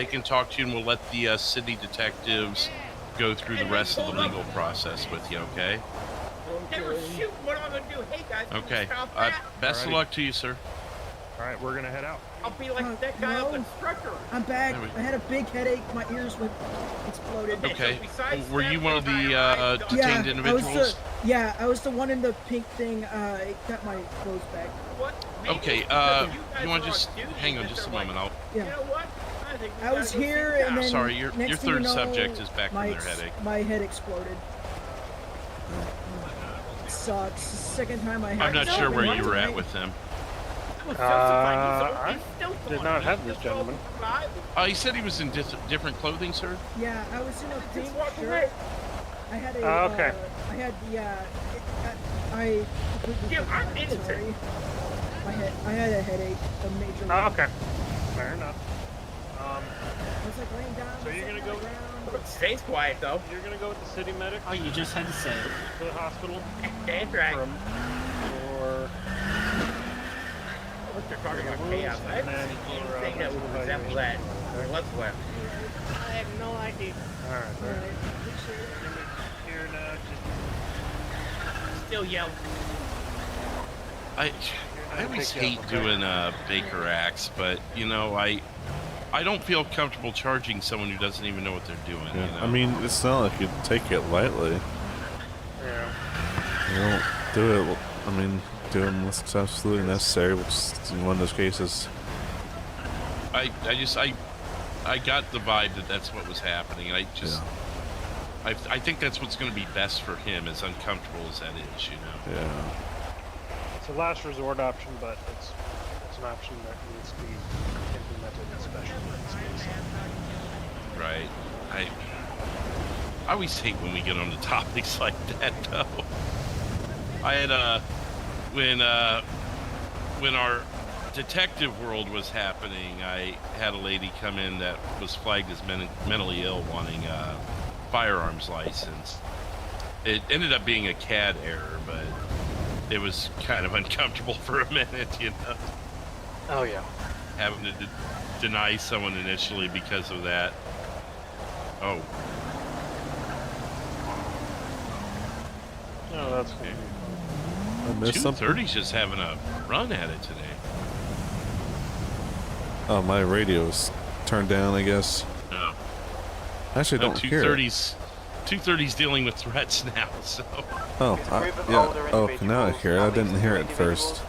[SPEAKER 11] can talk to you, and we'll let the city detectives go through the rest of the legal process with you, okay?
[SPEAKER 18] They were shooting. What am I gonna do? Hey guys,
[SPEAKER 11] Okay.
[SPEAKER 18] stop that.
[SPEAKER 11] Best of luck to you, sir.
[SPEAKER 4] All right, we're gonna head out.
[SPEAKER 18] I'll be like that guy on the stretcher.
[SPEAKER 5] I'm back. I had a big headache. My ears went exploded.
[SPEAKER 11] Okay. Were you one of the detained individuals?
[SPEAKER 5] I was the one in the pink thing. It got my clothes back.
[SPEAKER 18] What?
[SPEAKER 11] Okay. You want to just hang on just a moment? I'll.
[SPEAKER 5] Yeah.
[SPEAKER 18] You know what?
[SPEAKER 5] I was here, and then
[SPEAKER 11] sorry, your
[SPEAKER 5] next
[SPEAKER 11] third
[SPEAKER 5] thing you know,
[SPEAKER 11] subject is back from their headache.
[SPEAKER 5] My head exploded. It sucks. Second time I had.
[SPEAKER 11] I'm not sure where you were at with them.
[SPEAKER 4] I did not have this gentleman.
[SPEAKER 11] He said he was in different clothing, sir?
[SPEAKER 5] Yeah, I was in a pink shirt. I had a.
[SPEAKER 4] Okay.
[SPEAKER 5] I had I.
[SPEAKER 18] I'm innocent.
[SPEAKER 5] I had a headache, a major.
[SPEAKER 4] Okay. Fair enough.
[SPEAKER 5] I was like laying down.
[SPEAKER 4] So you're gonna go.
[SPEAKER 18] Stays quiet though.
[SPEAKER 4] You're gonna go with the city medic.
[SPEAKER 20] Oh, you just had to say it.
[SPEAKER 4] To the hospital.
[SPEAKER 18] That's right.
[SPEAKER 4] Or.
[SPEAKER 18] They're talking about chaos. I haven't seen anything that would resemble that. Whatsoever.
[SPEAKER 12] I have no idea.
[SPEAKER 4] Alright. Here now,
[SPEAKER 18] Still yell.
[SPEAKER 11] I always hate doing Baker acts, but I don't feel comfortable charging someone who doesn't even know what they're doing.
[SPEAKER 1] Yeah.
[SPEAKER 11] You know?
[SPEAKER 1] I mean, it's not like you take it lightly.
[SPEAKER 4] Yeah.
[SPEAKER 1] You don't do it. I mean, do it unless it's absolutely necessary, which is in one of those cases.
[SPEAKER 11] I got the vibe that that's what was happening, and I think that's what's going to be best for him, as uncomfortable as that is, you know.
[SPEAKER 1] Yeah.
[SPEAKER 4] It's a last resort option, but it's an option that needs to be implemented in special cases.
[SPEAKER 11] Right. I always hate when we get on the topics like that, though. I had when our detective world was happening, I had a lady come in that was flagged as mentally ill, wanting a firearms license. It ended up being a CAD error, but it was kind of uncomfortable for a minute, you know.
[SPEAKER 10] Oh yeah.
[SPEAKER 11] Having to deny someone initially because of that. Oh.
[SPEAKER 4] Oh, that's good.
[SPEAKER 1] I missed something.
[SPEAKER 11] 230's just having a run at it today.
[SPEAKER 1] Oh, my radio's turned down, I guess.
[SPEAKER 11] No.
[SPEAKER 1] Actually, don't hear it.
[SPEAKER 11] 230's dealing with threats now, so.
[SPEAKER 1] Oh, yeah. Oh, now I hear it. I didn't hear it first.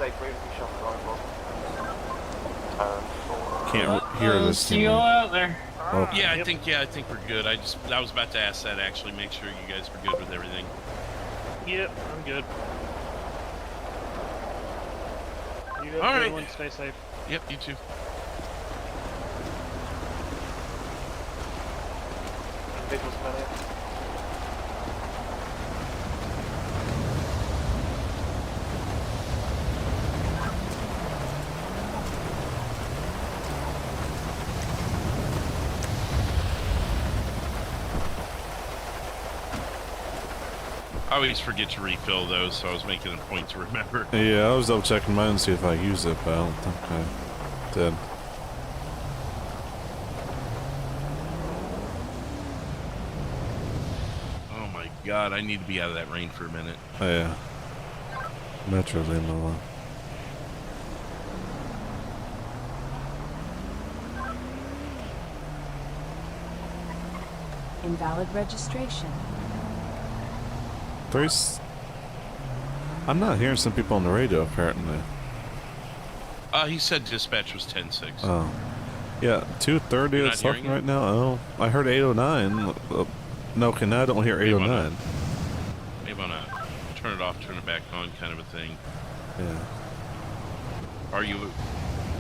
[SPEAKER 1] Can't hear this
[SPEAKER 20] See you all out there.
[SPEAKER 1] Oh.
[SPEAKER 11] Yeah, I think we're good. I was about to ask that, actually, make sure you guys were good with everything.
[SPEAKER 4] Yep, I'm good. You have
[SPEAKER 11] all
[SPEAKER 4] a good
[SPEAKER 11] right.
[SPEAKER 4] one. Stay safe.
[SPEAKER 11] Yep, you too. I always forget to refill those, so I was making a point to remember.
[SPEAKER 1] Yeah, I was double checking mine to see if I use it, but I don't think I did.
[SPEAKER 11] Oh my god, I need to be out of that rain for a minute.
[SPEAKER 1] Oh, yeah. Metro limo.
[SPEAKER 14] Invalid registration.
[SPEAKER 1] I'm not hearing some people on the radio, apparently.
[SPEAKER 11] He said dispatch was 10-6.
[SPEAKER 1] Oh. Yeah, 230 it's talking right now. Oh, I heard 809. No, I don't hear 809.
[SPEAKER 11] Maybe on a turn it off, turn it back on kind of a thing.
[SPEAKER 1] Yeah.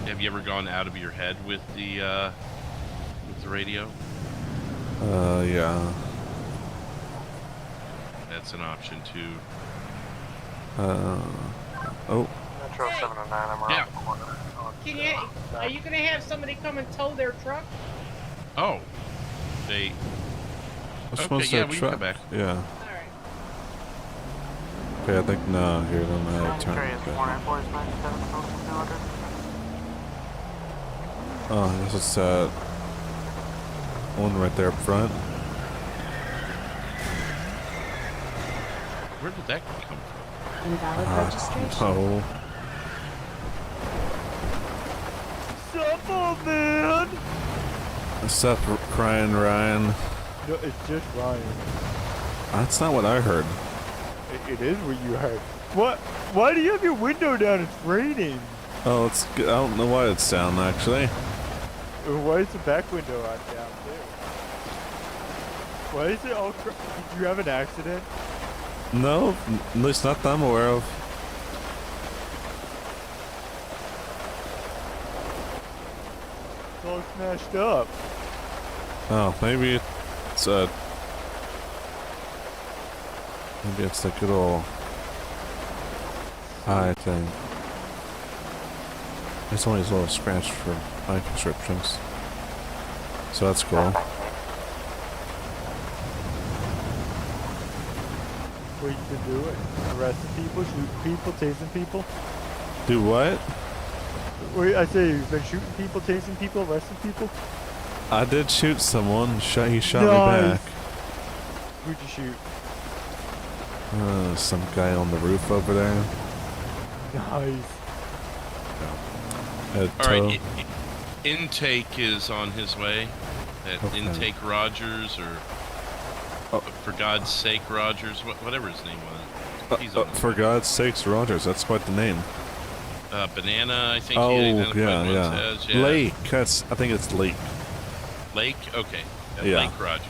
[SPEAKER 11] Have you ever gone out of your head with the radio?
[SPEAKER 1] Yeah.
[SPEAKER 11] That's an option too.
[SPEAKER 1] Oh.
[SPEAKER 10] Metro 709, I'm around the corner.
[SPEAKER 12] Are you gonna have somebody come and tow their truck?
[SPEAKER 11] Oh.
[SPEAKER 1] What's
[SPEAKER 11] Okay, yeah, we can come back.
[SPEAKER 1] Yeah.
[SPEAKER 12] Alright.
[SPEAKER 1] Okay, I think no. Here, then I turn it back. Oh, I guess it's one right there up front.
[SPEAKER 11] Where did that come from?
[SPEAKER 14] Invalid registration.
[SPEAKER 1] Oh.
[SPEAKER 21] What's up, man?
[SPEAKER 1] What's up, crying Ryan?
[SPEAKER 21] No, it's just Ryan.
[SPEAKER 1] That's not what I heard.
[SPEAKER 21] It is what you heard. What? Why do you have your window down? It's raining.
[SPEAKER 1] Oh, it's good. I don't know why it's down, actually.
[SPEAKER 21] Why is the back window on down, too? Why is it all... Did you have an accident?
[SPEAKER 1] No, at least not that I'm aware of.
[SPEAKER 21] It's all smashed up.
[SPEAKER 1] Oh, maybe it's maybe it's the good old eye thing. It's only a little scratch for eye prescriptions, so that's cool.
[SPEAKER 21] What you been doing? Arresting people, shooting people, tasing people?
[SPEAKER 1] Do what?
[SPEAKER 21] Wait, I say you've been shooting people, tasing people, arresting people?
[SPEAKER 1] I did shoot someone. He shot
[SPEAKER 21] Nice.
[SPEAKER 1] me back.
[SPEAKER 21] Who'd you shoot?
[SPEAKER 1] Some guy on the roof over there.
[SPEAKER 21] Nice.
[SPEAKER 1] Had
[SPEAKER 11] All right, Intake is on his way. At Intake Rogers, or for God's sake Rogers, whatever his name was. He's on
[SPEAKER 1] for God's sakes, Rogers. That's quite the name.
[SPEAKER 11] Banana, I think.
[SPEAKER 1] Oh,
[SPEAKER 11] he identified
[SPEAKER 1] yeah. Lake. I think it's Lake.
[SPEAKER 11] Lake. Okay.
[SPEAKER 1] Yeah.
[SPEAKER 11] Lake Rogers.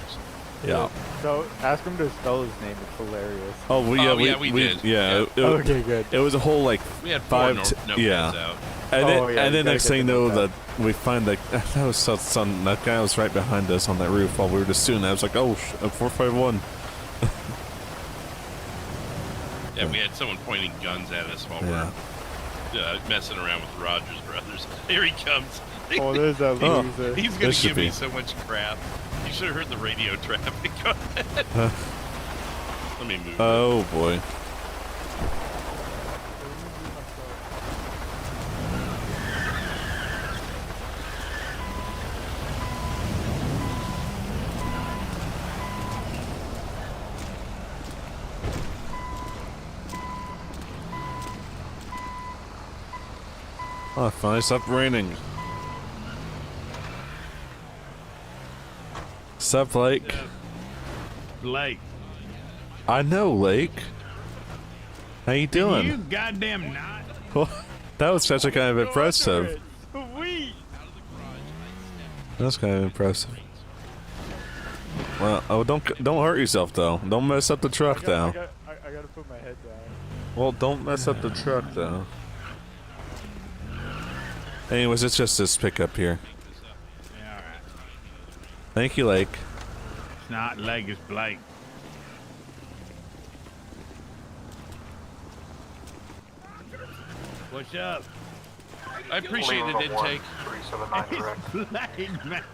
[SPEAKER 1] Yeah.
[SPEAKER 21] So ask him to spell his name. It's hilarious.
[SPEAKER 1] Oh, we
[SPEAKER 11] did.
[SPEAKER 1] Yeah.
[SPEAKER 21] Okay, good.
[SPEAKER 1] It was a whole like
[SPEAKER 11] we had
[SPEAKER 1] 5
[SPEAKER 11] notepads out.
[SPEAKER 1] And then next thing you know, that we find that was son. That guy was right behind us on that roof while we were just doing that. I was like, oh, 451.
[SPEAKER 11] Yeah, we had someone pointing guns at us while we're messing around with Rogers Brothers. Here he comes.
[SPEAKER 21] Oh, there's that loser.
[SPEAKER 11] He's gonna give me so much crap. You should have heard the radio traffic. Go ahead. Let me move.
[SPEAKER 1] Oh boy. Oh, it finally stopped raining. Sup, Lake?
[SPEAKER 7] Lake.
[SPEAKER 1] I know, Lake. How you doing?
[SPEAKER 7] You goddamn not.
[SPEAKER 1] Well, that was actually kind of impressive.
[SPEAKER 7] Sweet.
[SPEAKER 1] That's kind of impressive. Well, don't hurt yourself though. Don't mess up the truck though.
[SPEAKER 21] I gotta put my head down.
[SPEAKER 1] Well, don't mess up the truck though. Anyways, it's just this pickup here.
[SPEAKER 7] Yeah, alright.
[SPEAKER 1] Thank you, Lake.
[SPEAKER 7] It's not Lake, it's Blake. What's up?
[SPEAKER 11] I appreciate it, Intake.
[SPEAKER 10] 379 direct.
[SPEAKER 7] Blake, man.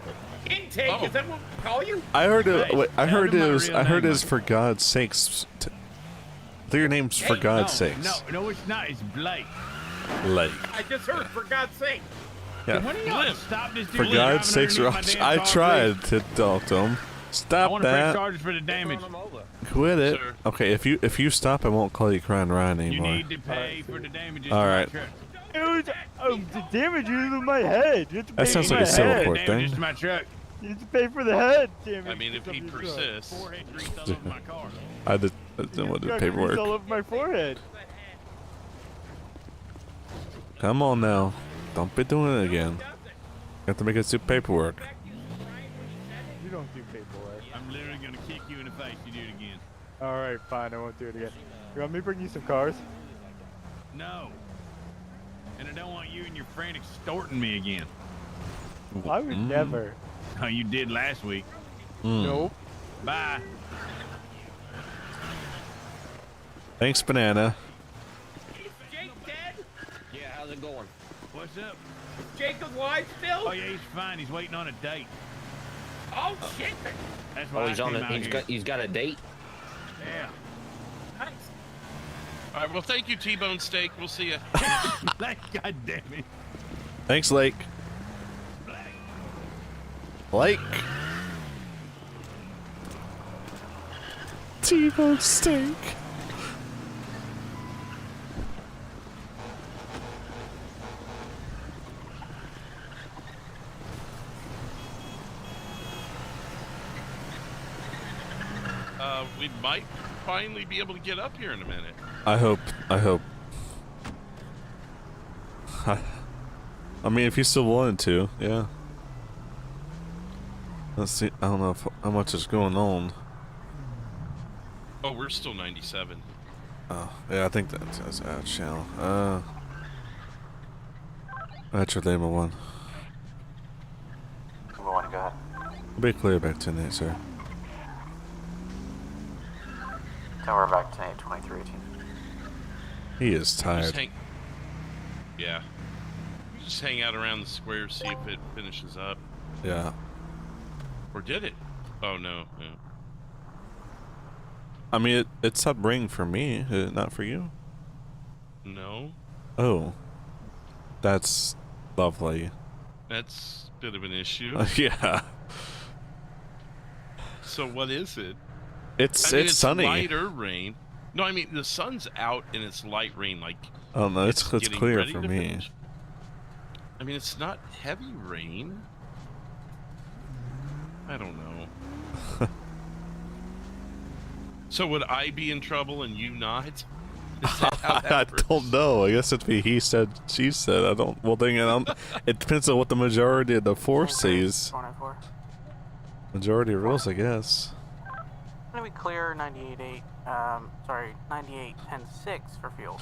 [SPEAKER 18] Intake, is that what we call you?
[SPEAKER 1] I heard it.
[SPEAKER 7] Hey,
[SPEAKER 1] I heard it
[SPEAKER 7] my
[SPEAKER 1] was.
[SPEAKER 7] real
[SPEAKER 1] I heard
[SPEAKER 7] name,
[SPEAKER 1] it was for God's sakes. I think your name's for God's sakes.
[SPEAKER 7] No, it's not. It's Blake.
[SPEAKER 1] Lake.
[SPEAKER 18] I just heard, for God's sake.
[SPEAKER 1] Yeah.
[SPEAKER 7] When are you gonna stop this dude
[SPEAKER 1] For God's
[SPEAKER 7] driving
[SPEAKER 1] sakes,
[SPEAKER 7] underneath my
[SPEAKER 1] Ross.
[SPEAKER 7] damn
[SPEAKER 1] I
[SPEAKER 7] car,
[SPEAKER 1] tried
[SPEAKER 7] please?
[SPEAKER 1] to talk to him.
[SPEAKER 7] I
[SPEAKER 1] Stop
[SPEAKER 7] want to press
[SPEAKER 1] that.
[SPEAKER 7] charges for the damage.
[SPEAKER 1] Quit it.
[SPEAKER 11] Sir.
[SPEAKER 1] Okay, if you stop, I won't call you Crying Ryan
[SPEAKER 7] You
[SPEAKER 1] anymore.
[SPEAKER 7] need to pay for the damages.
[SPEAKER 1] All
[SPEAKER 7] to my
[SPEAKER 1] right.
[SPEAKER 7] truck.
[SPEAKER 21] It was the damage is in my head. You have to pay
[SPEAKER 1] That sounds
[SPEAKER 21] for
[SPEAKER 1] like a
[SPEAKER 21] my
[SPEAKER 1] civil
[SPEAKER 21] head.
[SPEAKER 1] court
[SPEAKER 7] Damages
[SPEAKER 1] thing.
[SPEAKER 7] to my truck.
[SPEAKER 21] You have to pay for the head damage.
[SPEAKER 11] I mean, if he persists.
[SPEAKER 7] Forehead grease all over my car.
[SPEAKER 1] I didn't want to do
[SPEAKER 21] Got grease
[SPEAKER 1] paperwork.
[SPEAKER 21] all over my forehead.
[SPEAKER 1] Come on now. Don't be doing it again. You have to make us do paperwork.
[SPEAKER 21] You don't do paperwork.
[SPEAKER 7] I'm literally gonna kick you in the face. You do it again.
[SPEAKER 21] All right, fine. I won't do it again. You want me to bring you some cars?
[SPEAKER 7] No. And I don't want you and your friend extorting me again.
[SPEAKER 21] I would never.
[SPEAKER 7] Oh, you did last week.
[SPEAKER 21] Nope.
[SPEAKER 7] Bye.
[SPEAKER 1] Thanks, Banana.
[SPEAKER 18] Jake dead?
[SPEAKER 19] Yeah, how's it going?
[SPEAKER 7] What's up?
[SPEAKER 18] Jake alive still?
[SPEAKER 7] Oh yeah, he's fine. He's waiting on a date.
[SPEAKER 18] Oh, shit.
[SPEAKER 7] That's why
[SPEAKER 19] Oh, he's
[SPEAKER 7] I
[SPEAKER 19] on
[SPEAKER 7] came
[SPEAKER 19] it.
[SPEAKER 7] out
[SPEAKER 19] He's got a date.
[SPEAKER 7] here.
[SPEAKER 18] Nice.
[SPEAKER 11] All right. Well, thank you, T-Bone Steak. We'll see you.
[SPEAKER 7] Yeah. God damn it.
[SPEAKER 1] Thanks, Lake. Lake. T-bone steak.
[SPEAKER 11] We might finally be able to get up here in a minute.
[SPEAKER 1] I hope. I mean, if you still wanted to, yeah. Let's see. I don't know how much is going on.
[SPEAKER 11] Oh, we're still 97.
[SPEAKER 1] Oh, yeah, I think that's our channel. That's your label one.
[SPEAKER 8] Go on, go ahead.
[SPEAKER 1] Be clear back to 10-8, sir.
[SPEAKER 8] Now we're back to 2318.
[SPEAKER 1] He is tired.
[SPEAKER 11] Yeah. Just hang out around the square, see if it finishes up.
[SPEAKER 1] Yeah.
[SPEAKER 11] Or did it? Oh, no. Yeah.
[SPEAKER 1] I mean, it stopped ringing for me, not for you.
[SPEAKER 11] No.
[SPEAKER 1] Oh. That's lovely.
[SPEAKER 11] That's a bit of an issue.
[SPEAKER 1] Yeah.
[SPEAKER 11] So what is it?
[SPEAKER 1] It's sunny.
[SPEAKER 11] Lighter rain. No, I mean the sun's out and it's light rain. Like.
[SPEAKER 1] Oh no, it's clear
[SPEAKER 11] ready
[SPEAKER 1] for
[SPEAKER 11] to
[SPEAKER 1] me.
[SPEAKER 11] finish. I mean, it's not heavy rain. I don't know. So would I be in trouble and you not? Is that how that
[SPEAKER 1] I
[SPEAKER 11] works?
[SPEAKER 1] don't know. I guess it'd be he said, she said. I don't. Well, then again, it depends on what the majority of the force sees. Majority of rules, I guess.
[SPEAKER 6] When we clear 98.8, sorry, 98.10.6 for fuel.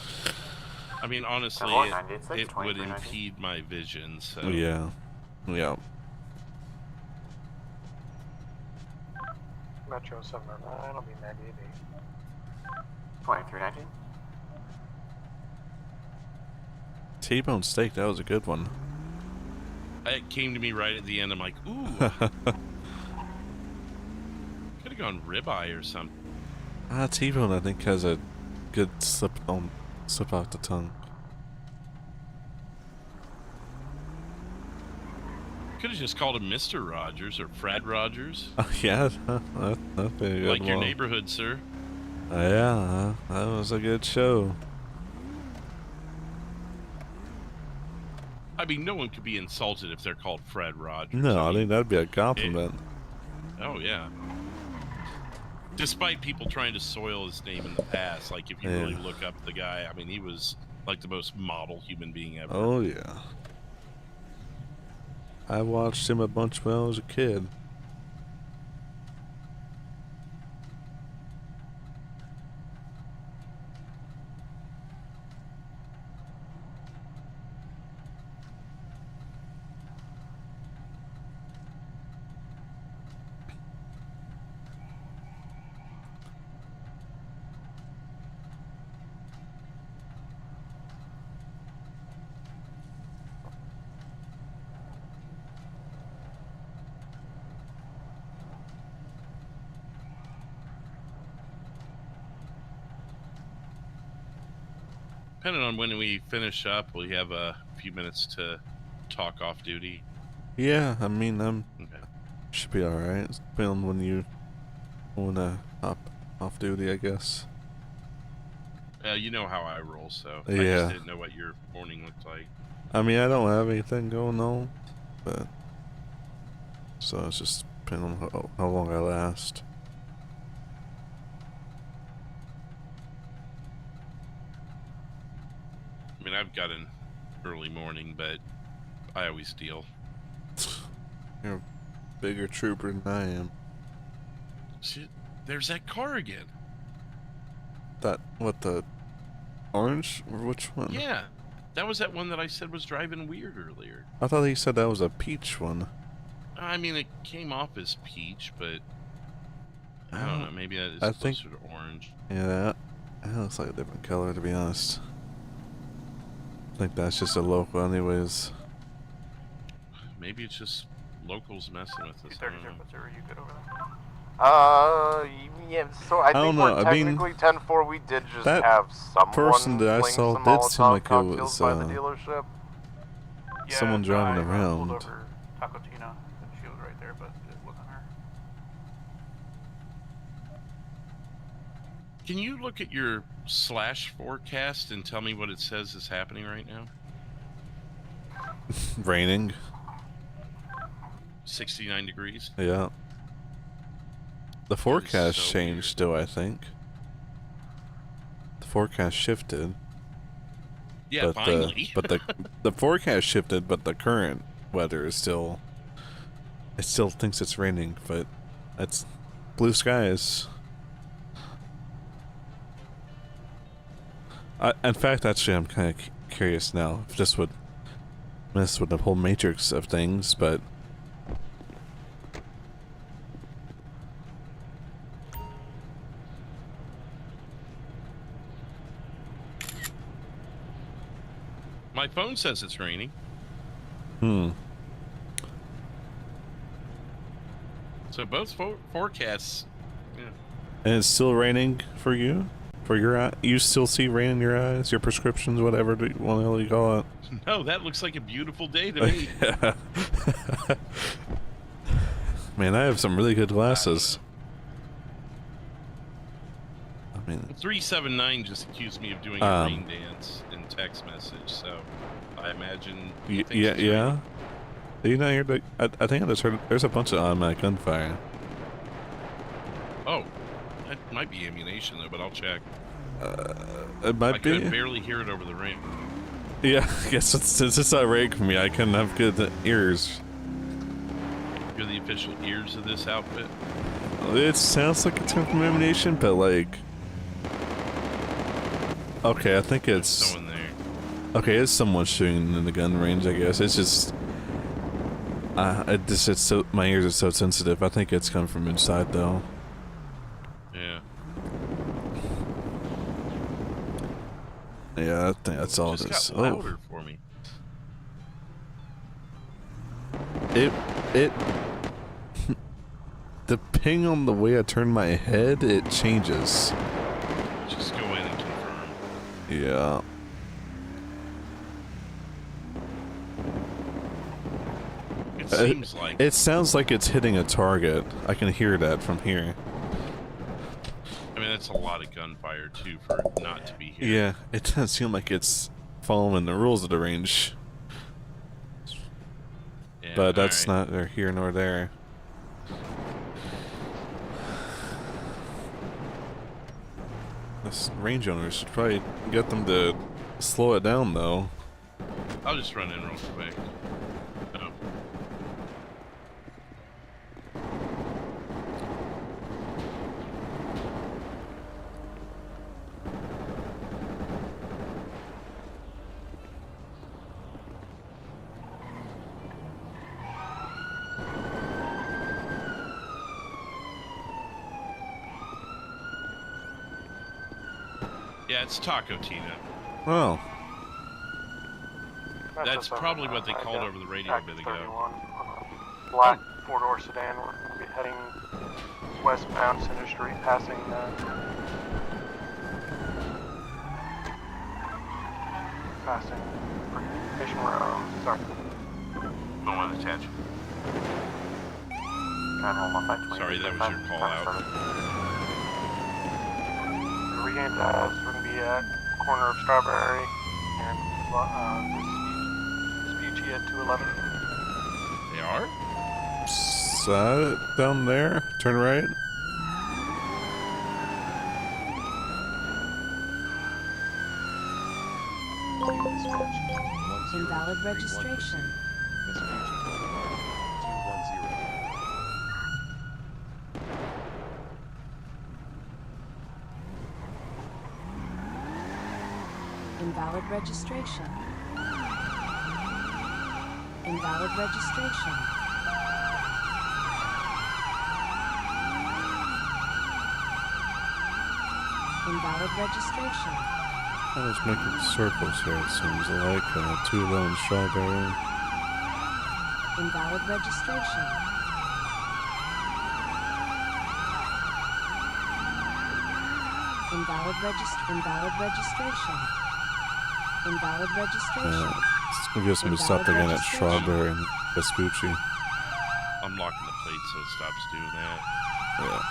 [SPEAKER 11] I mean, honestly, it would impede my vision, so...
[SPEAKER 1] Yeah. Yeah.
[SPEAKER 17] Metro 709, I'll be 98.8.
[SPEAKER 8] 2319.
[SPEAKER 1] T-bone steak, that was a good one.
[SPEAKER 11] It came to me right at the end. I'm like, ooh. Could have gone ribeye or something.
[SPEAKER 1] T-bone, I think, has a good slip off the tongue.
[SPEAKER 11] Could have just called him Mr. Rogers or Fred Rogers.
[SPEAKER 1] Yeah, that'd be a good
[SPEAKER 11] Like your
[SPEAKER 1] one.
[SPEAKER 11] neighborhood, sir.
[SPEAKER 1] Yeah, that was a good show.
[SPEAKER 11] I mean, no one could be insulted if they're called Fred Rogers.
[SPEAKER 1] No, I think that'd be a compliment.
[SPEAKER 11] Oh, yeah. Despite people trying to soil his name in the past, like if you
[SPEAKER 1] Yeah.
[SPEAKER 11] really look up the guy, I mean, he was like the most model human being ever.
[SPEAKER 1] Oh, yeah. I watched him a bunch when I was a kid.
[SPEAKER 11] Depending on when we finish up, we have a few minutes to talk off duty.
[SPEAKER 1] Yeah, I mean,
[SPEAKER 11] Okay.
[SPEAKER 1] should be alright. Depending on when you wanna hop off duty, I guess.
[SPEAKER 11] You know how I roll, so I
[SPEAKER 1] Yeah.
[SPEAKER 11] just didn't know what your morning looked like.
[SPEAKER 1] I mean, I don't have anything going on, but so it's just depending on how long I last.
[SPEAKER 11] I mean, I've got an early morning, but I always deal.
[SPEAKER 1] You're a bigger trooper than I am.
[SPEAKER 11] Shit, there's that car again.
[SPEAKER 1] That, what, the orange? Or which one?
[SPEAKER 11] Yeah, that was that one that I said was driving weird earlier.
[SPEAKER 1] I thought he said that was a peach one.
[SPEAKER 11] I mean, it came off as peach, but I don't know. Maybe that is
[SPEAKER 1] I
[SPEAKER 11] closer
[SPEAKER 1] think,
[SPEAKER 11] to orange.
[SPEAKER 1] Yeah, that looks like a different color, to be honest. I think that's just a local anyways.
[SPEAKER 11] Maybe it's just locals messing with us. I don't know.
[SPEAKER 10] Are you good over there?
[SPEAKER 13] Yeah, so I think
[SPEAKER 1] don't
[SPEAKER 13] we're
[SPEAKER 1] know, I mean,
[SPEAKER 13] technically 10-4. We did just
[SPEAKER 1] that
[SPEAKER 13] have someone
[SPEAKER 1] person that I
[SPEAKER 13] fling
[SPEAKER 1] saw
[SPEAKER 13] some
[SPEAKER 1] did seem
[SPEAKER 13] Molotov
[SPEAKER 1] like it
[SPEAKER 13] cocktails
[SPEAKER 1] was,
[SPEAKER 13] by the dealership.
[SPEAKER 1] someone driving around.
[SPEAKER 10] Pulled over Taco Tina, and she was right there, but it wasn't her.
[SPEAKER 11] Can you look at your slash forecast and tell me what it says is happening right now?
[SPEAKER 1] Raining.
[SPEAKER 11] 69 degrees.
[SPEAKER 1] Yeah. The forecast
[SPEAKER 11] so
[SPEAKER 1] changed, though, I think. The forecast shifted.
[SPEAKER 11] Yeah,
[SPEAKER 1] but
[SPEAKER 11] finally.
[SPEAKER 1] the forecast shifted, but the current weather is still. It still thinks it's raining, but it's blue skies. In fact, actually, I'm kind of curious now if this would mess with the whole matrix of things, but.
[SPEAKER 11] My phone says it's raining. So both forecasts. Yeah.
[SPEAKER 1] And it's still raining for you? For your eye? You still see rain in your eyes? Your prescriptions, whatever you want to call it?
[SPEAKER 11] No, that looks like a beautiful day to me.
[SPEAKER 1] Man, I have some really good glasses. I mean,
[SPEAKER 11] 379 just accused me of doing a rain dance in text message, so I imagine.
[SPEAKER 1] Yeah. You know, I think I just heard there's a bunch of automatic gunfire.
[SPEAKER 11] Oh, that might be ammunition though, but I'll check.
[SPEAKER 1] It might be.
[SPEAKER 11] I could barely hear it over the ring.
[SPEAKER 1] Yeah, I guess since it's not right for me, I couldn't have good ears.
[SPEAKER 11] You're the official ears of this outfit?
[SPEAKER 1] It sounds like it's coming from ammunition, but like... Okay, I think it's...
[SPEAKER 11] someone there.
[SPEAKER 1] Okay, it's someone shooting in the gun range, I guess. It's just... it's so, my ears are so sensitive. I think it's coming from inside, though.
[SPEAKER 11] Yeah.
[SPEAKER 1] Yeah, I think that's all
[SPEAKER 11] it
[SPEAKER 1] it
[SPEAKER 11] just
[SPEAKER 1] is.
[SPEAKER 11] got louder for me.
[SPEAKER 1] It the ping on the way I turn my head, it changes.
[SPEAKER 11] Just go in and confirm.
[SPEAKER 1] Yeah.
[SPEAKER 11] It seems like...
[SPEAKER 1] It sounds like it's hitting a target. I can hear that from here.
[SPEAKER 11] I mean, that's a lot of gunfire, too, for not to be here.
[SPEAKER 1] Yeah, it doesn't seem like it's following the rules of the range.
[SPEAKER 11] Yeah,
[SPEAKER 1] but that's neither here nor there. This range owner should probably get them to slow it down, though.
[SPEAKER 11] I'll just run in real quick. Oh. Yeah, it's Taco Tina.
[SPEAKER 1] Oh.
[SPEAKER 11] That's probably what they called over the radio a bit ago.
[SPEAKER 10] Black four-door sedan. We're going to be heading westbound Center Street, passing Mission Road. Sorry.
[SPEAKER 2] Don't want to attach.
[SPEAKER 11] Sorry, that was your call out.
[SPEAKER 10] Regained we're going to be at corner of Strawberry and Vespucci at 211.
[SPEAKER 11] They are?
[SPEAKER 1] Down there? Turn right?
[SPEAKER 14] Invalid registration. Invalid registration. Invalid registration. Invalid registration.
[SPEAKER 1] I was making circles here, it seems like. 211 Strawberry.
[SPEAKER 14] Invalid registration. Invalid registration. Invalid registration.
[SPEAKER 1] I guess I'm gonna stop again at Strawberry and Vespucci.
[SPEAKER 11] I'm locking the plate so it stops doing that.
[SPEAKER 1] Yeah.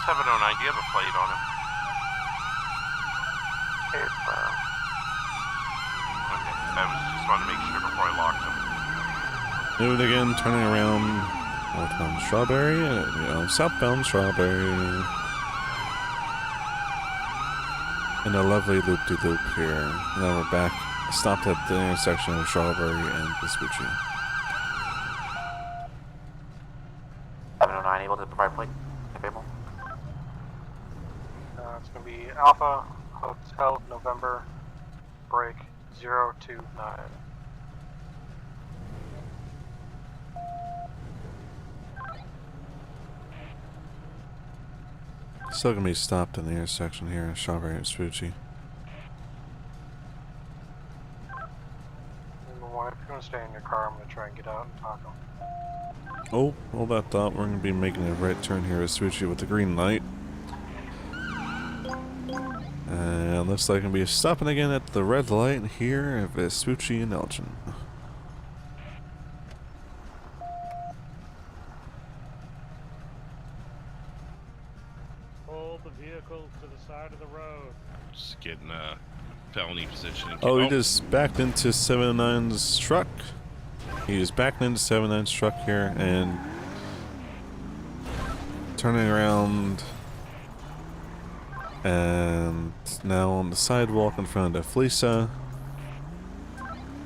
[SPEAKER 2] 709, do you have a plate on him?
[SPEAKER 10] Okay,
[SPEAKER 2] I just wanted to make sure before I locked him.
[SPEAKER 1] Do it again, turning around. Northbound Strawberry, southbound Strawberry. And a lovely loop-de-loop here. And then we're back, stopped at the intersection of Strawberry and Vespucci.
[SPEAKER 8] 709, able to provide plate, if able.
[SPEAKER 10] It's going to be Alpha Hotel November break 029.
[SPEAKER 1] Still gonna be stopped in the intersection here in Strawberry and Vespucci.
[SPEAKER 10] Number one, if you're going to stay in your car, I'm going to try and get out and talk to them.
[SPEAKER 1] Oh, hold that thought. We're gonna be making a right turn here at Vespucci with the green light. And looks like we're gonna be stopping again at the red light here at Vespucci and Elgin.
[SPEAKER 4] the vehicle to the side of the road.
[SPEAKER 11] Just getting a felony position.
[SPEAKER 1] Oh, he just backed into 709's truck. He is backing into 709's truck here and turning around, and now on the sidewalk in front of Felisa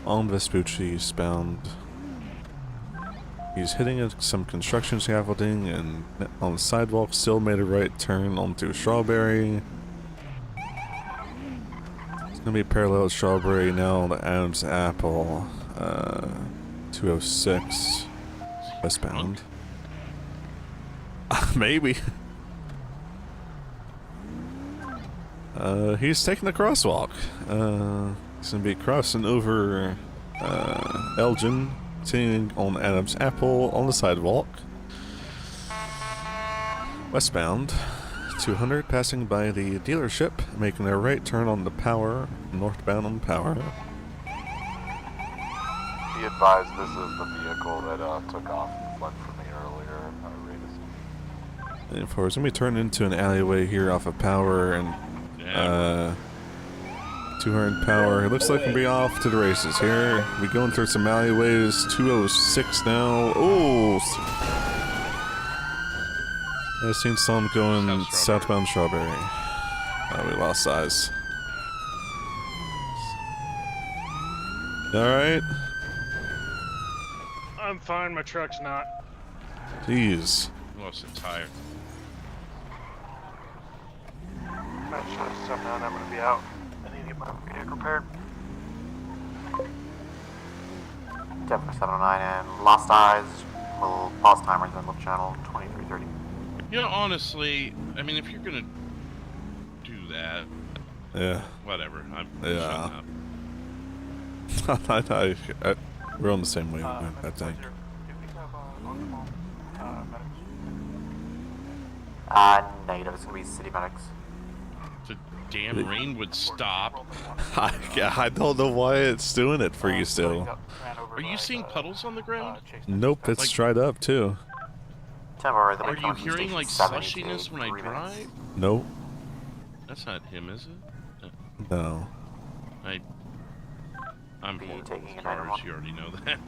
[SPEAKER 1] on Vespucci eastbound. He's hitting some construction scaffolding, and on the sidewalk still made a right turn onto Strawberry. It's gonna be parallel to Strawberry now to Adams Apple, 206 westbound. Maybe. He's taking the crosswalk. He's gonna be crossing over Elgin, sitting on Adams Apple on the sidewalk. Westbound, 200, passing by the dealership, making a right turn on the Power, northbound on Power.
[SPEAKER 13] Be advised, this is the vehicle that took off and fled from me earlier.
[SPEAKER 1] And for it's gonna be turned into an alleyway here off of Power and 200 Power. It looks like we'll be off to the races here. We going through some alleyways. 206 now. Oh, I seen some going southbound Strawberry. Oh, we lost size. All right.
[SPEAKER 4] I'm fine. My truck's not.
[SPEAKER 1] Jeez.
[SPEAKER 11] Lost a tire.
[SPEAKER 17] Match 79, I'm gonna be out. I need to get my vehicle repaired.
[SPEAKER 8] Denver 709 and Lost Eyes. We'll pause timers and look channel 2330.
[SPEAKER 11] You know, honestly, I mean, if you're gonna do that,
[SPEAKER 1] yeah,
[SPEAKER 11] whatever. I'm
[SPEAKER 1] yeah.
[SPEAKER 11] shutting up.
[SPEAKER 1] We're on the same wavelength, I think.
[SPEAKER 8] Negative. It's gonna be city medics.
[SPEAKER 11] The damn rain would stop.
[SPEAKER 1] I don't know why it's doing it for you still.
[SPEAKER 11] Are you seeing puddles on the ground?
[SPEAKER 1] Nope, it's dried up too.
[SPEAKER 11] Are you hearing like slushiness when I drive?
[SPEAKER 1] Nope.
[SPEAKER 11] That's not him, is it?
[SPEAKER 1] No.
[SPEAKER 11] I'm horrible with cars, you already know that.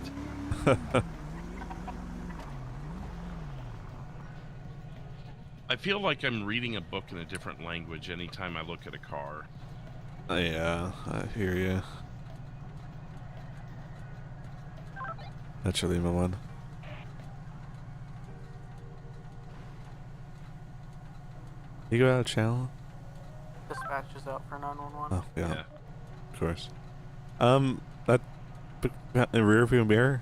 [SPEAKER 11] I feel like I'm reading a book in a different language anytime I look at a car.
[SPEAKER 1] Yeah, I hear you. That's your Lima one. You go out of channel?
[SPEAKER 6] Dispatch is out for 911.
[SPEAKER 1] Oh, yeah. Of course. That in rear view mirror?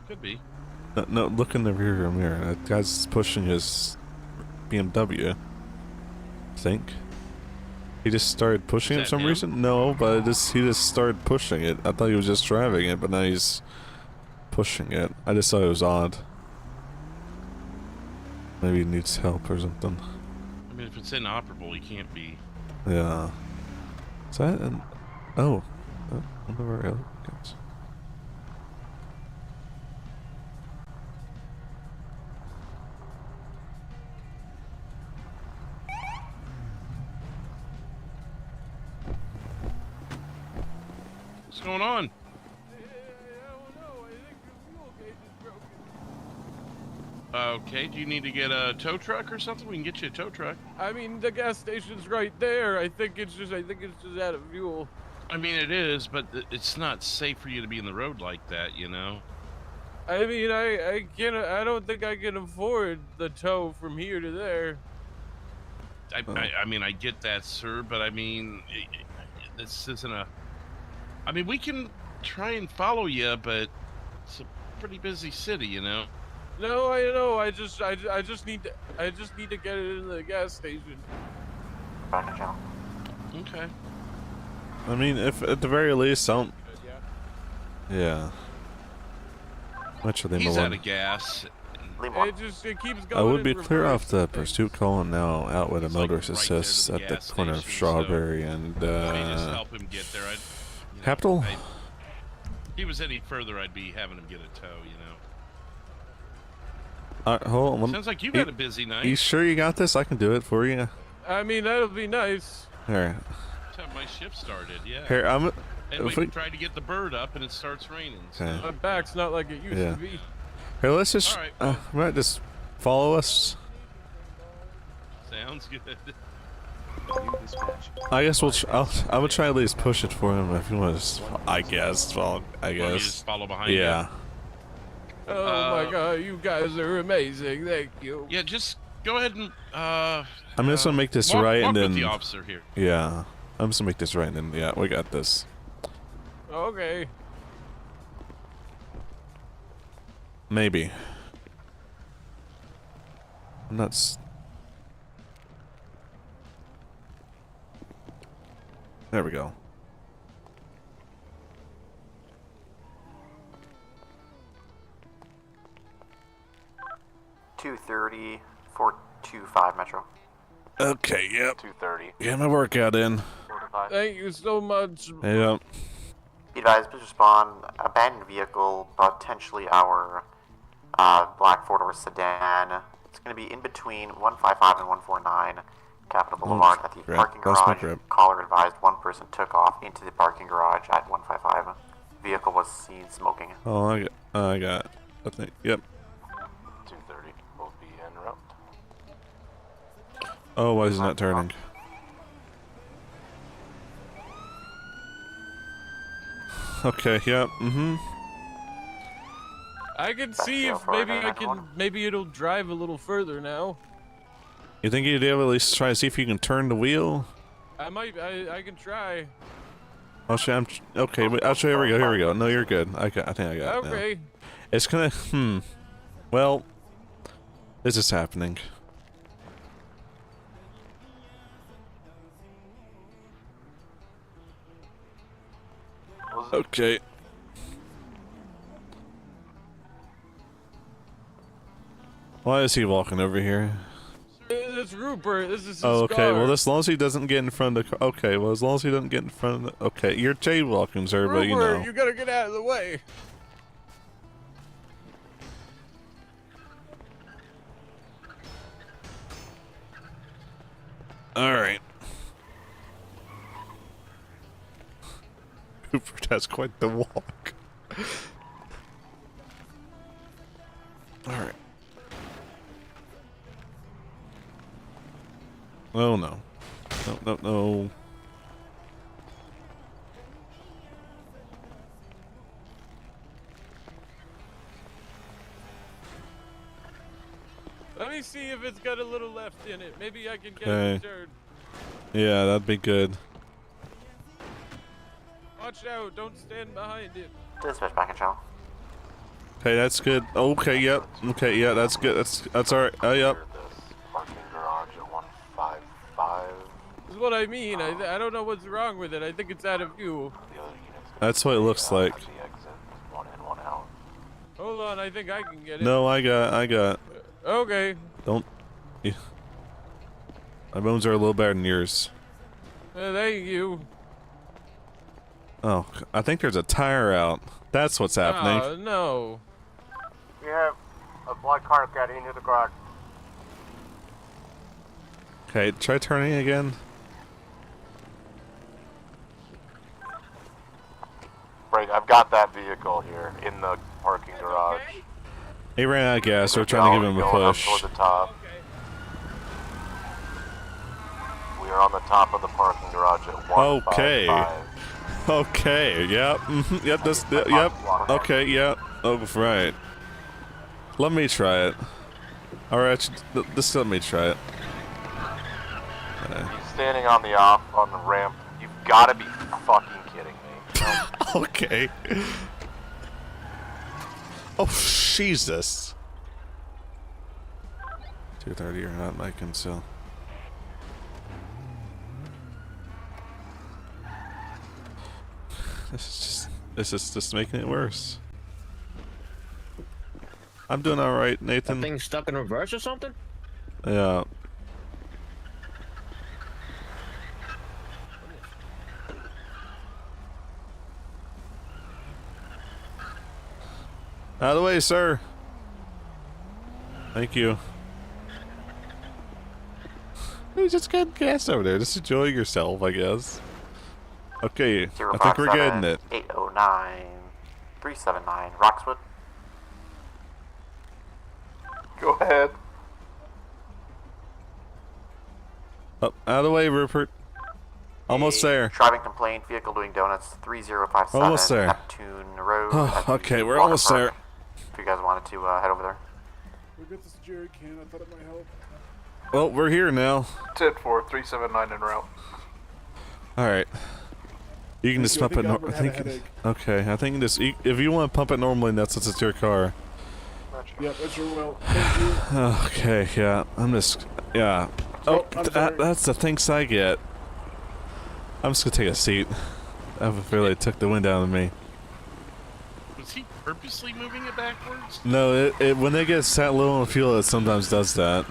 [SPEAKER 11] Could be.
[SPEAKER 1] No, look in the rear view mirror. That guy's pushing his BMW. I think. He just started pushing it for some reason? No, but he just started pushing it. I thought he was just driving it, but now he's pushing it. I just thought it was odd. Maybe he needs help or something.
[SPEAKER 11] I mean, if it's inoperable, he can't be.
[SPEAKER 1] Yeah. Is that an... Oh. One of our other guys.
[SPEAKER 11] What's going on? Okay, do you need to get a tow truck or something? We can get you a tow truck.
[SPEAKER 21] I mean, the gas station's right there. I think it's just out of fuel.
[SPEAKER 11] I mean, it is, but it's not safe for you to be in the road like that, you know?
[SPEAKER 21] I mean, I don't think I can afford the tow from here to there.
[SPEAKER 11] I mean, I get that, sir, but I mean, this isn't a... I mean, we can try and follow you, but it's a pretty busy city, you know?
[SPEAKER 21] No, I know. I just need to get it in the gas station.
[SPEAKER 11] Okay.
[SPEAKER 1] I mean, if at the very least, I don't... Yeah. Much of them
[SPEAKER 11] He's out of gas.
[SPEAKER 21] It keeps going.
[SPEAKER 1] I would be clear off the pursuit column now, out with a motorist assist at the corner of Strawberry and
[SPEAKER 11] just help him get there.
[SPEAKER 1] Capital.
[SPEAKER 11] If he was any further, I'd be having him get a tow, you know.
[SPEAKER 1] Hold on.
[SPEAKER 11] Sounds like you've had a busy night.
[SPEAKER 1] You sure you got this? I can do it for you.
[SPEAKER 16] I mean, that'll be nice.
[SPEAKER 1] All right.
[SPEAKER 11] Let's have my shift started, yeah.
[SPEAKER 1] Here,
[SPEAKER 11] and we tried to get the bird up, and it starts raining. So.
[SPEAKER 1] Okay.
[SPEAKER 16] My back's not like it used to be.
[SPEAKER 1] Here, let's just.
[SPEAKER 11] All right,
[SPEAKER 1] might just follow us.
[SPEAKER 11] Sounds good.
[SPEAKER 1] I guess I'm gonna try at least push it for him if you want to. I guess. Well, I guess.
[SPEAKER 11] You just follow behind
[SPEAKER 1] yeah.
[SPEAKER 11] you.
[SPEAKER 16] Oh my god, you guys are amazing. Thank you.
[SPEAKER 11] Yeah, just go ahead and.
[SPEAKER 1] I'm just gonna make this right
[SPEAKER 11] walk
[SPEAKER 1] and then.
[SPEAKER 11] With the officer here.
[SPEAKER 1] Yeah, I'm just gonna make this right and then. Yeah, we got this.
[SPEAKER 16] Okay.
[SPEAKER 1] Maybe. I'm not. There we go.
[SPEAKER 8] $230, 425 Metro.
[SPEAKER 1] Okay, yep.
[SPEAKER 13] 230.
[SPEAKER 1] Get my workout in.
[SPEAKER 16] Thank you so much.
[SPEAKER 1] Yep.
[SPEAKER 8] Be advised, please respond. Abandoned vehicle, potentially our black four-door sedan. It's going to be in between 155 and 149 Capitol Boulevard at the parking garage. Caller advised one person took off into the parking garage at 155. Vehicle was seen smoking.
[SPEAKER 1] Oh, I got. I think. Yep.
[SPEAKER 13] 230 will be en route.
[SPEAKER 1] Oh, why is it not turning? Okay. Yep.
[SPEAKER 16] I can see if maybe it'll drive a little further now.
[SPEAKER 1] You think you'd be able to at least try to see if you can turn the wheel?
[SPEAKER 16] I can try.
[SPEAKER 1] I'll show. Okay. Wait, I'll show you. Here we go. No, you're good. I think I got it.
[SPEAKER 16] Okay.
[SPEAKER 1] Now. It's gonna. Well, this is happening. Okay. Why is he walking over here?
[SPEAKER 16] It's Rupert. This is his
[SPEAKER 1] okay.
[SPEAKER 16] car.
[SPEAKER 1] Well, as long as he doesn't get in front of the car. Okay. Well, as long as he doesn't get in front of the. Okay. You're jaywalking, sir,
[SPEAKER 16] Rupert,
[SPEAKER 1] but you know.
[SPEAKER 16] you gotta get out of the way.
[SPEAKER 1] All right. Rupert has quite the walk. All right. Oh no. No.
[SPEAKER 16] Let me see if it's got a little left in it. Maybe I can get
[SPEAKER 1] Okay.
[SPEAKER 16] it turned.
[SPEAKER 1] Yeah, that'd be good.
[SPEAKER 16] Watch out! Don't stand behind it.
[SPEAKER 8] Dispatch back in channel.
[SPEAKER 1] Okay, that's good. Okay, yep. Okay, yeah, that's good. That's all right. Yep.
[SPEAKER 13] Parking garage at 155.
[SPEAKER 16] This is what I mean. I don't know what's wrong with it. I think it's out of view.
[SPEAKER 1] That's what it looks like.
[SPEAKER 13] One in, one out.
[SPEAKER 16] Hold on, I think I can get it.
[SPEAKER 1] No, I got.
[SPEAKER 16] Okay.
[SPEAKER 1] Don't. Yeah. My bones are a little better than yours.
[SPEAKER 16] Thank you.
[SPEAKER 1] Oh, I think there's a tire out. That's what's happening.
[SPEAKER 16] Oh, no.
[SPEAKER 10] We have a black car getting into the garage.
[SPEAKER 1] Okay, try turning again.
[SPEAKER 13] Right, I've got that vehicle here in the parking garage.
[SPEAKER 1] He ran out of gas. We're trying to give him a push.
[SPEAKER 13] Toward the top. We are on the top of the parking garage at 155.
[SPEAKER 1] Okay. Yep. Yep. Yep. Okay. Yep. Oh, right. Let me try it. All right. Just let me try it.
[SPEAKER 13] He's standing on the ramp. You've got to be fucking kidding me.
[SPEAKER 1] Okay. Oh, Jesus. 230, you're not making so. This is just making it worse. I'm doing all right, Nathan.
[SPEAKER 19] That thing stuck in reverse or something?
[SPEAKER 1] Yeah. Out of the way, sir. Thank you. You just got gas over there. Just enjoy yourself, I guess. Okay, I think we're getting it.
[SPEAKER 8] 809 379 Roxwood.
[SPEAKER 10] Go ahead.
[SPEAKER 1] Up, out of the way, Rupert. Almost there.
[SPEAKER 8] Driving complaint, vehicle doing donuts, 3057
[SPEAKER 1] Almost there.
[SPEAKER 8] Neptune Road.
[SPEAKER 1] Oh, okay, we're almost there.
[SPEAKER 8] If you guys wanted to head over there.
[SPEAKER 3] We'll get this jerry can. I thought it might help.
[SPEAKER 1] Well, we're here now.
[SPEAKER 10] 10-4, 379 en route.
[SPEAKER 1] Alright. You can just pump it. I think. Okay, I think this. If you want to pump it normally, that's since it's your car.
[SPEAKER 3] Yep, that's your will. Thank you.
[SPEAKER 1] Okay, yeah. I'm just. Yeah. Oh, that's the thanks I get. I'm just gonna take a seat. I have a feeling it took the wind out of me.
[SPEAKER 11] Was he purposely moving it backwards?
[SPEAKER 1] No, it when they get sat low on fuel, it sometimes does that.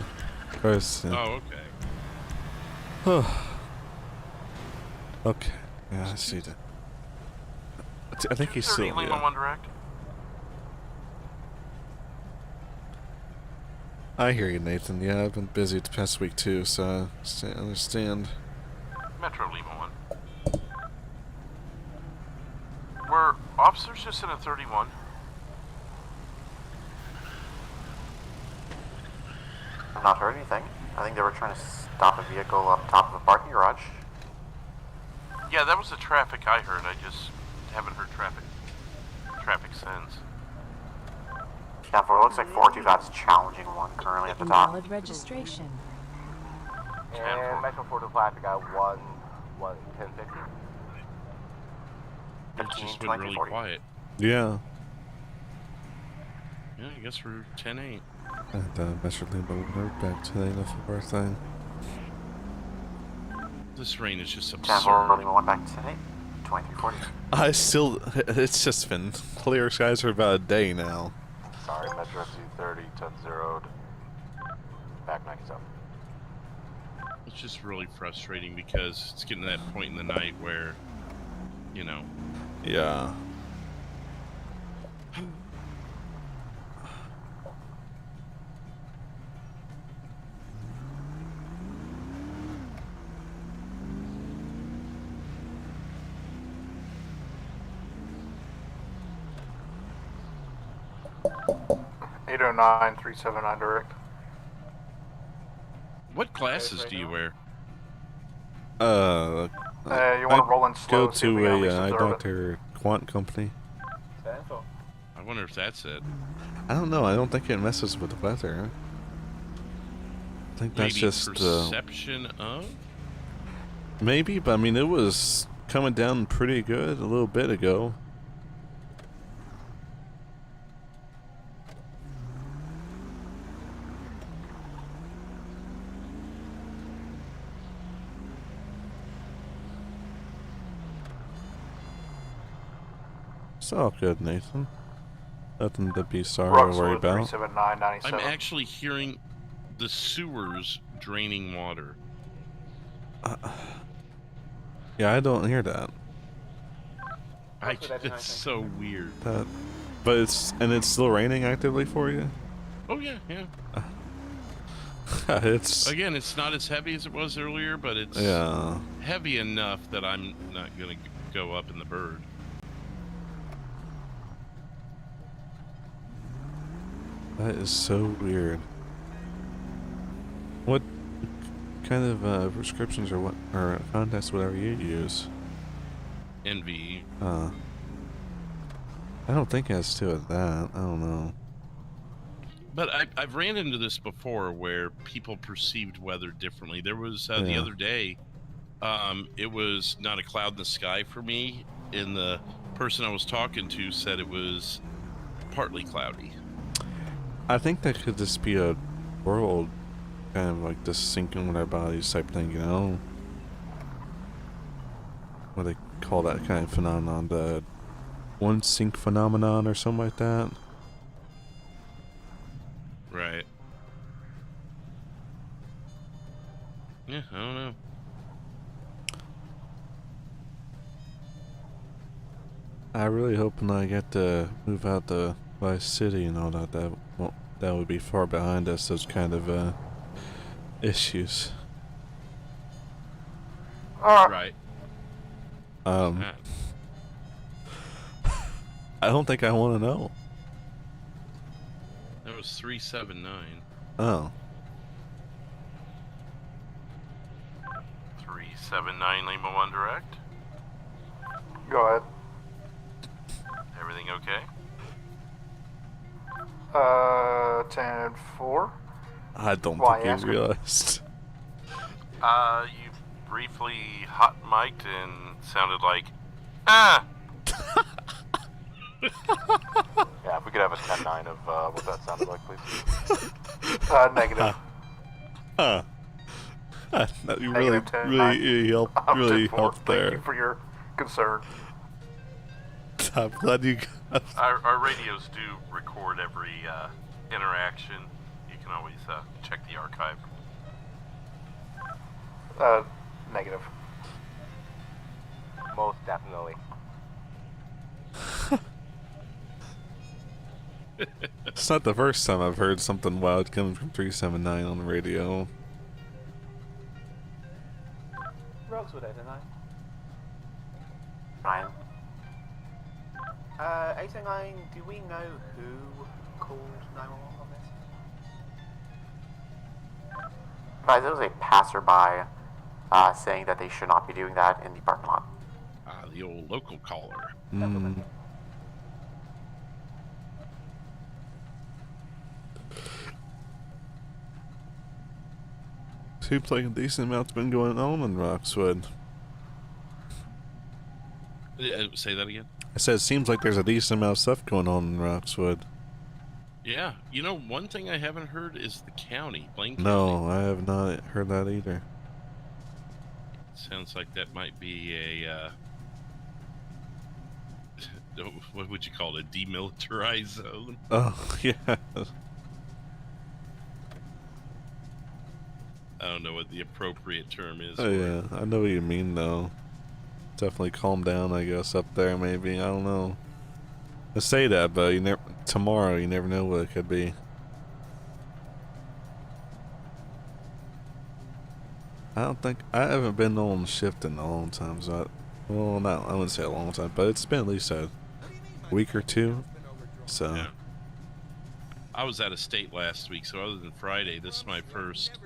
[SPEAKER 1] First. Yeah.
[SPEAKER 11] Oh, okay.
[SPEAKER 1] Okay. Yeah, I see that. I think he's still.
[SPEAKER 2] Lima 1 direct.
[SPEAKER 1] I hear you, Nathan. Yeah, I've been busy the past week too, so I understand.
[SPEAKER 2] Metro Lima 1. Were officers just in a 31?
[SPEAKER 8] I've not heard anything. I think they were trying to stop a vehicle up top of a parking garage.
[SPEAKER 2] Yeah, that was the traffic I heard. I just haven't heard traffic since.
[SPEAKER 8] Yeah, for it looks like 4-2 got challenging one currently at the top.
[SPEAKER 14] Invalid registration.
[SPEAKER 13] And Metro 4 to Plastic got 1050.
[SPEAKER 11] It's just been really quiet.
[SPEAKER 1] Yeah.
[SPEAKER 11] Yeah, I guess we're 10-8.
[SPEAKER 1] And Mr. Limbo, we're back today enough for our thing.
[SPEAKER 11] This rain is just absurd.
[SPEAKER 8] Tampa Lima 1 back to 10-8. 2340.
[SPEAKER 1] I still. It's just been clear skies for about a day now.
[SPEAKER 13] Sorry, Metro FC 30, 10-0'd. Back 97.
[SPEAKER 11] It's just really frustrating because it's getting to that point in the night where, you know.
[SPEAKER 1] Yeah.
[SPEAKER 10] $809 379 direct.
[SPEAKER 11] What glasses do you wear?
[SPEAKER 10] You want to roll in slow.
[SPEAKER 1] Go to a eye doctor quant company.
[SPEAKER 11] I wonder if that's it.
[SPEAKER 1] I don't know. I don't think it messes with the weather. I think that's
[SPEAKER 11] Maybe
[SPEAKER 1] just
[SPEAKER 11] perception of.
[SPEAKER 1] Maybe, but I mean, it was coming down pretty good a little bit ago. It's all good, Nathan. Nothing to be sorry or worry about.
[SPEAKER 10] 379.97.
[SPEAKER 11] I'm actually hearing the sewers draining water.
[SPEAKER 1] Yeah, I don't hear that.
[SPEAKER 11] It's so weird.
[SPEAKER 1] But it's still raining actively for you?
[SPEAKER 11] Oh yeah, yeah.
[SPEAKER 1] It's
[SPEAKER 11] again, it's not as heavy as it was earlier, but it's heavy enough that I'm not gonna go up in the bird.
[SPEAKER 1] That is so weird. What kind of prescriptions or contacts, whatever you use?
[SPEAKER 11] NVE.
[SPEAKER 1] I don't think it has to do with that. I don't know.
[SPEAKER 11] But I've ran into this before where people perceived weather differently. There was the other day, it was not a cloud in the sky for me, and the person I was talking to said it was partly cloudy.
[SPEAKER 1] I think that could just be a world kind of like just sinking with our bodies type thing, you know? What they call that kind of phenomenon, the one sink phenomenon or something like that.
[SPEAKER 11] Right. Yeah, I don't know. I
[SPEAKER 1] really hope when I get to move out to Vice City and all that, that would be far behind us, those kind of issues.
[SPEAKER 11] Right.
[SPEAKER 1] I don't think I want to know.
[SPEAKER 11] That was 379.
[SPEAKER 1] Oh.
[SPEAKER 2] 379 Lima 1 direct.
[SPEAKER 10] Go ahead.
[SPEAKER 2] Everything okay?
[SPEAKER 10] 10-4.
[SPEAKER 1] I don't
[SPEAKER 10] Why
[SPEAKER 1] think
[SPEAKER 10] ask
[SPEAKER 1] you
[SPEAKER 10] her?
[SPEAKER 1] realized.
[SPEAKER 2] You briefly hot mic'd and sounded like, ah!
[SPEAKER 13] Yeah, if we could have a 10-9 of what that sounded like, please.
[SPEAKER 10] Negative.
[SPEAKER 1] That you really,
[SPEAKER 10] Negative 10,
[SPEAKER 1] really helped there.
[SPEAKER 10] Thank you for your concern.
[SPEAKER 1] I'm glad you got...
[SPEAKER 2] Our radios do record every interaction. You can always check the archive.
[SPEAKER 10] Negative.
[SPEAKER 13] Most definitely.
[SPEAKER 1] It's not the first time I've heard something wild coming from 379 on the radio.
[SPEAKER 9] Roxwood, didn't I?
[SPEAKER 8] Ryan.
[SPEAKER 9] 809, do we know who called 911 on this?
[SPEAKER 8] Guys, there was a passerby saying that they should not be doing that in the parking lot.
[SPEAKER 11] The old local caller.
[SPEAKER 1] Seems like a decent amount's been going on in Roxwood.
[SPEAKER 11] Say that again?
[SPEAKER 1] I said it seems like there's a decent amount of stuff going on in Roxwood.
[SPEAKER 11] Yeah. You know, one thing I haven't heard is the county, Blaine County.
[SPEAKER 1] No, I have not heard that either.
[SPEAKER 11] Sounds like that might be a, what would you call it, a demilitarized zone?
[SPEAKER 1] Oh, yeah.
[SPEAKER 11] I don't know what the appropriate term is.
[SPEAKER 1] Oh, yeah, I know what you mean, though. Definitely calm down, I guess, up there, maybe. I don't know. I say that, but tomorrow, you never know what it could be. I haven't been on shift in a long time, so well, I wouldn't say a long time, but it's been at least a week or two, so.
[SPEAKER 11] Yeah. I was out of state last week, so other than Friday, this is my first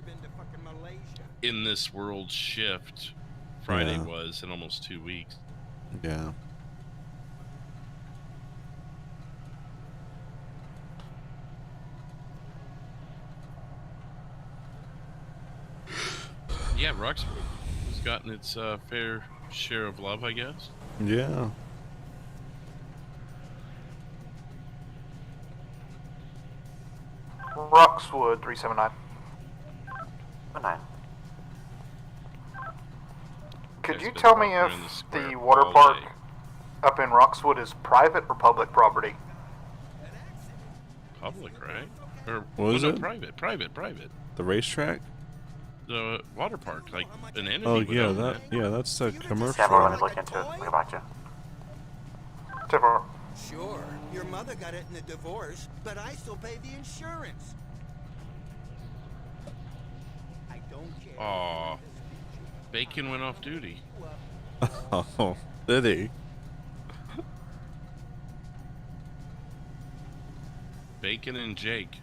[SPEAKER 11] in this world shift. Friday was in almost 2 weeks.
[SPEAKER 1] Yeah.
[SPEAKER 11] Yeah, Roxwood has gotten its fair share of love, I guess.
[SPEAKER 1] Yeah.
[SPEAKER 10] Roxwood 379.
[SPEAKER 8] 9.
[SPEAKER 10] Could you tell me if the water park up in Roxwood is private or public property?
[SPEAKER 11] Public, right? Or
[SPEAKER 1] what is it?
[SPEAKER 11] Private.
[SPEAKER 1] The racetrack?
[SPEAKER 11] The water park, like an entity.
[SPEAKER 1] Oh yeah, that's a commercial.
[SPEAKER 8] Several want to look into it. We'll get back to you.
[SPEAKER 22] Sure, your mother got it in a divorce, but I still pay the insurance. I don't care.
[SPEAKER 11] Aw, Bacon went off duty.
[SPEAKER 1] Oh, did he?
[SPEAKER 11] Bacon and Jake.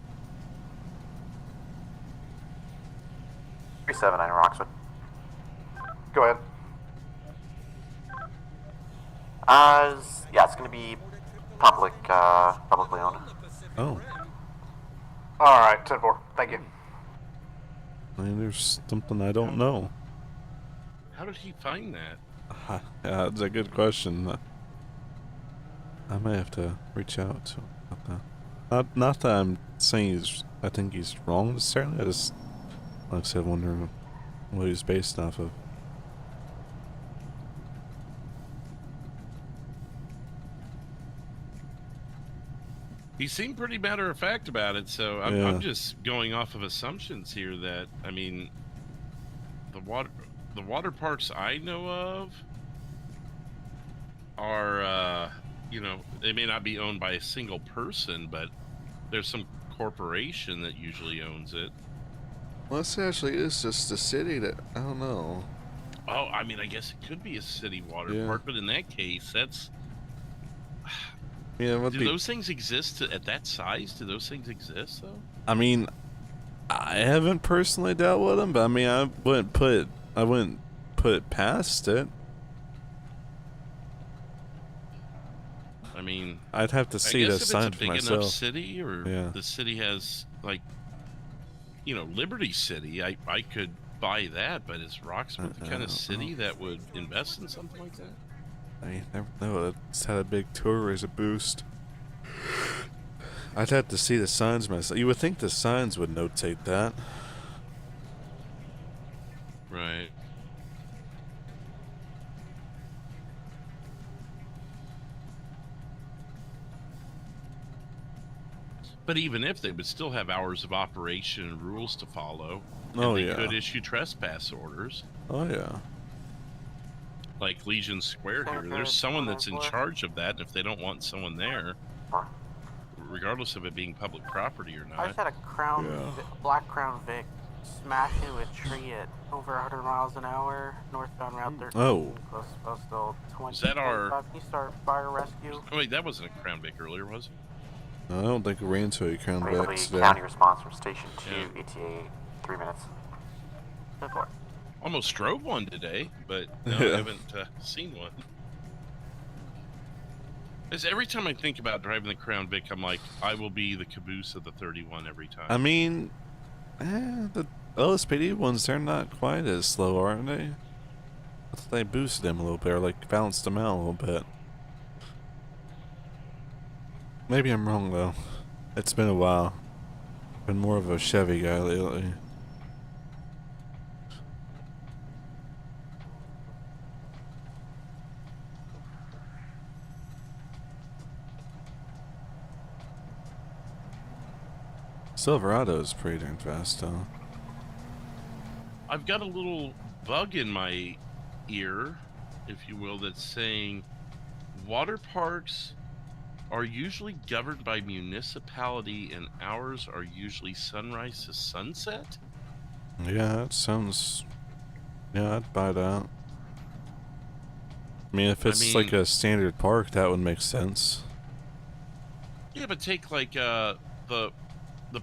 [SPEAKER 8] 379 in Roxwood.
[SPEAKER 10] Go ahead.
[SPEAKER 8] Yeah, it's gonna be publicly owned.
[SPEAKER 1] Oh.
[SPEAKER 10] Alright, 10-4. Thank you.
[SPEAKER 1] I mean, there's something I don't know.
[SPEAKER 11] How did he find that?
[SPEAKER 1] Yeah, that's a good question. I may have to reach out to him about that. Not that I'm saying I think he's wrong necessarily. I just, like I said, wondering what he's based off of.
[SPEAKER 11] He seemed pretty matter of fact about it, so I'm just going off of assumptions here that, I mean, the water parks I know of are, you know, they may not be owned by a single person, but there's some corporation that usually owns it.
[SPEAKER 1] Well, this actually is just a city that, I don't know.
[SPEAKER 11] Oh, I mean, I guess it could be a city water park, but in that case, that's...
[SPEAKER 1] Yeah,
[SPEAKER 11] do those things exist at that size? Do those things exist, though?
[SPEAKER 1] I mean, I haven't personally dealt with them, but I mean, I wouldn't put it past it.
[SPEAKER 11] I mean,
[SPEAKER 1] I'd have to see the sign for myself.
[SPEAKER 11] If it's a big enough city, or the city has, like, you know, Liberty City, I could buy that, but is Roxwood the kind of city that would invest in something like that?
[SPEAKER 1] I never know. It's had a big tourism boost. I'd have to see the signs myself. You would think the signs would notate that.
[SPEAKER 11] Right. But even if, they would still have hours of operation and rules to follow.
[SPEAKER 1] Oh,
[SPEAKER 11] and they could issue trespass orders.
[SPEAKER 1] Oh, yeah.
[SPEAKER 11] Like Legion Square here. There's someone that's in charge of that, and if they don't want someone there, regardless of it being public property or not.
[SPEAKER 6] I just had a black Crown Vic smash into a tree at over 100 miles an hour, northbound Route 13.
[SPEAKER 1] Oh.
[SPEAKER 6] Close to 20.
[SPEAKER 11] Is that our...
[SPEAKER 6] Can you start fire rescue?
[SPEAKER 11] Oh, wait, that wasn't a Crown Vic earlier, was it?
[SPEAKER 1] No, I don't think we ran into a Crown Vic today.
[SPEAKER 8] County response from Station 2, ETA, 3 minutes.
[SPEAKER 11] Almost drove one today, but no, I haven't seen one. Because every time I think about driving the Crown Vic, I'm like, I will be the caboose of the 31 every time.
[SPEAKER 1] I mean, the LSPD ones, they're not quite as slow, aren't they? They boosted them a little bit, or like balanced them out a little bit. Maybe I'm wrong though. It's been a while. Been more of a Chevy guy lately. Silverado's pretty darn fast though.
[SPEAKER 11] I've got a little bug in my ear, if you will, that's saying water parks are usually governed by municipality and hours are usually sunrise to sunset?
[SPEAKER 1] Yeah, that sounds... Yeah, I'd buy that. I mean, if it's like a standard park, that would make sense.
[SPEAKER 11] Yeah, but take like the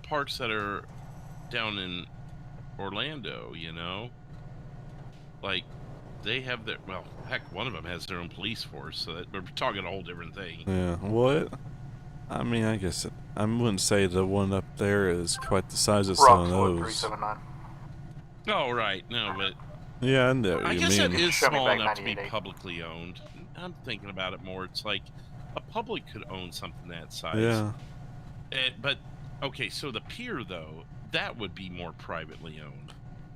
[SPEAKER 11] parks that are down in Orlando, you know? Like, they have their, well, heck, one of them has their own police force, so that, we're talking a whole different thing.
[SPEAKER 1] Yeah, what? I mean, I guess I wouldn't say the one up there is quite the size of some of those.
[SPEAKER 10] 379.
[SPEAKER 11] Oh, right, no, but...
[SPEAKER 1] Yeah, I know what
[SPEAKER 11] I
[SPEAKER 1] you
[SPEAKER 11] guess
[SPEAKER 1] mean.
[SPEAKER 11] it is small enough to be publicly owned. I'm thinking about it more. It's like a public could own something that size.
[SPEAKER 1] Yeah.
[SPEAKER 11] But, okay, so the pier, though, that would be more privately owned.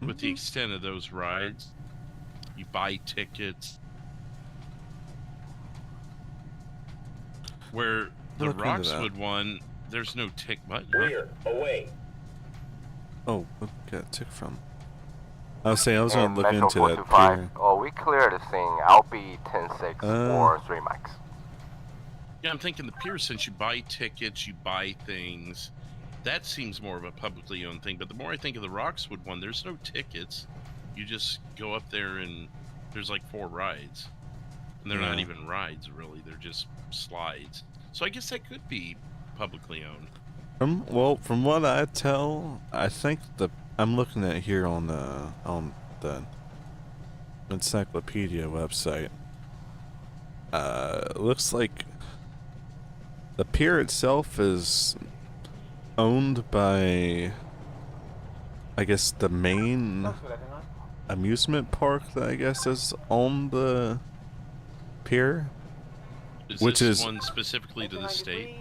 [SPEAKER 11] With the extent of those rides. You buy tickets. Where the Roxwood one, there's no tick button.
[SPEAKER 19] We're away.
[SPEAKER 1] Oh, where got a tick from? I was saying I was going to look into that pier.
[SPEAKER 13] Oh, we cleared the thing. I'll be 10-6 or 3 mics.
[SPEAKER 11] Yeah, I'm thinking the pier, since you buy tickets, you buy things, that seems more of a publicly owned thing. But the more I think of the Roxwood one, there's no tickets. You just go up there and there's like 4 rides. And they're not even rides, really. They're just slides. So I guess that could be publicly owned.
[SPEAKER 1] From what I tell, I think I'm looking at here on the encyclopedia website. Looks like the pier itself is owned by, I guess, the main amusement park that I guess is on the pier.
[SPEAKER 11] Which is one specifically to the state?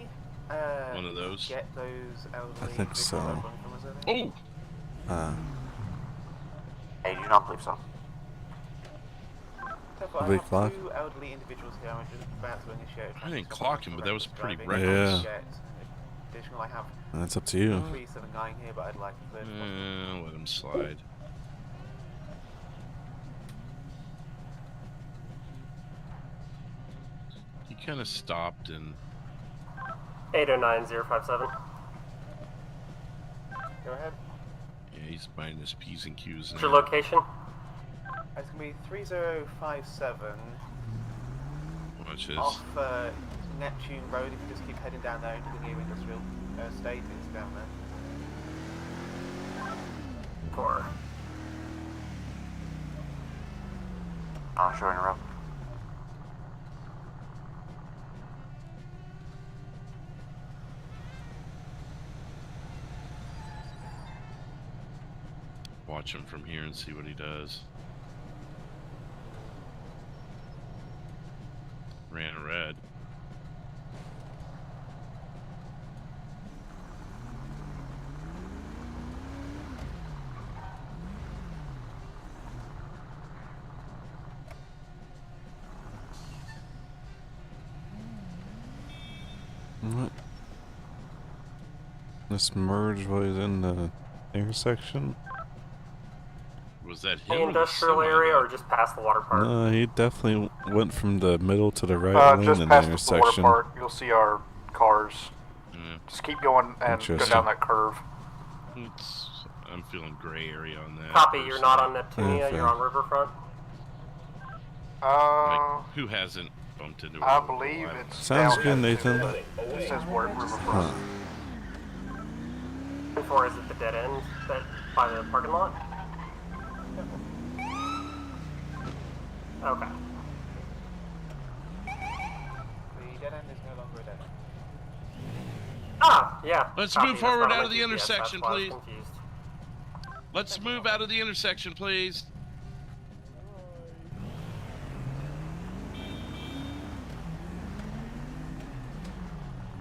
[SPEAKER 11] One of those?
[SPEAKER 1] I think so.
[SPEAKER 11] Oh!
[SPEAKER 8] I do not believe so.
[SPEAKER 1] Big clock?
[SPEAKER 11] I didn't clock him, but that was pretty reckless.
[SPEAKER 1] Yeah. That's up to you.
[SPEAKER 11] Let him slide. He kind of stopped and...
[SPEAKER 5] 809057.
[SPEAKER 13] Go ahead.
[SPEAKER 11] Yeah, he's buying his P's and Q's now.
[SPEAKER 5] What's your location?
[SPEAKER 9] It's going to be 3057.
[SPEAKER 11] Watch this.
[SPEAKER 9] Off Neptune Road, if you just keep heading down there into the new industrial estate, it's down there.
[SPEAKER 5] 4.
[SPEAKER 8] Sure, interrupt.
[SPEAKER 11] Watch him from here and see what he does. Ran red.
[SPEAKER 1] What? This merge was in the intersection?
[SPEAKER 11] Was that
[SPEAKER 5] The
[SPEAKER 11] him?
[SPEAKER 5] industrial area or just past the water park?
[SPEAKER 1] No, he definitely went from the middle to the right lane
[SPEAKER 10] just
[SPEAKER 1] in the
[SPEAKER 10] past the water
[SPEAKER 1] intersection.
[SPEAKER 10] park, you'll see our cars. Just keep going and go down that curve.
[SPEAKER 11] I'm feeling gray area on that.
[SPEAKER 5] Copy, you're not on Neptunia,
[SPEAKER 1] Okay.
[SPEAKER 5] you're on Riverfront.
[SPEAKER 11] Like, who hasn't bumped into
[SPEAKER 10] I
[SPEAKER 11] a
[SPEAKER 10] believe it's
[SPEAKER 1] Sounds
[SPEAKER 10] down
[SPEAKER 1] good,
[SPEAKER 10] Neptune.
[SPEAKER 1] Nathan.
[SPEAKER 10] It says where Riverfront.
[SPEAKER 1] Huh.
[SPEAKER 5] Before, is it the dead end that by the parking lot? Okay.
[SPEAKER 9] The dead end is no longer a dead end.
[SPEAKER 5] Ah, yeah.
[SPEAKER 11] Let's
[SPEAKER 5] Copy,
[SPEAKER 11] move
[SPEAKER 5] that's not
[SPEAKER 11] forward
[SPEAKER 5] on
[SPEAKER 11] out
[SPEAKER 5] my
[SPEAKER 11] of the
[SPEAKER 5] GPS,
[SPEAKER 11] intersection,
[SPEAKER 5] that's why I was
[SPEAKER 11] please.
[SPEAKER 5] confused.
[SPEAKER 11] Let's move out of the intersection, please.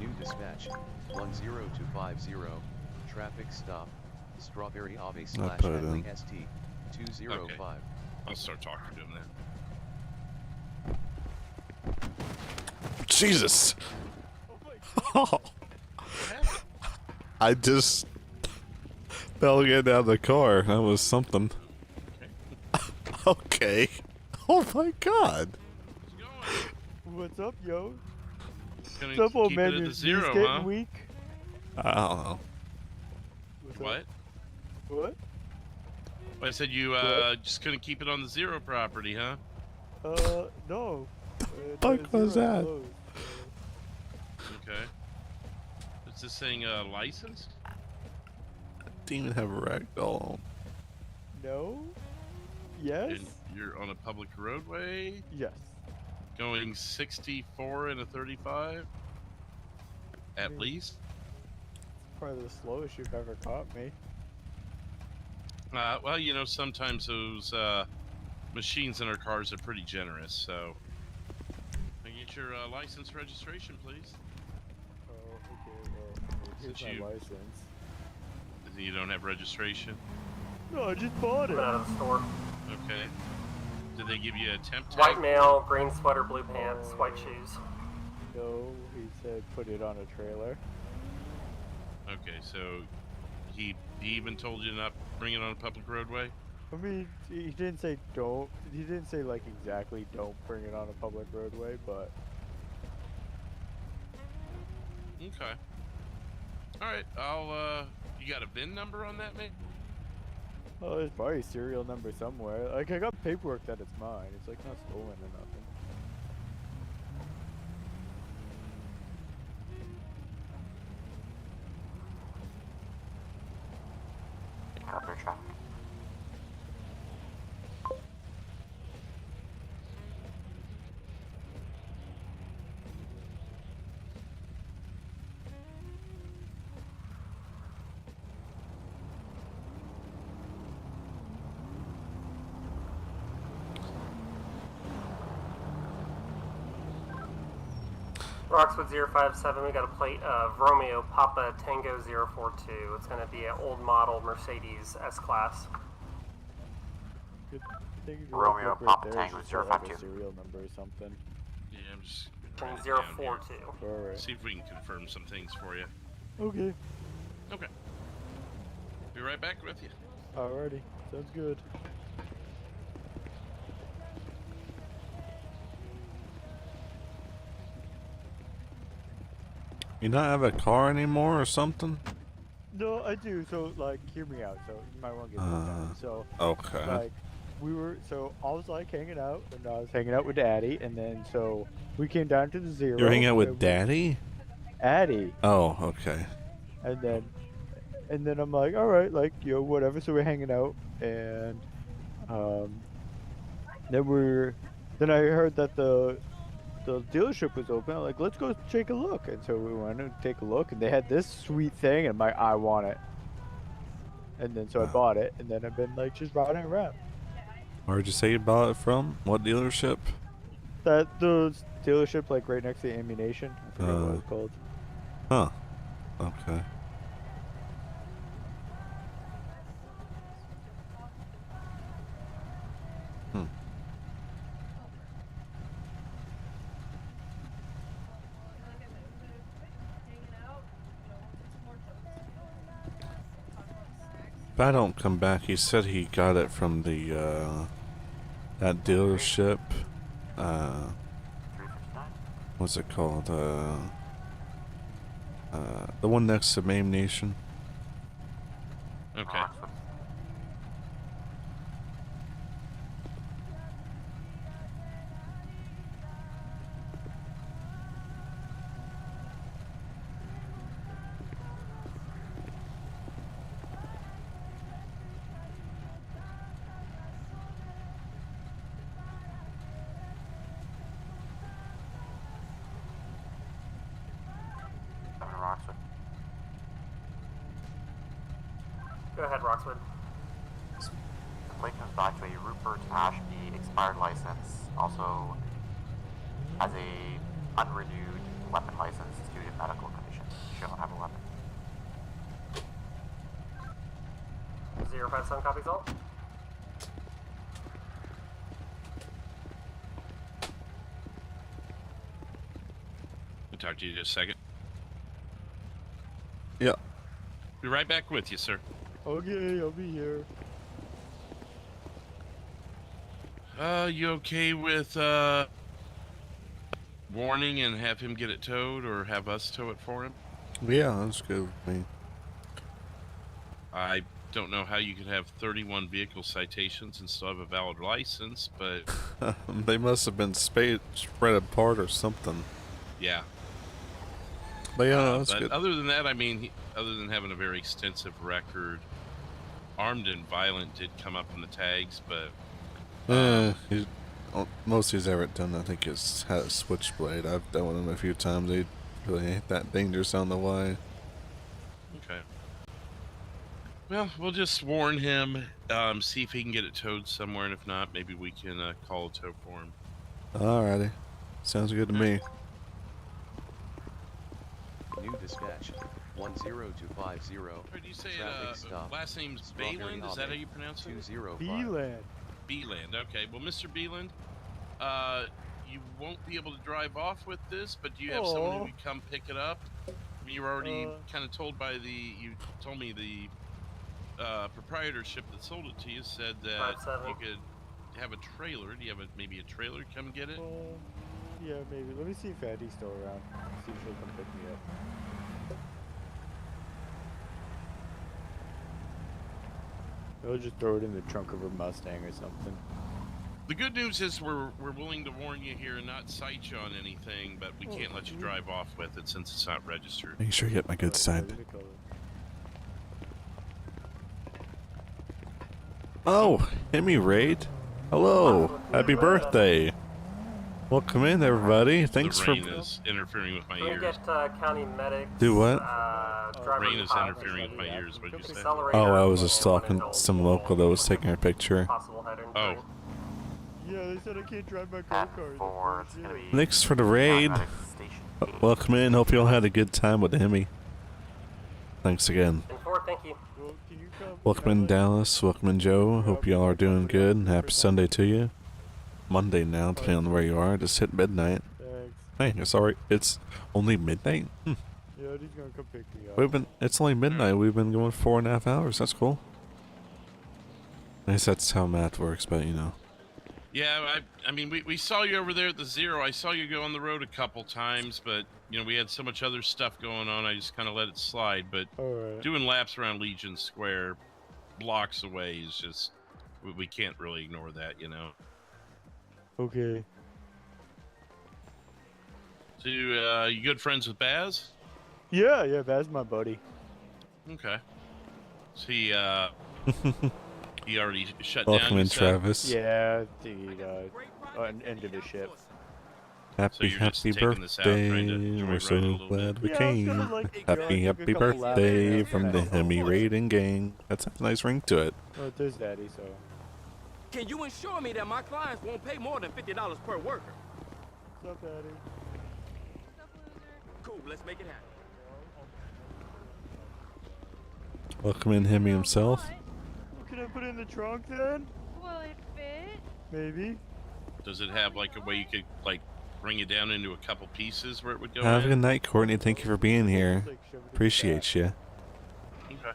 [SPEAKER 15] New dispatch, 10250, traffic stop, Strawberry Ave / Hadley ST, 205.
[SPEAKER 11] Okay. I'll start talking to him then.
[SPEAKER 1] Jesus! Oh. I just fell getting out of the car. That was something. Okay. Oh my god.
[SPEAKER 21] What's up, yo?
[SPEAKER 11] Gonna
[SPEAKER 21] What's up, old
[SPEAKER 11] keep
[SPEAKER 21] man?
[SPEAKER 11] it at
[SPEAKER 21] Your
[SPEAKER 11] the zero,
[SPEAKER 21] knees getting
[SPEAKER 11] huh?
[SPEAKER 21] weak?
[SPEAKER 1] I don't know.
[SPEAKER 11] What?
[SPEAKER 21] What?
[SPEAKER 11] I said you just couldn't keep it on the zero property, huh?
[SPEAKER 21] No.
[SPEAKER 1] Fuck was that?
[SPEAKER 11] Okay. Is this thing licensed?
[SPEAKER 1] Didn't even have a ragdoll on.
[SPEAKER 21] No. Yes.
[SPEAKER 11] And you're on a public roadway?
[SPEAKER 21] Yes.
[SPEAKER 11] Going 64 and a 35? At least?
[SPEAKER 21] Probably the slowest you've ever caught me.
[SPEAKER 11] Well, you know, sometimes those machines in our cars are pretty generous, so... Can I get your license registration, please?
[SPEAKER 21] Oh, okay, well, here's
[SPEAKER 11] Since
[SPEAKER 21] my license.
[SPEAKER 11] You don't have registration?
[SPEAKER 21] No, I just bought it.
[SPEAKER 5] Out of the store.
[SPEAKER 11] Okay. Did they give you a temp tag?
[SPEAKER 5] White male, green sweater, blue pants, white shoes.
[SPEAKER 21] No, he said put it on a trailer.
[SPEAKER 11] Okay, so he even told you not to bring it on a public roadway?
[SPEAKER 21] I mean, he didn't say don't. He didn't say like exactly don't bring it on a public roadway, but.
[SPEAKER 11] Okay. Alright, I'll, you got a VIN number on that, mate?
[SPEAKER 21] Oh, there's probably a serial number somewhere. Like, I got paperwork that it's mine. It's like not stolen or nothing.
[SPEAKER 8] Copy traffic.
[SPEAKER 5] Roxwood 057, we got a plate of Romeo Papa Tango 042. It's going to be an old model Mercedes S-Class.
[SPEAKER 21] Good thing you
[SPEAKER 8] Romeo
[SPEAKER 21] look
[SPEAKER 8] Papa
[SPEAKER 21] there,
[SPEAKER 8] Tango
[SPEAKER 21] it's just like
[SPEAKER 8] 052.
[SPEAKER 21] a serial number or something.
[SPEAKER 11] Yeah, I'm just...
[SPEAKER 5] And
[SPEAKER 11] writing it down here.
[SPEAKER 5] 042.
[SPEAKER 21] Alright.
[SPEAKER 11] See if we can confirm some things for you.
[SPEAKER 21] Okay.
[SPEAKER 11] Okay. Be right back with you.
[SPEAKER 21] Alrighty. Sounds good.
[SPEAKER 1] You not have a car anymore or something?
[SPEAKER 21] No, I do. So, like, hear me out. So, you might want to get this down. So,
[SPEAKER 1] okay.
[SPEAKER 21] like, I was, like, hanging out, and I was hanging out with Daddy, and then, so, we came down to the zero.
[SPEAKER 1] You're hanging out with Daddy?
[SPEAKER 21] Addy.
[SPEAKER 1] Oh, okay.
[SPEAKER 21] And then I'm like, all right, like, yo, whatever. So we're hanging out, and, then I heard that the dealership was open. I'm like, let's go take a look. And so we went to take a look, and they had this sweet thing, and I'm like, I want it. And then so I bought it, and then I've been like just riding around.
[SPEAKER 1] Where'd you say you bought it from? What dealership?
[SPEAKER 21] The dealership like right next to the ammunition. I forget what it's called.
[SPEAKER 1] Huh. Okay. If I don't come back, he said he got it from the, that dealership, what's it called, the one next to MAME Nation.
[SPEAKER 11] Okay.
[SPEAKER 5] Go ahead, Roxwood.
[SPEAKER 8] The plate comes back to a Rupert Ashby expired license, also has a unrenewed weapon license due to medical condition. She don't have a weapon.
[SPEAKER 5] 057 copies all.
[SPEAKER 11] I'll talk to you in just a second.
[SPEAKER 1] Yeah.
[SPEAKER 11] Be right back with you, sir.
[SPEAKER 21] Okay, I'll be here.
[SPEAKER 11] You okay with, warning and have him get it towed, or have us tow it for him?
[SPEAKER 1] Yeah, that's good with me.
[SPEAKER 11] I don't know how you could have 31 vehicle citations and still have a valid license, but...
[SPEAKER 1] They must have been spread apart or something.
[SPEAKER 11] Yeah.
[SPEAKER 1] But yeah, that's
[SPEAKER 11] but
[SPEAKER 1] good.
[SPEAKER 11] Other than that, I mean, other than having a very extensive record, armed and violent did come up in the tags, but...
[SPEAKER 1] most he's ever done, I think, is had a switchblade. I've done with him a few times. They really ain't that dangerous on the way.
[SPEAKER 11] Okay. Well, we'll just warn him, see if he can get it towed somewhere, and if not, maybe we can call a tow for him.
[SPEAKER 1] Alrighty. Sounds good to me.
[SPEAKER 15] New dispatch, 10250.
[SPEAKER 11] Did you say
[SPEAKER 15] traffic stop.
[SPEAKER 11] Last name's Bayland? Is that how you pronounce it?
[SPEAKER 15] 205.
[SPEAKER 21] Beeland.
[SPEAKER 11] Beeland. Okay. Well, Mr. Beeland, you won't be able to drive off with this, but do you have someone who can come pick it up? I mean, you were already kind of told by you told me the proprietorship that sold it to you said that you could have a trailer. Do you have maybe a trailer to come get it?
[SPEAKER 21] Yeah, maybe. Let me see if Eddie's still around. See if she'll come pick me up. I'll just throw it in the trunk of her Mustang or something.
[SPEAKER 11] The good news is we're willing to warn you here and not cite you on anything, but we can't let you drive off with it since it's not registered.
[SPEAKER 1] Make sure you get my good side. Oh, Hemi Raid. Hello. Happy birthday. Welcome in, everybody. Thanks
[SPEAKER 11] the rain is interfering with my ears.
[SPEAKER 5] Get county medics.
[SPEAKER 1] Do what?
[SPEAKER 11] Rain is interfering with my ears. What did you say?
[SPEAKER 1] Oh, I was just talking to some local that was taking a picture.
[SPEAKER 11] Oh.
[SPEAKER 21] Yeah, they said I can't drive my go-kart.
[SPEAKER 1] Thanks for the raid. Welcome in. Hope you all had a good time with Hemi. Thanks again.
[SPEAKER 5] Thank you.
[SPEAKER 1] Welcome in, Dallas. Welcome in, Joe. Hope y'all are doing good, and happy Sunday to you. Monday now, depending on where you are. Just hit midnight.
[SPEAKER 21] Thanks.
[SPEAKER 1] Hey, it's alright. It's only midnight?
[SPEAKER 21] Yeah, he's gonna come pick me up.
[SPEAKER 1] It's only midnight. We've been going 4.5 hours. That's cool. I guess that's how math works, but you know.
[SPEAKER 2] Yeah, I mean, we saw you over there at the Zero. I saw you go on the road a couple times, but, you know, we had so much other stuff going on, I just kind of let it slide. But doing laps around Legion Square blocks away is just, we can't really ignore that, you know?
[SPEAKER 21] Okay.
[SPEAKER 2] So, you good friends with Baz?
[SPEAKER 21] Yeah, Baz my buddy.
[SPEAKER 2] Okay. So he already shut
[SPEAKER 1] Welcome
[SPEAKER 2] down,
[SPEAKER 1] in, Travis.
[SPEAKER 21] Yeah, the end of the ship.
[SPEAKER 1] Happy birthday! We're so glad we came. Happy birthday from the Hemi Raiding Gang. That's a nice ring to it.
[SPEAKER 21] Oh, there's Daddy, so.
[SPEAKER 12] Can you ensure me that my clients won't pay more than $50 per worker?
[SPEAKER 21] What's up, Daddy?
[SPEAKER 12] Cool, let's make it happen.
[SPEAKER 1] Welcome in, Hemi himself.
[SPEAKER 21] Can I put it in the trunk then?
[SPEAKER 20] Will it fit?
[SPEAKER 21] Maybe.
[SPEAKER 2] Does it have like a way you could like bring it down into a couple pieces where it would go
[SPEAKER 1] Have a
[SPEAKER 2] in?
[SPEAKER 1] good night, Courtney. Thank you for being here. Appreciate you.
[SPEAKER 2] Okay.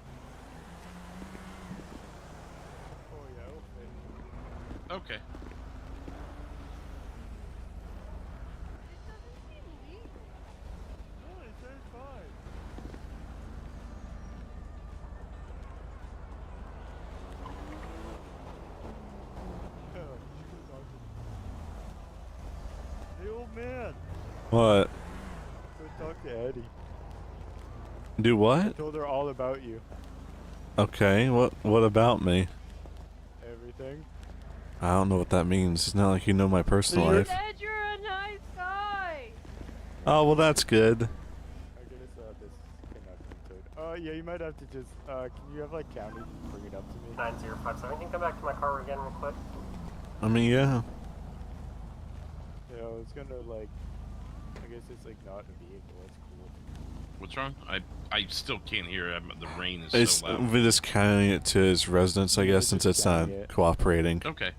[SPEAKER 2] Okay.
[SPEAKER 21] Hey, old man.
[SPEAKER 1] What?
[SPEAKER 21] Go talk to Eddie.
[SPEAKER 1] Do
[SPEAKER 21] I
[SPEAKER 1] what?
[SPEAKER 21] told her all about you.
[SPEAKER 1] Okay, what about me?
[SPEAKER 21] Everything.
[SPEAKER 1] I don't know what that means. It's not like you know my personal
[SPEAKER 20] You
[SPEAKER 1] life.
[SPEAKER 20] said you're a nice guy.
[SPEAKER 1] Oh, well, that's good.
[SPEAKER 21] I guess this cannot be good. Yeah, you might have to just, can you have, like, County bring it up to me?
[SPEAKER 5] 9057. Can you come back to my car again real quick?
[SPEAKER 1] I mean, yeah.
[SPEAKER 21] Yeah, I was gonna, like, I guess it's, like, not a vehicle. That's cool.
[SPEAKER 2] What's wrong? I still can't hear. The rain is
[SPEAKER 1] It's,
[SPEAKER 2] so loud.
[SPEAKER 1] we're just counting it to his residence, I guess, since it's not cooperating.
[SPEAKER 2] Okay.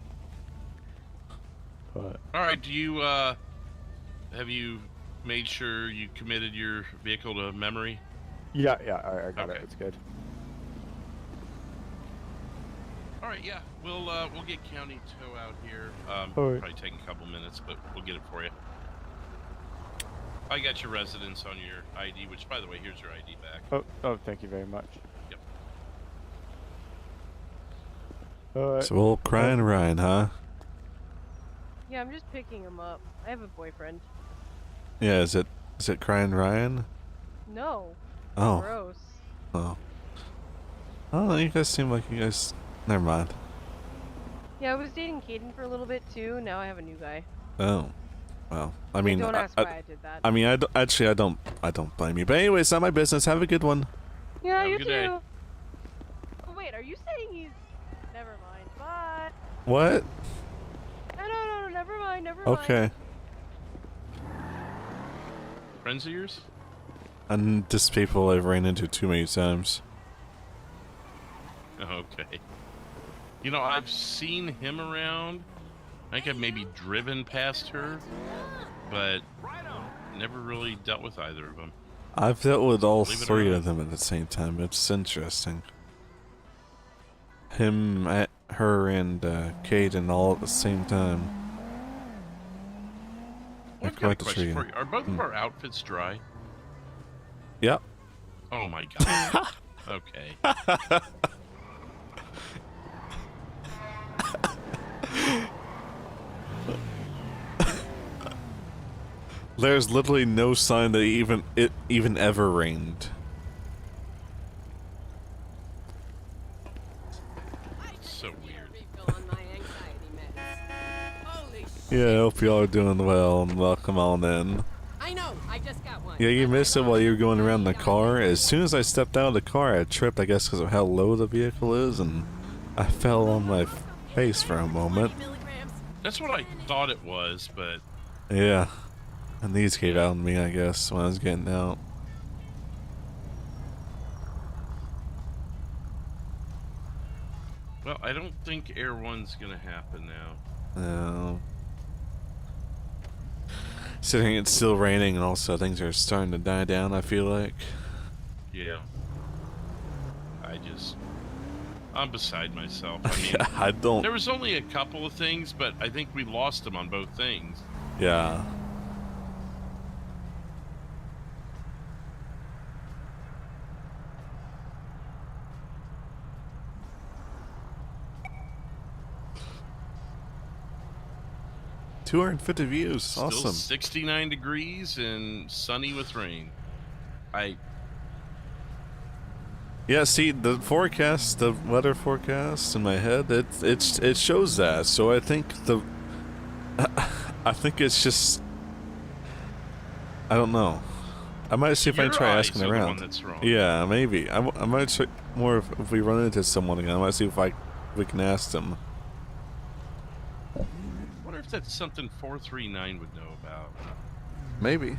[SPEAKER 1] But
[SPEAKER 2] All right. Do you have you made sure you committed your vehicle to memory?
[SPEAKER 21] Yeah, I got it. It's good.
[SPEAKER 2] All right. Yeah. We'll get county tow out here.
[SPEAKER 21] Alright.
[SPEAKER 2] Probably take a couple minutes, but we'll get it for you. I got your residence on your ID, which, by the way, here's your ID back.
[SPEAKER 21] Oh, thank you very much.
[SPEAKER 2] Yep.
[SPEAKER 21] Alright.
[SPEAKER 1] so old crying Ryan, huh?
[SPEAKER 20] Yeah, I'm just picking him up. I have a boyfriend.
[SPEAKER 1] Yeah, is it crying Ryan?
[SPEAKER 20] No.
[SPEAKER 1] Oh.
[SPEAKER 20] Gross.
[SPEAKER 1] Oh. I don't know, you guys seem like you guys... Never mind.
[SPEAKER 20] Yeah, I was dating Caden for a little bit too. Now I have a new guy.
[SPEAKER 1] Oh. Well, I mean...
[SPEAKER 20] Don't ask why I did that.
[SPEAKER 1] I mean, I don't blame you. But anyway, it's not my business. Have a good one.
[SPEAKER 20] Yeah,
[SPEAKER 2] Have a
[SPEAKER 20] you
[SPEAKER 2] good
[SPEAKER 20] too.
[SPEAKER 2] day.
[SPEAKER 20] Oh, wait, are you saying he's... Never mind. Bye.
[SPEAKER 1] What?
[SPEAKER 20] No, never mind,
[SPEAKER 1] Okay.
[SPEAKER 2] Friends of yours?
[SPEAKER 1] And just people I've ran into too many times.
[SPEAKER 2] Okay. You know, I've seen him around. I think I've maybe driven past her, but never really dealt with either of them.
[SPEAKER 1] I've dealt with all
[SPEAKER 2] Believe it or
[SPEAKER 1] three
[SPEAKER 2] not.
[SPEAKER 1] of them at the same time. It's interesting. Him, her, and Caden all at the same time.
[SPEAKER 2] I've got a question for you. Are both of our outfits dry?
[SPEAKER 1] Yep.
[SPEAKER 2] Oh my god. Okay.
[SPEAKER 1] There's literally no sign that it even ever rained.
[SPEAKER 2] So weird.
[SPEAKER 1] Yeah, I hope y'all are doing well and welcome on in.
[SPEAKER 12] I know, I just got one.
[SPEAKER 1] Yeah, you missed it while you were going around the car. As soon as I stepped out of the car, I tripped, I guess because of how low the vehicle is, and I fell on my face for a moment.
[SPEAKER 2] That's what I thought it was, but
[SPEAKER 1] Yeah. And these gave out on me, I guess, when I was getting out.
[SPEAKER 2] well, I don't think Air One's gonna happen now.
[SPEAKER 1] No. Considering it's still raining and also things are starting to die down, I feel like.
[SPEAKER 2] Yeah. I just
[SPEAKER 11] I'm beside myself. I mean,
[SPEAKER 1] I don't.
[SPEAKER 11] There was only a couple of things, but I think we lost them on both things.
[SPEAKER 1] Yeah. $250 views.
[SPEAKER 11] Still
[SPEAKER 1] Awesome.
[SPEAKER 11] 69 degrees and sunny with rain.
[SPEAKER 1] Yeah, see the forecast, the weather forecast in my head, it shows that. So I think I think it's just, I don't know. I might see if I try asking around.
[SPEAKER 11] The one that's wrong.
[SPEAKER 1] Yeah, maybe. I might check more if we run into someone again. I might see if we can ask them.
[SPEAKER 11] I wonder if that's something 439 would know about.
[SPEAKER 1] Maybe.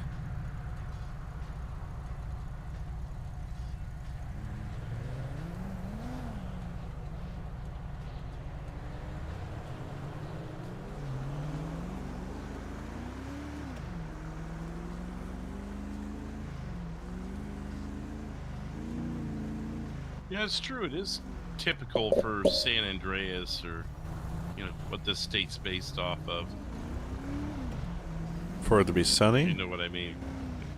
[SPEAKER 11] Yeah, it's true. It is typical for San Andreas, or what this state's based off of.
[SPEAKER 1] For it to be sunny?
[SPEAKER 11] You know what I mean?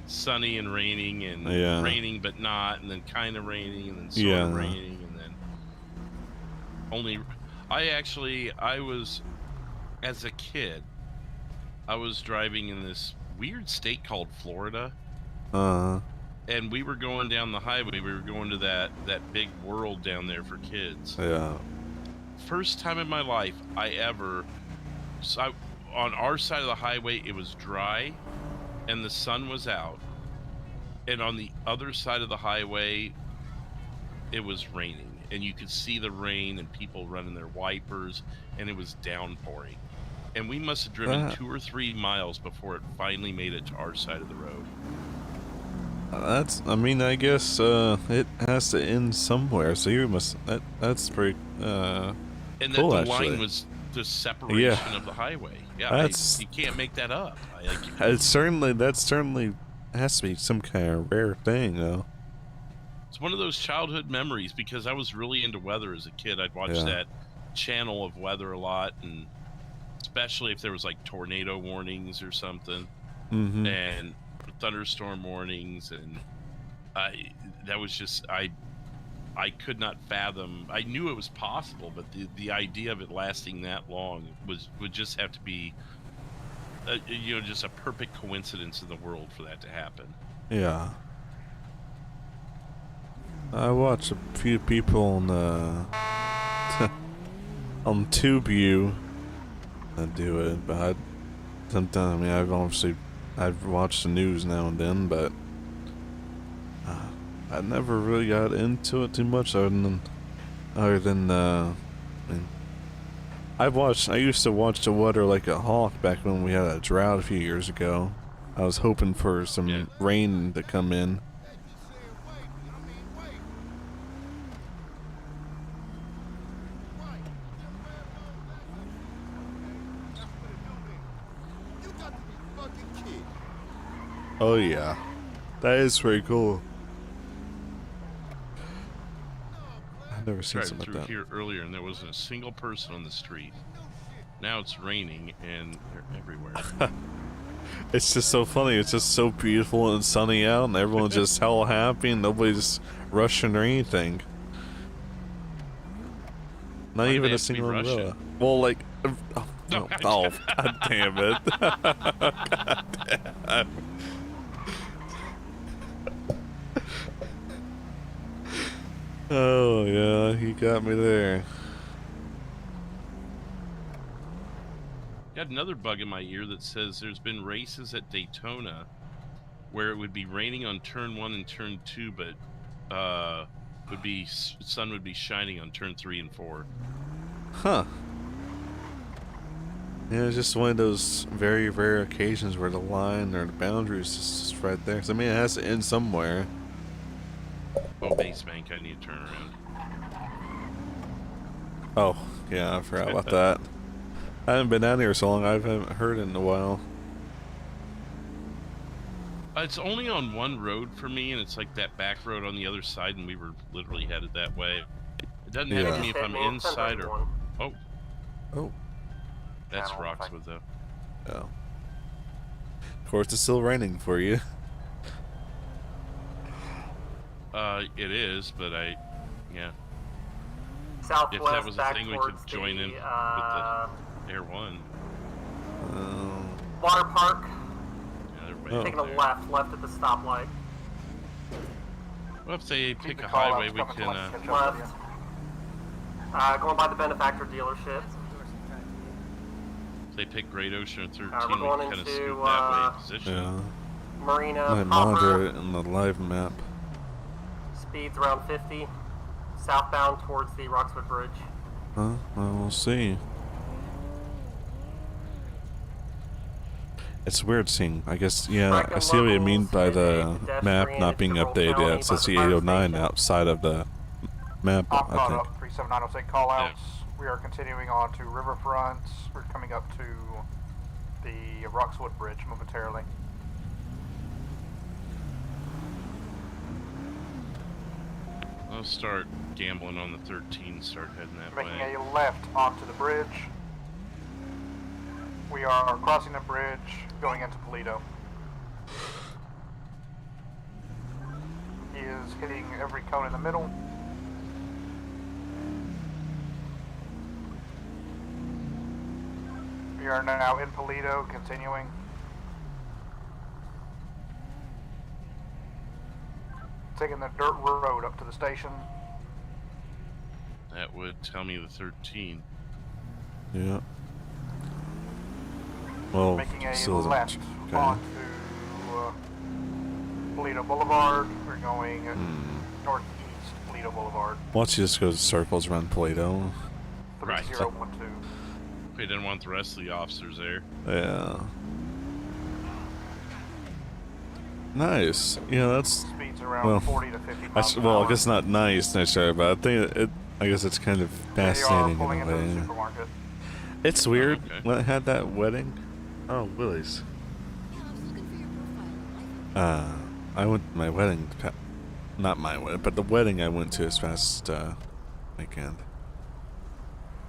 [SPEAKER 11] Sunny and raining, and raining but not, and then kind of raining, and then sort of raining, and then only. I was, as a kid, I was driving in this weird state called Florida. And we were going down the highway. We were going to that big world down there for kids.
[SPEAKER 1] Yeah.
[SPEAKER 11] First time in my life on our side of the highway, it was dry and the sun was out. And on the other side of the highway, it was raining. And you could see the rain and people running their wipers, and it was downpouring. And we must have driven 2 or 3 miles before it finally made it to our side of the road.
[SPEAKER 1] I guess it has to end somewhere, so you must, that's pretty
[SPEAKER 11] and that
[SPEAKER 1] cool,
[SPEAKER 11] the
[SPEAKER 1] actually.
[SPEAKER 11] line was the separation of the highway. Yeah, you can't make that up.
[SPEAKER 1] That certainly has to be some kind of rare thing, though.
[SPEAKER 11] It's one of those childhood memories, because I was really into weather as a kid. I'd watch that channel of weather a lot, and especially if there was like tornado warnings or something. And thunderstorm warnings, and that was just I could not fathom. I knew it was possible, but the idea of it lasting that long would just have to be just a perfect coincidence in the world for that to happen.
[SPEAKER 1] Yeah. I watched a few people on on TubeView do it, but sometimes I've watched the news now and then, but I never really got into it too much, other than I used to watch the weather like a hawk back when we had a drought a few years ago. I was hoping for some rain to come in. Oh yeah, that is pretty cool. I've never seen something like that.
[SPEAKER 11] Here earlier, and there wasn't a single person on the street. Now it's raining, and they're everywhere.
[SPEAKER 1] It's just so funny. It's just so beautiful and sunny out, and everyone's just hell happy, and nobody's rushing or anything. Not even a single umbrella. Well, like, god damn it! God damn. Oh yeah, he got me there.
[SPEAKER 11] Got another bug in my ear that says there's been races at Daytona where it would be raining on turn 1 and turn 2, but sun would be shining on turn 3 and 4.
[SPEAKER 1] Huh. Yeah, it's just one of those very rare occasions where the line or the boundary is just right there. 'Cause, I mean, it has to end somewhere.
[SPEAKER 11] Oh, base bank, I need to turn around.
[SPEAKER 1] Oh, yeah, I forgot about that. I haven't been down here so long, I haven't heard it in a while.
[SPEAKER 11] It's only on one road for me, and it's like that back road on the other side, and we were literally headed that way. Doesn't
[SPEAKER 1] Yeah.
[SPEAKER 11] have me if I'm inside or... Oh.
[SPEAKER 1] Oh.
[SPEAKER 11] That's Roxwood, though.
[SPEAKER 1] Oh. Of course, it's still raining for you.
[SPEAKER 11] It is, but yeah.
[SPEAKER 5] Southwest,
[SPEAKER 11] if that was a
[SPEAKER 5] back
[SPEAKER 11] thing, we could
[SPEAKER 5] towards
[SPEAKER 11] join in
[SPEAKER 5] the,
[SPEAKER 11] with the Air One.
[SPEAKER 5] Water Park.
[SPEAKER 11] Yeah, they're
[SPEAKER 5] Taking a left at the stoplight.
[SPEAKER 11] Well, if they pick a highway, we can.
[SPEAKER 5] Left. Going by the Benefactor dealership.
[SPEAKER 11] If they pick Great Ocean or 13,
[SPEAKER 5] we're
[SPEAKER 11] we
[SPEAKER 5] going
[SPEAKER 11] can kind of
[SPEAKER 5] into,
[SPEAKER 11] scoot that way in position.
[SPEAKER 1] Yeah.
[SPEAKER 5] Marina,
[SPEAKER 1] I monitor it in the live map.
[SPEAKER 5] Speeds around 50. Southbound towards the Roxwood Bridge.
[SPEAKER 1] Huh? Well, we'll see. It's weird seeing. I guess, yeah, I see what you mean by the map not being updated yet. It says the 809 outside of the map,
[SPEAKER 10] I'm
[SPEAKER 1] I
[SPEAKER 10] caught
[SPEAKER 1] think.
[SPEAKER 10] up. 37906 callouts. We are continuing on to Riverfront. We're coming up to the Roxwood Bridge momentarily.
[SPEAKER 11] I'll start gambling on the 13, start heading that way.
[SPEAKER 10] Making a left onto the bridge. We are crossing the bridge, going into Toledo. He is hitting every cone in the middle. We are now in Toledo, continuing. Taking the dirt road up to the station.
[SPEAKER 11] That would tell me the 13.
[SPEAKER 1] Yeah. Well,
[SPEAKER 10] Making a
[SPEAKER 1] still
[SPEAKER 10] left
[SPEAKER 1] okay.
[SPEAKER 10] onto Toledo Boulevard. We're going northeast Toledo Boulevard.
[SPEAKER 1] Once you just go circles around Plato.
[SPEAKER 11] Right.
[SPEAKER 10] 3012.
[SPEAKER 11] We didn't want the rest of the officers there.
[SPEAKER 1] Yeah. Nice. Yeah, that's
[SPEAKER 10] Speeds around
[SPEAKER 1] well.
[SPEAKER 10] 40 to 50 miles an
[SPEAKER 1] Well,
[SPEAKER 10] hour.
[SPEAKER 1] I guess not nice necessarily, but I think it. I guess it's kind of fascinating
[SPEAKER 10] pulling
[SPEAKER 1] in a
[SPEAKER 10] into the
[SPEAKER 1] way.
[SPEAKER 10] supermarket.
[SPEAKER 1] It's weird.
[SPEAKER 11] okay.
[SPEAKER 1] When it had that wedding. Oh, Willie's. I went to my wedding. Not my wedding, but the wedding I went to this past weekend.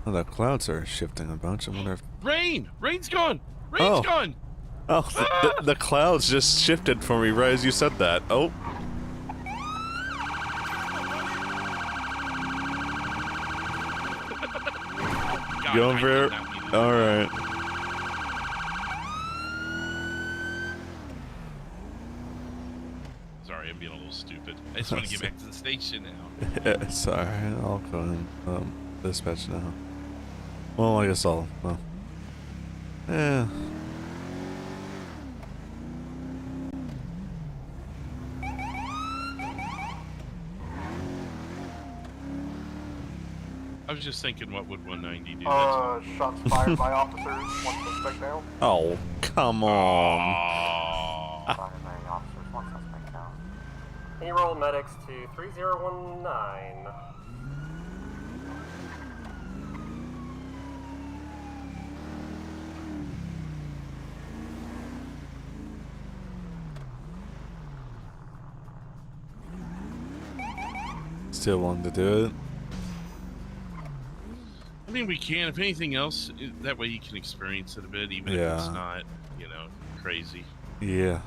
[SPEAKER 1] Oh, the clouds are shifting a bunch. I wonder if.
[SPEAKER 11] Rain! Rain's gone! Rain's gone!
[SPEAKER 1] Oh, the clouds just shifted for me right as you said that. Oh.
[SPEAKER 11] God,
[SPEAKER 1] Going for it? Alright.
[SPEAKER 11] Sorry, I'm being a little stupid. I just want to get back to the station now.
[SPEAKER 1] Yeah, sorry. I'll go and dispatch now. Well, I guess I'll. Well. Yeah.
[SPEAKER 11] I was just thinking, what would 190 do?
[SPEAKER 10] Shots fired by officers. One suspect down.
[SPEAKER 1] Oh, come on.
[SPEAKER 8] Primary officers, one suspect down.
[SPEAKER 5] Can you roll medics to 3019?
[SPEAKER 1] Still wanting to do it.
[SPEAKER 11] I mean, we can. If anything else, that way you can experience it a bit, even if it's not, you know, crazy.
[SPEAKER 1] Yeah.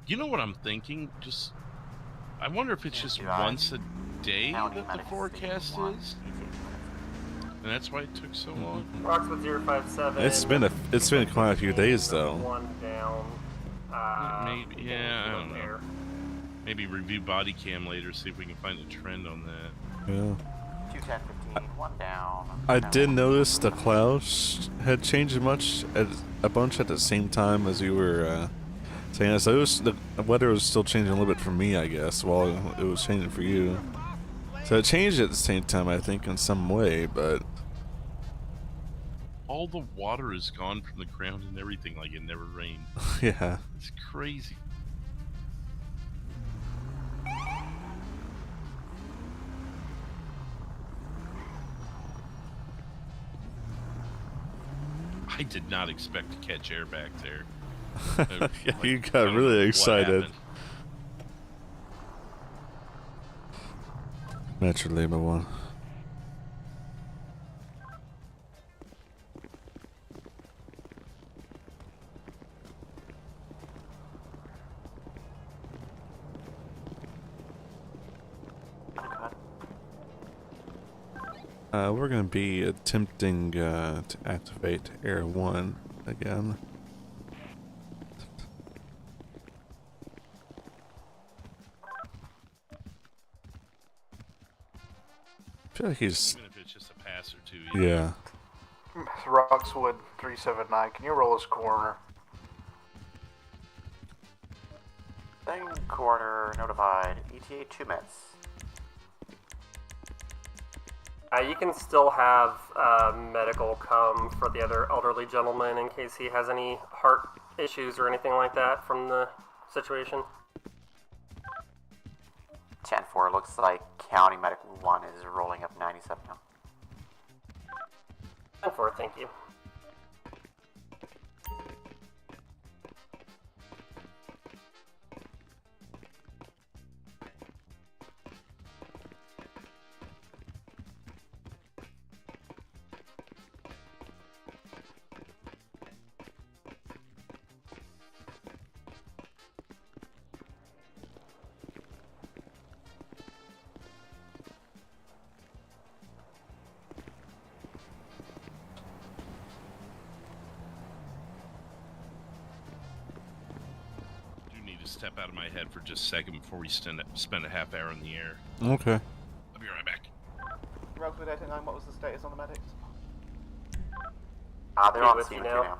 [SPEAKER 11] You know what I'm thinking? Just, I wonder if it's just once a day that the forecast is, and that's why it took so long.
[SPEAKER 5] Roxwood 057.
[SPEAKER 1] It's been quite a few days though.
[SPEAKER 5] One down.
[SPEAKER 11] Maybe, yeah, I don't know. Maybe review body cam later, see if we can find a trend on that.
[SPEAKER 1] Yeah.
[SPEAKER 8] 21015, one down.
[SPEAKER 1] I did notice the clouds had changed a bunch at the same time as you were saying that. So the weather was still changing a little bit for me, I guess, while it was changing for you. So it changed at the same time, I think, in some way, but
[SPEAKER 11] All the water is gone from the ground and everything, like it never rained.
[SPEAKER 1] yeah.
[SPEAKER 11] It's crazy. I did not expect to catch air back there.
[SPEAKER 1] Yeah, you got really excited. Metro Lima 1. We're gonna be attempting to activate Air 1 again. I feel like he's...
[SPEAKER 11] Even if it's just a pass or two.
[SPEAKER 1] Yeah.
[SPEAKER 10] Roxwood 379, can you roll his corner?
[SPEAKER 8] Thing corner notified. ETA 2 minutes.
[SPEAKER 5] You can still have medical come for the other elderly gentleman in case he has any heart issues or anything like that from the situation.
[SPEAKER 8] 10-4, looks like County Medical 1 is rolling up 97 now.
[SPEAKER 5] 10-4, thank you.
[SPEAKER 11] Step out of my head for just a second before we spend a half hour in the air.
[SPEAKER 1] Okay.
[SPEAKER 11] I'll be right back.
[SPEAKER 9] Rosewood 89, what was the status on the medics?
[SPEAKER 8] They're on scene now.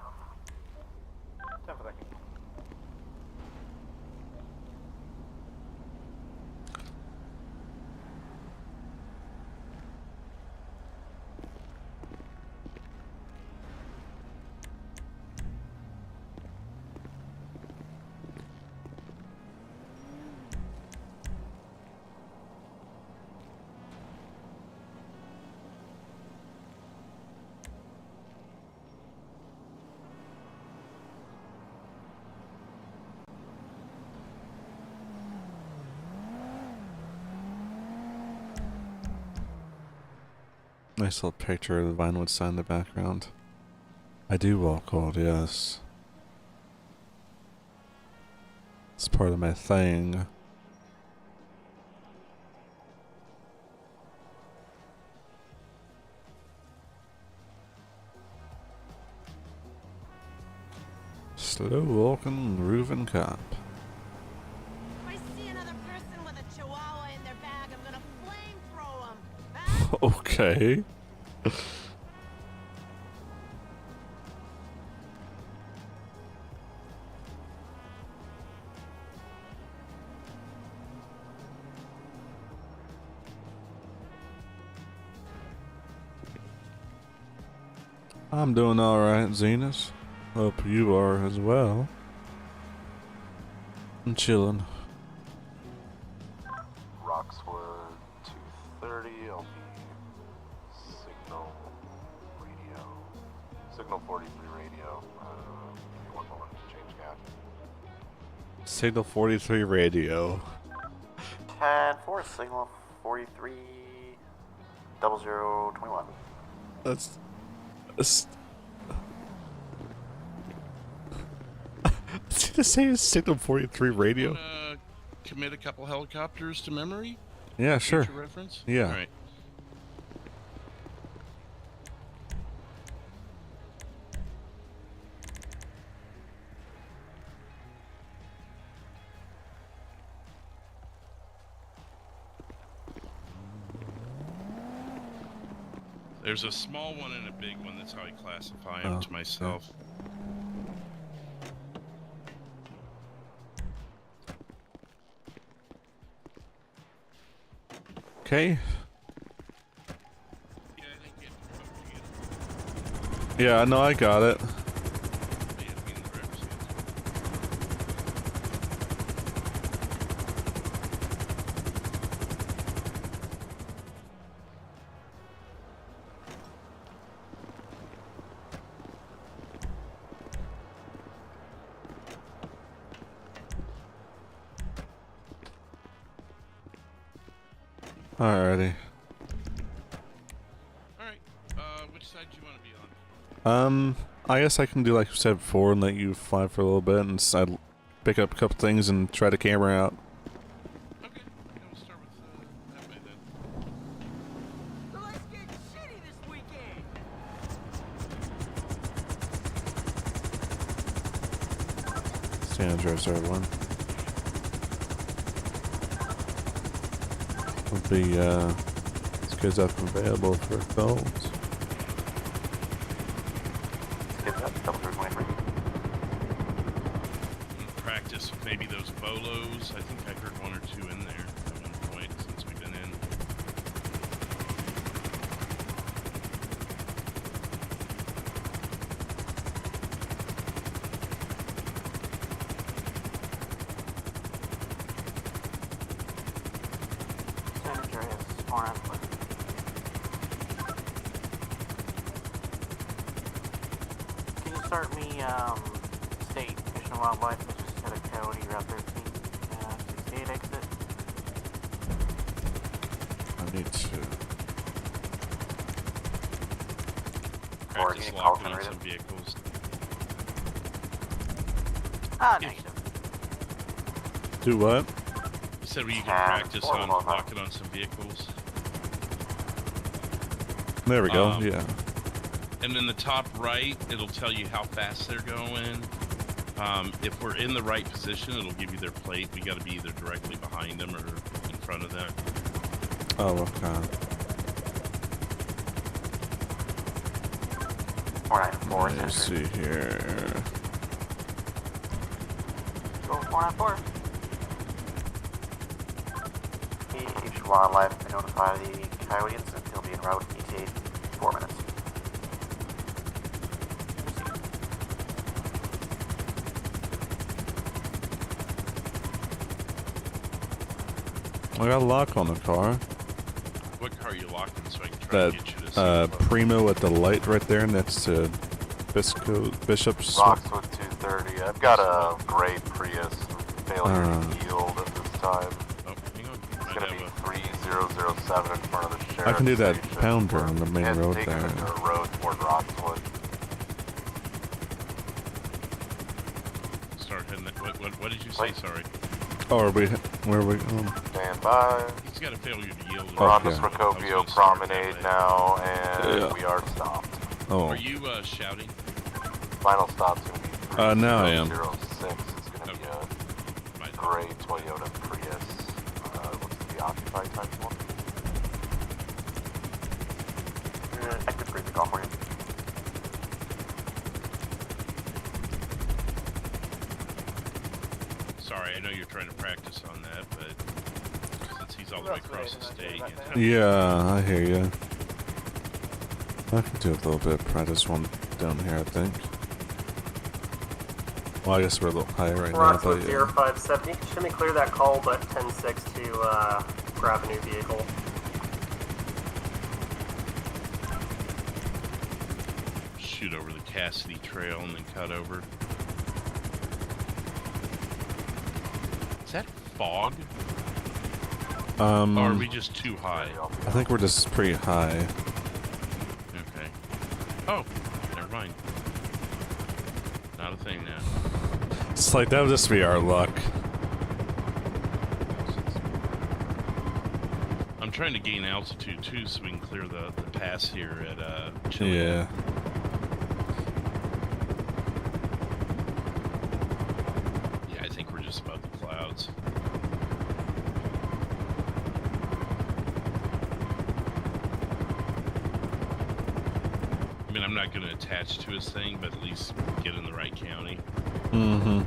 [SPEAKER 9] 10 for thank you.
[SPEAKER 1] Nice little picture of the Vinewood sign in the background. I do walk cold, yes. It's part of my thing. Slow walking, grooving cop.
[SPEAKER 7] If I see another person with a chihuahua in their bag, I'm gonna flamethrow them.
[SPEAKER 1] Okay. I'm doing alright, Zenas. Hope you are as well. I'm chilling.
[SPEAKER 13] Roxwood 230, I'll be signal radio. Signal 43 radio. Give me 1 moment to change gas.
[SPEAKER 1] Signal 43 radio.
[SPEAKER 8] 10-4, signal 43 0021.
[SPEAKER 1] That's the same signal 43 radio.
[SPEAKER 11] Commit a couple helicopters to memory?
[SPEAKER 1] Yeah, sure.
[SPEAKER 11] Future reference?
[SPEAKER 1] Yeah.
[SPEAKER 11] All right. There's a small one and a big one. That's how I classify them to myself.
[SPEAKER 1] Okay. Yeah, I know, I got it. Alrighty.
[SPEAKER 11] Alright, which side do you want to be on?
[SPEAKER 1] I guess I can do like you said before and let you fly for a little bit and I'd pick up a couple things and try the camera out.
[SPEAKER 11] Okay, we'll start with that way then.
[SPEAKER 7] So let's get shitty
[SPEAKER 1] San Andreas R1. Will be these kids up and available for calls.
[SPEAKER 8] Kids up, double 323.
[SPEAKER 11] Practice with maybe those bolos. I think I heard 1 or 2 in there at one point since we've been in.
[SPEAKER 6] San Andreas, 400. Can you start me, State Fish and Wildlife? I just had a coyote Route 13, 68 exit.
[SPEAKER 1] I need to.
[SPEAKER 11] Practice locking on some vehicles.
[SPEAKER 6] Negative.
[SPEAKER 1] Do what?
[SPEAKER 11] You said you could practice on locking on some vehicles.
[SPEAKER 1] There we go. Yeah.
[SPEAKER 11] And in the top right, it'll tell you how fast they're going. If we're in the right position, it'll give you their plate. We got to be either directly behind them or in front of them.
[SPEAKER 1] Oh, okay.
[SPEAKER 8] 494.
[SPEAKER 1] Let me see here.
[SPEAKER 6] Go 494.
[SPEAKER 8] Each wildlife can notify the coyote incident. He'll be en route ETA 4 minutes.
[SPEAKER 1] I got a lock on the car.
[SPEAKER 11] What car are you locking so I can try to get you to see?
[SPEAKER 1] That Primo at the light right there next to Bishop's.
[SPEAKER 13] Roxwood 230. I've got a gray Prius failure to yield at this time.
[SPEAKER 11] Oh, hang on.
[SPEAKER 13] It's going to be 3007 in front of the sheriff's
[SPEAKER 1] I can do that
[SPEAKER 13] station.
[SPEAKER 1] pounder on the main road
[SPEAKER 13] Taking
[SPEAKER 1] there.
[SPEAKER 13] it to a road toward Roxwood.
[SPEAKER 11] Start heading that. What did you say? Sorry.
[SPEAKER 1] Oh, are we? Where are we?
[SPEAKER 13] Stand by.
[SPEAKER 11] He's got a failure to yield.
[SPEAKER 13] We're on this Procopio promenade now, and we are stopped.
[SPEAKER 1] Oh.
[SPEAKER 11] Are you shouting?
[SPEAKER 13] Final stop's going to be 3006.
[SPEAKER 1] Now I am.
[SPEAKER 13] It's going to be a gray Toyota Prius. What's the occupied time for?
[SPEAKER 8] I could bring the call for you.
[SPEAKER 11] Sorry, I know you're trying to practice on that, but since he's all the way across the state,
[SPEAKER 1] Yeah, I hear you. I can do a little bit of practice one down here, I think. Well, I guess we're a little higher right now, but
[SPEAKER 5] Roxwood
[SPEAKER 1] yeah.
[SPEAKER 5] 057, you can shimmy clear that call, but 10-6 to grab a new vehicle.
[SPEAKER 11] shoot over the Cassidy Trail and then cut over. Is that fog? Or are we just too high?
[SPEAKER 1] I think we're just pretty high.
[SPEAKER 11] Okay. Oh, never mind. Not a thing now.
[SPEAKER 1] It's like that would just be our luck.
[SPEAKER 11] I'm trying to gain altitude too, so we can clear the pass here at Chile.
[SPEAKER 1] Yeah.
[SPEAKER 11] Yeah, I think we're just above the clouds. I mean, I'm not going to attach to his thing, but at least get in the right county.
[SPEAKER 1] Mm-hmm.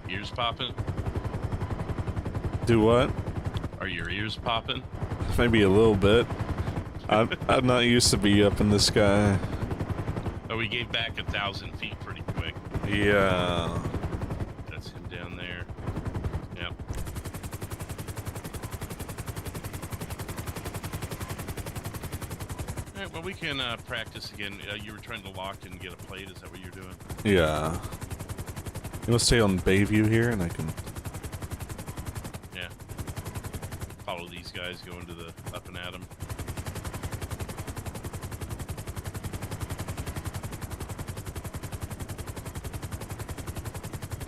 [SPEAKER 11] Ears popping?
[SPEAKER 1] Do what?
[SPEAKER 11] Are your ears popping?
[SPEAKER 1] Maybe a little bit. I'm not used to be up in the sky.
[SPEAKER 11] Oh, we gave back 1,000 feet pretty quick.
[SPEAKER 1] Yeah.
[SPEAKER 11] That's him down there. Yep. Alright, well, we can practice again. You were trying to lock and get a plate, is that what you're doing?
[SPEAKER 1] Yeah. You want to stay on Bayview here, and I can...
[SPEAKER 11] Yeah. Follow these guys. guys going to the up and at 'em.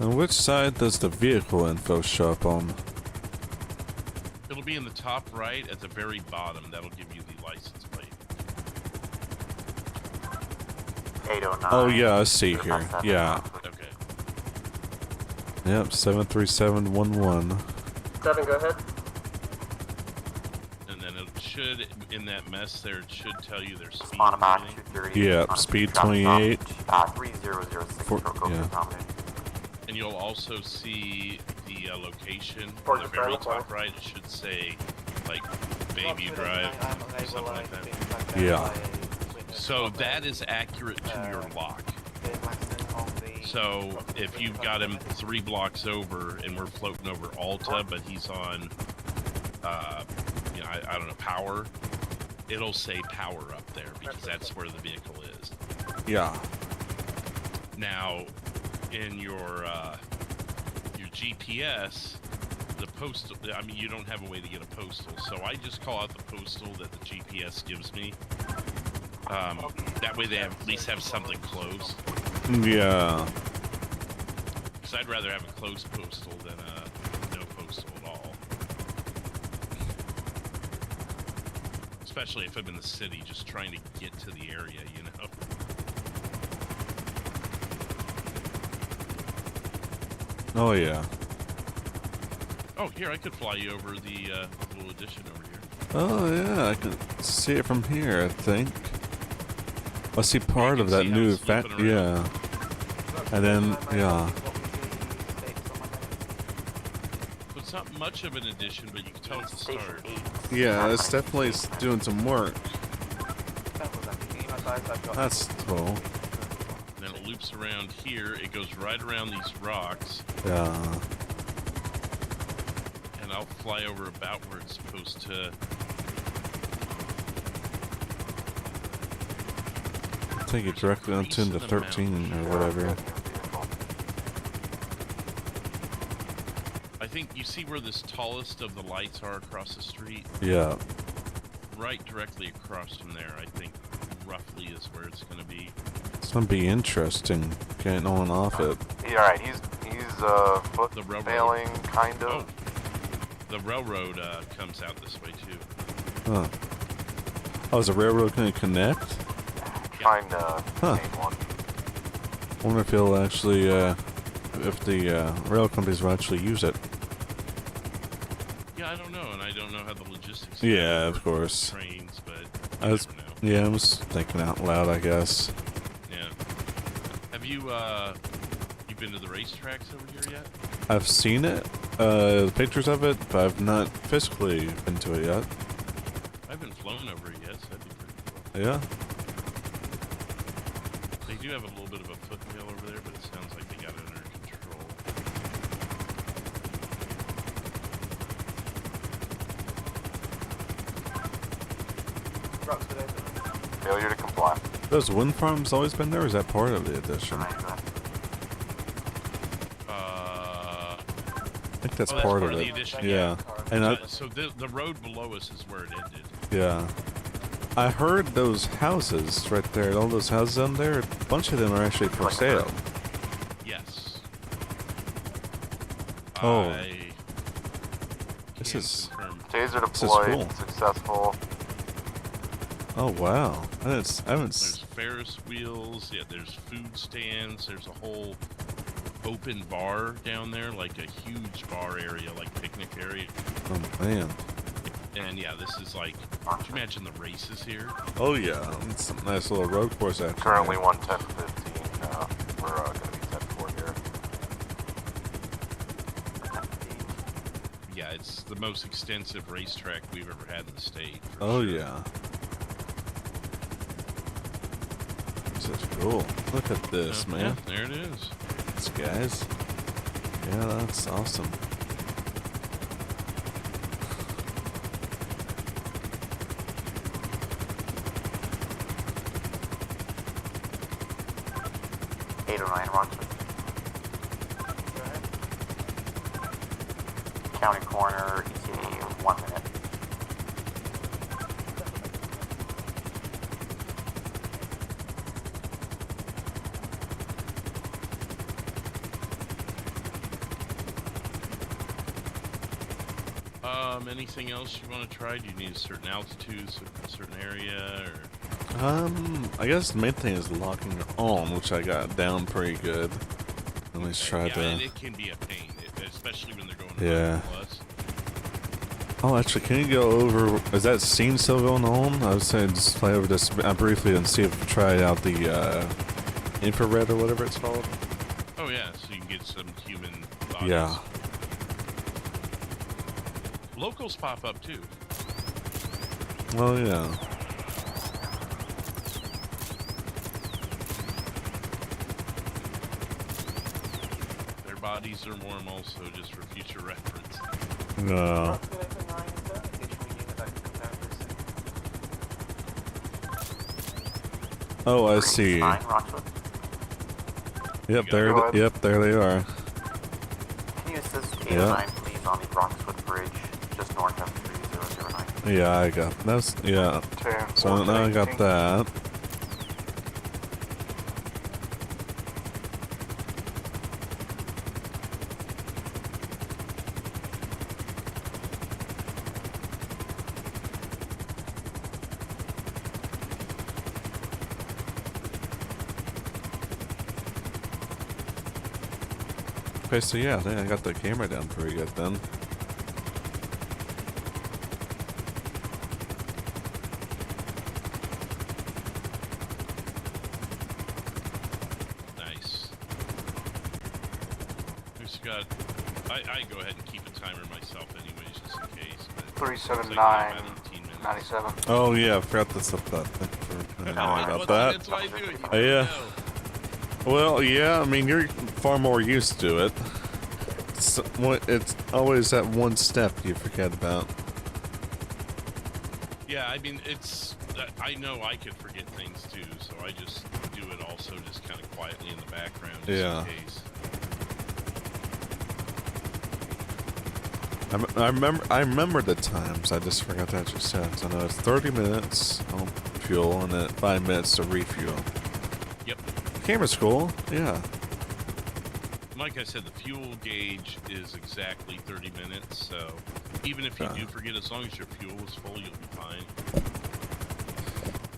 [SPEAKER 1] On which side does the vehicle info show up on?
[SPEAKER 11] It'll be in the top right at the very bottom. That'll give you the license plate.
[SPEAKER 8] 809.
[SPEAKER 1] Oh yeah, I see here. Yeah.
[SPEAKER 11] Okay.
[SPEAKER 1] Yep, 73711.
[SPEAKER 5] 7, go ahead.
[SPEAKER 11] And then it should, in that mess there, it should tell you their speed.
[SPEAKER 8] On about 230.
[SPEAKER 1] Yeah, speed 28.
[SPEAKER 8] 3006.
[SPEAKER 1] Yeah.
[SPEAKER 11] And you'll also see the location on the very top right. It should say, like, Bayview Drive or something like that.
[SPEAKER 1] Yeah.
[SPEAKER 11] So that is accurate to your lock. So if you've got him 3 blocks over and we're floating over Alta, but he's on, you know, I don't know, power, it'll say power up there because that's where the vehicle is.
[SPEAKER 1] Yeah.
[SPEAKER 11] Now, in your GPS, the postal, I mean, you don't have a way to get a postal, so I just call out the postal that the GPS gives me. That way they at least have something close.
[SPEAKER 1] Yeah.
[SPEAKER 11] Because I'd rather have a close postal than a no postal at all. Especially if I'm in the city, just trying to get to the area, you know?
[SPEAKER 1] Oh yeah.
[SPEAKER 11] Oh, here, I could fly you over the little addition over here.
[SPEAKER 1] Oh yeah, I can see it from here, I think. I see part of that new yeah. And then, yeah.
[SPEAKER 11] So it's not much of an addition, but you can tell it's a start.
[SPEAKER 1] Yeah, it's definitely doing some work. That's cool.
[SPEAKER 11] Then it loops around here, it goes right around these rocks.
[SPEAKER 1] Yeah.
[SPEAKER 11] And I'll fly over about where it's supposed to.
[SPEAKER 1] Take it directly on 10 to 13 or whatever.
[SPEAKER 11] I think you see where this tallest of the lights are across the street?
[SPEAKER 1] Yeah.
[SPEAKER 11] Right directly across from there, I think roughly is where it's going to be.
[SPEAKER 1] It's gonna be interesting getting on and off it.
[SPEAKER 13] Yeah, alright, he's foot failing, kind of.
[SPEAKER 11] Oh, the railroad comes out this way too.
[SPEAKER 1] Huh. Oh, is the railroad gonna connect?
[SPEAKER 13] Trying to
[SPEAKER 1] Huh.
[SPEAKER 13] gain one.
[SPEAKER 1] I wonder if he'll actually, if the rail companies will actually use it.
[SPEAKER 11] Yeah, I don't know, and I don't know how the logistics.
[SPEAKER 1] Yeah, of course.
[SPEAKER 11] Trains, but
[SPEAKER 1] I was, yeah, I was thinking out loud, I guess.
[SPEAKER 11] yeah. Have you you been to the racetracks over here yet?
[SPEAKER 1] I've seen it, pictures of it, but I've not physically been to it yet.
[SPEAKER 11] I haven't flown over it yet, so that'd be pretty cool.
[SPEAKER 1] Yeah.
[SPEAKER 11] They do have a little bit of a foothill over there, but it sounds like they got it under control.
[SPEAKER 13] Failure to comply.
[SPEAKER 1] Those wind farms always been there, or is that part of the addition? I think that's part of
[SPEAKER 11] the
[SPEAKER 1] it.
[SPEAKER 11] addition,
[SPEAKER 1] Yeah. And
[SPEAKER 11] so the road below us is where it ended.
[SPEAKER 1] yeah. I heard those houses right there, all those houses down there, a bunch of them are actually for sale.
[SPEAKER 11] Yes.
[SPEAKER 1] Oh. This is
[SPEAKER 13] Taser
[SPEAKER 1] this is
[SPEAKER 13] deployed,
[SPEAKER 1] cool.
[SPEAKER 13] successful.
[SPEAKER 1] Oh wow. I haven't
[SPEAKER 11] There's Ferris wheels, yeah, there's food stands, there's a whole open bar down there, like a huge bar area, like picnic area.
[SPEAKER 1] Oh man.
[SPEAKER 11] And yeah, this is like, could you imagine the races here?
[SPEAKER 1] Oh yeah, it's a nice little road course actually.
[SPEAKER 13] Currently 110.15. We're going to be 10-4 here.
[SPEAKER 11] Yeah, it's the most extensive racetrack we've ever had in the state.
[SPEAKER 1] Oh yeah. This is cool. Look at this, man.
[SPEAKER 11] Yeah, there it is.
[SPEAKER 1] This guys. Yeah, that's awesome.
[SPEAKER 8] County corner, ETA 1 minute.
[SPEAKER 11] Anything else you want to try? Do you need a certain altitude, a certain area, or?
[SPEAKER 1] I guess the main thing is locking on, which I got down pretty good. Let me try to.
[SPEAKER 11] And it can be a pain, especially when they're going.
[SPEAKER 1] Yeah. Oh, actually, can you go over? Is that scene still going on? I was saying just play over this briefly and see if try out the infrared or whatever it's called.
[SPEAKER 11] Oh yeah, so you can get some human bodies.
[SPEAKER 1] Yeah.
[SPEAKER 11] Locals pop up too.
[SPEAKER 1] Oh yeah.
[SPEAKER 11] Their bodies are warm also, just for future reference.
[SPEAKER 1] No. Oh, I see. Yep, there they are.
[SPEAKER 8] Can you assist 809, please, on the Roxwood Bridge, just north of 3009?
[SPEAKER 1] Yeah, I got that's yeah. So now I got that. Okay, so yeah, I think I got the camera down pretty good then.
[SPEAKER 11] Nice. Who's got? I go ahead and keep a timer myself, anyways, just in case.
[SPEAKER 10] 37997.
[SPEAKER 1] Oh yeah, I forgot to set that. I don't know about that.
[SPEAKER 11] That's why I do it.
[SPEAKER 1] Yeah. Well, yeah, I mean, you're far more used to it. It's always that one step you forget about.
[SPEAKER 11] Yeah, I mean, it's. I know I could forget things too, so I just do it also just kind of quietly in the background, just in case.
[SPEAKER 1] I remember the times. I just forgot that you said. So I know it's 30 minutes on fuel and then 5 minutes to refuel.
[SPEAKER 11] Yep.
[SPEAKER 1] Camera's cool. Yeah.
[SPEAKER 11] Like I said, the fuel gauge is exactly 30 minutes, so even if you do forget, as long as your fuel is full, you'll be fine.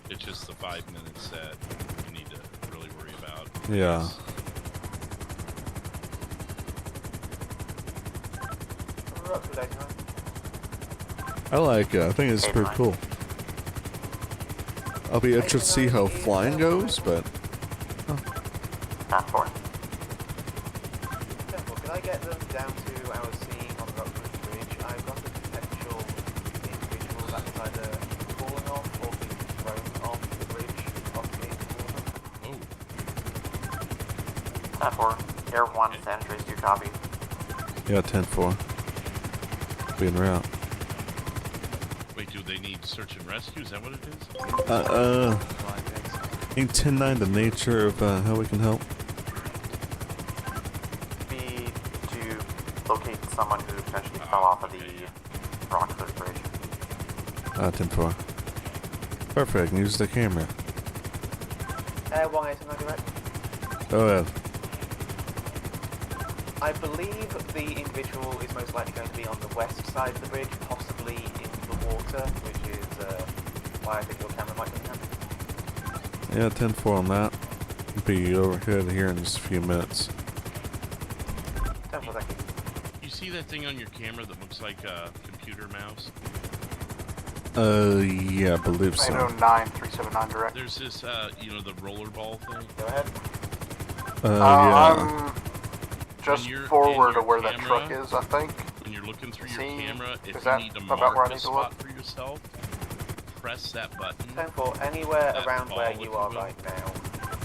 [SPEAKER 11] It's just the 5 minutes that you need to really worry about.
[SPEAKER 1] Yeah. I like it. I think it's pretty cool. I'll be interested to see how flying goes, but...
[SPEAKER 8] Not for it.
[SPEAKER 9] Can I get them down to our scene on the Rockwood Bridge? I've got a potential individual that is either falling off or being thrown off the bridge off the water.
[SPEAKER 8] 10-4. Air 1, San Andreas, do you copy?
[SPEAKER 1] Yeah, 10-4. Be en route.
[SPEAKER 11] Wait, do they need search and rescue? Is that what it is?
[SPEAKER 1] I think 10-9, the nature of how we can help.
[SPEAKER 8] Be to locate someone who potentially fell off of the Rockwood Bridge.
[SPEAKER 1] 10-4. Perfect, use the camera.
[SPEAKER 9] 189 direct.
[SPEAKER 1] Oh yeah.
[SPEAKER 9] I believe the individual is most likely going to be on the west side of the bridge, possibly in the water, which is why I think your camera might come in handy.
[SPEAKER 1] Yeah, 10-4 on that. Be overhead here in just a few minutes.
[SPEAKER 9] 10-4, thank you.
[SPEAKER 11] You see that thing on your camera that looks like a computer mouse?
[SPEAKER 1] Yeah, I believe so.
[SPEAKER 10] 809-379 direct.
[SPEAKER 11] There's this, you know, the rollerball thing.
[SPEAKER 9] Go ahead.
[SPEAKER 1] Yeah.
[SPEAKER 10] I'm just forward of where that truck is, I think.
[SPEAKER 11] When you're looking through your camera, if
[SPEAKER 10] is
[SPEAKER 11] you
[SPEAKER 10] that
[SPEAKER 11] need to
[SPEAKER 10] about where I
[SPEAKER 11] mark a
[SPEAKER 10] need to
[SPEAKER 11] spot
[SPEAKER 10] look?
[SPEAKER 11] for yourself, press that button.
[SPEAKER 9] 10-4, anywhere around where you are right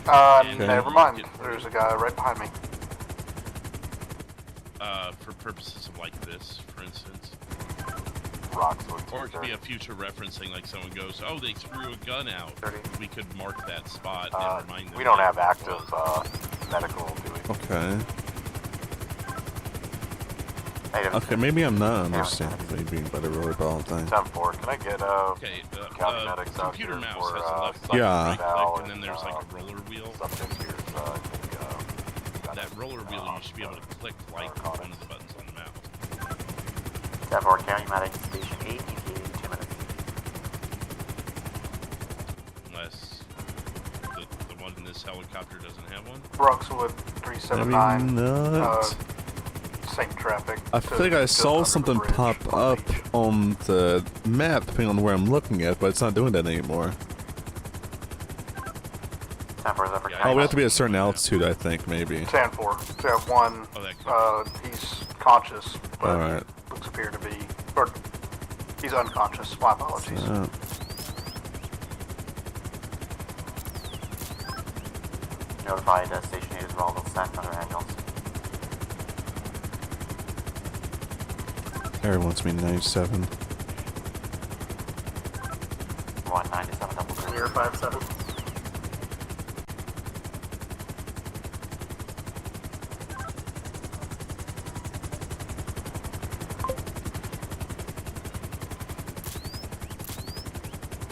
[SPEAKER 9] now.
[SPEAKER 10] Never mind. There's a guy right behind me.
[SPEAKER 11] For purposes of like this, for instance.
[SPEAKER 13] Roxwood.
[SPEAKER 11] Or it could be a future referencing, like someone goes, oh, they threw a gun out. We could mark that spot and remind them.
[SPEAKER 13] We don't have active medical, do we?
[SPEAKER 1] Okay. Okay, maybe I'm not understanding maybe by the rollerball thing.
[SPEAKER 13] 10-4, can I get county medics out
[SPEAKER 11] computer
[SPEAKER 13] here
[SPEAKER 11] mouse
[SPEAKER 13] for
[SPEAKER 11] has a left button,
[SPEAKER 1] Yeah.
[SPEAKER 11] right click, and then there's like a roller wheel.
[SPEAKER 13] Subject here,
[SPEAKER 11] That roller wheel, you should be able to click like one of the buttons on the mouse.
[SPEAKER 8] Stafford County Medic Station 8, ETA 2 minutes.
[SPEAKER 11] Unless the one in this helicopter doesn't have one.
[SPEAKER 10] Roxwood 379.
[SPEAKER 1] Not.
[SPEAKER 10] Same traffic.
[SPEAKER 1] I think I saw something pop up on the map, depending on where I'm looking at, but it's not doing that anymore. Oh, we have to be at a certain altitude, I think, maybe.
[SPEAKER 10] 10-4. To have one, he's conscious, but looks appear to be, or he's unconscious. My apologies.
[SPEAKER 8] Notified Station 8 as well, they'll send another ambulance.
[SPEAKER 1] Air wants me 97.
[SPEAKER 8] 197 double
[SPEAKER 5] 057.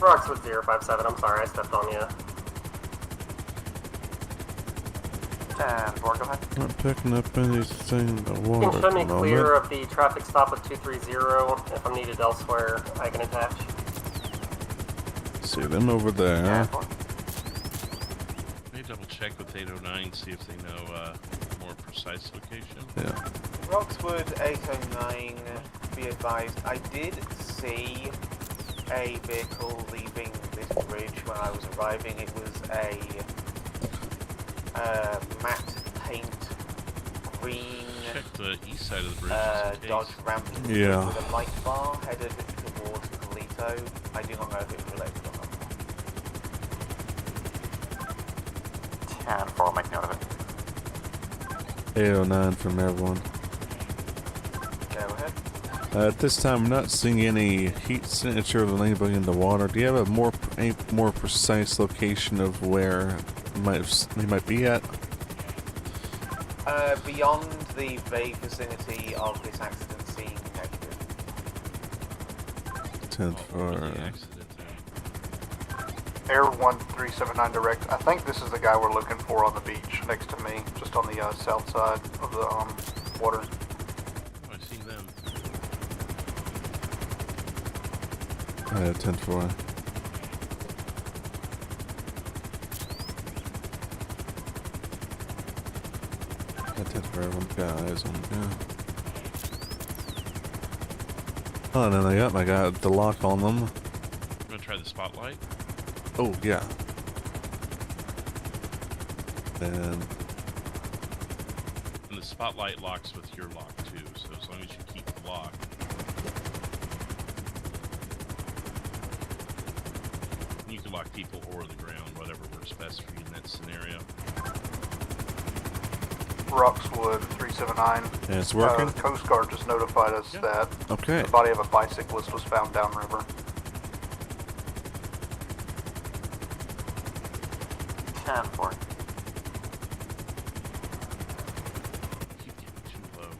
[SPEAKER 5] Roxwood 057, I'm sorry, I stepped on you.
[SPEAKER 8] 10-4, go ahead.
[SPEAKER 1] Not picking up anything in the water.
[SPEAKER 5] You can show me clear of the traffic stop with 230. If I'm needed elsewhere, I can attach.
[SPEAKER 1] See them over there.
[SPEAKER 11] Maybe double check with 809, see if they know more precise location.
[SPEAKER 1] Yeah.
[SPEAKER 9] Roxwood 809, be advised, I did see a vehicle leaving this bridge when I was arriving. It was a matte paint green
[SPEAKER 11] check the east side of the bridge
[SPEAKER 9] Dodge Ram
[SPEAKER 1] Yeah.
[SPEAKER 9] with a light bar headed towards Colito. I do not know if it's related or not.
[SPEAKER 8] 10-4, make note of it.
[SPEAKER 1] 809 from everyone.
[SPEAKER 9] Go ahead.
[SPEAKER 1] At this time, I'm not seeing any heat signature of anybody in the water. Do you have a more precise location of where he might be at?
[SPEAKER 9] Beyond the vague vicinity of this accident scene, negative.
[SPEAKER 1] 10-4.
[SPEAKER 10] Air 1379 direct. I think this is the guy we're looking for on the beach next to me, just on the south side of the water.
[SPEAKER 11] I see them.
[SPEAKER 1] 10-4. Everyone's got eyes on them. Oh, and then I got the lock on them.
[SPEAKER 11] You wanna try the spotlight?
[SPEAKER 1] Oh, yeah. And
[SPEAKER 11] the spotlight locks with your lock too, so as long as you keep the lock. You can lock people or the ground, whatever works best for you in that scenario.
[SPEAKER 10] Roxwood 379.
[SPEAKER 1] And it's working?
[SPEAKER 10] The Coast Guard just notified us that the body of a bicyclist was found downriver.
[SPEAKER 8] 10-4.
[SPEAKER 11] Keep getting too low.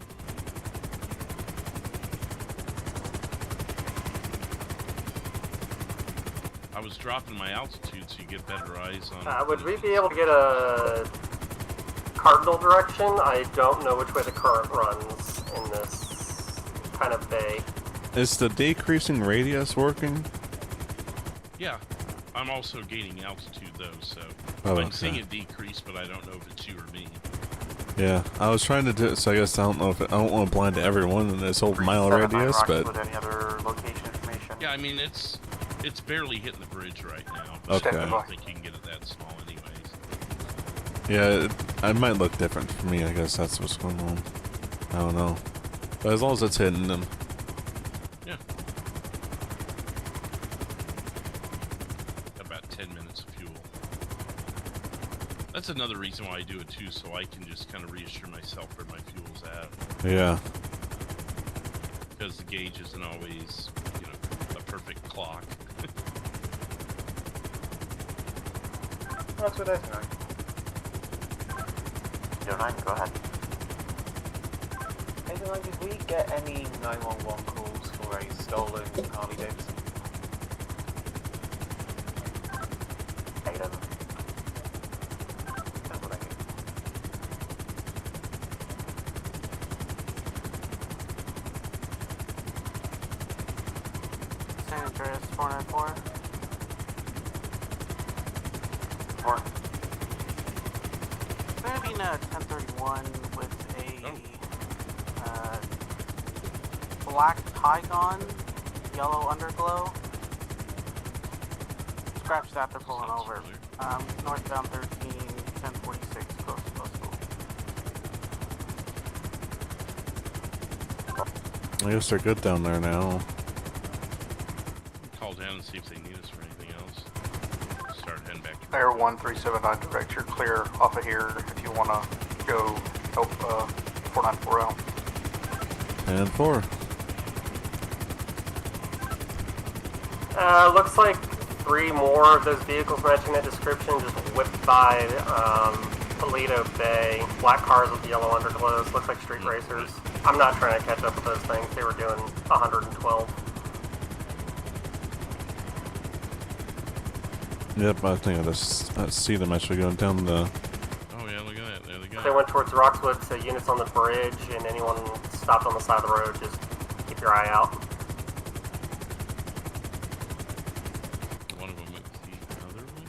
[SPEAKER 11] I was dropping my altitude so you get better eyes on.
[SPEAKER 5] Would we be able to get a cardinal direction? I don't know which way the current runs in this kind of bay.
[SPEAKER 1] is the decreasing radius working?
[SPEAKER 11] Yeah. I'm also gaining altitude though, so
[SPEAKER 1] Oh,
[SPEAKER 11] I'm
[SPEAKER 1] okay.
[SPEAKER 11] seeing it decrease, but I don't know if it's you or me.
[SPEAKER 1] Yeah, I was trying to do it, so I guess I don't know if I don't want to blind everyone in this whole mile radius, but
[SPEAKER 8] Any other location information?
[SPEAKER 11] Yeah, I mean it's barely hitting the bridge right now.
[SPEAKER 1] Okay.
[SPEAKER 11] I don't think you can get it that small anyways.
[SPEAKER 1] yeah, it might look different for me. I guess that's what's going on. I don't know, but as long as it's hitting them.
[SPEAKER 11] Yeah. About 10 minutes of fuel. That's another reason why I do it too, so I can just kind of reassure myself where my fuel's at.
[SPEAKER 1] Yeah.
[SPEAKER 11] Because the gauge isn't always, you know, a perfect clock.
[SPEAKER 9] That's what I think.
[SPEAKER 8] 09, go ahead.
[SPEAKER 9] 89, did we get any 911 calls for a stolen Harley Davidson?
[SPEAKER 8] 8-11.
[SPEAKER 9] That's what I think.
[SPEAKER 6] Chris 494.
[SPEAKER 8] 4.
[SPEAKER 6] Gonna be in a 1031 with a black Tygon, yellow underglow. Scratch that, they're pulling over. Northbound 13, 1046, close to school.
[SPEAKER 1] I guess they're good down there now.
[SPEAKER 11] Call down and see if they need us for anything else. Start heading back.
[SPEAKER 10] Air 1379 direct, you're clear off of here if you want to go help 494 out.
[SPEAKER 1] And 4.
[SPEAKER 5] Looks like 3 more of those vehicles matching that description just whipped by Toledo Bay. Black cars with yellow underglows. Looks like street racers. I'm not trying to catch up with those things. They were doing 112.
[SPEAKER 1] Yep, I think I just see them actually going down the...
[SPEAKER 11] Oh yeah, look at that. There they go.
[SPEAKER 5] They went towards Roxwood, so units on the bridge, and anyone stopped on the side of the road, just keep your eye out.
[SPEAKER 11] One of them went the other way?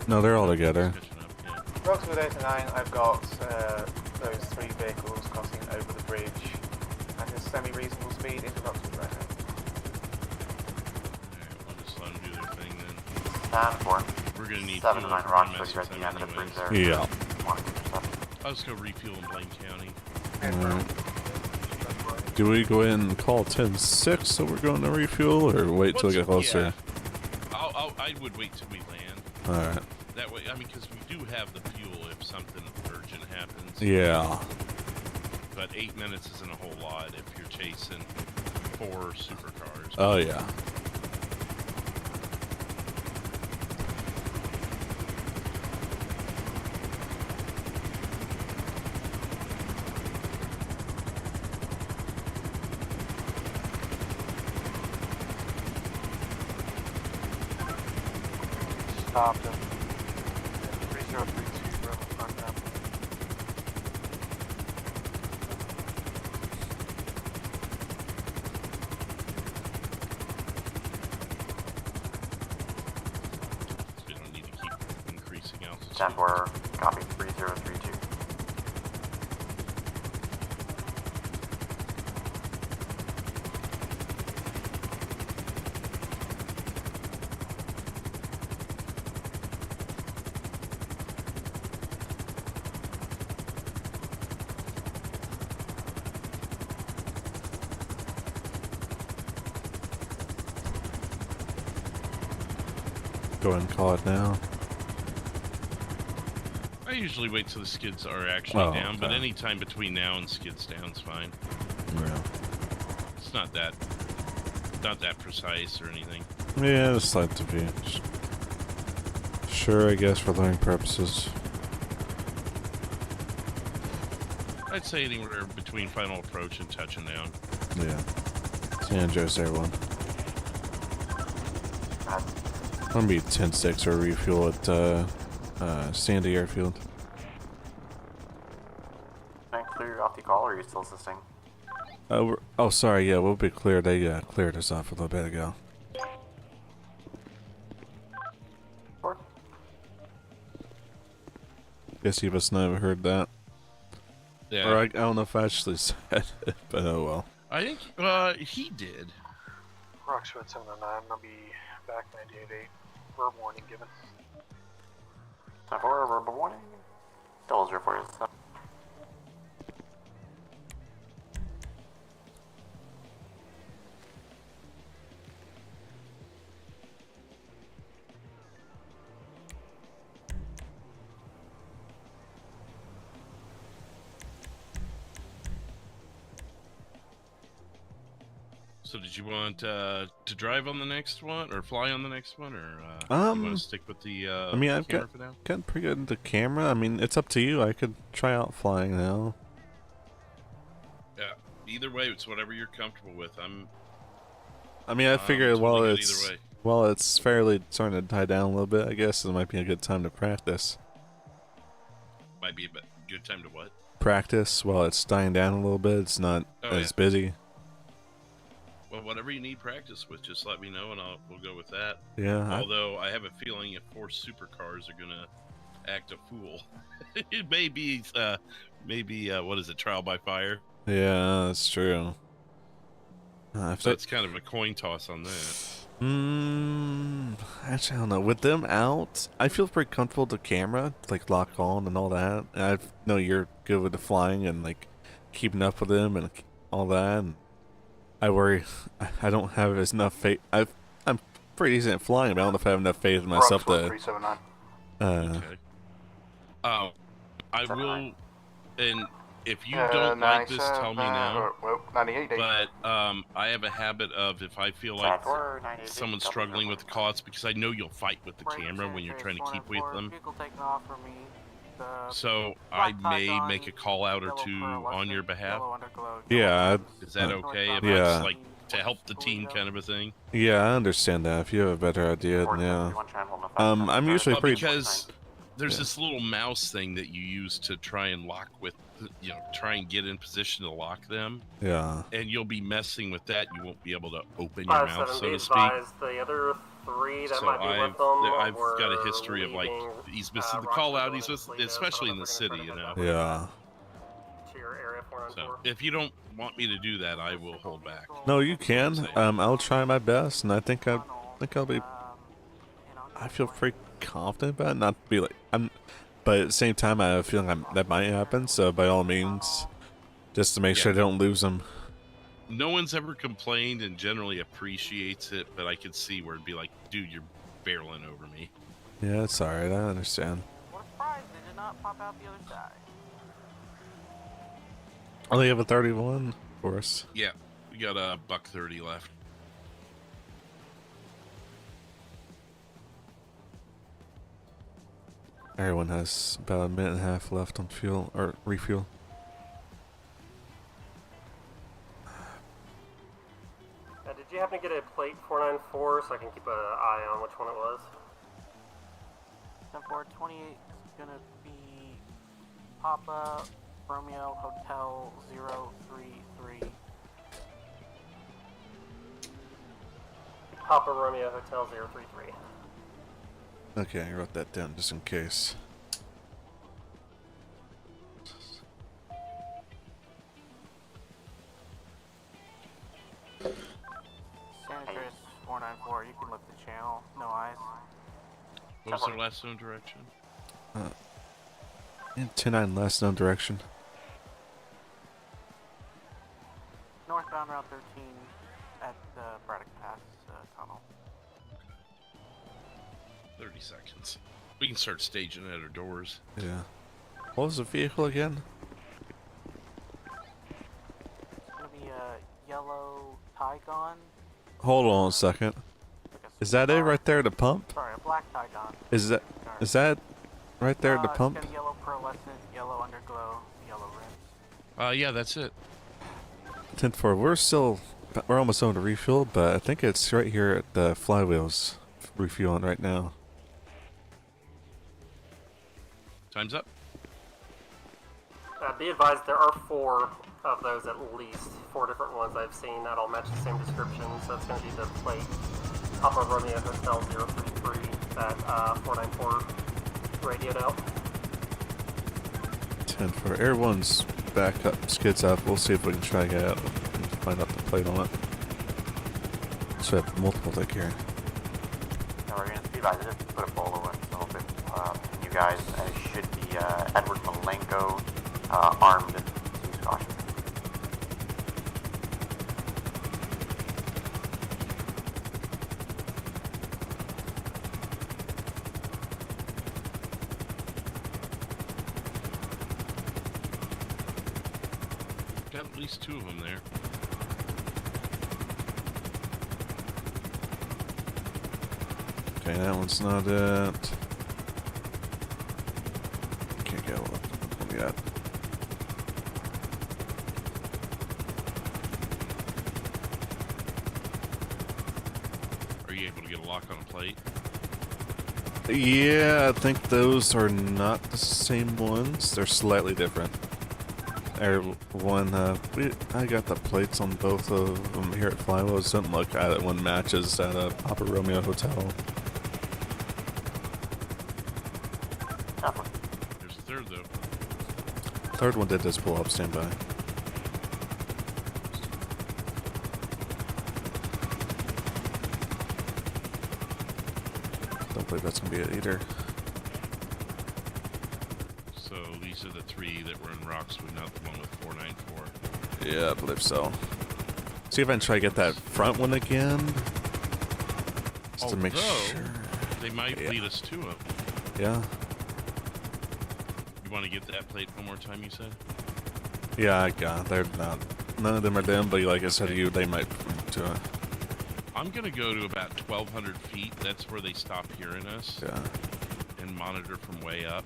[SPEAKER 1] No, they're all together.
[SPEAKER 9] Roxwood 89, I've got those 3 vehicles crossing over the bridge at a semi-reasonable speed into Roxwood right now.
[SPEAKER 8] And 4.
[SPEAKER 11] We're gonna need
[SPEAKER 8] 7
[SPEAKER 11] fuel
[SPEAKER 8] 9
[SPEAKER 11] for
[SPEAKER 8] Rockford,
[SPEAKER 11] mess
[SPEAKER 8] you're
[SPEAKER 11] with
[SPEAKER 8] at the
[SPEAKER 11] them
[SPEAKER 8] end of the bridge
[SPEAKER 11] anyways.
[SPEAKER 8] there.
[SPEAKER 1] Yeah.
[SPEAKER 11] I'll just go refuel in Blaine County.
[SPEAKER 1] Alright. Do we go in and call 10-6 so we're going to refuel, or wait till we get closer?
[SPEAKER 11] Yeah. I would wait till we land.
[SPEAKER 1] Alright.
[SPEAKER 11] That way, I mean, because we do have the fuel if something urgent happens.
[SPEAKER 1] Yeah.
[SPEAKER 11] But 8 minutes isn't a whole lot if you're chasing 4 supercars.
[SPEAKER 1] Oh, yeah.
[SPEAKER 17] Stopped him. 3032 from front now.
[SPEAKER 11] So we don't need to keep increasing altitude.
[SPEAKER 8] 10-4, copy 3032.
[SPEAKER 1] Go ahead and call it now.
[SPEAKER 11] I usually wait till the skids are actually down,
[SPEAKER 1] okay.
[SPEAKER 11] but any time between now and skids down's fine.
[SPEAKER 1] Yeah.
[SPEAKER 11] It's not that precise or anything.
[SPEAKER 1] Yeah, it's like to be. Sure, I guess for learning purposes.
[SPEAKER 11] I'd say anywhere between final approach and touching down.
[SPEAKER 1] Yeah. San Andreas Air 1. I'm gonna be 10-6 or refuel at Sandy Airfield.
[SPEAKER 8] Can I clear off the call, or are you still assisting?
[SPEAKER 1] Oh, sorry, yeah, we'll be clear. They cleared us off a little bit ago. Guess you must not have heard that.
[SPEAKER 11] Yeah.
[SPEAKER 1] Or I don't know if I actually said it, but oh well.
[SPEAKER 11] I think he did.
[SPEAKER 17] Roxwood 709, I'll be back 98.8. Verb warning given.
[SPEAKER 8] 10-4, verbal warning. Still 047.
[SPEAKER 11] So did you want to drive on the next one, or fly on the next one, or you want to stick with the
[SPEAKER 1] I mean, I've
[SPEAKER 11] camera for now?
[SPEAKER 1] got pretty good at the camera. I mean, it's up to you. I could try out flying now.
[SPEAKER 11] Yeah. Either way, it's whatever you're comfortable with.
[SPEAKER 1] I mean, I figured
[SPEAKER 11] totally good either way.
[SPEAKER 1] while it's fairly starting to die down a little bit, I guess it might be a good time to practice.
[SPEAKER 11] Might be a good time to what?
[SPEAKER 1] Practice while it's dying down a little bit. It's not as busy.
[SPEAKER 11] Well, whatever you need practice with, just let me know and we'll go with that.
[SPEAKER 1] Yeah.
[SPEAKER 11] Although I have a feeling if 4 supercars are gonna act a fool, it may be what is it, trial by fire?
[SPEAKER 1] Yeah, that's true.
[SPEAKER 11] So it's kind of a coin toss on that.
[SPEAKER 1] Actually, I don't know. With them out, I feel pretty comfortable with the camera, like lock on and all that. And I know you're good with the flying and like keeping up with them and all that. And I worry I don't have enough faith. I'm pretty decent at flying, but I don't know if I have enough faith in myself to.
[SPEAKER 10] 379.
[SPEAKER 11] Okay. I will, and if you don't like this, tell me now.
[SPEAKER 10] Well, 98.
[SPEAKER 11] But I have a habit of if I feel like someone's struggling with the callouts, because I know you'll fight with the camera when you're trying to keep with them. So I may make a call out or two on your behalf.
[SPEAKER 1] Yeah.
[SPEAKER 11] Is that okay? If
[SPEAKER 1] yeah.
[SPEAKER 11] it's like to help the team kind of a thing.
[SPEAKER 1] Yeah, I understand that. If you have a better idea, then yeah. I'm usually pretty.
[SPEAKER 11] Because there's this little mouse thing that you use to try and lock with, try and get in position to lock them.
[SPEAKER 1] Yeah.
[SPEAKER 11] And you'll be messing with that. You won't be able to open your mouth, so to speak.
[SPEAKER 5] The other 3 that
[SPEAKER 11] So
[SPEAKER 5] might be with them
[SPEAKER 11] I've got a history of like he's missing the call out. He's missing, especially in the city,
[SPEAKER 1] Yeah.
[SPEAKER 5] To your area 494.
[SPEAKER 11] So if you don't want me to do that, I will hold back.
[SPEAKER 1] No, you can. I'll try my best, and I think I'll be. I feel pretty confident about it. Not to be like but at the same time, I have a feeling that might happen. So by all means, just to make sure I don't lose them.
[SPEAKER 11] No one's ever complained and generally appreciates it, but I could see where it'd be like, dude, you're barreling over me.
[SPEAKER 1] Yeah, it's alright. I understand.
[SPEAKER 6] What a surprise! They did not pop out the other side.
[SPEAKER 1] Oh, they have a 31, of course.
[SPEAKER 11] Yeah, we got a $130 left.
[SPEAKER 1] Everyone has about a minute and a half left on fuel or refuel.
[SPEAKER 5] Did you happen to get a plate 494 so I can keep an eye on which one it was?
[SPEAKER 6] 10-4-28 is gonna be Papa Romeo Hotel 033.
[SPEAKER 5] Papa Romeo Hotel 033.
[SPEAKER 1] Okay, I wrote that down just in case.
[SPEAKER 6] San Andreas 494, you can lift the channel, no eyes.
[SPEAKER 11] What was their last known direction?
[SPEAKER 1] In 10-9 last known direction.
[SPEAKER 6] Northbound Route 13 at the Braddock Pass tunnel.
[SPEAKER 11] 30 seconds. We can start staging at our doors.
[SPEAKER 1] Yeah. What was the vehicle again?
[SPEAKER 6] It's gonna be a yellow Tygon.
[SPEAKER 1] Hold on a second. Is that it right there at the pump?
[SPEAKER 6] Sorry, a black Tygon.
[SPEAKER 1] Is that right there at the pump?
[SPEAKER 6] It's got a yellow pearlescent, yellow underglow, yellow rims.
[SPEAKER 11] Yeah, that's it.
[SPEAKER 1] 10-4. We're almost on to refuel, but I think it's right here at the flywheels refueling right now.
[SPEAKER 11] Time's up.
[SPEAKER 5] Be advised, there are 4 of those at least. 4 different ones I've seen that all match the same description, so it's going to be the plate Papa Romeo Hotel 033 that 494 radioed out.
[SPEAKER 1] 10-4. Everyone's back up, skids up. We'll see if we can try to get out and find out the plate on it. So I have multiple take here.
[SPEAKER 8] No, we're going to speed by this, put a bolo in a little bit. You guys, it should be Edward Malenko, armed. Use caution.
[SPEAKER 11] Got at least 2 of them there.
[SPEAKER 1] Okay, that one's not it. Can't get what we got.
[SPEAKER 11] Are you able to get a lock on a plate?
[SPEAKER 1] Yeah, I think those are not the same ones. They're slightly different. Everyone, I got the plates on both of them here at Flywell. It doesn't look at it when matches at a Papa Romeo hotel.
[SPEAKER 11] There's a third though.
[SPEAKER 1] Third one did just pull up, stand by. Don't believe that's gonna be it either.
[SPEAKER 11] So these are the three that were in Roxwood, not the one with 494.
[SPEAKER 1] Yeah, I believe so. See if I can try to get that front one again. Just to make sure.
[SPEAKER 11] They might lead us to it.
[SPEAKER 1] Yeah.
[SPEAKER 11] You want to get that plate one more time, you said?
[SPEAKER 1] Yeah, I got. They're not. None of them are them, but like I said to you, they might to it.
[SPEAKER 11] I'm gonna go to about 1,200 feet. That's where they stop hearing us.
[SPEAKER 1] Yeah.
[SPEAKER 11] And monitor from way up,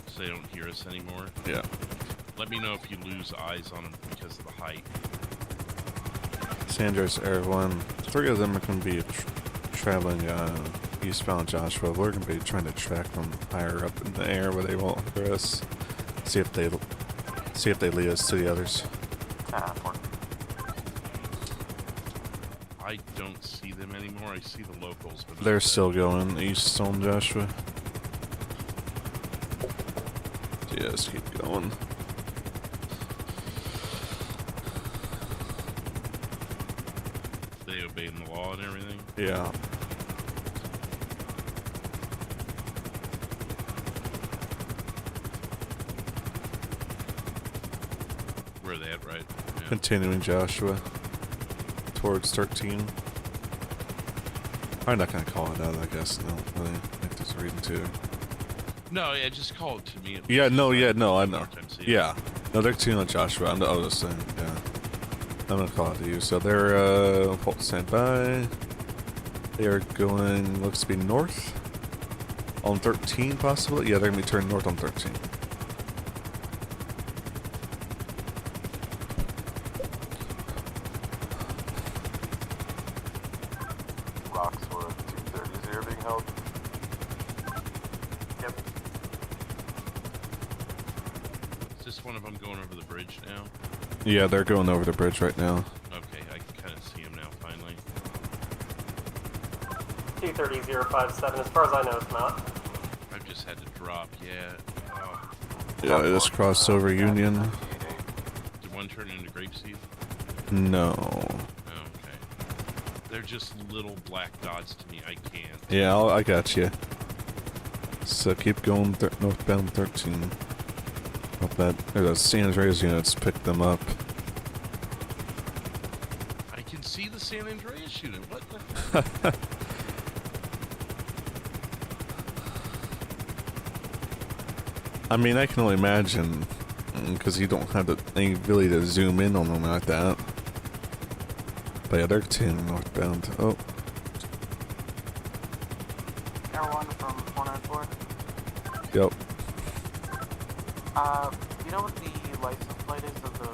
[SPEAKER 11] so they don't hear us anymore.
[SPEAKER 1] Yeah.
[SPEAKER 11] Let me know if you lose eyes on them because of the height.
[SPEAKER 1] Sanders, Air 1. 3 of them are going to be traveling eastbound Joshua. We're going to be trying to track them higher up in the air where they won't hear us. See if they lead us to the others.
[SPEAKER 11] I don't see them anymore. I see the locals, but
[SPEAKER 1] They're still going east on Joshua. Just keep going.
[SPEAKER 11] They obeying the law and everything?
[SPEAKER 1] Yeah.
[SPEAKER 11] Where are they at, right? Yeah.
[SPEAKER 1] Continuing Joshua towards 13. I'm not gonna call it out, I guess. No, really. I think there's a reason to.
[SPEAKER 11] No, yeah, just call it to me.
[SPEAKER 1] Yeah, no, I know. Yeah. No, they're continuing on Joshua. I was just saying, yeah. I'm gonna call it to you. So they're, hold stand by. They are going, looks to be north. On 13, possibly? Yeah, they're gonna be turning north on 13.
[SPEAKER 13] Roxwood 230 being held.
[SPEAKER 5] Yep.
[SPEAKER 11] Is this one of them going over the bridge now?
[SPEAKER 1] Yeah, they're going over the bridge right now.
[SPEAKER 11] Okay, I can kind of see him now, finally.
[SPEAKER 5] 230-057, as far as I know, it's not.
[SPEAKER 11] I've just had to drop, yeah. Oh.
[SPEAKER 1] Yeah, they just crossed over Union.
[SPEAKER 11] Did one turn into Grapeseed?
[SPEAKER 1] No.
[SPEAKER 11] Okay. They're just little black dots to me, I can't.
[SPEAKER 1] Yeah, I got you. So keep going northbound 13. Hope that the San Andreas units picked them up.
[SPEAKER 11] I can see the San Andreas unit. What the?
[SPEAKER 1] I mean, I can only imagine, because you don't have any ability to zoom in on them like that. But yeah, they're 10 northbound. Oh.
[SPEAKER 6] Air 1 from 494.
[SPEAKER 1] Yep.
[SPEAKER 6] You know what the license plate is of the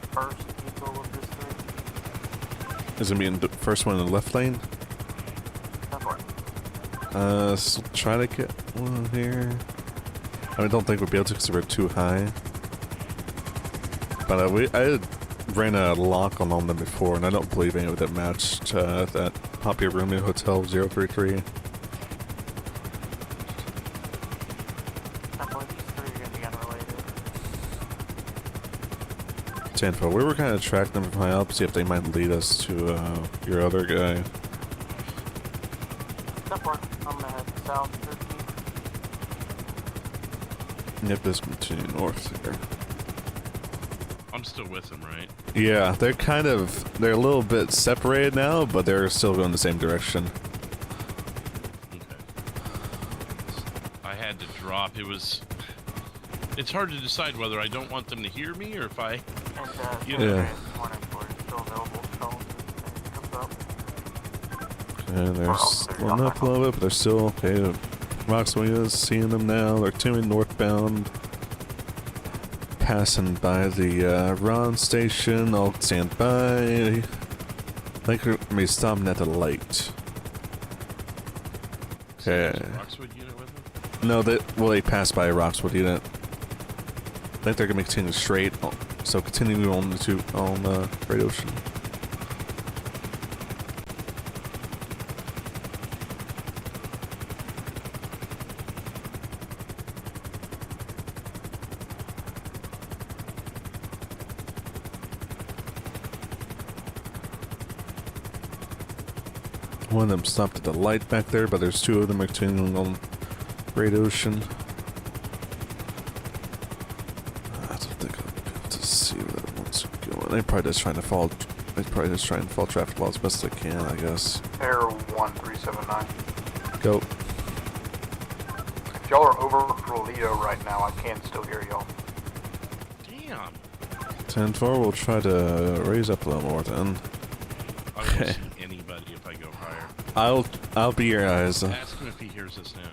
[SPEAKER 6] first vehicle of this three?
[SPEAKER 1] Is it being the first one in the left lane? So try to get one here. I don't think we'll be able to because we're too high. But I ran a lock on them before, and I don't believe any of them matched that Poppy Romeo Hotel 033. Tanfo, we were kind of tracking them from high up, see if they might lead us to your other guy.
[SPEAKER 6] Step 1, I'm gonna head south 13.
[SPEAKER 1] Yep, just continue north here.
[SPEAKER 11] I'm still with them, right?
[SPEAKER 1] Yeah, they're a little bit separated now, but they're still going the same direction.
[SPEAKER 11] Okay. I had to drop. It's hard to decide whether I don't want them to hear me or if I...
[SPEAKER 1] Yeah. And they're slowing up a little bit, but they're still okay. Roxwood is seeing them now. They're tuning northbound. Passing by the Ron station. I'll stand by. I think we're going to be stopping at the light. Okay.
[SPEAKER 11] Roxwood unit with them?
[SPEAKER 1] No, they passed by a Roxwood unit. I think they're going to be continuing straight So continuing on the Great Ocean. One of them stopped at the light back there, but there's two of them continuing on Great Ocean. I don't think I'll be able to see where that one's going. They're probably just trying to follow. They're probably just trying to follow traffic laws as best they can, I guess.
[SPEAKER 10] Air 1379.
[SPEAKER 1] Go.
[SPEAKER 10] If y'all are over Rolito right now, I can still hear y'all.
[SPEAKER 11] Damn.
[SPEAKER 1] 10-4, we'll try to raise up a little more then.
[SPEAKER 11] I won't see anybody if I go higher.
[SPEAKER 1] I'll be your eyes.
[SPEAKER 11] Ask him if he hears us now.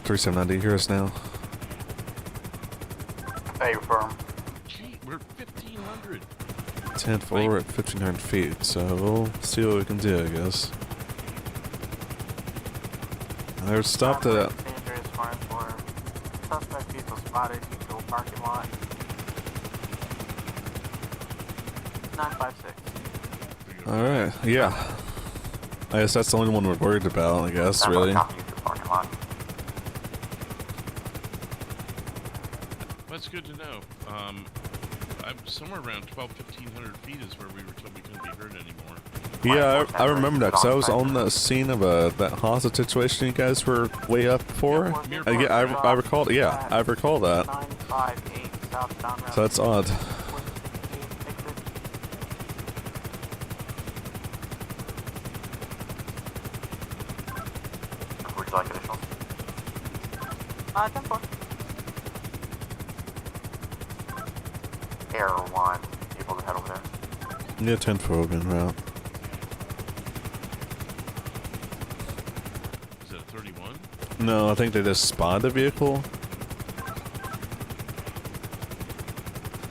[SPEAKER 1] 379, do you hear us now?
[SPEAKER 10] Hey, firm.
[SPEAKER 11] Gee, we're 1,500.
[SPEAKER 1] 10-4, we're at 1,500 feet, so we'll see what we can do, I guess. They're stopped at...
[SPEAKER 6] Dangerous farm for suspect vehicle spotted, usual parking lot. 956.
[SPEAKER 1] Alright, yeah. I guess that's the only one we're worried about, I guess, really.
[SPEAKER 11] That's good to know. I'm somewhere around 1,500 feet is where we were told we couldn't be heard anymore.
[SPEAKER 1] Yeah, I remember that, because I was on the scene of that hostage situation you guys were way up for. I recall, yeah, I recall that.
[SPEAKER 6] 958 southbound route.
[SPEAKER 1] So that's odd.
[SPEAKER 8] Would you like additional?
[SPEAKER 6] 10-4.
[SPEAKER 8] Air 1, able to head over there.
[SPEAKER 1] Yeah, 10-4 open route.
[SPEAKER 11] Is it a 31?
[SPEAKER 1] No, I think they just spotted the vehicle.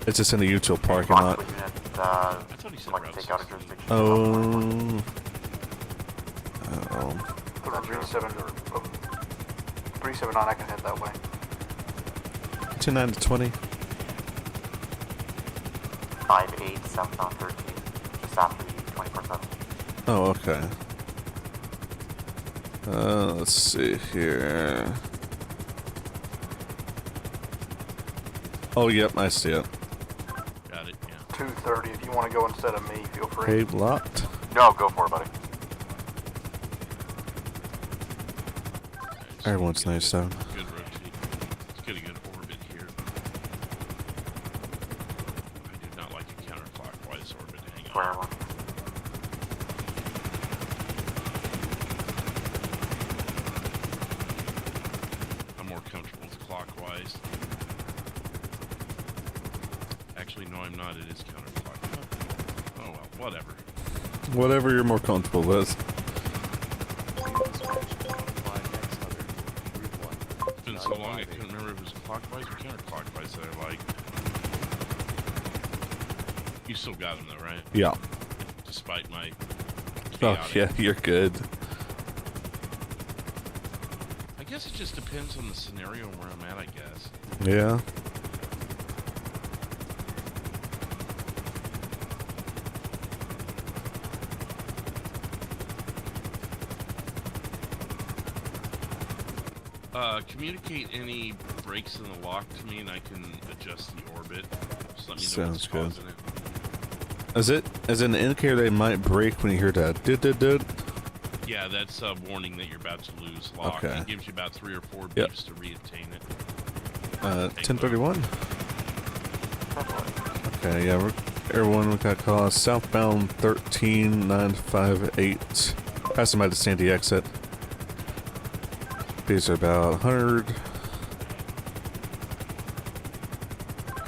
[SPEAKER 1] It's just in the utility parking lot.
[SPEAKER 11] I thought he said route 16.
[SPEAKER 1] Oh.
[SPEAKER 10] 379, I can head that way.
[SPEAKER 1] 29 to 20.
[SPEAKER 8] 58 southbound 13, just after the 24/7.
[SPEAKER 1] Oh, okay. Let's see here. Oh, yep, I see it.
[SPEAKER 11] Got it, yeah.
[SPEAKER 10] 230, if you want to go instead of me, feel free.
[SPEAKER 1] Cave locked.
[SPEAKER 13] No, go for it, buddy.
[SPEAKER 1] Everyone's nice, though.
[SPEAKER 11] Good rotate. Let's get a good orbit here. I do not like a counterclockwise orbit. Hang on. I'm more comfortable with clockwise. Actually, no, I'm not. It is counterclockwise. Oh well, whatever.
[SPEAKER 1] Whatever you're more comfortable with.
[SPEAKER 11] It's been so long I couldn't remember if it was clockwise or counterclockwise that I like. You still got him though, right?
[SPEAKER 1] Yeah.
[SPEAKER 11] Despite my
[SPEAKER 1] Oh,
[SPEAKER 11] chaotic.
[SPEAKER 1] yeah, you're good.
[SPEAKER 11] I guess it just depends on the scenario and where I'm at, I guess.
[SPEAKER 1] Yeah.
[SPEAKER 11] Communicate any breaks in the lock to me and I can adjust the orbit. Just let me know
[SPEAKER 1] Sounds
[SPEAKER 11] what's
[SPEAKER 1] good.
[SPEAKER 11] causing it.
[SPEAKER 1] Is it an indicator they might break when you hear that? Did.
[SPEAKER 11] Yeah, that's a warning that you're about to lose lock.
[SPEAKER 1] Okay.
[SPEAKER 11] It gives you about 3 or 4 beeps
[SPEAKER 1] Yep.
[SPEAKER 11] to reattain it.
[SPEAKER 1] 1031. Okay, yeah, everyone we got call southbound 13958. Passing by the Sandy exit. These are about 100.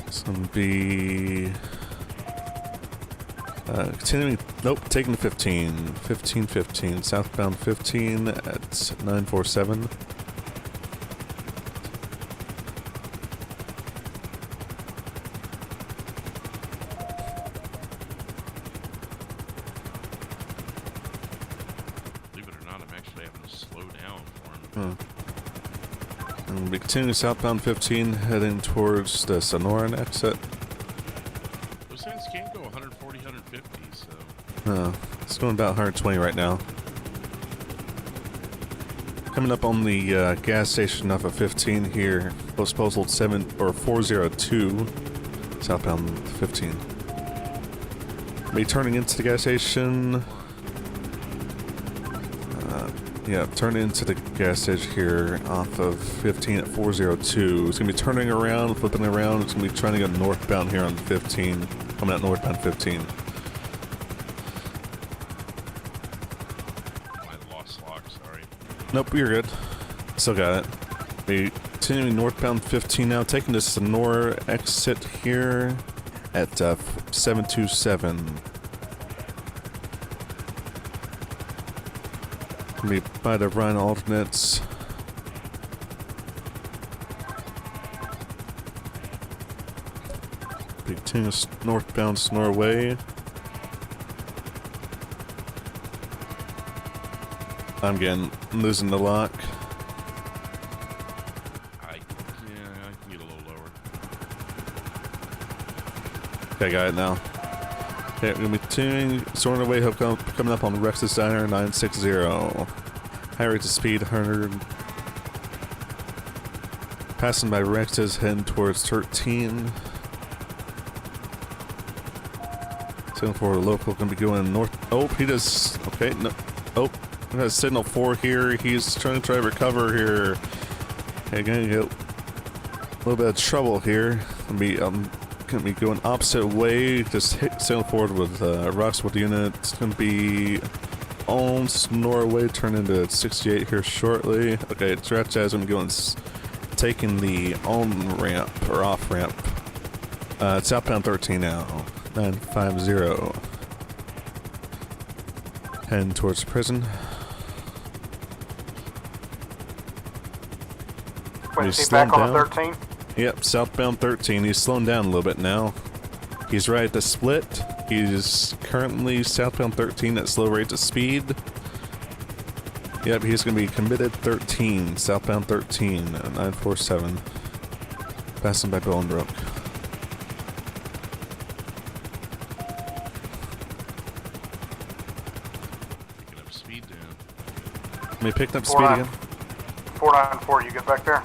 [SPEAKER 1] It's gonna be continuing. Nope, taking the 15. 1515. Southbound 15 at 947.
[SPEAKER 11] Believe it or not, I'm actually having to slow down for him.
[SPEAKER 1] And we continue southbound 15, heading towards the Sonoran exit.
[SPEAKER 11] Those things can't go 140, 150, so...
[SPEAKER 1] No, it's going about 120 right now. Coming up on the gas station off of 15 here, postal 402, southbound 15. Be turning into the gas station. Yeah, turning into the gas station here off of 15 at 402. It's gonna be turning around, flipping around. It's gonna be trying to go northbound here on 15, coming out northbound 15. Nope, you're good. Still got it. We continuing northbound 15 now, taking the Sonora exit here at 727. Gonna be by the Rhine alternates. We continue northbound Sonora Way. I'm losing the lock.
[SPEAKER 11] I can get a little lower.
[SPEAKER 1] Okay, got it now. Okay, we're gonna be tuning Soaring Away Hook coming up on Rex's Diner 960. High rate of speed 100. Passing by Rex's, heading towards 13. Signal for a local, gonna be going north. Oh, he does. Okay, no. Oh. Has signal 4 here. He's trying to try to recover here. Okay, gonna get a little bit of trouble here. Gonna be going opposite way. Just hit signal forward with Roxwood unit. It's gonna be on Sonora Way. Turn into 68 here shortly. Okay, Stretch is gonna be going taking the on ramp or off ramp. Southbound 13 now. 950. Heading towards the prison.
[SPEAKER 10] Wait, is he back on the 13?
[SPEAKER 1] Yep, southbound 13. He's slowing down a little bit now. He's right at the split. He's currently southbound 13 at slow rates of speed. Yep, he's going to be committed 13, southbound 13 at 947. Passing by Bolingbroke.
[SPEAKER 11] Picking up speed down.
[SPEAKER 1] Let me pick up speed again.
[SPEAKER 10] 494, you get back there?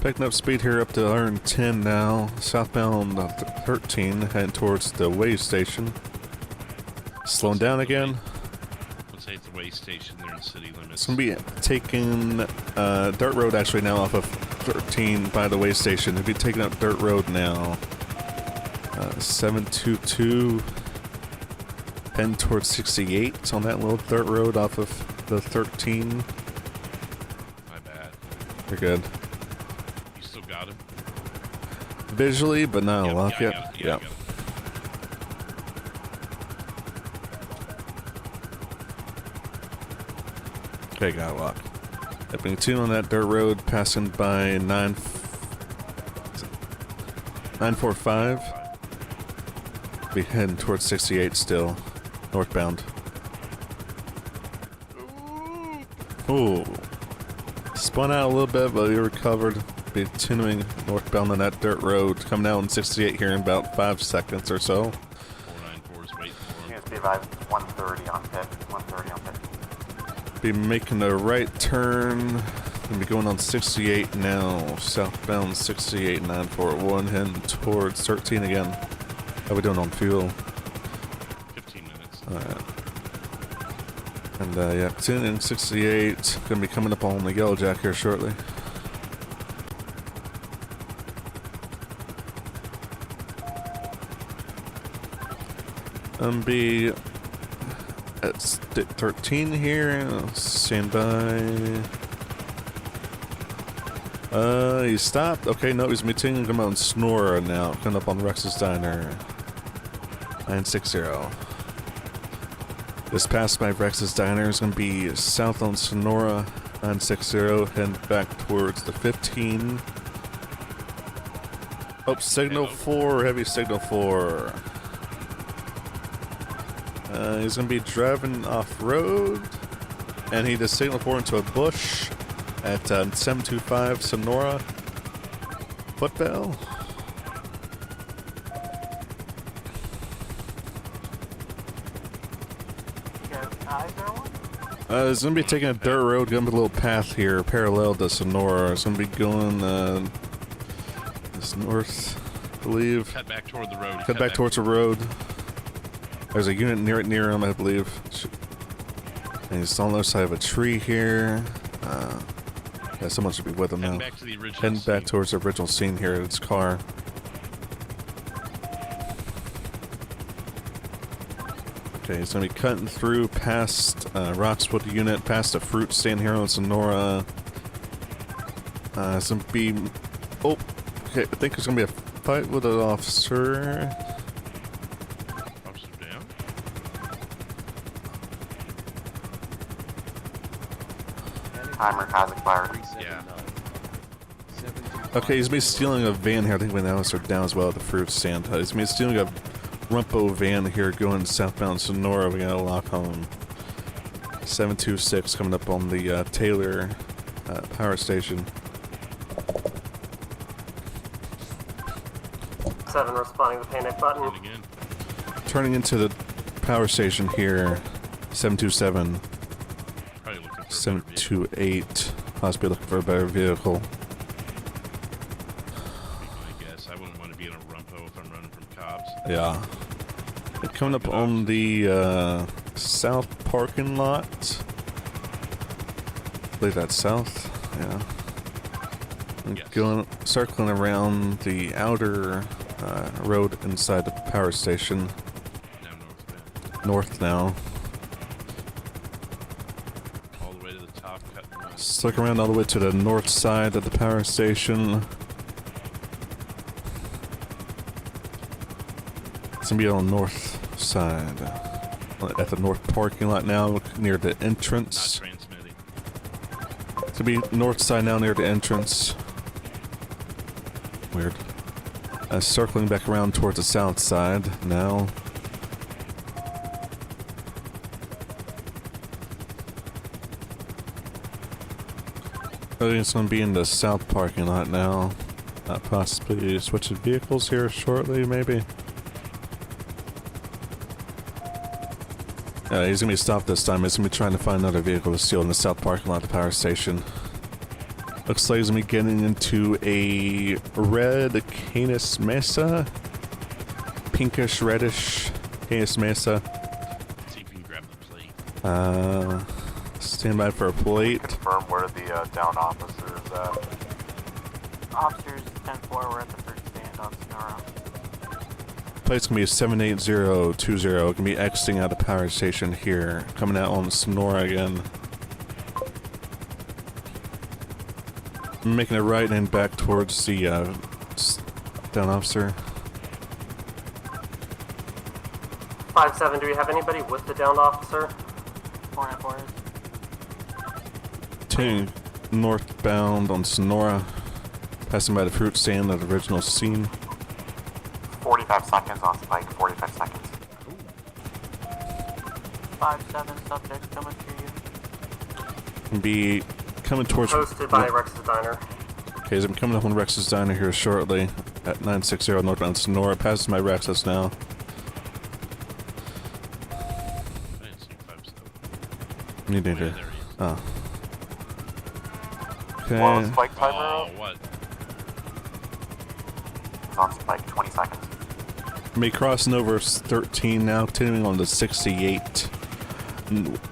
[SPEAKER 1] Picking up speed here up to 110 now. Southbound 13, heading towards the way station. Slowing down again.
[SPEAKER 11] Let's say it's the way station there in city limits.
[SPEAKER 1] It's going to be taking dirt road actually now off of 13 by the way station. It'll be taking up dirt road now. 722. Heading towards 68 on that little dirt road off of the 13.
[SPEAKER 11] My bad.
[SPEAKER 1] You're good.
[SPEAKER 11] You still got him?
[SPEAKER 1] Visually, but not a lock yet. Yep. Okay, got a lock. Upping 2 on that dirt road, passing by 945. Be heading towards 68 still, northbound. Ooh. Spun out a little bit, but we recovered. Be continuing northbound on that dirt road, coming out on 68 here in about 5 seconds or so.
[SPEAKER 11] 494's waiting for him.
[SPEAKER 8] Speed 130 on pit. 130 on pit.
[SPEAKER 1] Be making a right turn. Gonna be going on 68 now. Southbound 68, 941, heading towards 13 again. How we doing on fuel?
[SPEAKER 11] 15 minutes.
[SPEAKER 1] Alright. And yeah, continuing 68. Gonna be coming up on the Yellow Jack here shortly. Be at 13 here. Stand by. He stopped. Okay, no, he's meeting him on Snora now. Coming up on Rex's Diner. 960. This pass by Rex's Diner is going to be south on Sonora. 960. Heading back towards the 15. Oh, signal 4. Heavy signal 4. He's going to be driving off-road. And he just signaled for into a bush at 725 Sonora. Footbell. It's gonna be taking a dirt road, going up a little path here, parallel to Sonora. It's gonna be going this north, I believe.
[SPEAKER 11] Cut back toward the road.
[SPEAKER 1] Cut back towards the road. There's a unit near him, I believe. And he's on the other side of a tree here. Yeah, someone should be with him now. Heading back towards the original scene here at his car. Okay, he's going to be cutting through past Roxwood unit, past the fruit stand here on Sonora. It's going to be... Oh, okay, I think there's going to be a fight with an officer.
[SPEAKER 11] Officer down?
[SPEAKER 8] Timer has expired.
[SPEAKER 11] Yeah.
[SPEAKER 1] Okay, he's going to be stealing a van here. I think we now are down as well at the fruit stand. He's going to be stealing a Rumpo van here going southbound Sonora. We got a lock on 726 coming up on the Taylor power station.
[SPEAKER 5] 7 responding to the panic button.
[SPEAKER 1] Turning into the power station here, 727. 728. Possibly looking for a better vehicle.
[SPEAKER 11] I guess I wouldn't want to be in a Rumpo if I'm running from cops.
[SPEAKER 1] Yeah. Coming up on the south parking lot. I believe that's south. Yeah. And going, circling around the outer road inside the power station. North now.
[SPEAKER 11] All the way to the top, cutting around.
[SPEAKER 1] Circling around all the way to the north side of the power station. It's gonna be on the north side. At the north parking lot now, near the entrance. It's gonna be north side now, near the entrance. Weird. Circling back around towards the south side now. I think it's gonna be in the south parking lot now. Possibly switching vehicles here shortly, maybe. He's gonna be stopped this time. He's gonna be trying to find another vehicle to steal in the south parking lot of the power station. Looks like he's gonna be getting into a red Canis Mesa. Pinkish, reddish Canis Mesa.
[SPEAKER 11] See if you can grab the plate.
[SPEAKER 1] Stand by for a plate.
[SPEAKER 13] Confirm where the down officer is at.
[SPEAKER 6] Officers 10-4, we're at the first stand on Sonora.
[SPEAKER 1] Plate's gonna be 78020. Gonna be exiting out of the power station here. Coming out on Sonora again. Making a right and back towards the down officer.
[SPEAKER 5] 5-7, do we have anybody with the downed officer?
[SPEAKER 6] 4-4.
[SPEAKER 1] Continuing northbound on Sonora. Passing by the fruit stand at the original scene.
[SPEAKER 8] 45 seconds on spike, 45 seconds.
[SPEAKER 6] 5-7, subjects coming to you.
[SPEAKER 1] Be coming towards...
[SPEAKER 5] Posted by Rex's Diner.
[SPEAKER 1] Okay, so I'm coming up on Rex's Diner here shortly at 960 northbound Sonora. Passes my Rex's now. Need danger. Oh. Okay.
[SPEAKER 13] Well, spike timer
[SPEAKER 11] oh, what?
[SPEAKER 8] It's on spike, 20 seconds.
[SPEAKER 1] Me crossing over 13 now, continuing on to 68.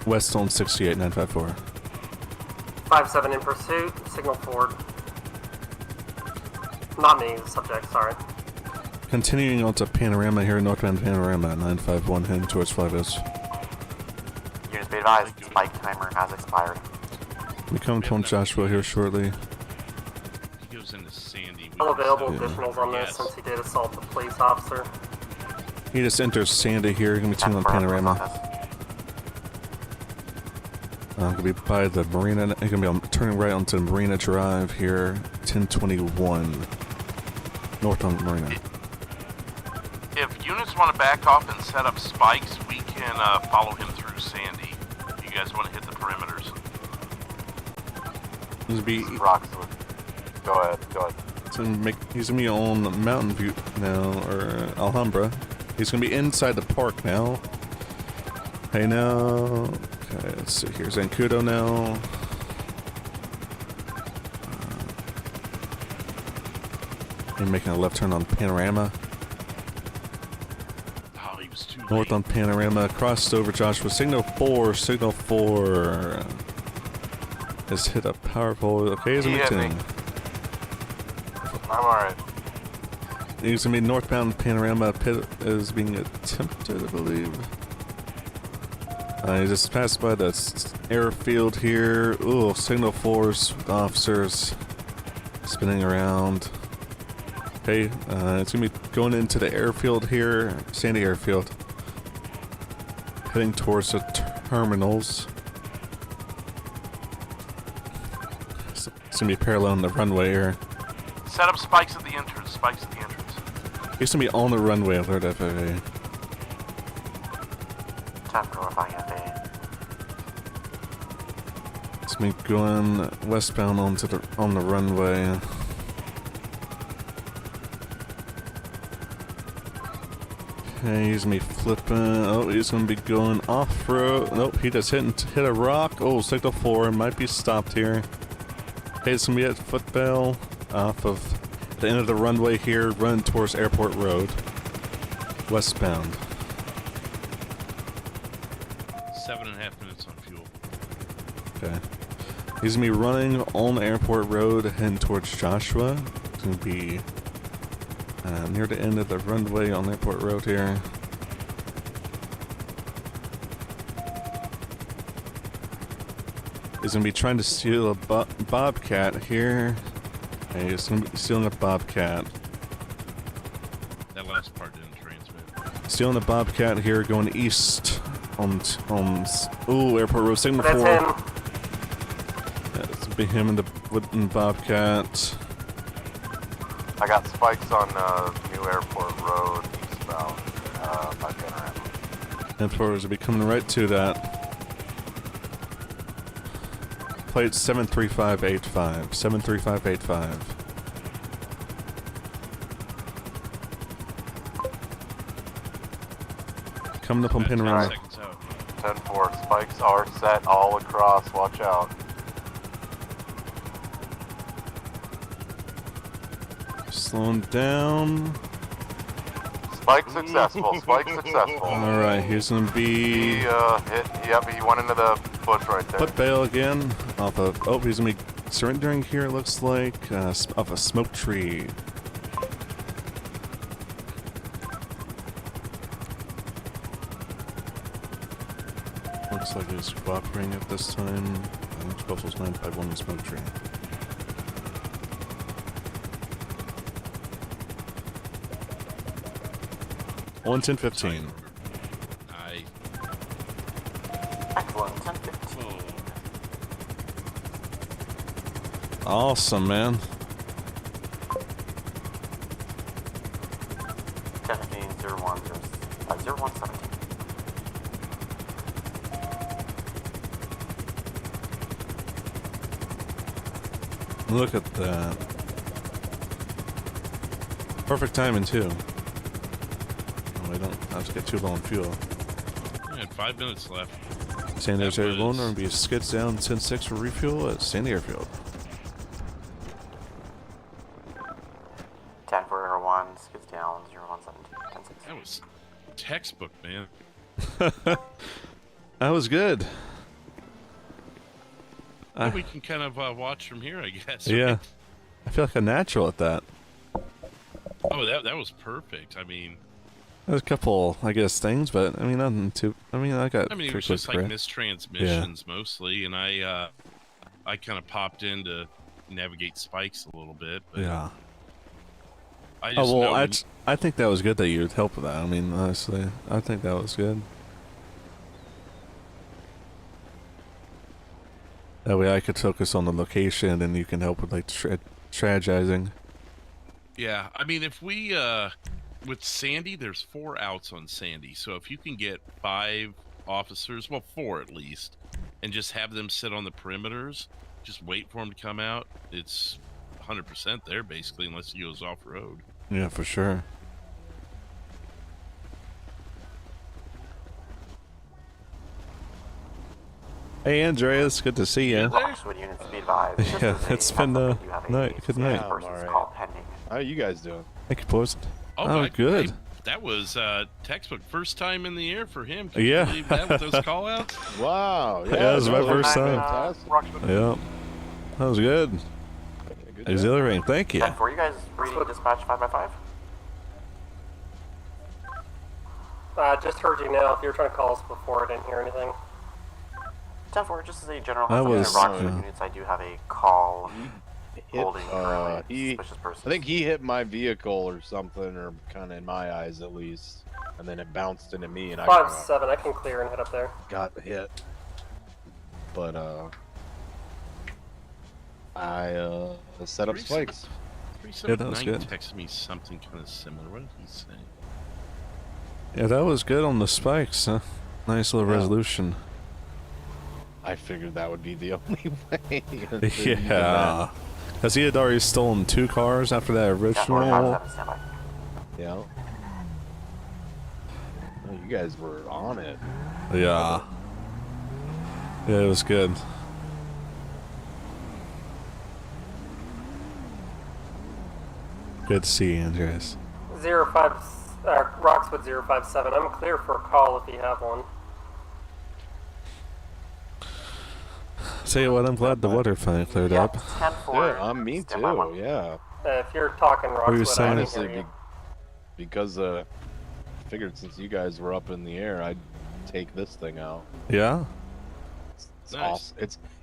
[SPEAKER 1] West on 68, 954.
[SPEAKER 5] 5-7 in pursuit, signal forward. Not me, the subject, sorry.
[SPEAKER 1] Continuing on to Panorama here, northbound Panorama, 951, heading towards Flavis.
[SPEAKER 8] Units be advised, spike timer has expired.
[SPEAKER 1] We come to Joshua here shortly.
[SPEAKER 11] He goes into Sandy.
[SPEAKER 5] All available additionals on this since he did assault the police officer.
[SPEAKER 1] He just enters Sandy here, gonna be tuning on Panorama. Gonna be by the Marina, gonna be turning right onto Marina Drive here, 1021. North on Marina.
[SPEAKER 2] If units want to back off and set up spikes, we can follow him through Sandy. You guys want to hit the perimeters.
[SPEAKER 1] He's gonna be.
[SPEAKER 13] Roxwood. Go ahead.
[SPEAKER 1] He's gonna be on Mountain View now, or Alhambra. He's gonna be inside the park now. Hey now. Okay, let's see. Here's Zancudo now. You're making a left turn on Panorama.
[SPEAKER 11] Oh, he was too
[SPEAKER 1] North on Panorama. Crossed over Joshua. Signal 4. Has hit a power pole. Okay, he's a McTing.
[SPEAKER 13] I'm alright.
[SPEAKER 1] He's gonna be northbound Panorama. Pit is being attempted, I believe. He just passed by the airfield here. Ooh, Signal 4's officers spinning around. Okay, it's gonna be going into the airfield here, Sandy Airfield. Heading towards the terminals. It's gonna be parallel on the runway here.
[SPEAKER 2] Set up spikes at the entrance.
[SPEAKER 1] He's gonna be on the runway, alert FAA. It's gonna be going westbound on the runway. Okay, he's gonna be flipping. Oh, he's gonna be going off-road. Nope, he just hit a rock. Oh, Signal 4 might be stopped here. Okay, it's gonna be at Footbell off of the end of the runway here, running towards Airport Road. Westbound.
[SPEAKER 11] 7.5 minutes on fuel.
[SPEAKER 1] Okay. He's gonna be running on Airport Road, heading towards Joshua. It's gonna be near the end of the runway on Airport Road here. He's gonna be trying to steal a Bobcat here. Okay, he's gonna be stealing a Bobcat.
[SPEAKER 11] That last part didn't transmit.
[SPEAKER 1] Stealing a Bobcat here, going east on Airport Road, Signal 4. That's gonna be him in the Bobcat.
[SPEAKER 13] I got spikes on New Airport Road, eastbound, by Panorama.
[SPEAKER 1] Airport will be coming right to that. Plate 73585. 73585. Coming up on Panorama.
[SPEAKER 13] 10-4, spikes are set all across, watch out.
[SPEAKER 1] Slowing down.
[SPEAKER 13] Spike successful, spike successful.
[SPEAKER 1] Alright, he's gonna be...
[SPEAKER 13] he went into the bush right there.
[SPEAKER 1] Foot bail again. Off of... Oh, he's gonna be surrendering here, it looks like. Off a smoke tree. Looks like he's cooperating at this time. Buffalo's 951 smoke tree. On 10-15.
[SPEAKER 8] Excellent, 10-15.
[SPEAKER 1] Awesome, man.
[SPEAKER 8] 10-15, 0117.
[SPEAKER 1] Look at that. Perfect timing, too. We don't have to get too low on fuel.
[SPEAKER 11] We had 5 minutes left.
[SPEAKER 1] Sandy Airfield will be skids down 10-6 for refuel at Sandy Airfield.
[SPEAKER 8] 10-401, skids down 0117. 10-6.
[SPEAKER 11] That was textbook, man.
[SPEAKER 1] That was good.
[SPEAKER 11] We can kind of watch from here, I guess.
[SPEAKER 1] Yeah.
[SPEAKER 11] Right?
[SPEAKER 1] I feel like a natural at that.
[SPEAKER 11] Oh, that was perfect. I mean...
[SPEAKER 1] There's a couple, I guess, things, but I mean, nothing too. I mean, I got.
[SPEAKER 11] I mean, it was just like mistransmissions mostly, and I kind of popped in to navigate spikes a little bit. But
[SPEAKER 1] yeah.
[SPEAKER 11] I just
[SPEAKER 1] well, I think that was good that you would help with that. I mean, honestly, I think that was good. That way, I could focus on the location, and you can help with like strategizing.
[SPEAKER 11] Yeah, I mean, if we with Sandy, there's 4 outs on Sandy, so if you can get 5 officers, well, 4 at least, and just have them sit on the perimeters, just wait for them to come out, it's 100% there basically, unless he goes off road.
[SPEAKER 1] Yeah, for sure. Hey Andreas, good to see you. Yeah, it's been good night.
[SPEAKER 4] How are you guys doing?
[SPEAKER 1] Thank you, boys.
[SPEAKER 11] Oh,
[SPEAKER 1] good.
[SPEAKER 11] That was textbook first time in the air for him. Can you
[SPEAKER 1] Yeah.
[SPEAKER 11] believe that with those call outs?
[SPEAKER 4] Wow.
[SPEAKER 1] Yeah, that was my first time. Yeah, that was good. Exhilarating. Thank you.
[SPEAKER 8] For you guys reading dispatch 5x5?
[SPEAKER 5] Just heard you now. If you were trying to call us before, I didn't hear anything.
[SPEAKER 8] 10-4, just as a general
[SPEAKER 1] That was,
[SPEAKER 8] Rockford units, I do have a call holding suspicious person.
[SPEAKER 4] I think he hit my vehicle or something, or kind of in my eyes at least, and then it bounced into me, and
[SPEAKER 5] 5-7, I can clear and head up there.
[SPEAKER 4] got hit. But I set up spikes.
[SPEAKER 11] 379 texted me something kind of similar. What did he say?
[SPEAKER 1] Yeah, that was good on the spikes. Huh? Nice little resolution.
[SPEAKER 4] I figured that would be the only way.
[SPEAKER 1] Yeah, because he had already stolen 2 cars after that original.
[SPEAKER 4] Yeah. Oh, you guys were on it.
[SPEAKER 1] Yeah. Yeah, it was good. Good to see you, Andreas.
[SPEAKER 5] 05, Roxwood 057. I'm clear for a call if you have one.
[SPEAKER 1] Tell you what, I'm glad the water finally cleared up.
[SPEAKER 4] Yeah, me too. Yeah.
[SPEAKER 5] If you're talking
[SPEAKER 1] What were you
[SPEAKER 5] Roxwood,
[SPEAKER 1] saying?
[SPEAKER 5] I can
[SPEAKER 4] Honestly,
[SPEAKER 5] hear you.
[SPEAKER 4] because I figured since you guys were up in the air, I'd take this thing out.
[SPEAKER 1] Yeah.
[SPEAKER 4] It's awesome.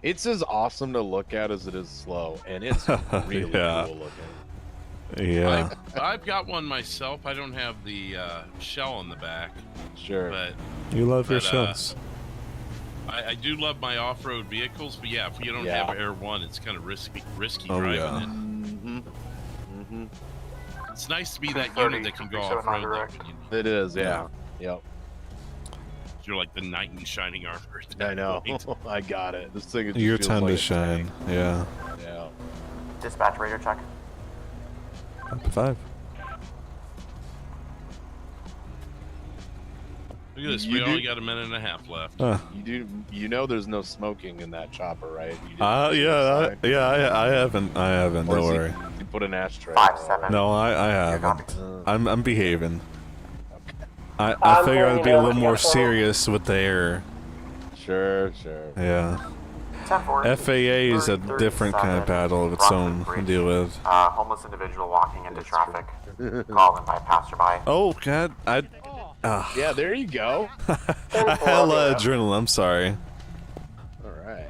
[SPEAKER 4] It's as awesome to look at as it is slow, and it's really
[SPEAKER 1] Yeah.
[SPEAKER 4] cool looking.
[SPEAKER 1] Yeah.
[SPEAKER 11] I've got one myself. I don't have the shell on the back.
[SPEAKER 4] Sure.
[SPEAKER 11] But
[SPEAKER 1] You love your shells.
[SPEAKER 11] I do love my off-road vehicles, but yeah, if you don't have Air 1, it's kind of risky
[SPEAKER 1] Oh,
[SPEAKER 11] driving
[SPEAKER 1] yeah.
[SPEAKER 11] it.
[SPEAKER 4] Mm-hmm.
[SPEAKER 11] It's nice to be that unit that can go off-road.
[SPEAKER 4] It is, yeah. Yep.
[SPEAKER 11] You're like the knight in shining armor.
[SPEAKER 4] I know. I got it. This thing is
[SPEAKER 1] Your
[SPEAKER 4] just
[SPEAKER 1] time
[SPEAKER 4] feels
[SPEAKER 1] to
[SPEAKER 4] like
[SPEAKER 1] shine. Yeah.
[SPEAKER 4] Yeah.
[SPEAKER 8] Dispatch radar check.
[SPEAKER 1] 5.
[SPEAKER 11] Look at this.
[SPEAKER 4] You
[SPEAKER 11] We only
[SPEAKER 4] do-
[SPEAKER 11] got a minute and a half left.
[SPEAKER 4] You know there's no smoking in that chopper, right? You
[SPEAKER 1] Yeah, I haven't. Don't worry.
[SPEAKER 4] You put an ashtray.
[SPEAKER 8] 5-7.
[SPEAKER 1] No, I haven't. I'm behaving. I figure I'd be a little more serious with the air.
[SPEAKER 4] Sure.
[SPEAKER 1] Yeah. FAA is a different kind of battle of its own to deal with.
[SPEAKER 8] Homeless individual walking into traffic. Called in by passerby.
[SPEAKER 1] Oh God,
[SPEAKER 4] Yeah, there you go.
[SPEAKER 1] I had a lot of adrenaline. I'm sorry.
[SPEAKER 4] All right.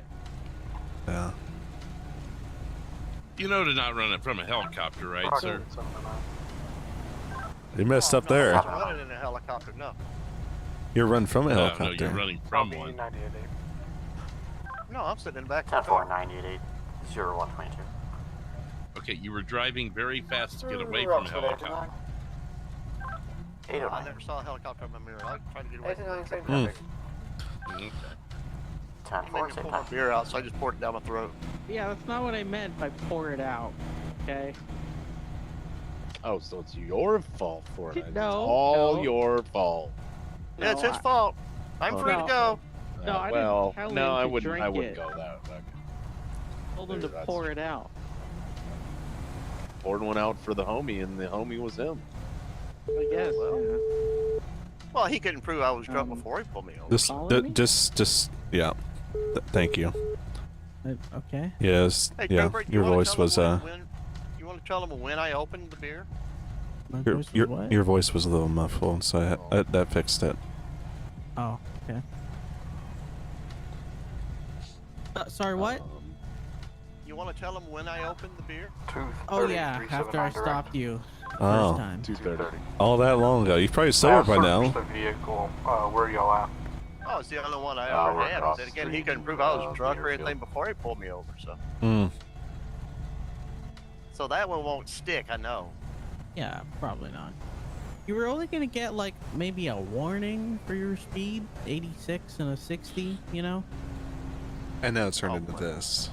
[SPEAKER 1] Yeah.
[SPEAKER 11] You know to not run it from a helicopter, right, sir?
[SPEAKER 1] You messed up there.
[SPEAKER 19] I'm running in a helicopter, no.
[SPEAKER 1] You're running from a
[SPEAKER 11] No,
[SPEAKER 1] helicopter.
[SPEAKER 11] you're running from one.
[SPEAKER 19] No, I'm sitting in the back.
[SPEAKER 8] 10-4, 988, 0122.
[SPEAKER 11] Okay, you were driving very fast to get away from a helicopter.
[SPEAKER 19] I never saw a helicopter in my mirror. I tried to get away from it.
[SPEAKER 11] Okay.
[SPEAKER 8] 10-4, same
[SPEAKER 19] Pull
[SPEAKER 8] time.
[SPEAKER 19] my beer out, so I just poured it down my throat.
[SPEAKER 6] Yeah, that's not what I meant by pour it out. Okay.
[SPEAKER 4] Oh, so it's your fault for it. It's
[SPEAKER 6] No,
[SPEAKER 4] all
[SPEAKER 6] no.
[SPEAKER 4] your fault.
[SPEAKER 19] Yeah, it's his fault. I'm free to go.
[SPEAKER 6] No, I
[SPEAKER 4] well,
[SPEAKER 6] didn't tell him
[SPEAKER 4] no,
[SPEAKER 6] to
[SPEAKER 4] I wouldn't.
[SPEAKER 6] drink
[SPEAKER 4] I wouldn't
[SPEAKER 6] it.
[SPEAKER 4] go that. Okay.
[SPEAKER 6] Told him to
[SPEAKER 4] That's
[SPEAKER 6] pour it out.
[SPEAKER 4] Poured one out for the homie, and the homie was him.
[SPEAKER 6] I guess.
[SPEAKER 19] Well, he couldn't prove I was drunk before he pulled me over.
[SPEAKER 1] Just, yeah. Thank you.
[SPEAKER 6] Okay.
[SPEAKER 1] Yes,
[SPEAKER 19] Hey,
[SPEAKER 1] yeah.
[SPEAKER 19] Cooper,
[SPEAKER 1] Your voice was
[SPEAKER 19] you want to tell him when I opened the beer?
[SPEAKER 1] your voice was a little muffled, so that fixed it.
[SPEAKER 6] Oh, okay. Sorry, what?
[SPEAKER 19] You want to tell him when I opened the beer?
[SPEAKER 6] Oh yeah, after I stopped you
[SPEAKER 1] Oh,
[SPEAKER 6] first time.
[SPEAKER 4] 2:30.
[SPEAKER 1] All that long ago. You're probably sober by now.
[SPEAKER 10] The vehicle, where y'all at?
[SPEAKER 19] Oh, it's the only one I
[SPEAKER 10] we're
[SPEAKER 19] ever had.
[SPEAKER 10] across
[SPEAKER 19] Then
[SPEAKER 10] the
[SPEAKER 19] again, he
[SPEAKER 10] street
[SPEAKER 19] couldn't prove
[SPEAKER 10] from,
[SPEAKER 19] I was drunk or
[SPEAKER 10] the
[SPEAKER 19] anything before he pulled me over, so.
[SPEAKER 1] Hmm.
[SPEAKER 19] So that one won't stick, I know.
[SPEAKER 6] Yeah, probably not. You were only gonna get like maybe a warning for your speed, 86 and a 60, you know?
[SPEAKER 1] And now it's turned into this.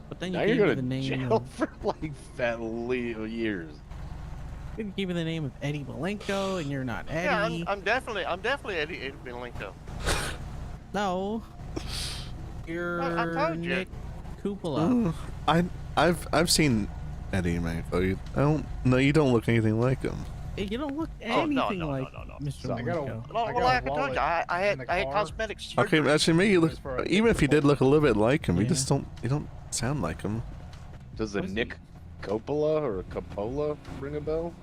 [SPEAKER 16] But then you
[SPEAKER 4] Now
[SPEAKER 16] gave
[SPEAKER 4] you're
[SPEAKER 16] me
[SPEAKER 4] gonna
[SPEAKER 16] the name
[SPEAKER 4] jail
[SPEAKER 16] of,
[SPEAKER 4] for like years.
[SPEAKER 16] you gave me the name of Eddie Malenko, and you're not Eddie.
[SPEAKER 19] Yeah, I'm definitely Eddie Malenko.
[SPEAKER 16] No. You're
[SPEAKER 19] I told you.
[SPEAKER 16] Nick Cupola.
[SPEAKER 1] I've seen Eddie Manko. I don't. No, you don't look anything like him.
[SPEAKER 16] You don't look
[SPEAKER 19] Oh, no,
[SPEAKER 16] anything
[SPEAKER 19] no,
[SPEAKER 16] like
[SPEAKER 19] no, no.
[SPEAKER 16] Mr.
[SPEAKER 3] I got a-
[SPEAKER 16] Malenko.
[SPEAKER 19] Well, like I told you, I had cosmetic surgery.
[SPEAKER 1] Okay, actually, maybe you look. Even if you did look a little bit like him, you
[SPEAKER 16] Yeah.
[SPEAKER 1] just don't. You don't sound like him.
[SPEAKER 4] Does the Nick Coppola or Coppola ring a bell?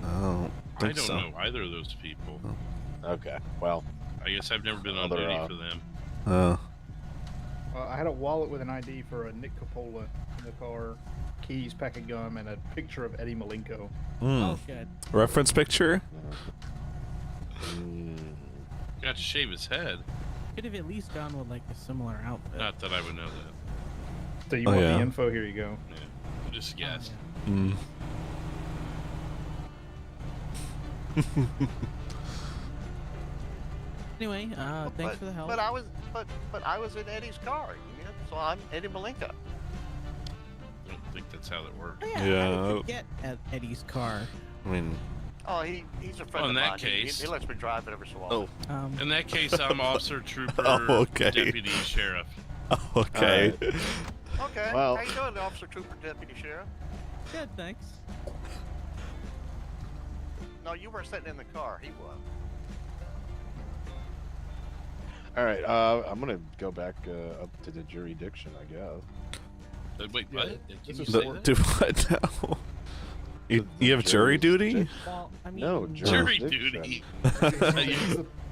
[SPEAKER 1] Oh,
[SPEAKER 11] I
[SPEAKER 1] think
[SPEAKER 11] don't
[SPEAKER 1] so.
[SPEAKER 11] know either of those people.
[SPEAKER 4] Okay, well.
[SPEAKER 11] I guess I've never been on
[SPEAKER 4] Other,
[SPEAKER 11] duty for them.
[SPEAKER 3] I had a wallet with an ID for a Nick Coppola in the car, keys, pack of gum, and a picture of Eddie Malenko.
[SPEAKER 16] Oh, good.
[SPEAKER 1] Reference picture.
[SPEAKER 11] Got to shave his head.
[SPEAKER 16] Could have at least gone with like a similar outfit.
[SPEAKER 11] Not that I would know that.
[SPEAKER 3] So you want the info? Here you go.
[SPEAKER 11] Yeah. Just guess.
[SPEAKER 1] Mm.
[SPEAKER 16] Anyway, thanks for the help.
[SPEAKER 19] But I was in Eddie's car, you know, so I'm Eddie Malenko.
[SPEAKER 11] I don't think that's how that works.
[SPEAKER 16] How did you get at Eddie's car?
[SPEAKER 1] I mean,
[SPEAKER 19] Oh, he's a friend
[SPEAKER 11] Well, in
[SPEAKER 19] of
[SPEAKER 11] that
[SPEAKER 19] mine.
[SPEAKER 11] case-
[SPEAKER 19] He lets me drive it every so often.
[SPEAKER 1] Oh.
[SPEAKER 11] In that case, I'm officer, trooper,
[SPEAKER 1] Oh, okay.
[SPEAKER 11] deputy, sheriff.
[SPEAKER 1] Okay.
[SPEAKER 19] Okay.
[SPEAKER 4] Well-
[SPEAKER 19] How you doing, Officer Trooper Deputy Sheriff?
[SPEAKER 16] Good, thanks.
[SPEAKER 19] No, you weren't sitting in the car. He was.
[SPEAKER 4] All right, I'm gonna go back up to the jurisdiction, I guess.
[SPEAKER 11] Wait, what? Can you say
[SPEAKER 1] The,
[SPEAKER 11] that?
[SPEAKER 1] do what now? You have jury duty?
[SPEAKER 16] Well, I mean,
[SPEAKER 4] No,
[SPEAKER 11] Jury
[SPEAKER 4] jurisdiction.
[SPEAKER 11] duty.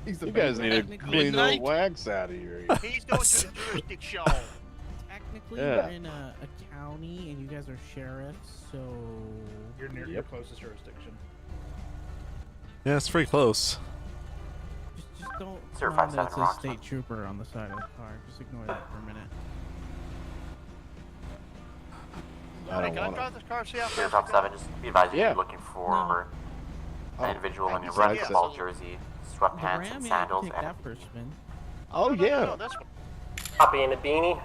[SPEAKER 4] You guys need to
[SPEAKER 16] Technically-
[SPEAKER 4] clean the
[SPEAKER 11] Midnight?
[SPEAKER 4] wax out of here.
[SPEAKER 19] He's going to the jurisdiction.
[SPEAKER 16] Technically,
[SPEAKER 4] Yeah.
[SPEAKER 16] we're in a county, and you guys are sheriffs, so
[SPEAKER 3] You're near your closest jurisdiction.
[SPEAKER 1] Yeah, it's pretty close.
[SPEAKER 16] just don't
[SPEAKER 8] Sir,
[SPEAKER 16] mind that
[SPEAKER 8] 57
[SPEAKER 16] it says
[SPEAKER 8] Roxton.
[SPEAKER 16] state trooper on the side of the car. Just ignore that for a minute.
[SPEAKER 4] I
[SPEAKER 19] Hey,
[SPEAKER 4] don't
[SPEAKER 19] can I
[SPEAKER 4] want
[SPEAKER 19] drive this car? See how
[SPEAKER 8] Here's
[SPEAKER 19] fast
[SPEAKER 8] Rob
[SPEAKER 19] it
[SPEAKER 8] 7, just be advised
[SPEAKER 4] Yeah.
[SPEAKER 8] you're looking for
[SPEAKER 4] Oh,
[SPEAKER 8] an individual in a
[SPEAKER 4] thanks.
[SPEAKER 8] red
[SPEAKER 4] Yeah.
[SPEAKER 8] ball jersey,
[SPEAKER 16] The
[SPEAKER 8] sweatpants,
[SPEAKER 16] Ram,
[SPEAKER 8] and
[SPEAKER 16] yeah, you
[SPEAKER 8] sandals,
[SPEAKER 16] take
[SPEAKER 8] and
[SPEAKER 16] that for a spin.
[SPEAKER 4] Oh
[SPEAKER 19] No,
[SPEAKER 4] yeah.
[SPEAKER 19] no, this one.
[SPEAKER 5] Copy in a beanie.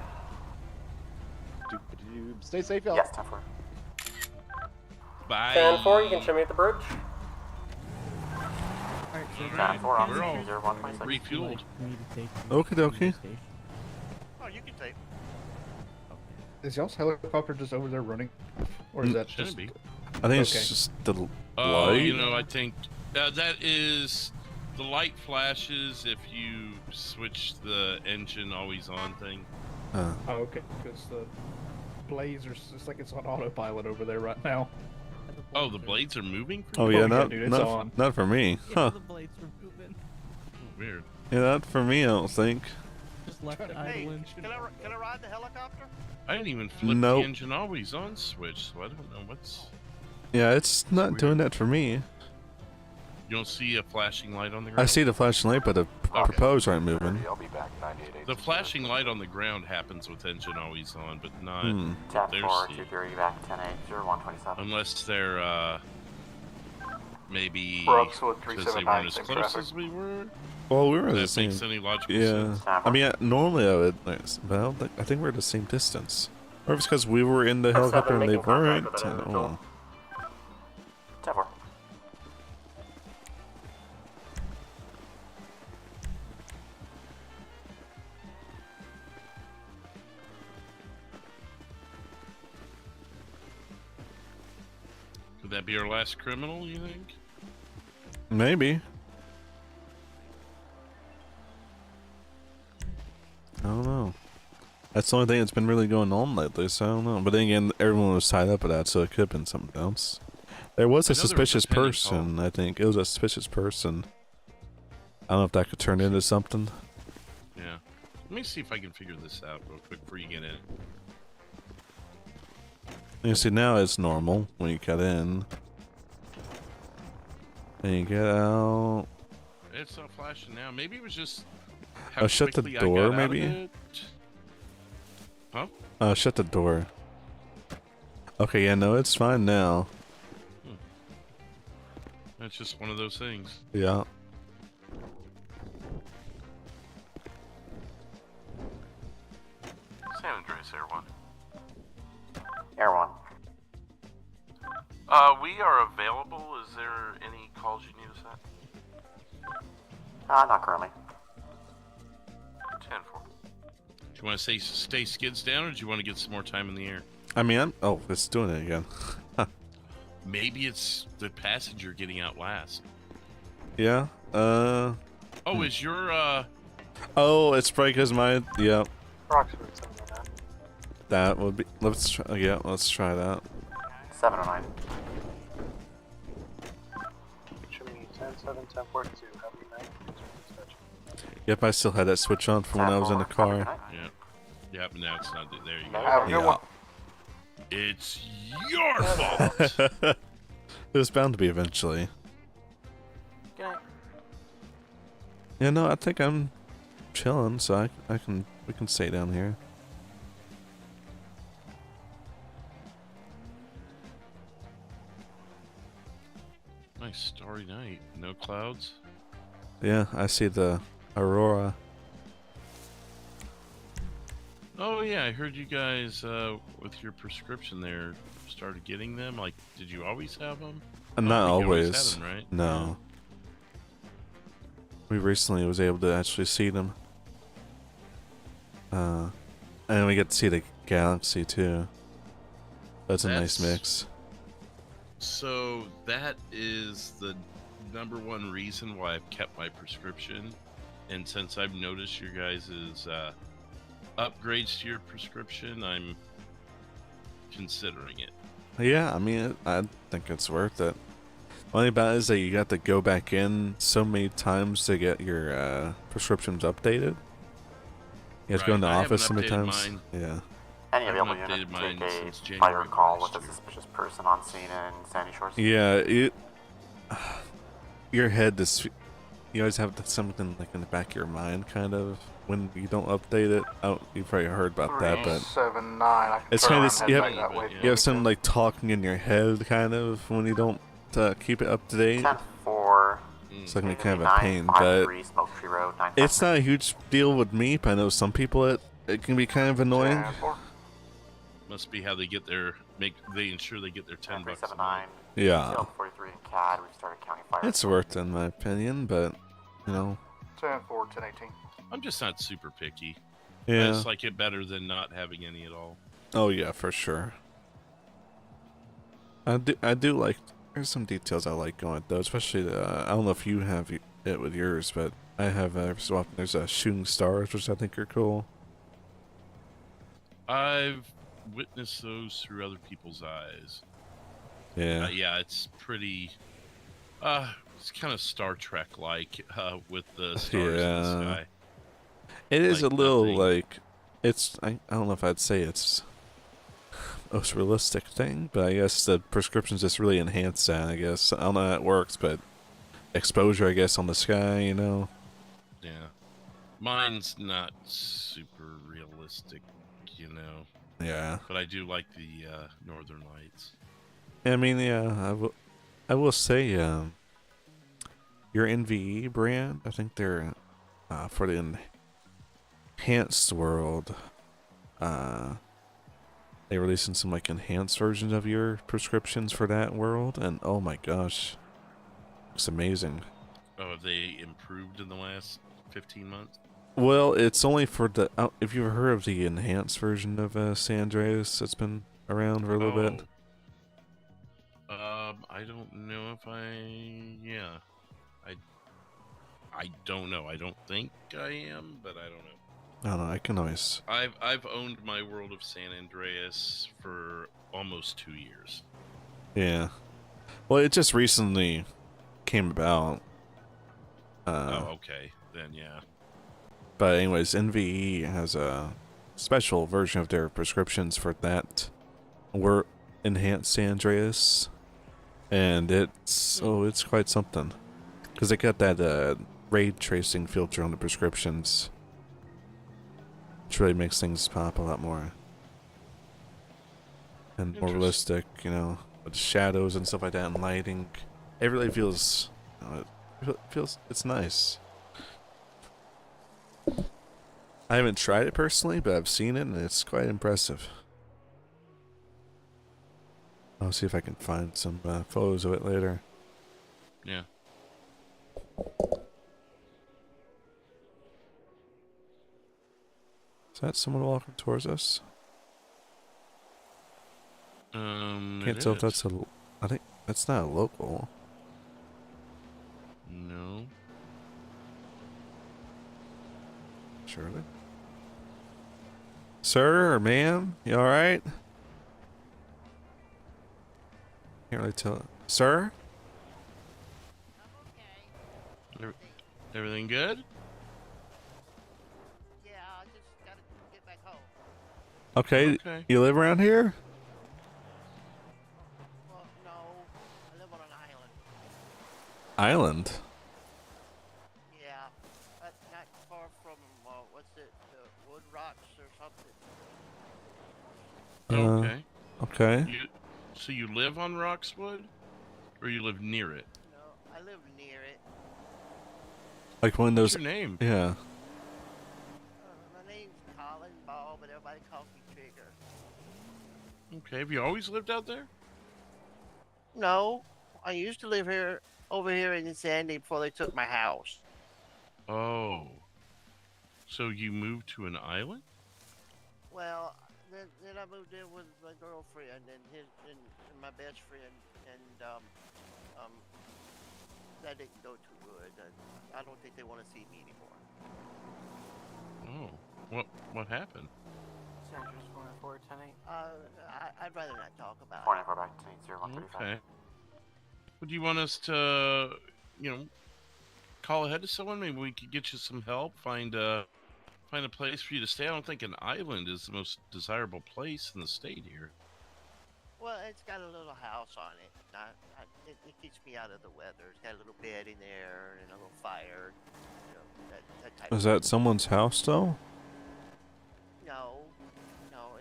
[SPEAKER 4] Stay safe, y'all.
[SPEAKER 8] yes, 10-4.
[SPEAKER 11] Bye.
[SPEAKER 5] 10-4, you can show me at the bridge.
[SPEAKER 16] Alright, so
[SPEAKER 8] 10-4 on
[SPEAKER 11] We're all
[SPEAKER 8] 0126.
[SPEAKER 11] refueled.
[SPEAKER 1] Okie dokie.
[SPEAKER 19] Oh, you can take.
[SPEAKER 3] Is y'all's helicopter just over there running, or is that
[SPEAKER 11] Shouldn't
[SPEAKER 3] just?
[SPEAKER 11] be.
[SPEAKER 1] I think it's
[SPEAKER 3] Okay.
[SPEAKER 1] just the
[SPEAKER 11] Oh,
[SPEAKER 1] light.
[SPEAKER 11] you know, I think that is the light flashes if you switch the engine always on thing.
[SPEAKER 3] Oh, okay, because the blades are it's like it's on autopilot over there right now.
[SPEAKER 11] Oh, the blades are moving for
[SPEAKER 1] Oh
[SPEAKER 11] you?
[SPEAKER 1] yeah, not
[SPEAKER 3] dude, it's
[SPEAKER 1] not,
[SPEAKER 3] on.
[SPEAKER 1] not for me.
[SPEAKER 16] Yeah,
[SPEAKER 1] Huh?
[SPEAKER 16] the blades were moving.
[SPEAKER 11] Weird.
[SPEAKER 1] Yeah, not for me. I don't think.
[SPEAKER 16] Just left it
[SPEAKER 19] Hey,
[SPEAKER 16] idling.
[SPEAKER 19] can I ride the helicopter?
[SPEAKER 11] I didn't even flip
[SPEAKER 1] Nope.
[SPEAKER 11] the engine always on switch, so I don't know what's.
[SPEAKER 1] Yeah, it's not doing that for me.
[SPEAKER 11] You don't see a flashing light on the ground?
[SPEAKER 1] I see the flashing light, but the propellers aren't moving.
[SPEAKER 13] I'll be back 98.
[SPEAKER 11] The flashing light on the ground happens with engine always on, but not.
[SPEAKER 8] 10-4,
[SPEAKER 11] there's
[SPEAKER 8] 230, back 10-8, 0127.
[SPEAKER 11] unless they're maybe
[SPEAKER 10] Brooks with
[SPEAKER 11] because they weren't
[SPEAKER 10] 379,
[SPEAKER 11] as
[SPEAKER 10] same
[SPEAKER 11] close
[SPEAKER 10] traffic.
[SPEAKER 11] as we were.
[SPEAKER 1] Well, we were
[SPEAKER 11] That
[SPEAKER 1] the same.
[SPEAKER 11] makes any logical
[SPEAKER 1] Yeah.
[SPEAKER 11] sense.
[SPEAKER 1] I mean, normally I would, like, but I don't think. I think we're the same distance. Or if it's because we were in the
[SPEAKER 5] That's
[SPEAKER 1] helicopter and they
[SPEAKER 5] making contact
[SPEAKER 1] weren't.
[SPEAKER 5] with that
[SPEAKER 1] I don't
[SPEAKER 5] individual.
[SPEAKER 1] know.
[SPEAKER 8] 10-4.
[SPEAKER 11] Could that be our last criminal, you think?
[SPEAKER 1] Maybe. I don't know. That's the only thing that's been really going on lately, so I don't know. But then again, everyone was tied up with that, so it could have been something else. There was
[SPEAKER 11] I
[SPEAKER 1] a
[SPEAKER 11] know there was a
[SPEAKER 1] suspicious
[SPEAKER 11] pending
[SPEAKER 1] person, I think. It was a suspicious person. I don't know if that could turn into something.
[SPEAKER 11] Yeah. Let me see if I can figure this out real quick before you get in.
[SPEAKER 1] You see, now it's normal when you get in. And you get out.
[SPEAKER 11] It's not flashing now. Maybe it was just.
[SPEAKER 1] Oh, shut the
[SPEAKER 11] quickly I
[SPEAKER 1] door,
[SPEAKER 11] got out of
[SPEAKER 1] maybe?
[SPEAKER 11] it. Huh?
[SPEAKER 1] Shut the door. Okay, yeah, no, it's fine now.
[SPEAKER 11] That's just one of those things.
[SPEAKER 1] Yeah.
[SPEAKER 2] 1.
[SPEAKER 8] Air 1.
[SPEAKER 2] We are available. Is there any calls you need us at?
[SPEAKER 8] Not currently.
[SPEAKER 2] 10-4.
[SPEAKER 11] Do you want to stay skids down, or do you want to get some more time in the air?
[SPEAKER 1] I mean, oh, it's doing it again.
[SPEAKER 11] Maybe it's the passenger getting out last.
[SPEAKER 1] Yeah.
[SPEAKER 11] Oh, is your
[SPEAKER 1] Oh, it's probably because my yeah.
[SPEAKER 17] Approximately 709.
[SPEAKER 1] That would be. Let's try. Yeah, let's try that.
[SPEAKER 8] 709.
[SPEAKER 17] Show me 10-7, 10-4-2. Have a good night.
[SPEAKER 1] Yep, I still had that switch on from when I was in the car.
[SPEAKER 11] Yeah. Yep, now it's not. There you go.
[SPEAKER 10] Have a good one.
[SPEAKER 11] It's your fault.
[SPEAKER 1] It was bound to be eventually.
[SPEAKER 6] Good night.
[SPEAKER 1] Yeah, no, I think I'm chilling, so we can stay down here.
[SPEAKER 11] Nice starry night. No clouds.
[SPEAKER 1] Yeah, I see the aurora.
[SPEAKER 11] Oh yeah, I heard you guys with your prescription there started getting them. Like, did you always have them?
[SPEAKER 1] Not
[SPEAKER 11] You
[SPEAKER 1] always.
[SPEAKER 11] had them, right?
[SPEAKER 1] No. We recently was able to actually see them. And we get to see the galaxy too. That's a nice mix.
[SPEAKER 11] So that is the #1 reason why I've kept my prescription, and since I've noticed your guys' upgrades to your prescription, I'm considering it.
[SPEAKER 1] Yeah, I mean, I think it's worth it. Only about it is that you got to go back in so many times to get your prescriptions updated. You have to go in the office so many times.
[SPEAKER 11] Mine.
[SPEAKER 1] Yeah.
[SPEAKER 8] Any available unit take a fire call with a suspicious person on scene in Sandy Shores.
[SPEAKER 1] Yeah, your head is. You always have something like in the back of your mind, kind of, when you don't update it. Oh, you've probably heard about that, but
[SPEAKER 10] 379.
[SPEAKER 1] it's kind of you have something like talking in your head, kind of, when you don't keep it up to date.
[SPEAKER 8] 10-4.
[SPEAKER 1] It's like kind of a pain, but it's not a huge deal with me. But I know some people it can be kind of annoying.
[SPEAKER 11] Must be how they get they ensure they get their $10 a month.
[SPEAKER 1] Yeah.
[SPEAKER 8] 43 in CAD. We've started counting fire.
[SPEAKER 1] It's worth it in my opinion, but you know.
[SPEAKER 10] 10-4, 10-18.
[SPEAKER 11] I'm just not super picky.
[SPEAKER 1] Yeah.
[SPEAKER 11] I just like it better than not having any at all.
[SPEAKER 1] Oh yeah, for sure. I do like. There's some details I like going though, especially the. I don't know if you have it with yours, but I have every so often. There's shooting stars, which I think are cool.
[SPEAKER 11] I've witnessed those through other people's eyes.
[SPEAKER 1] Yeah.
[SPEAKER 11] Yeah, it's pretty. It's kind of Star Trek like with the stars in the sky.
[SPEAKER 1] It is
[SPEAKER 11] like
[SPEAKER 1] a little
[SPEAKER 11] nothing.
[SPEAKER 1] like. It's. I don't know if I'd say it's most realistic thing, but I guess the prescriptions just really enhance that. I guess I don't know how it works, but exposure, I guess, on the sky, you know.
[SPEAKER 11] Yeah, mine's not super realistic, you know.
[SPEAKER 1] Yeah.
[SPEAKER 11] But I do like the Northern Lights.
[SPEAKER 1] I mean, yeah, I will say, your NVE brand, I think they're for the enhanced world. They releasing some like enhanced versions of your prescriptions for that world, and oh my gosh, it's amazing.
[SPEAKER 11] Oh, have they improved in the last 15 months?
[SPEAKER 1] Well, it's only for the. If you've heard of the enhanced version of San Andreas, that's been around for a little bit.
[SPEAKER 11] I don't know if yeah. I don't know. I don't think I am, but I don't know.
[SPEAKER 1] I don't know. I can always.
[SPEAKER 11] I've owned my World of San Andreas for almost 2 years.
[SPEAKER 1] Yeah. Well, it just recently came about.
[SPEAKER 11] Oh, okay. Then, yeah.
[SPEAKER 1] But anyways, NVE has a special version of their prescriptions for that. We're enhanced San Andreas. And it's quite something. Because they got that raid tracing filter on the prescriptions. Which really makes things pop a lot more. And more realistic, you know, with the shadows and stuff like that and lighting. It really feels, it's nice. I haven't tried it personally, but I've seen it, and it's quite impressive. I'll see if I can find some photos of it later.
[SPEAKER 11] Yeah.
[SPEAKER 1] Is that someone walking towards us? Can't tell if that's a. I think that's not a local.
[SPEAKER 11] No.
[SPEAKER 1] Surely. Sir or ma'am, you alright? Can't really tell. Sir?
[SPEAKER 11] Everything good?
[SPEAKER 19] Yeah, I just gotta get back home.
[SPEAKER 1] Okay.
[SPEAKER 11] Okay.
[SPEAKER 1] You live around here?
[SPEAKER 19] Well, no, I live on an island.
[SPEAKER 1] Island?
[SPEAKER 19] Yeah, not far from, what's it, Wood Rocks or something.
[SPEAKER 11] Okay.
[SPEAKER 1] Okay.
[SPEAKER 11] So you live on Roxwood? Or you live near it?
[SPEAKER 19] No, I live near it.
[SPEAKER 1] Like one of those.
[SPEAKER 11] What's your name?
[SPEAKER 1] Yeah.
[SPEAKER 19] My name's Colin Ball, but everybody calls me Trigger.
[SPEAKER 11] Okay. Have you always lived out there?
[SPEAKER 19] No, I used to live over here in Sandy before they took my house.
[SPEAKER 11] Oh. So you moved to an island?
[SPEAKER 19] Well, then I moved in with my girlfriend and my best friend, and that didn't go too good. I don't think they want to see me anymore.
[SPEAKER 11] Oh. What happened?
[SPEAKER 6] Centers 410.
[SPEAKER 19] I'd rather not talk about it.
[SPEAKER 8] 494 back to 0135.
[SPEAKER 11] Okay. Would you want us to, call ahead to someone? Maybe we could get you some help, find a place for you to stay. I don't think an island is the most desirable place in the state here.
[SPEAKER 19] Well, it's got a little house on it. It keeps me out of the weather. It's got a little bed in there and a little fire. That type
[SPEAKER 1] Is
[SPEAKER 19] of
[SPEAKER 1] that someone's house though?
[SPEAKER 19] No,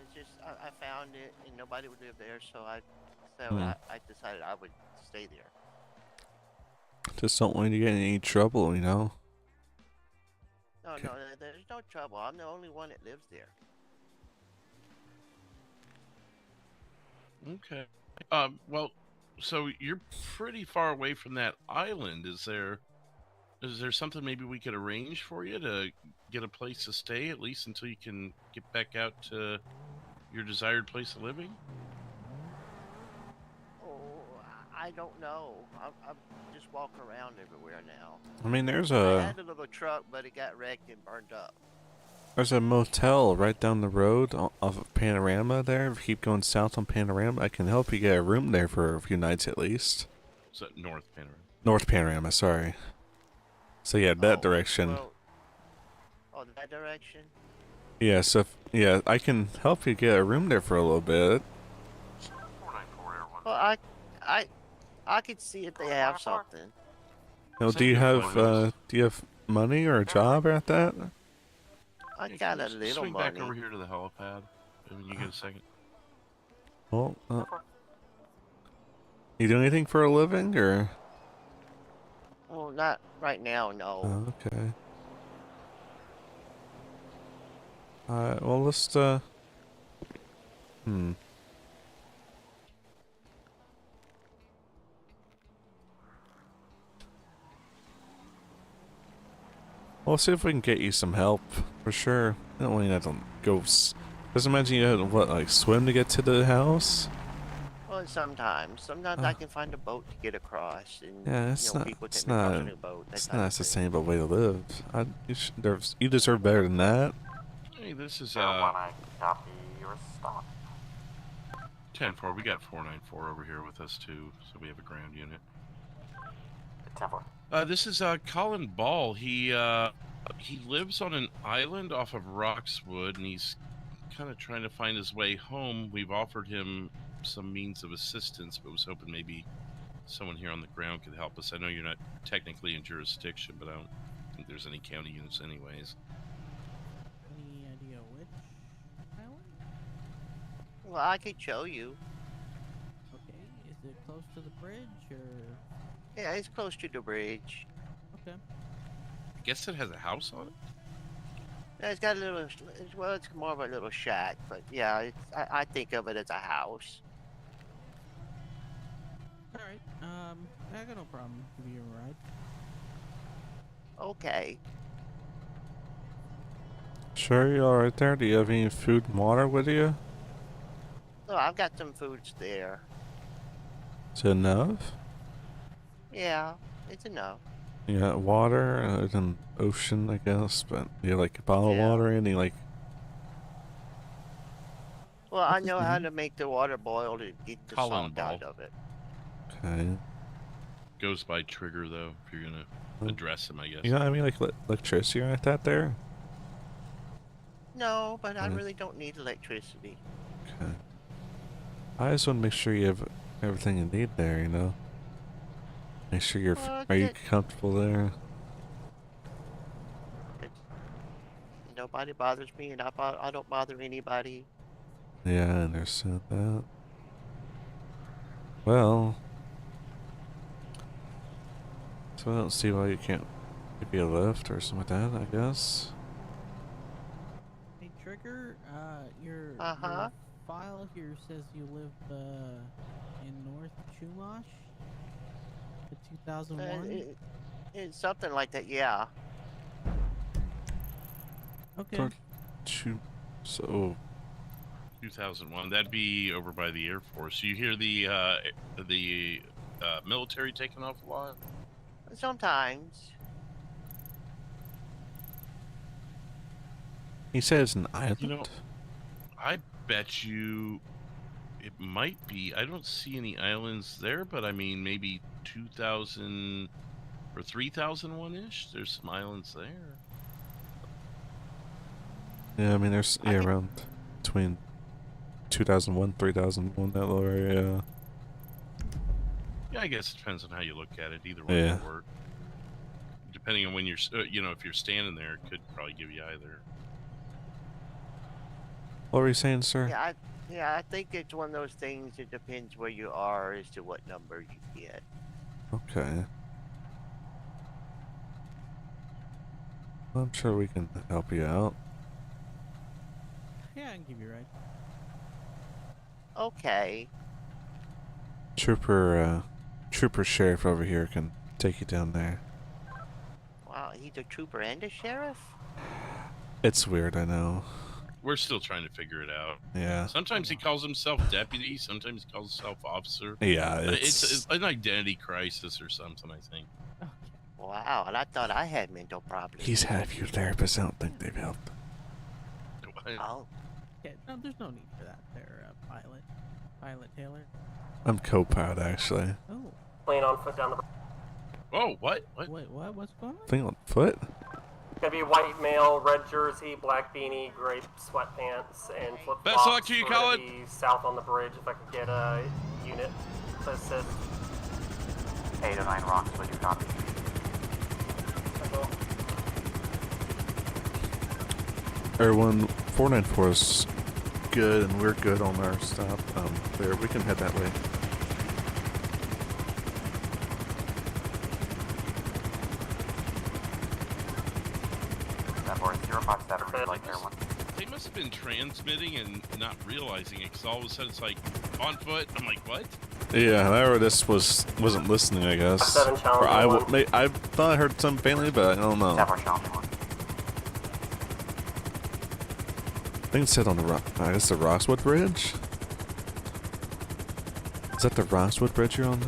[SPEAKER 19] it's just I found it and nobody would live there, so I decided I would stay there.
[SPEAKER 1] Just don't want you to get in any trouble, you know?
[SPEAKER 19] No, there's no trouble. I'm the only one that lives there.
[SPEAKER 11] Okay. Well, so you're pretty far away from that island. Is there something maybe we could arrange for you to get a place to stay, at least until you can get back out to your desired place of living?
[SPEAKER 19] Oh, I don't know. I just walk around everywhere now.
[SPEAKER 1] I mean,
[SPEAKER 19] I had a little truck, but it got wrecked and burned up.
[SPEAKER 1] There's a motel right down the road off of Panorama there. If you keep going south on Panorama, I can help you get a room there for a few nights at least.
[SPEAKER 11] Is that North Panorama?
[SPEAKER 1] North Panorama, sorry. So yeah, that direction.
[SPEAKER 19] That direction?
[SPEAKER 1] Yeah, so yeah, I can help you get a room there for a little bit.
[SPEAKER 19] Well, I could see if they have something.
[SPEAKER 1] Now, do you have money or a job at that?
[SPEAKER 19] I got a little
[SPEAKER 11] swing
[SPEAKER 19] money.
[SPEAKER 11] back over here to the helipad when you get a second.
[SPEAKER 1] Well, you do anything for a living, or?
[SPEAKER 19] Well, not right now, no.
[SPEAKER 1] Oh, okay. Alright, well, let's, We'll see if we can get you some help, for sure. I don't want you to have to go... Just imagine you had to, like, swim to get to the house?
[SPEAKER 19] Well, sometimes I can find a boat to get across, and
[SPEAKER 1] Yeah, it's not.
[SPEAKER 19] people
[SPEAKER 1] It's
[SPEAKER 19] take me across
[SPEAKER 1] not.
[SPEAKER 19] a new boat.
[SPEAKER 1] It's not a sustainable way to live. You deserve better than that.
[SPEAKER 11] Hey, this is
[SPEAKER 8] I copy your stop.
[SPEAKER 11] 10-4. We got 494 over here with us too, so we have a ground unit.
[SPEAKER 8] 10-4.
[SPEAKER 11] This is Colin Ball. He lives on an island off of Roxwood, and he's kind of trying to find his way home. We've offered him some means of assistance, but was hoping maybe someone here on the ground could help us. I know you're not technically in jurisdiction, but I don't think there's any county units anyways.
[SPEAKER 16] Any idea which island?
[SPEAKER 19] Well, I could show you.
[SPEAKER 16] Okay, is it close to the bridge, or?
[SPEAKER 19] Yeah, it's close to the bridge.
[SPEAKER 16] Okay.
[SPEAKER 11] I guess it has a house on it?
[SPEAKER 19] It's got a little. Well, it's more of a little shack, but yeah, I think of it as a house.
[SPEAKER 16] All right. I got no problem giving you a ride.
[SPEAKER 19] Okay.
[SPEAKER 1] Sure, you all right there? Do you have any food and water with you?
[SPEAKER 19] So I've got some foods there.
[SPEAKER 1] Is it enough?
[SPEAKER 19] Yeah, it's enough.
[SPEAKER 1] You got water and ocean, I guess, but you like bottled water, any like.
[SPEAKER 19] Well, I know how to make the water boil to get the
[SPEAKER 11] Colin
[SPEAKER 19] salt
[SPEAKER 11] ball.
[SPEAKER 19] out of it.
[SPEAKER 1] Okay.
[SPEAKER 11] Goes by trigger though, if you're gonna address him, I guess.
[SPEAKER 1] You know, I mean, like electricity or like that there.
[SPEAKER 19] No, but I really don't need electricity.
[SPEAKER 1] Okay. I just want to make sure you have everything you need there. You know. Make sure you're. Are you comfortable there?
[SPEAKER 19] Nobody bothers me, and I don't bother anybody.
[SPEAKER 1] Yeah, I understand that. Well, so I don't see why you can't maybe a lift or something like that, I guess.
[SPEAKER 16] Hey, Trigger, your
[SPEAKER 19] Uh-huh.
[SPEAKER 16] file here says you live in North Chumash, the 2001.
[SPEAKER 19] It's something like that, yeah.
[SPEAKER 16] Okay.
[SPEAKER 1] So
[SPEAKER 11] 2001. That'd be over by the Air Force. You hear the military taking off a lot?
[SPEAKER 19] Sometimes.
[SPEAKER 1] he says an island.
[SPEAKER 11] You know, I bet you it might be. I don't see any islands there, but I mean maybe 2000 or 3001-ish. There's some islands there.
[SPEAKER 1] Yeah, I mean there's around between 2001, 3001 that little area.
[SPEAKER 11] Yeah, I guess it depends on how you look at it. Either way will work. Depending on when you're, if you're standing there, it could probably give you either.
[SPEAKER 1] What were you saying, sir?
[SPEAKER 19] I think it's one of those things. It depends where you are as to what number you get.
[SPEAKER 1] Okay. Well, I'm sure we can help you out.
[SPEAKER 16] Yeah, I can give you a ride.
[SPEAKER 19] Okay.
[SPEAKER 1] Trooper sheriff over here can take you down there.
[SPEAKER 19] Wow, he's a trooper and a sheriff?
[SPEAKER 1] It's weird, I know.
[SPEAKER 11] We're still trying to figure it out.
[SPEAKER 1] Yeah.
[SPEAKER 11] Sometimes he calls himself deputy. Sometimes he calls himself officer.
[SPEAKER 1] Yeah,
[SPEAKER 11] it's an identity crisis or something, I think.
[SPEAKER 19] Wow, and I thought I had mental problems.
[SPEAKER 1] He's had a few therapists. I don't think they've helped.
[SPEAKER 19] Oh.
[SPEAKER 16] Yeah, no, there's no need for that there, Pilot Taylor.
[SPEAKER 1] I'm co-pilot, actually.
[SPEAKER 16] Oh.
[SPEAKER 5] Playing on foot down the.
[SPEAKER 11] Oh, what?
[SPEAKER 16] Wait, what? What's going on?
[SPEAKER 1] Thing on foot?
[SPEAKER 5] Gonna be white male, red jersey, black beanie, gray sweatpants, and flip flops.
[SPEAKER 11] Best of luck to you,
[SPEAKER 5] We're gonna
[SPEAKER 11] Colin.
[SPEAKER 5] be south on the bridge. If I could get a unit to assist.
[SPEAKER 8] 809 Rocks, would you copy?
[SPEAKER 1] Everyone, 494 is good, and we're good on our stop. There, we can head that way.
[SPEAKER 8] That board 057, would you like air one?
[SPEAKER 11] They must have been transmitting and not realizing it, because all of a sudden it's like, on foot. I'm like, what?
[SPEAKER 1] Yeah, whoever this wasn't listening, I guess.
[SPEAKER 5] 7
[SPEAKER 1] Or
[SPEAKER 5] challenge
[SPEAKER 1] I thought I heard something faintly, but I don't know.
[SPEAKER 8] 7 challenge 1.
[SPEAKER 1] I think it said on the I guess the Roxwood Bridge? Is that the Roxwood Bridge you're on?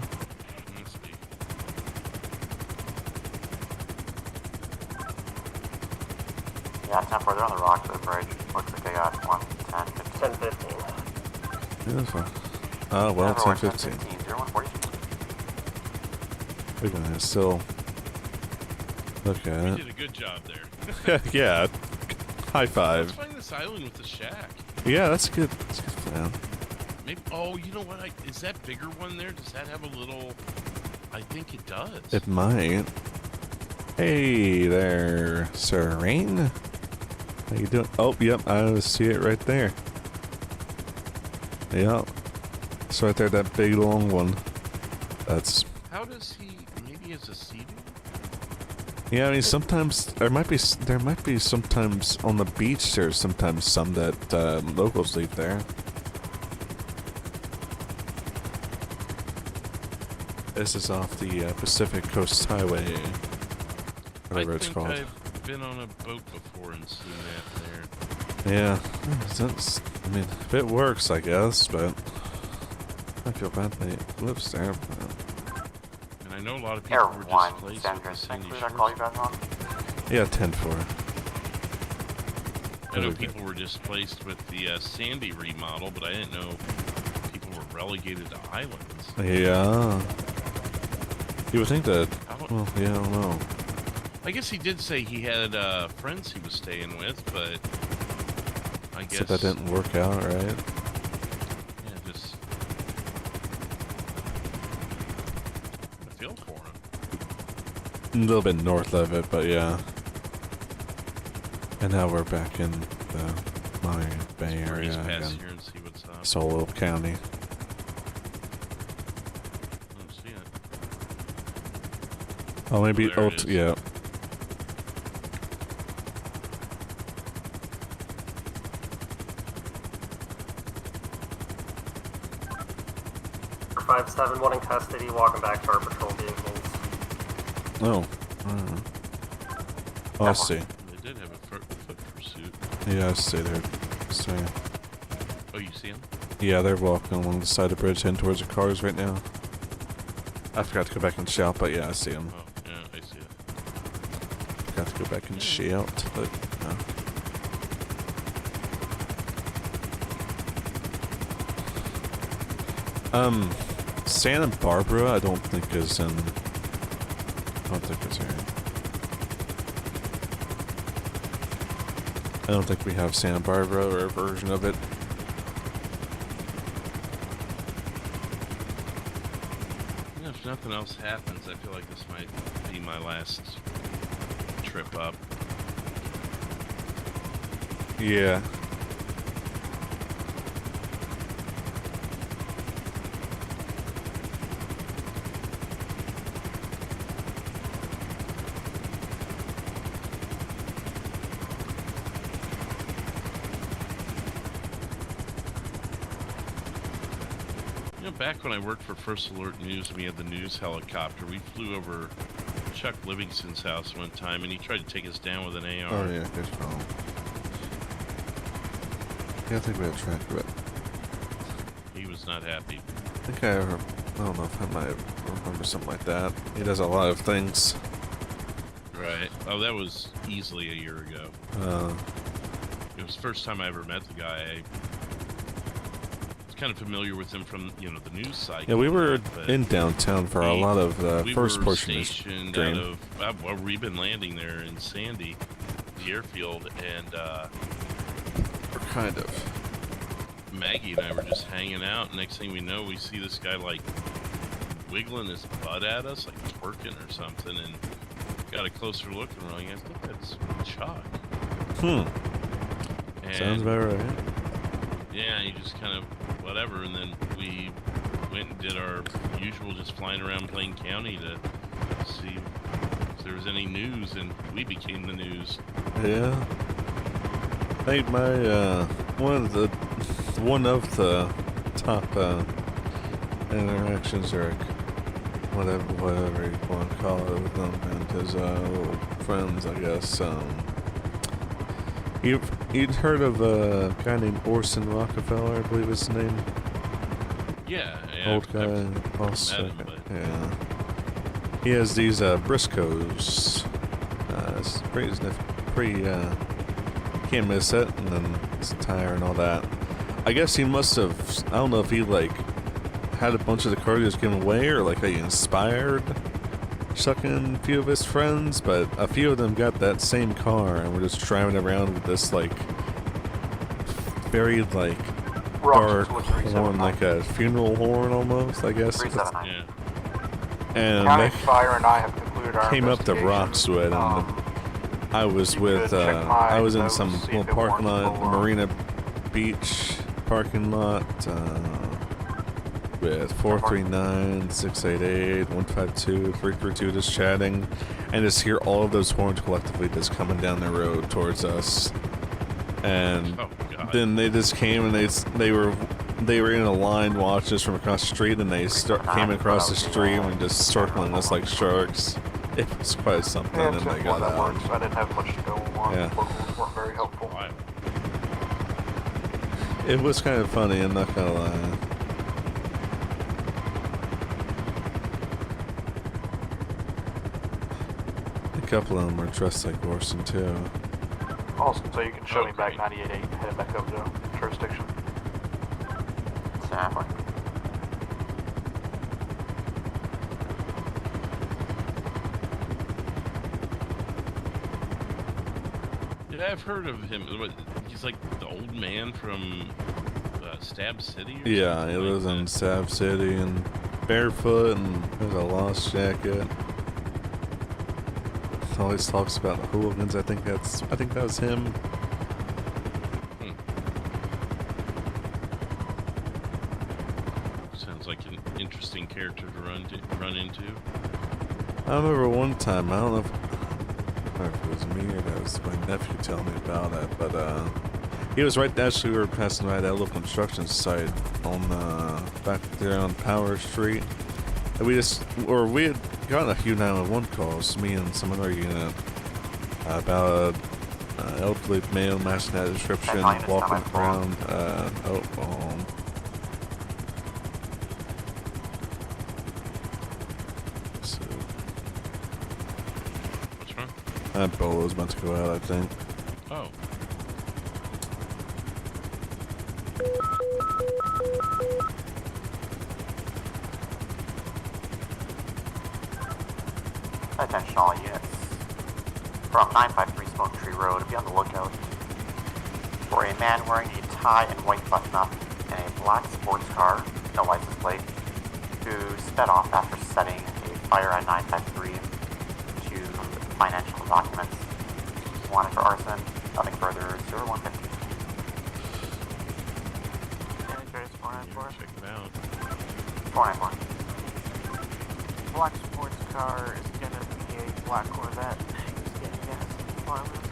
[SPEAKER 8] Yeah, 10 further on the Roxwood Bridge. Looks like I got 1, 10, 15.
[SPEAKER 5] 10-15.
[SPEAKER 1] Beautiful. Oh, well, 10-15.
[SPEAKER 8] 0140.
[SPEAKER 1] We're gonna still look at
[SPEAKER 11] You
[SPEAKER 1] it.
[SPEAKER 11] did a good job there.
[SPEAKER 1] Yeah. High five.
[SPEAKER 11] Let's find this island with the shack.
[SPEAKER 1] Yeah, that's good. That's good plan.
[SPEAKER 11] Maybe. Oh, you know what? Is that bigger one there? Does that have a little? I think it does.
[SPEAKER 1] It might. Hey there, Serene. How you doing? Oh, yep, I see it right there. Yep. It's right there, that big long one. That's.
[SPEAKER 11] How does he? Maybe as a seating?
[SPEAKER 1] Yeah, I mean sometimes there might be sometimes on the beach. There's sometimes some that locals leave there. This is off the Pacific Coast Highway, whatever it's called.
[SPEAKER 11] I've been on a boat before and seen that there.
[SPEAKER 1] Yeah, I mean, if it works, I guess, but I feel bad that it lives there. But...
[SPEAKER 11] And I know a lot of people were displaced with the Sandy Shores.
[SPEAKER 1] Yeah, 10-4.
[SPEAKER 11] I know people were displaced with the Sandy remodel, but I didn't know people were relegated to islands.
[SPEAKER 1] Yeah. You would think that... Well, yeah, I don't know.
[SPEAKER 11] I guess he did say he had friends he was staying with, but... I guess...
[SPEAKER 1] So that didn't work out, right?
[SPEAKER 11] Yeah, just... I feel for him.
[SPEAKER 1] A little bit north of it, but yeah. And now we're back in the Miami Bay area again.
[SPEAKER 11] Here and see what's up.
[SPEAKER 1] Solo County.
[SPEAKER 11] I don't see it.
[SPEAKER 1] Oh, maybe...
[SPEAKER 11] Oh,
[SPEAKER 1] yeah.
[SPEAKER 5] For 5-7, one in custody, walking back to our patrol vehicles.
[SPEAKER 1] Oh. Oh, I see.
[SPEAKER 11] They did have a foot pursuit.
[SPEAKER 1] Yeah, I see there. So,
[SPEAKER 11] oh, you see them?
[SPEAKER 1] yeah, they're walking along the side of the bridge heading towards the cars right now. I forgot to go back and shout, but yeah, I see them.
[SPEAKER 11] Oh, yeah, I see it.
[SPEAKER 1] Forgot to go back and shout, but no. Santa Barbara, I don't think is in. I don't think it's here. I don't think we have Santa Barbara or a version of it.
[SPEAKER 11] Yeah, if nothing else happens, I feel like this might be my last trip up.
[SPEAKER 1] Yeah.
[SPEAKER 11] Back when I worked for First Alert News and we had the news helicopter, we flew over Chuck Livingston's house one time and he tried to take us down with an AR.
[SPEAKER 1] Oh yeah, good call. Yeah, I think we had track of it.
[SPEAKER 11] He was not happy.
[SPEAKER 1] I think I don't know if I might remember something like that. He does a lot of things.
[SPEAKER 11] Right. Oh, that was easily a year ago. It was the first time I ever met the guy. I was kind of familiar with him from, you know, the news cycle.
[SPEAKER 1] Yeah, we were in downtown for a lot of the first portion of this
[SPEAKER 11] stream. Well, we've been landing there in Sandy, the airfield, and
[SPEAKER 1] we're kind of.
[SPEAKER 11] Maggie and I were just hanging out. Next thing we know, we see this guy like wiggling his butt at us, like twerking or something, and got a closer look and we're like, I think that's Chuck.
[SPEAKER 1] Sounds about right.
[SPEAKER 11] Yeah, he just kind of whatever, and then we went and did our usual, just flying around Plain County to see if there was any news, and we became the news.
[SPEAKER 1] Yeah. I think my one of the top interactions, or whatever you want to call it, with them and his little friends, I guess. You'd heard of a guy named Orson Rockefeller, I believe is his name.
[SPEAKER 11] Yeah,
[SPEAKER 1] old guy. Also, yeah. He has these Briscoes. It's pretty can't miss it, and then his tire and all that. I guess he must have. I don't know if he like had a bunch of the cars he was giving away, or like they inspired Chuck and a few of his friends, but a few of them got that same car and were just driving around with this like very like dark horn, like a funeral horn almost, I guess.
[SPEAKER 11] Yeah.
[SPEAKER 1] And
[SPEAKER 10] County
[SPEAKER 1] they
[SPEAKER 10] Fire and I have concluded our
[SPEAKER 1] came up to Roxwood, and I was with I was in some little parking lot, Marina Beach parking lot, bit. 439-688-152-332 just chatting, and just hear all of those horns collectively just coming down the road towards us. And then they just came and they were in a line watching us from across the street, and they came across the street and just circling us like sharks. It was quite something.
[SPEAKER 10] Yeah,
[SPEAKER 1] and they got out.
[SPEAKER 10] I didn't have much to go on.
[SPEAKER 1] Yeah.
[SPEAKER 10] Locals weren't very helpful.
[SPEAKER 1] It was kind of funny, I'm not gonna lie. A couple of them were dressed like Orson too.
[SPEAKER 10] Also, so you can show me back 98.8 and head back up to jurisdiction.
[SPEAKER 8] Exactly.
[SPEAKER 11] Yeah, I've heard of him. He's like the old man from Stab City? Or
[SPEAKER 1] Yeah,
[SPEAKER 11] something
[SPEAKER 1] he
[SPEAKER 11] like
[SPEAKER 1] lives
[SPEAKER 11] that?
[SPEAKER 1] in Sav City and barefoot and has a lost jacket. Always talks about the hooligans. I think that was him.
[SPEAKER 11] Sounds like an interesting character to run into.
[SPEAKER 1] I remember one time, I don't know if it was me or that was my nephew telling me about it, but he was right, actually we were passing by that little construction site on back there on Power Street. And we had gotten a few 911 calls, me and some other unit, about an elderly male matching that description, walking around,
[SPEAKER 11] What's wrong?
[SPEAKER 1] that bolo's about to go out, I think.
[SPEAKER 11] Oh.
[SPEAKER 8] Attention all units. From 953 Smoke Tree Road, be on the lookout for a man wearing a tie and white button-up in a black sports car, no license plate, who sped off after setting a fire at 953 to financial documents. Wanted for arson, nothing further, 0150.
[SPEAKER 11] Check it out.
[SPEAKER 8] 491.
[SPEAKER 6] Black sports car is gonna be a black Corvette. He's getting gas at the apartments.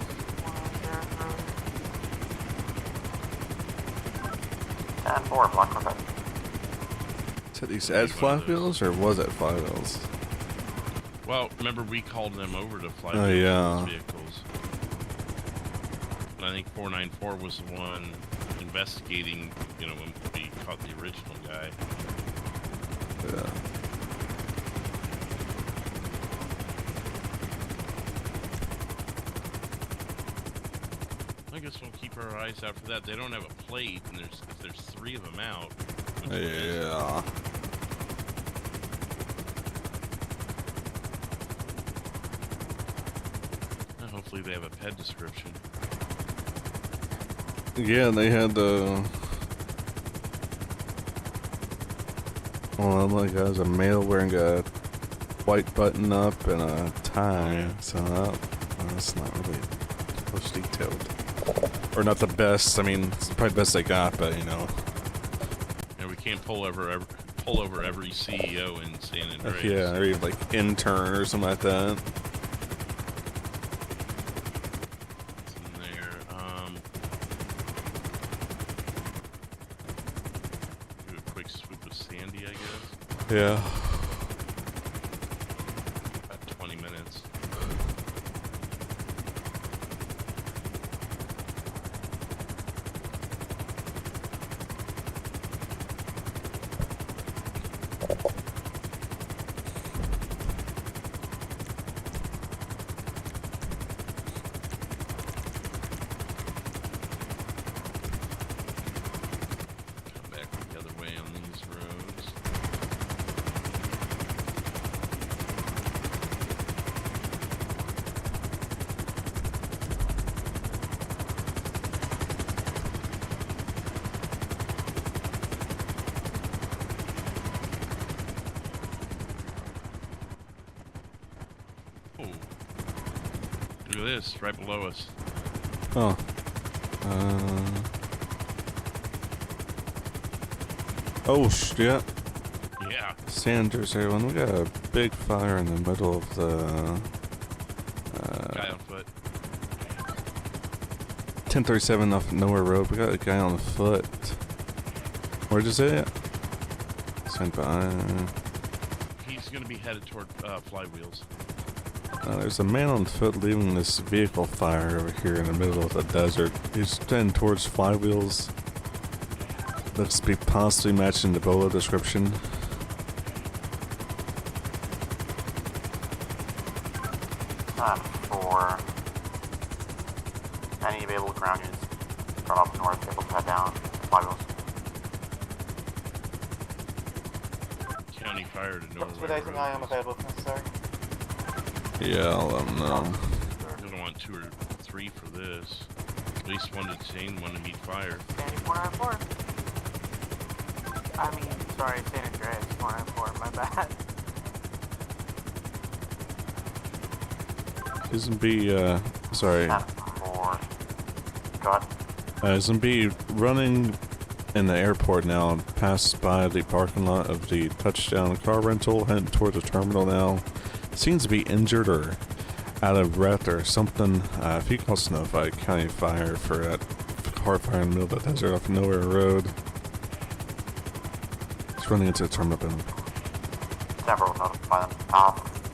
[SPEAKER 8] And 4 black Corvette.
[SPEAKER 1] Did these add flat wheels or was it flat wheels?
[SPEAKER 11] Well, remember we called them over to fly
[SPEAKER 1] Oh, yeah.
[SPEAKER 11] those vehicles. And I think 494 was the one investigating, when we caught the original guy.
[SPEAKER 1] Yeah.
[SPEAKER 11] I guess we'll keep our eyes out for that. They don't have a plate, and there's 3 of them out.
[SPEAKER 1] Yeah.
[SPEAKER 11] And hopefully they have a pet description.
[SPEAKER 1] Yeah, they had well, like that was a male wearing a white button up and a tie, so that's not really much detailed. Or not the best, I mean, it's probably the best they got, but
[SPEAKER 11] And we can't pull over every CEO in San Andreas.
[SPEAKER 1] yeah, or even like intern or something like that.
[SPEAKER 11] Do a quick swoop of Sandy, I guess.
[SPEAKER 1] Yeah.
[SPEAKER 11] About 20 minutes. Come back the other way on these roads. Oh. Look at this, right below us.
[SPEAKER 1] Oh. Oh shit.
[SPEAKER 11] Yeah.
[SPEAKER 1] Sanders, everyone, we got a big fire in the middle of the
[SPEAKER 11] Guy on foot.
[SPEAKER 1] 1037 off Nowhere Road. We got a guy on foot. Where'd you say it? Stand by.
[SPEAKER 11] He's going to be headed toward flywheels.
[SPEAKER 1] There's a man on foot leaving this vehicle fire over here in the middle of the desert. He's heading towards flywheels. Looks to be possibly matching the Bola description.
[SPEAKER 8] For any available ground units from up north, able to head down flywheels.
[SPEAKER 11] County fire to Norway.
[SPEAKER 9] Expediting, I am available if necessary.
[SPEAKER 1] Yeah, I'll let him know.
[SPEAKER 11] You're gonna want 2 or 3 for this. At least 1 to detain, 1 to meet fire.
[SPEAKER 6] Sandy 494. I mean, sorry, San Andreas 494, my bad.
[SPEAKER 1] Isn't B, sorry. Isn't B running in the airport now, passed by the parking lot of the touchdown car rental, heading towards the terminal now. Seems to be injured or out of breath or something. If you can also notify County Fire for that car fire in the middle of the desert off Nowhere Road. It's running into the terminal building.
[SPEAKER 8] Denver will notify them.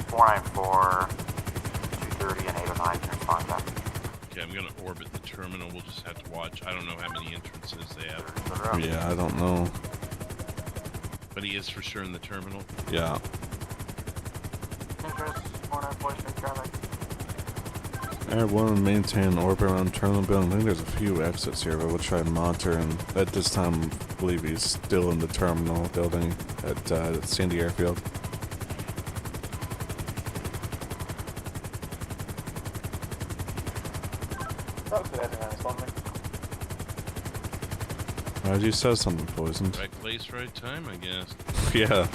[SPEAKER 8] 494, 230, and 809 can respond to that.
[SPEAKER 11] Okay, I'm gonna orbit the terminal. We'll just have to watch. I don't know how many entrances they have.
[SPEAKER 1] Yeah, I don't know.
[SPEAKER 11] But he is for sure in the terminal.
[SPEAKER 1] Yeah.
[SPEAKER 6] Interest 494, straight traffic.
[SPEAKER 1] Airborne maintain orbit around terminal building. I think there's a few exits here, but we'll try and monitor. And at this time, I believe he's still in the terminal building at Sandy Airfield. You said something poisoned.
[SPEAKER 11] Right place, right time, I guess.
[SPEAKER 1] Yeah.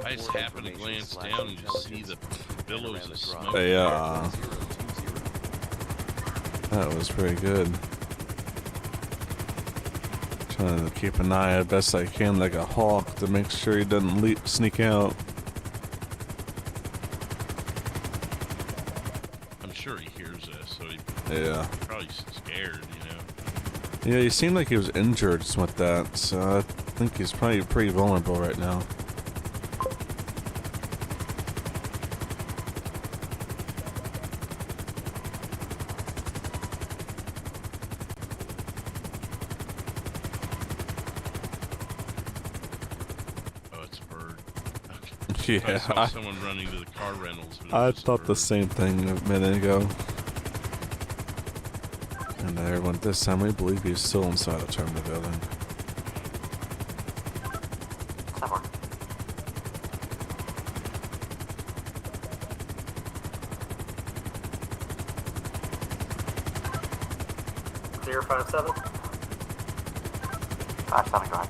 [SPEAKER 11] I just happened to glance down and just see the billows of smoke.
[SPEAKER 1] Yeah. That was pretty good. Trying to keep an eye as best I can like a hawk to make sure he doesn't sneak out.
[SPEAKER 11] I'm sure he hears us, so he's probably scared, you know.
[SPEAKER 1] Yeah, he seemed like he was injured with that, so I think he's probably pretty vulnerable right now.
[SPEAKER 11] Yeah, I saw
[SPEAKER 1] I
[SPEAKER 11] someone running to the car rentals.
[SPEAKER 1] I thought the same thing a minute ago. And everyone, this time we believe he's still inside the terminal building.
[SPEAKER 5] Clear 57.
[SPEAKER 8] 57, go ahead.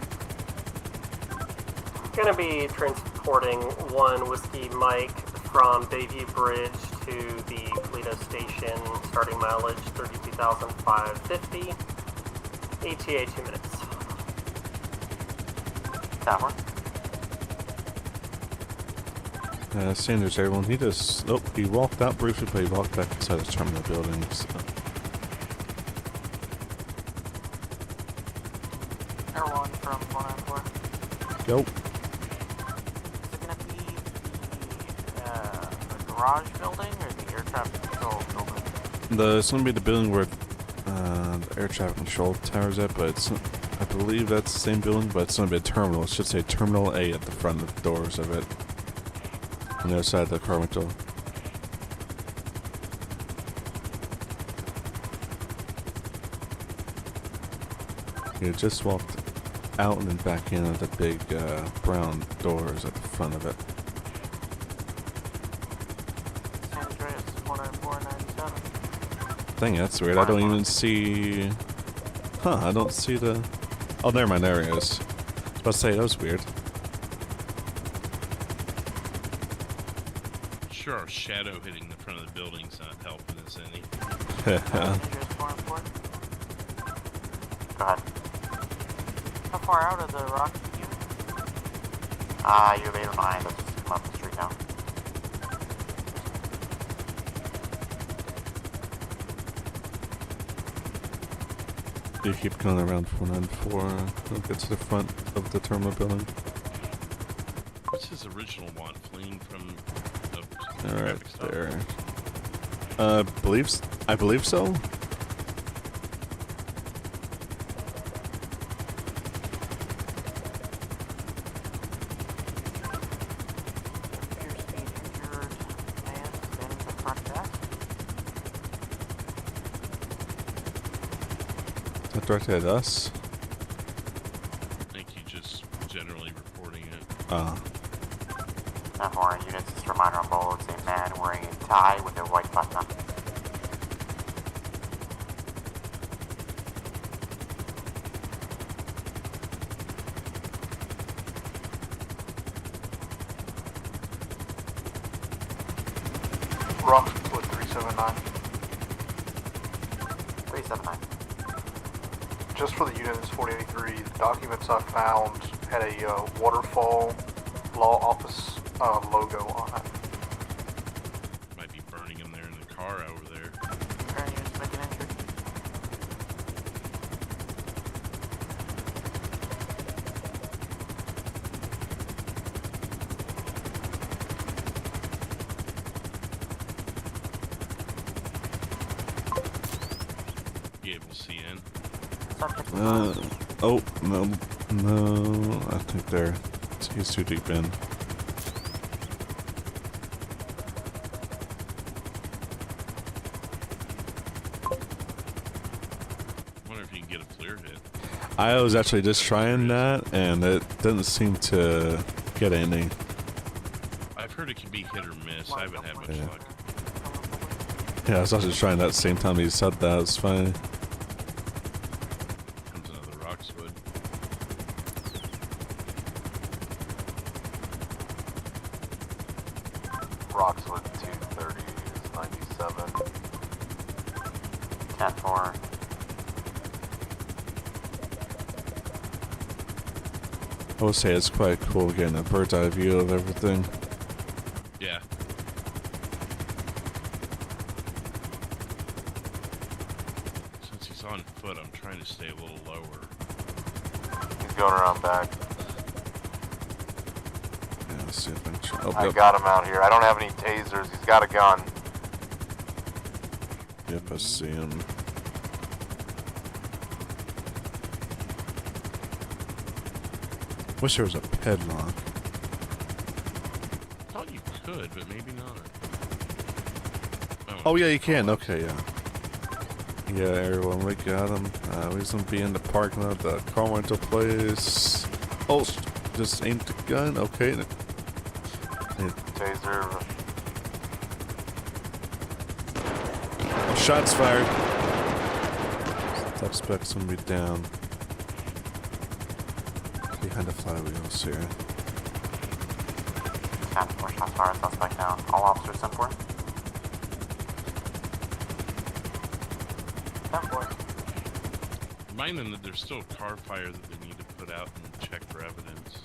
[SPEAKER 5] Gonna be transporting 1 Whiskey Mike from Bayview Bridge to the Toledo station, starting mileage 32,550. ETA 2 minutes.
[SPEAKER 8] Tower.
[SPEAKER 1] Sanders, everyone, he just, he walked out briefly, but he walked back inside the terminal building, so.
[SPEAKER 6] Air 1 from 194.
[SPEAKER 1] Go.
[SPEAKER 6] Garage building or the air traffic control building?
[SPEAKER 1] It's going to be the building where the air traffic control tower's at, but it's, I believe that's the same building, but it's going to be a terminal. It should say Terminal A at the front of the doors of it. On the other side of the car rental. He just walked out and then back in at the big brown doors at the front of it. Dang, that's weird. I don't even see... Huh, I don't see the... Oh, never mind, there he is. I was about to say, that was weird.
[SPEAKER 11] Sure, our shadow hitting the front of the building's not helping us any.
[SPEAKER 8] Go ahead.
[SPEAKER 6] How far out of the rock are you?
[SPEAKER 8] You have 8 or 9 that's just come up the street now.
[SPEAKER 1] You keep going around 494, don't get to the front of the terminal building.
[SPEAKER 11] What's his original want? Fleeing from the
[SPEAKER 1] Alright,
[SPEAKER 11] traffic stop?
[SPEAKER 1] there. I believe so. Not directed at us.
[SPEAKER 11] I think he's just generally reporting it.
[SPEAKER 1] Ah.
[SPEAKER 8] 10-4 units, just a reminder on bullets, a man wearing a tie with a white button.
[SPEAKER 10] Rockwood 379.
[SPEAKER 8] 379.
[SPEAKER 10] Just for the unit is 483. The documents I found had a waterfall law office logo on it.
[SPEAKER 11] Might be burning him there in the car over there. You able to see in?
[SPEAKER 1] Oh, no, I think he's too deep in.
[SPEAKER 11] Wonder if you can get a clear hit.
[SPEAKER 1] I was actually just trying that, and it didn't seem to get any.
[SPEAKER 11] I've heard it can be hit or miss. I haven't had much luck.
[SPEAKER 1] Yeah, I was actually trying that same time he said that. It's funny.
[SPEAKER 11] Comes another Roxwood.
[SPEAKER 13] Roxwood 230 is 97.
[SPEAKER 8] 10-4.
[SPEAKER 1] I would say it's quite cool getting a bird's eye view of everything.
[SPEAKER 11] Yeah. Since he's on foot, I'm trying to stay a little lower.
[SPEAKER 13] He's going around back.
[SPEAKER 1] Yeah, let's see if I can...
[SPEAKER 13] I got him out here. I don't have any tasers. He's got a gun.
[SPEAKER 1] Yep, I see him. Wish there was a padlock.
[SPEAKER 11] Thought you could, but maybe not.
[SPEAKER 1] Oh yeah, you can. Okay, yeah. Yeah, everyone, we got him. He's gonna be in the parking lot of the car rental place. Oh, just aimed the gun. Okay.
[SPEAKER 13] Taser.
[SPEAKER 1] Oh, shots fired. Suspect's gonna be down. Behind the flywheels here.
[SPEAKER 8] 10-4 shots fired, suspect down. All officers sent for.
[SPEAKER 6] 10-4.
[SPEAKER 11] Remind them that there's still a car fire that they need to put out and check for evidence.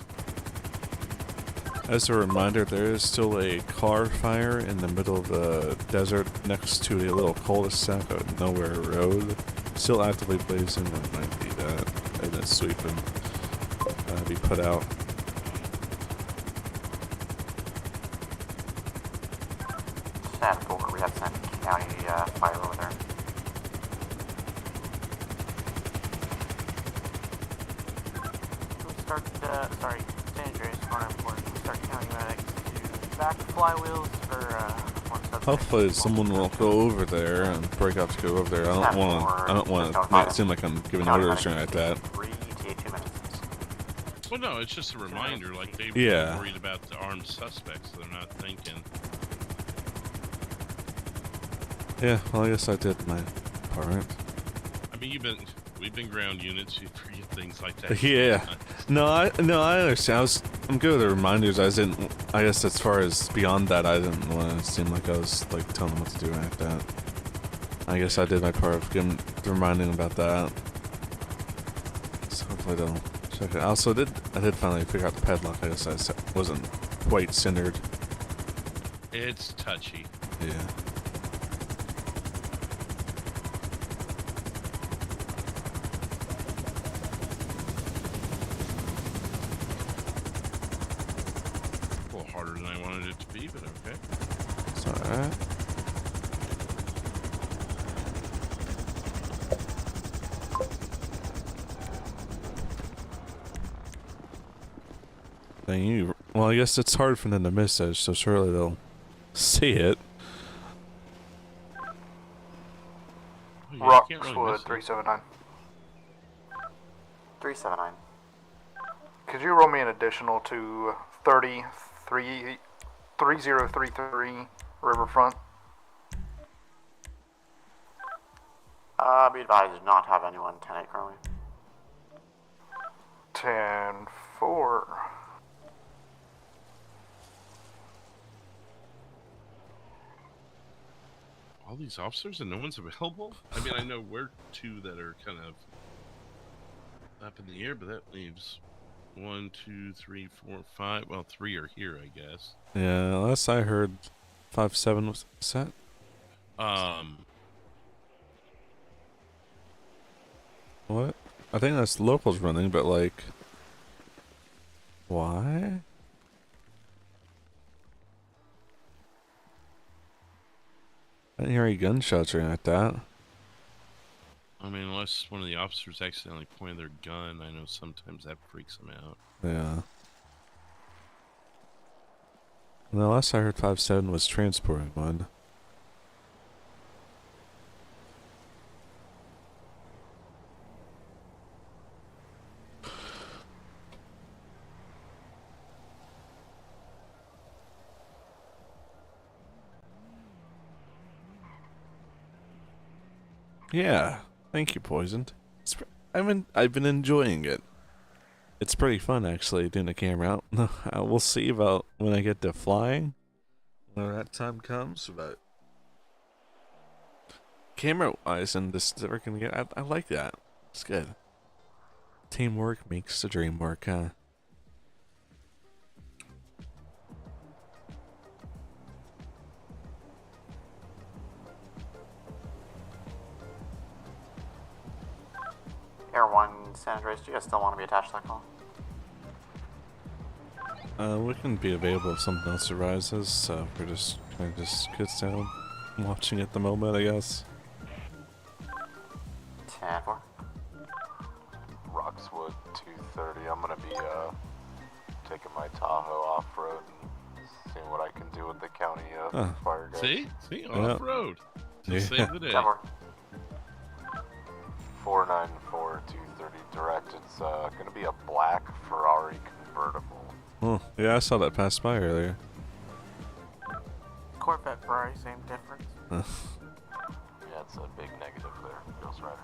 [SPEAKER 1] As a reminder, there is still a car fire in the middle of the desert next to a little cul-de-sac of Nowhere Road. Still actively blazing. It might be that. And it's sweeping. Be put out.
[SPEAKER 8] Stand for. We have sent county fire over there.
[SPEAKER 6] We start, sorry, San Andreas, corner important. We start county medics to back the flywheels for, one subject.
[SPEAKER 1] Hopefully someone will go over there and break out to go over there. I don't want to make it seem like I'm giving orders or anything like that.
[SPEAKER 11] Well, no, it's just a reminder. Like, they're worried about the armed suspects. They're not thinking.
[SPEAKER 1] Yeah, well, I guess I did my part.
[SPEAKER 11] I mean, we've been ground units. You forget things like that.
[SPEAKER 1] Yeah. No, I understand. I'm good with the reminders. I guess as far as beyond that, I didn't want to seem like I was like telling them what to do like that. I guess I did my part of reminding them about that. So hopefully they'll check it. Also, I did finally figure out the padlock. I guess I wasn't quite centered.
[SPEAKER 11] It's touchy.
[SPEAKER 1] Yeah.
[SPEAKER 11] A little harder than I wanted it to be, but okay.
[SPEAKER 1] It's alright. Well, I guess it's hard for them to miss it, so surely they'll see it.
[SPEAKER 10] Roxwood 379.
[SPEAKER 8] 379.
[SPEAKER 10] Could you roll me an additional to 3033 Riverfront?
[SPEAKER 8] Be advised, do not have anyone 10-8 currently.
[SPEAKER 10] 10-4.
[SPEAKER 11] All these officers and no one's available? I mean, I know we're two that are kind of up in the air, but that leaves 1, 2, 3, 4, 5. Well, 3 are here, I guess.
[SPEAKER 1] Yeah, last I heard, 5-7 was set. What? I think that's locals running, but like, why? I didn't hear any gunshots or anything like that.
[SPEAKER 11] I mean, unless one of the officers accidentally pointed their gun, I know sometimes that freaks them out.
[SPEAKER 1] Yeah. And the last I heard, 5-7 was transporting one. Yeah, thank you, Poisoned. I've been enjoying it. It's pretty fun, actually, doing the camera out. We'll see about when I get to flying, when that time comes, but camera-wise and this freaking game, I like that. It's good. Teamwork makes the dream work, huh?
[SPEAKER 8] Air 1, San Andreas, do you guys still want to be attached to that call?
[SPEAKER 1] We can be available if something else arises, so we're just kind of just sit down watching at the moment, I guess.
[SPEAKER 8] 10-4.
[SPEAKER 13] Roxwood 230. I'm gonna be taking my Tahoe off-road and seeing what I can do with the county fire guys.
[SPEAKER 11] See, off-road.
[SPEAKER 1] Yeah.
[SPEAKER 11] Save the day.
[SPEAKER 13] 494 230 direct. It's gonna be a black Ferrari convertible.
[SPEAKER 1] Oh, yeah, I saw that pass by earlier.
[SPEAKER 6] Corvette, Ferrari, same difference.
[SPEAKER 13] Yeah, it's a big negative there, Ghost Rider.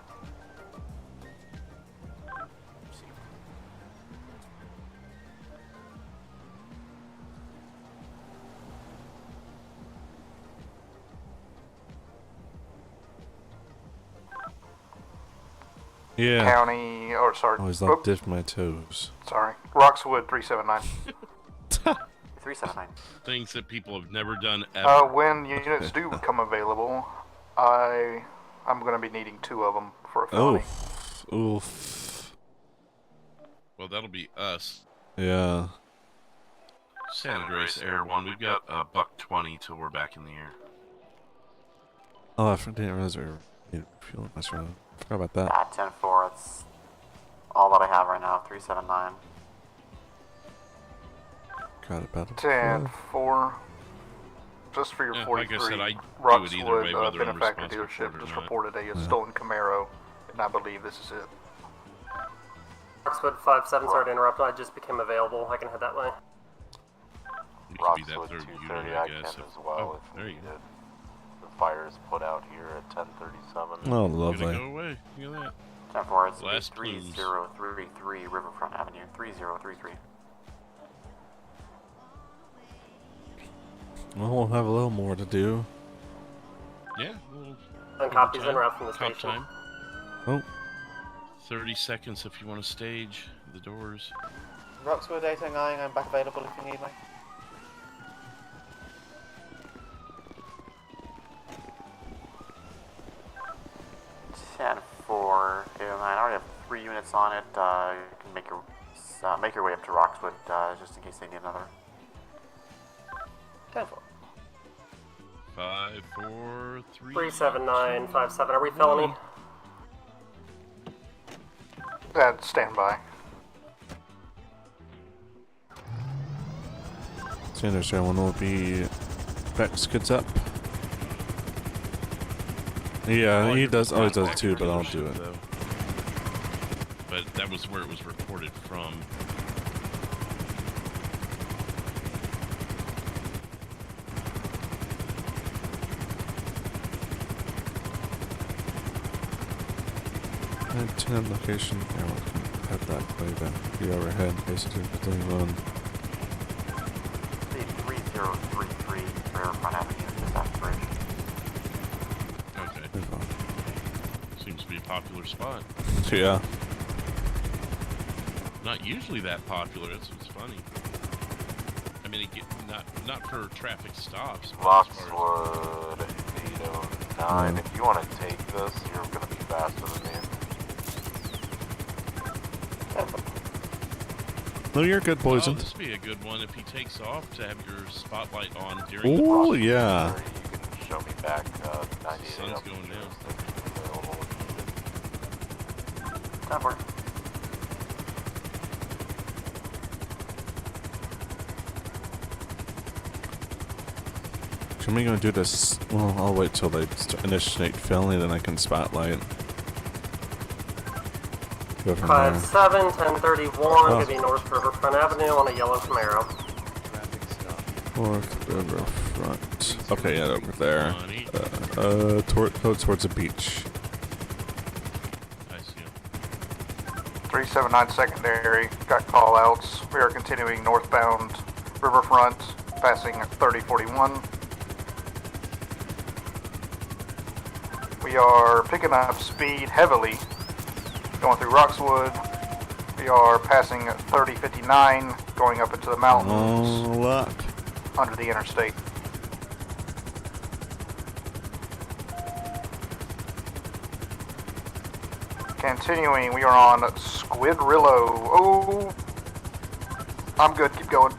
[SPEAKER 1] Yeah.
[SPEAKER 10] County, or sorry.
[SPEAKER 1] Always like dip my toes.
[SPEAKER 10] Sorry. Roxwood 379.
[SPEAKER 8] 379.
[SPEAKER 11] Things that people have never done ever.
[SPEAKER 10] When units do become available, I'm going to be needing 2 of them for a felony.
[SPEAKER 1] Oof.
[SPEAKER 11] Well, that'll be us.
[SPEAKER 1] Yeah.
[SPEAKER 2] San Andreas Air 1, we've got a $120 till we're back in the air.
[SPEAKER 1] Oh, I didn't realize we were fueling this road. I forgot about that.
[SPEAKER 8] Yeah, 10-4, it's all that I have right now, 379.
[SPEAKER 1] Forgot about it.
[SPEAKER 10] 10-4. Just for your
[SPEAKER 11] Yeah,
[SPEAKER 10] 43,
[SPEAKER 11] like I said, I do it either way,
[SPEAKER 10] Roxwood
[SPEAKER 11] whether I'm
[SPEAKER 10] Benefactor
[SPEAKER 11] responsible for it
[SPEAKER 10] dealership
[SPEAKER 11] or
[SPEAKER 10] just
[SPEAKER 11] not.
[SPEAKER 10] reported a stolen Camaro, and I believe this is it.
[SPEAKER 5] Roxwood 57, sorry to interrupt, I just became available. I can head that way.
[SPEAKER 11] You could be that
[SPEAKER 13] Roxwood
[SPEAKER 11] third
[SPEAKER 13] 230
[SPEAKER 11] unit,
[SPEAKER 13] I
[SPEAKER 11] I
[SPEAKER 13] can
[SPEAKER 11] guess.
[SPEAKER 13] as well if
[SPEAKER 11] there you
[SPEAKER 13] needed. The fire is put out here at 1037.
[SPEAKER 1] Oh,
[SPEAKER 11] Gonna
[SPEAKER 1] lovely.
[SPEAKER 11] go away. Look at that.
[SPEAKER 8] 10-4, it's
[SPEAKER 11] Last plumes.
[SPEAKER 8] 3033 Riverfront Avenue, 3033.
[SPEAKER 1] Well, we'll have a little more to do.
[SPEAKER 11] Yeah. Well,
[SPEAKER 5] And copies en route from the
[SPEAKER 11] Comp
[SPEAKER 5] station.
[SPEAKER 11] time.
[SPEAKER 1] Oh.
[SPEAKER 11] 30 seconds if you want to stage the doors.
[SPEAKER 9] Roxwood 809, I'm back available if you need me.
[SPEAKER 8] I already have 3 units on it. You can make your way up to Roxwood just in case they need another.
[SPEAKER 9] 10-4.
[SPEAKER 11] 5, 4, 3.
[SPEAKER 5] 37957. Are we felony?
[SPEAKER 10] Stand by.
[SPEAKER 1] Sanders, one will be Bex gets up. Yeah, he does. Always does it too, but I don't do it.
[SPEAKER 11] Though. But that was where it was reported from.
[SPEAKER 1] And 10 location. Yeah, we can have that way back. Be overhead, basically, but then run.
[SPEAKER 8] 3033 Rare Front Avenue is that bridge.
[SPEAKER 11] Okay. Seems to be a popular spot.
[SPEAKER 1] Yeah.
[SPEAKER 11] Not usually that popular. That's what's funny. I mean, not for traffic stops.
[SPEAKER 13] Roxwood 809. If you want to take this, you're going to be faster than me.
[SPEAKER 1] No, you're good, Poison.
[SPEAKER 11] Oh, this would be a good one if he takes off to have your spotlight on during
[SPEAKER 1] Oh,
[SPEAKER 11] the
[SPEAKER 1] yeah.
[SPEAKER 13] You can show me back 98.
[SPEAKER 11] Sun's going down.
[SPEAKER 8] That works.
[SPEAKER 1] Am I going to do this? Well, I'll wait till they initiate felony, then I can spotlight. Go from
[SPEAKER 5] 57, 1031, gonna be North Riverfront Avenue on a yellow Camaro.
[SPEAKER 1] North Riverfront. Okay, yeah, over there. Go towards the beach.
[SPEAKER 11] I see him.
[SPEAKER 10] 379 secondary, got call outs. We are continuing northbound Riverfront, passing 3041. We are picking up speed heavily, going through Roxwood. We are passing 3059, going up into the mountains.
[SPEAKER 1] Oh, luck.
[SPEAKER 10] Under the interstate. Continuing, we are on Squidrillo. Oh, I'm good. Keep going.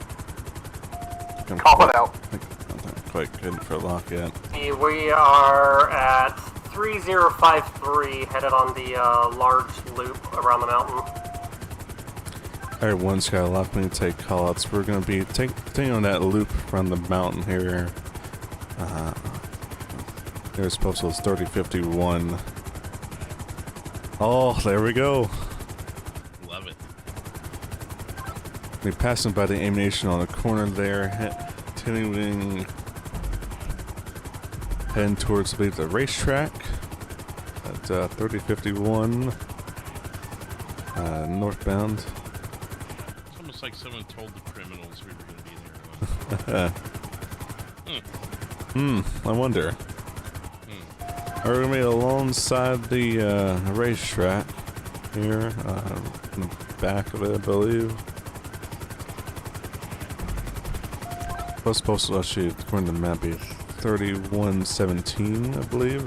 [SPEAKER 10] Call it out.
[SPEAKER 1] I'm not quite good for lock yet.
[SPEAKER 5] We are at 3053, headed on the large loop around the mountain.
[SPEAKER 1] Everyone's got a lock. We need to take callouts. We're going to be taking on that loop around the mountain here. There's postal 3051. Oh, there we go.
[SPEAKER 11] Love it.
[SPEAKER 1] We're passing by the ammunition on the corner there, heading towards, I believe, the racetrack at 3051 northbound.
[SPEAKER 11] It's almost like someone told the criminals we were going to be there.
[SPEAKER 1] I wonder. We're going to be alongside the racetrack here, in the back of it, I believe. What's supposed to actually, according to the map, be 3117, I believe.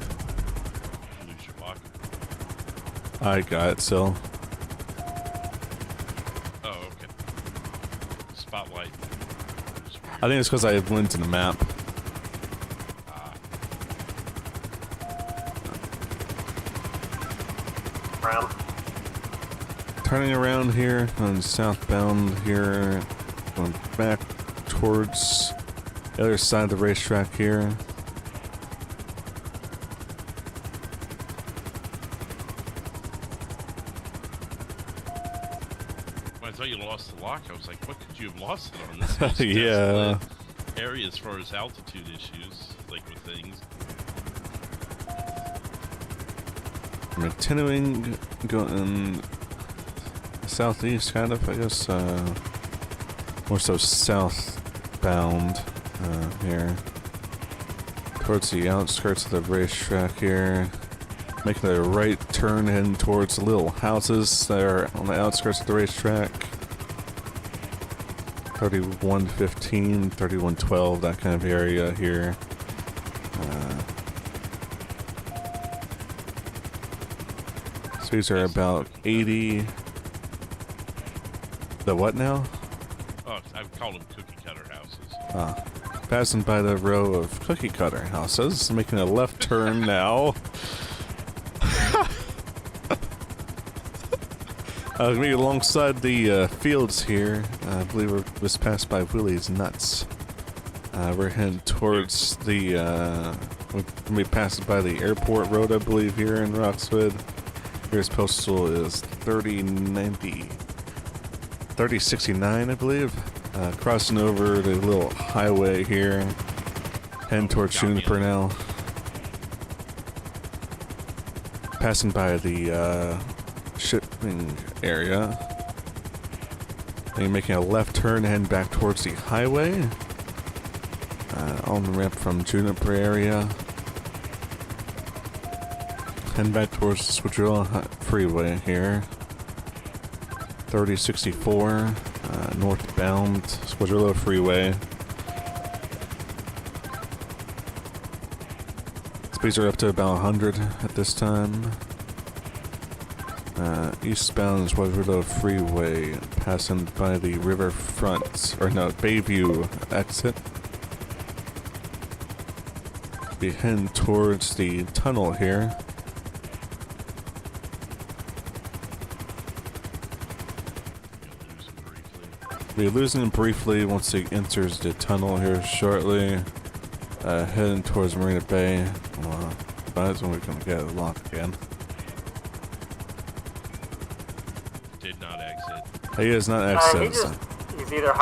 [SPEAKER 11] Lose your lock.
[SPEAKER 1] I got it still.
[SPEAKER 11] Oh, okay. Spotlight.
[SPEAKER 1] I think it's because I went to the map. Turning around here on southbound here, going back towards the other side of the racetrack here.
[SPEAKER 11] When I thought you lost the lock, I was like, what could you have lost it on? This is
[SPEAKER 1] Yeah.
[SPEAKER 11] area as far as altitude issues, like with things.
[SPEAKER 1] I'm continuing going southeast, kind of, I guess, more so southbound here, towards the outskirts of the racetrack here. Making a right turn heading towards the little houses that are on the outskirts of the racetrack. 3115, 3112, that kind of area here. Speeds are about 80. The what now?
[SPEAKER 11] Oh, I've called them cookie cutter houses.
[SPEAKER 1] Passing by the row of cookie cutter houses, making a left turn now. We're alongside the fields here. I believe we're just passed by Willie's Nuts. We're heading towards the, we're gonna be passing by the airport road, I believe, here in Roxwood. Here's postal is 3069, I believe. Crossing over the little highway here. Heading towards Juniper now. Passing by the, shipping area. Then you're making a left turn heading back towards the highway. On the ramp from Juniper area. Heading back towards the Switcherella Freeway here. 3064 northbound Switcherella Freeway. Speeds are up to about 100 at this time. Eastbound Switcherella Freeway, passing by the riverfront, or no, Bayview exit. Be heading towards the tunnel here. Be losing him briefly once he enters the tunnel here shortly. Heading towards Marina Bay. That's when we're gonna get it locked again. He is not exit.
[SPEAKER 5] He's either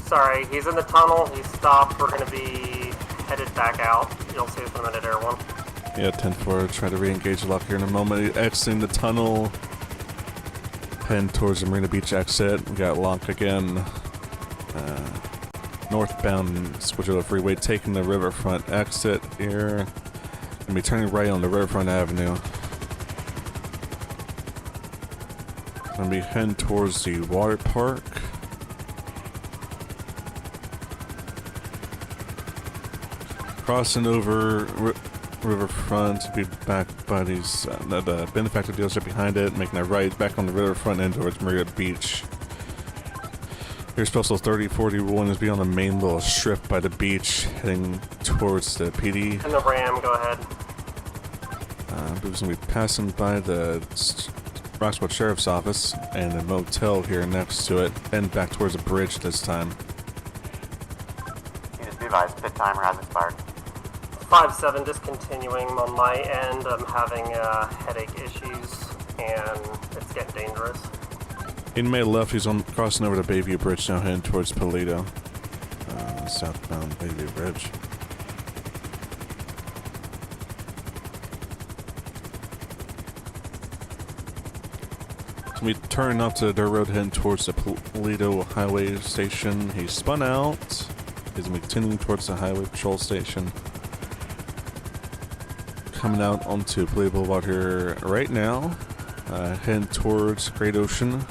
[SPEAKER 5] sorry, he's in the tunnel, he's stopped, we're gonna be headed back out. You'll see us in a minute, Air 1.
[SPEAKER 1] Yeah, 10-4, try to re-engage the lock here in a moment. Exiting the tunnel, heading towards the Marina Beach exit. We got locked again. Northbound Switcherella Freeway, taking the riverfront exit here. Gonna be turning right on the Riverfront Avenue. Gonna be heading towards the water park. Crossing over Riverfront to be back by these the benefactor dealership behind it, making a right back on the riverfront end towards Marina Beach. Here's postal 3041 is be on the main little strip by the beach, heading towards the PD.
[SPEAKER 5] And the Ram, go ahead.
[SPEAKER 1] We're gonna be passing by the Roxwood Sheriff's Office and a motel here next to it, and back towards the bridge this time.
[SPEAKER 8] Just be advised, pit timer has expired.
[SPEAKER 5] 5-7, just continuing on my end. I'm having headache issues, and it's getting dangerous.
[SPEAKER 1] In May left, he's on crossing over the Bayview Bridge now, heading towards Paleto. Southbound Bayview Bridge. We turn off to the dirt road heading towards the Paleto Highway Station. He spun out. He's continuing towards the Highway Patrol Station. Coming out onto Paleto Boulevard here right now. Heading towards Great Ocean.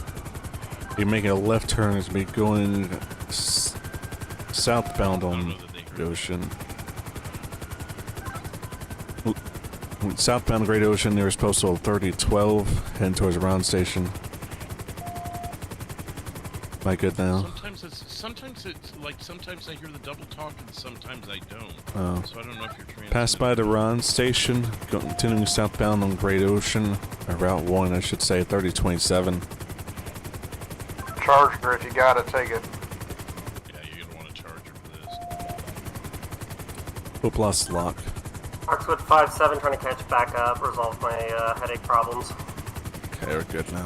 [SPEAKER 1] Be making a left turn as we going southbound on the ocean. Southbound Great Ocean, nearest postal 3012, heading towards the Round Station. Am I good now?
[SPEAKER 11] Sometimes it's like sometimes I hear the double talk and sometimes I don't.
[SPEAKER 1] Oh.
[SPEAKER 11] So I don't know if you're transmitting.
[SPEAKER 1] Passed by the Round Station, continuing southbound on Great Ocean, or Route 1, I should say, 3027.
[SPEAKER 10] Charger, if you got it, take it.
[SPEAKER 11] Yeah, you're gonna want a charger for this.
[SPEAKER 1] Hope lost the lock.
[SPEAKER 5] Roxwood 5-7, trying to catch back up, resolve my headache problems.
[SPEAKER 1] Okay, we're good now.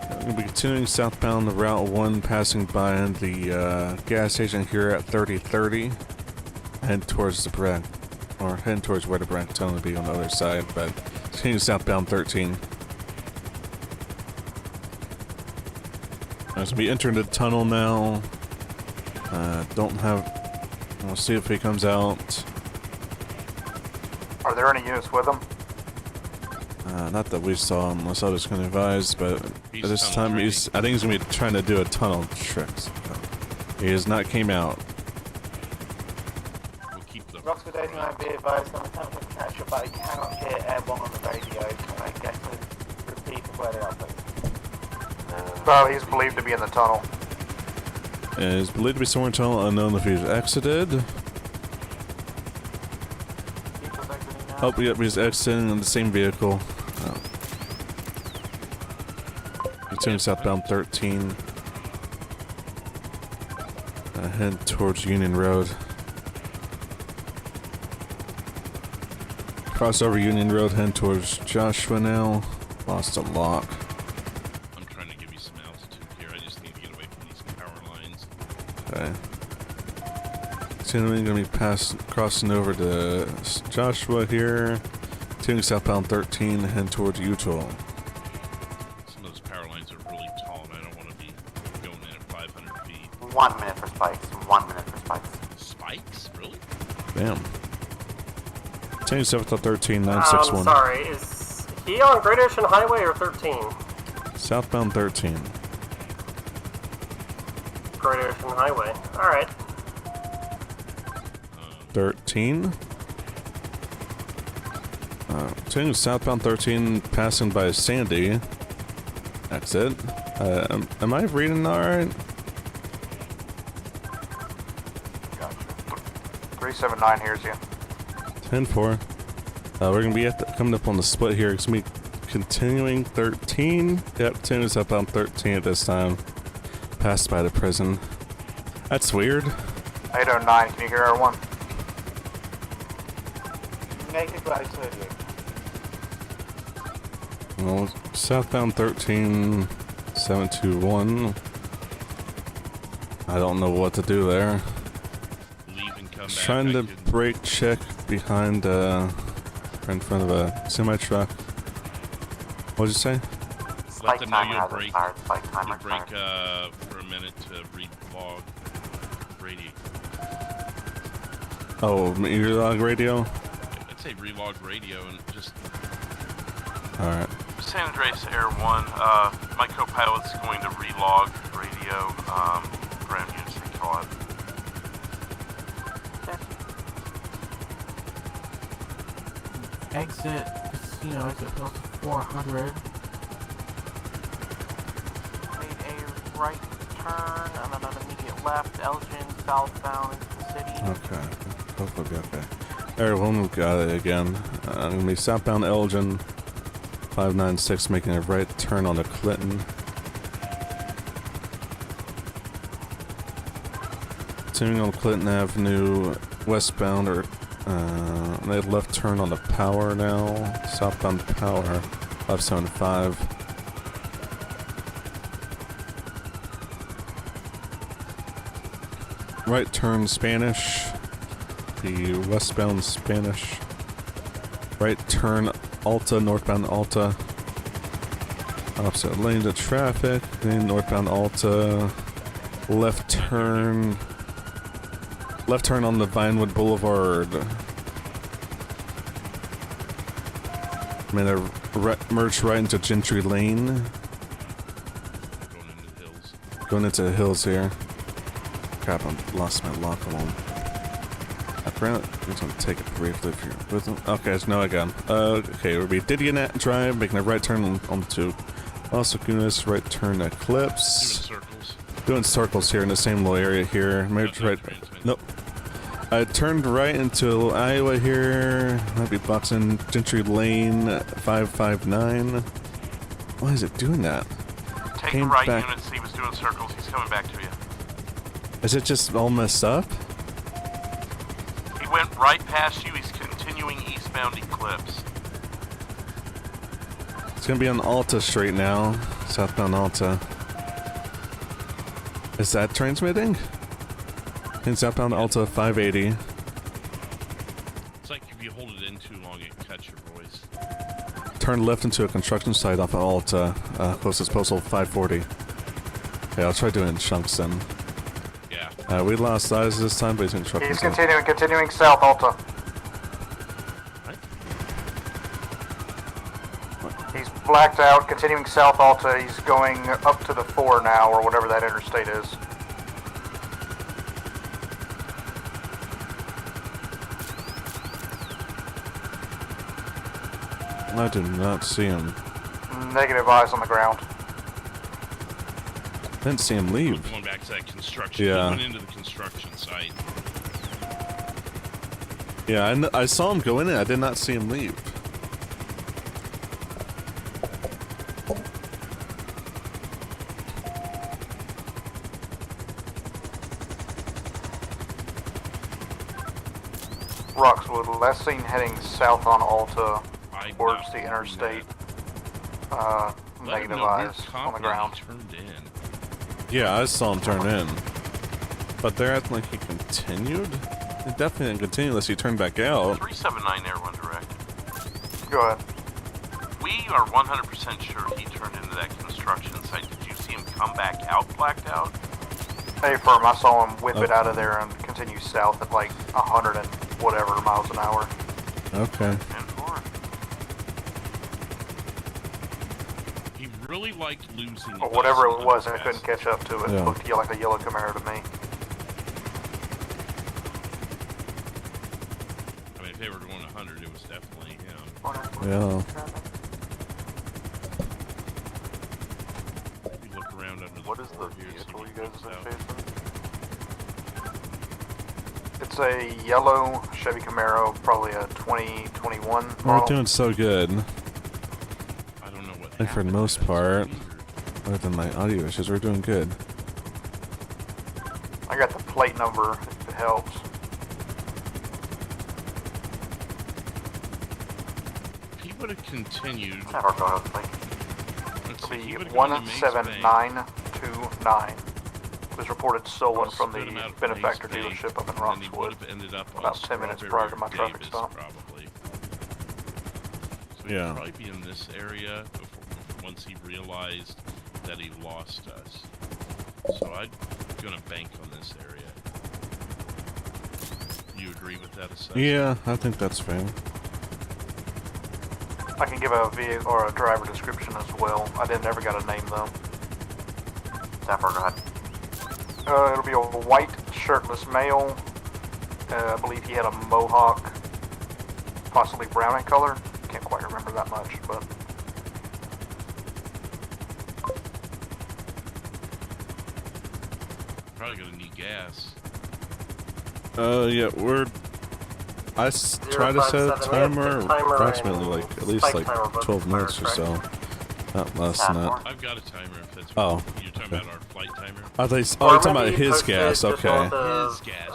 [SPEAKER 1] We're going to be continuing southbound the Route 1, passing by the gas station here at 3030. Head towards the Bragg, or heading towards where the Bragg tunnel would be on the other side, but continue southbound 13. As we enter the tunnel now, we'll see if he comes out.
[SPEAKER 10] Are there any units with them?
[SPEAKER 1] Not that we saw, unless I was going to advise, but
[SPEAKER 11] He's
[SPEAKER 1] at this time, I think he's going to be trying to do a tunnel trick. He has not came out.
[SPEAKER 11] We'll keep the...
[SPEAKER 9] Roxwood 89 be advised on the tunnel to catch up, but I cannot hear airborne on the radio. Can I get a repeat of where they are, please?
[SPEAKER 10] Well, he's believed to be in the tunnel.
[SPEAKER 1] Is believed to be somewhere in tunnel, unknown if he's exited. Oh, yep, he's exiting in the same vehicle. Oh. Continuing southbound 13. Head towards Union Road. Cross over Union Road, head towards Joshua now. Lost a lock.
[SPEAKER 11] I'm trying to give you some altitude here. I just need to get away from these power lines.
[SPEAKER 1] Okay. Continuing, gonna be crossing over to Joshua here. Continuing southbound 13, head towards Utah.
[SPEAKER 11] Some of those power lines are really tall, and I don't want to be going in at 500 feet.
[SPEAKER 8] 1 minute for spikes. 1 minute for spikes.
[SPEAKER 11] Spikes? Really?
[SPEAKER 1] Bam. Continuing southbound 13, 961.
[SPEAKER 5] Sorry, is he on Great Ocean Highway or 13?
[SPEAKER 1] Southbound 13.
[SPEAKER 5] Great Ocean Highway. Alright.
[SPEAKER 1] 13. Continuing southbound 13, passing by Sandy. Exit. Am I reading alright?
[SPEAKER 10] 379 here's you.
[SPEAKER 1] 10-4. We're gonna be coming up on the split here. It's gonna be continuing 13. Yep, continuing southbound 13 at this time. Passed by the prison. That's weird.
[SPEAKER 10] 809, can you hear R1?
[SPEAKER 9] Negative right, 38.
[SPEAKER 1] Well, southbound 13, 721. I don't know what to do there.
[SPEAKER 11] Leave and come
[SPEAKER 1] Just
[SPEAKER 11] back.
[SPEAKER 1] trying to brake check behind, in front of a semi-truck. What'd you say?
[SPEAKER 11] Let them know you'll break.
[SPEAKER 8] Spike timer
[SPEAKER 11] You'll break for a minute to read log radio.
[SPEAKER 1] Oh, your log radio?
[SPEAKER 11] I'd say relog radio and just...
[SPEAKER 1] Alright.
[SPEAKER 2] San Andreas Air 1, my co-pilot's going to relog radio, ground units they call it.
[SPEAKER 6] Exit casino, exit post 400. Made a right turn and then an immediate left, Elgin southbound into the city.
[SPEAKER 1] Okay. Hopefully be okay. Air 1, we've got it again. I'm gonna be southbound Elgin. 596 making a right turn onto Clinton. Continuing on Clinton Avenue, westbound or they left turn on the Power now. Southbound Power, 575. Right turn Spanish. The westbound Spanish. Right turn Alta, northbound Alta. Opposite lane to traffic. Then northbound Alta. Left turn. Left turn on the Vinewood Boulevard. I'm gonna merge right into Gentry Lane. Going into the hills here. Crap, I lost my lock alone. Apparently, I'm just gonna take it briefly if you're with them. Okay, there's no again. Okay, we'll be Didianet Drive, making a right turn onto Los Lagunas, right turn Eclipse. Doing circles here in the same little area here. Maybe right. Nope. I turned right into Iowa here. Might be boxing Gentry Lane 559. Why is it doing that?
[SPEAKER 2] Take the right units, he was doing circles, he's coming back to you.
[SPEAKER 1] Is it just all messed up?
[SPEAKER 2] He went right past you, he's continuing eastbound Eclipse.
[SPEAKER 1] It's gonna be on Alta Street now. Southbound Alta. Is that transmitting? In southbound Alta 580.
[SPEAKER 11] It's like if you hold it in too long, it cuts your voice.
[SPEAKER 1] Turn left into a construction site off of Alta. Closest postal 540. Okay, I'll try doing it in chunks then.
[SPEAKER 11] Yeah.
[SPEAKER 1] We lost size this time, but he's in truck.
[SPEAKER 10] He's continuing south Alta. blacked out, continuing south Alta. He's going up to the 4 now, or whatever that interstate is.
[SPEAKER 1] I did not see him.
[SPEAKER 10] Negative eyes on the ground.
[SPEAKER 1] Didn't see him leave.
[SPEAKER 11] Going back to that construction.
[SPEAKER 1] Yeah.
[SPEAKER 11] He went into the construction site.
[SPEAKER 1] Yeah, I saw him go in and I did not see him leave.
[SPEAKER 10] Roxwood, last seen heading south on Alta towards the interstate. Negative eyes on the ground.
[SPEAKER 1] Yeah, I saw him turn in. But they're acting like he continued? He definitely didn't continue unless he turned back out.
[SPEAKER 2] 379 Air 1 direct.
[SPEAKER 10] Go ahead.
[SPEAKER 2] We are 100% sure he turned into that construction site. Did you see him come back out, blacked out?
[SPEAKER 10] Hey, firm, I saw him whip it out of there and continue south at like 100 and whatever miles an hour.
[SPEAKER 1] Okay.
[SPEAKER 11] He really liked losing.
[SPEAKER 10] Or whatever it was, I couldn't catch up to it.
[SPEAKER 1] Yeah.
[SPEAKER 10] It looked like a yellow Camaro to me.
[SPEAKER 11] I mean, if they were going 100, it was definitely him.
[SPEAKER 1] Yeah.
[SPEAKER 11] If you look around under the
[SPEAKER 13] What is the vehicle you guys have been chasing?
[SPEAKER 10] It's a yellow Chevy Camaro, probably a 2021
[SPEAKER 1] We're
[SPEAKER 10] model.
[SPEAKER 1] doing so good.
[SPEAKER 11] I don't know what.
[SPEAKER 1] I think for the most part, other than my audio issues, we're doing good.
[SPEAKER 10] I got the plate number, if it helps.
[SPEAKER 11] If he would have continued.
[SPEAKER 10] Let's see, 17929 was reported stolen from the benefactor dealership up in Roxwood about 10 minutes prior to my traffic stop.
[SPEAKER 11] Probably. So he'd
[SPEAKER 1] Yeah.
[SPEAKER 11] probably be in this area before, once he realized that he lost us. So I'm gonna bank on this area. You agree with that assessment?
[SPEAKER 1] Yeah, I think that's fair.
[SPEAKER 10] I can give a vehicle or a driver description as well. I never got a name though.
[SPEAKER 8] Zephyr, go ahead.
[SPEAKER 10] It'll be a white shirtless male. I believe he had a mohawk, possibly brown in color. Can't quite remember that much, but.
[SPEAKER 11] Probably gonna need gas.
[SPEAKER 1] Yeah, try to set a timer approximately like at least like 12 minutes or so. Not less than that.
[SPEAKER 11] I've got a timer if that's
[SPEAKER 1] Oh.
[SPEAKER 11] what you're talking about. Our flight timer.
[SPEAKER 1] Oh, you're talking about his gas, okay.
[SPEAKER 11] His gas.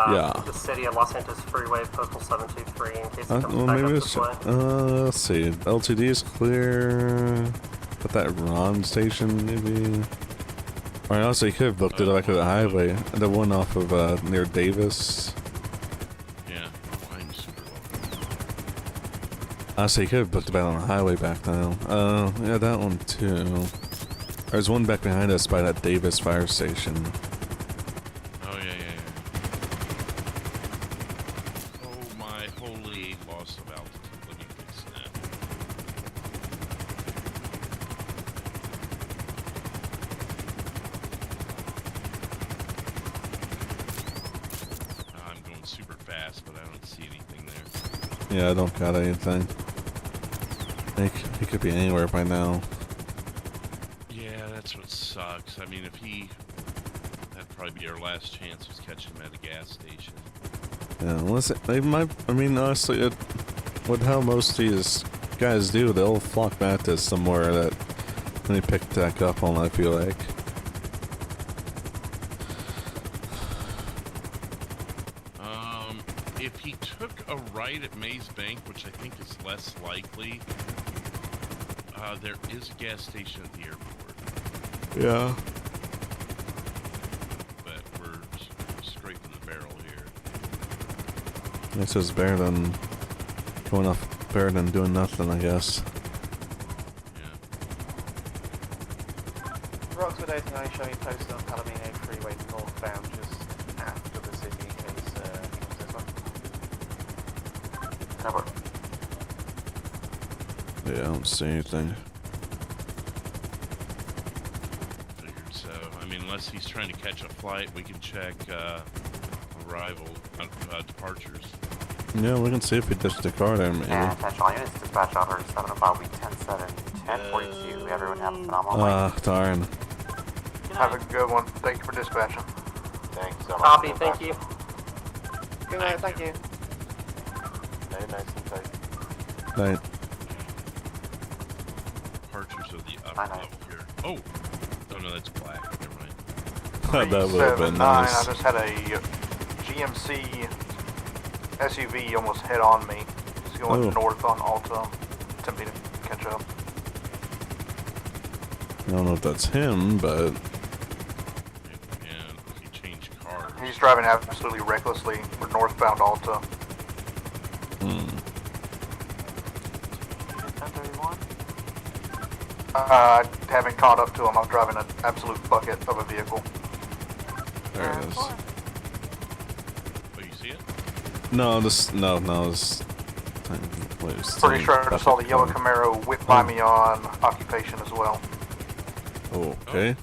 [SPEAKER 1] Yeah.
[SPEAKER 5] The city of Los Angeles Freeway, postal 723, in case it comes
[SPEAKER 1] Well,
[SPEAKER 5] back
[SPEAKER 1] maybe
[SPEAKER 5] up
[SPEAKER 1] it's
[SPEAKER 5] this way.
[SPEAKER 1] let's see. LTD is clear. But that Ron station, maybe. Or also, you could have booked it back to the highway. The one off of near Davis.
[SPEAKER 11] Yeah, I'm super low.
[SPEAKER 1] Honestly, you could have booked it back on the highway back then. Yeah, that one too. There's one back behind us by that Davis fire station.
[SPEAKER 11] Oh yeah. Oh my holy loss of altitude. Let me fix that. I'm going super fast, but I don't see anything there.
[SPEAKER 1] Yeah, I don't got anything. He could be anywhere by now.
[SPEAKER 11] Yeah, that's what sucks. I mean, that'd probably be our last chance was catching him at a gas station.
[SPEAKER 1] Yeah, unless they might. I mean, honestly, with how most of these guys do, they'll flock back to somewhere that they pick back up on. I feel like.
[SPEAKER 11] If he took a right at Maze Bank, which I think is less likely, there is a gas station at the airport.
[SPEAKER 1] Yeah.
[SPEAKER 11] But we're scraping the barrel here.
[SPEAKER 1] This is better than going off. Better than doing nothing, I guess.
[SPEAKER 9] Roxwood 89 showing posted on Palomino Freeway northbound just after the city is this one.
[SPEAKER 8] Never.
[SPEAKER 1] Yeah, I don't see anything.
[SPEAKER 11] I mean, unless he's trying to catch a flight, we can check arrival departures.
[SPEAKER 1] Yeah, we can see if he ditched the car there, maybe.
[SPEAKER 8] And attention all units, dispatch over 705, week 10-7, 1042. Everyone have a phenomenal night.
[SPEAKER 1] Darn.
[SPEAKER 10] Have a good one. Thank you for dispatching.
[SPEAKER 13] Thanks so much.
[SPEAKER 5] Copy, thank you.
[SPEAKER 9] Good night, thank you.
[SPEAKER 13] Stay nice and tight.
[SPEAKER 1] Night.
[SPEAKER 11] Departures of the upper level here. Oh! Oh no, that's black. Never mind.
[SPEAKER 1] That would have been
[SPEAKER 10] 379,
[SPEAKER 1] nice.
[SPEAKER 10] I just had a GMC SUV almost hit on me. It's going north on Alta, attempting to catch up.
[SPEAKER 1] I don't know if that's him, but...
[SPEAKER 11] And he changed cars.
[SPEAKER 10] He's driving absolutely recklessly. We're northbound Alta. Haven't caught up to him. I'm driving an absolute bucket of a vehicle.
[SPEAKER 1] There it is.
[SPEAKER 11] Oh, you see it?
[SPEAKER 1] No, this... No, this...
[SPEAKER 10] Pretty sure I just saw the yellow Camaro whip by me on occupation as well.
[SPEAKER 1] Okay.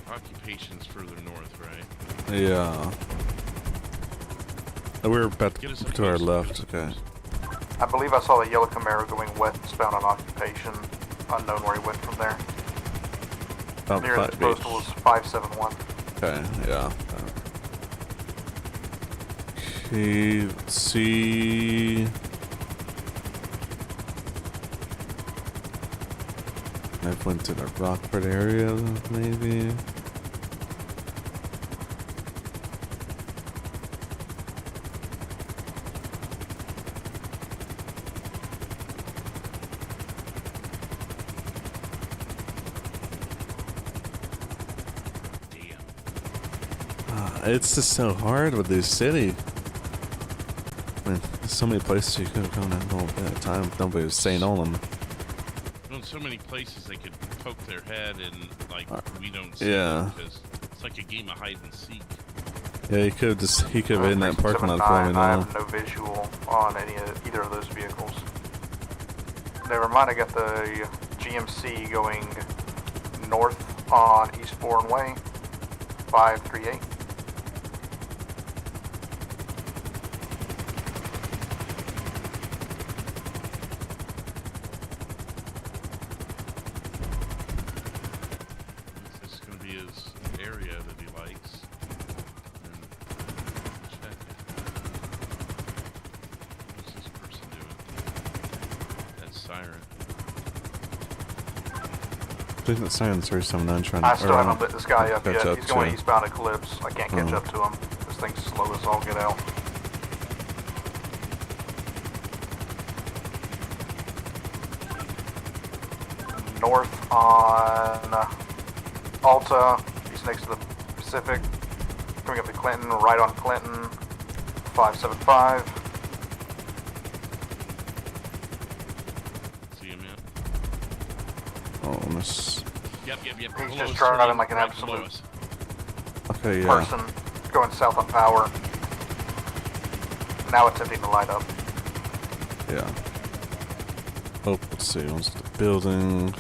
[SPEAKER 11] Occupation's further north, right?
[SPEAKER 1] Yeah. We're about to our left, okay.
[SPEAKER 10] I believe I saw the yellow Camaro going westbound on occupation. Unknown where he went from there.
[SPEAKER 1] About
[SPEAKER 10] Nearest postal was 571.
[SPEAKER 1] Okay, yeah. Okay, let's see... I went to the Rockford area, maybe. It's just so hard with this city. I mean, there's so many places you could have gone at a little bit of time. Nobody was saying on them.
[SPEAKER 11] Well, so many places they could poke their head and like we don't see
[SPEAKER 1] Yeah.
[SPEAKER 11] because it's like a game of hide and seek.
[SPEAKER 1] Yeah, he could have been in that parking lot for me
[SPEAKER 10] I
[SPEAKER 1] now.
[SPEAKER 10] have no visual on either of those vehicles. Never mind, I got the GMC going north on East Bourne Way, 538.
[SPEAKER 11] This is going to be his area that he likes. And check. What's this person doing? That siren.
[SPEAKER 1] I think that siren's 379 trying to...
[SPEAKER 10] I still haven't lit this guy up
[SPEAKER 1] catch
[SPEAKER 10] yet.
[SPEAKER 1] up
[SPEAKER 10] He's going
[SPEAKER 1] to-
[SPEAKER 10] eastbound Eclipse. I can't catch up to him. This thing's slow as all get out. North on Alta. He's next to the Pacific. Coming up to Clinton, right on Clinton. 575.
[SPEAKER 11] See him yet?
[SPEAKER 1] Oh, this...
[SPEAKER 11] Yep.
[SPEAKER 10] He's
[SPEAKER 11] Below
[SPEAKER 10] just
[SPEAKER 11] us,
[SPEAKER 10] driving like an
[SPEAKER 11] right below
[SPEAKER 10] absolute
[SPEAKER 11] us.
[SPEAKER 1] Okay, yeah.
[SPEAKER 10] person going south on Power. Now attempting to light up.
[SPEAKER 1] Yeah. Oh, let's see. What's the building?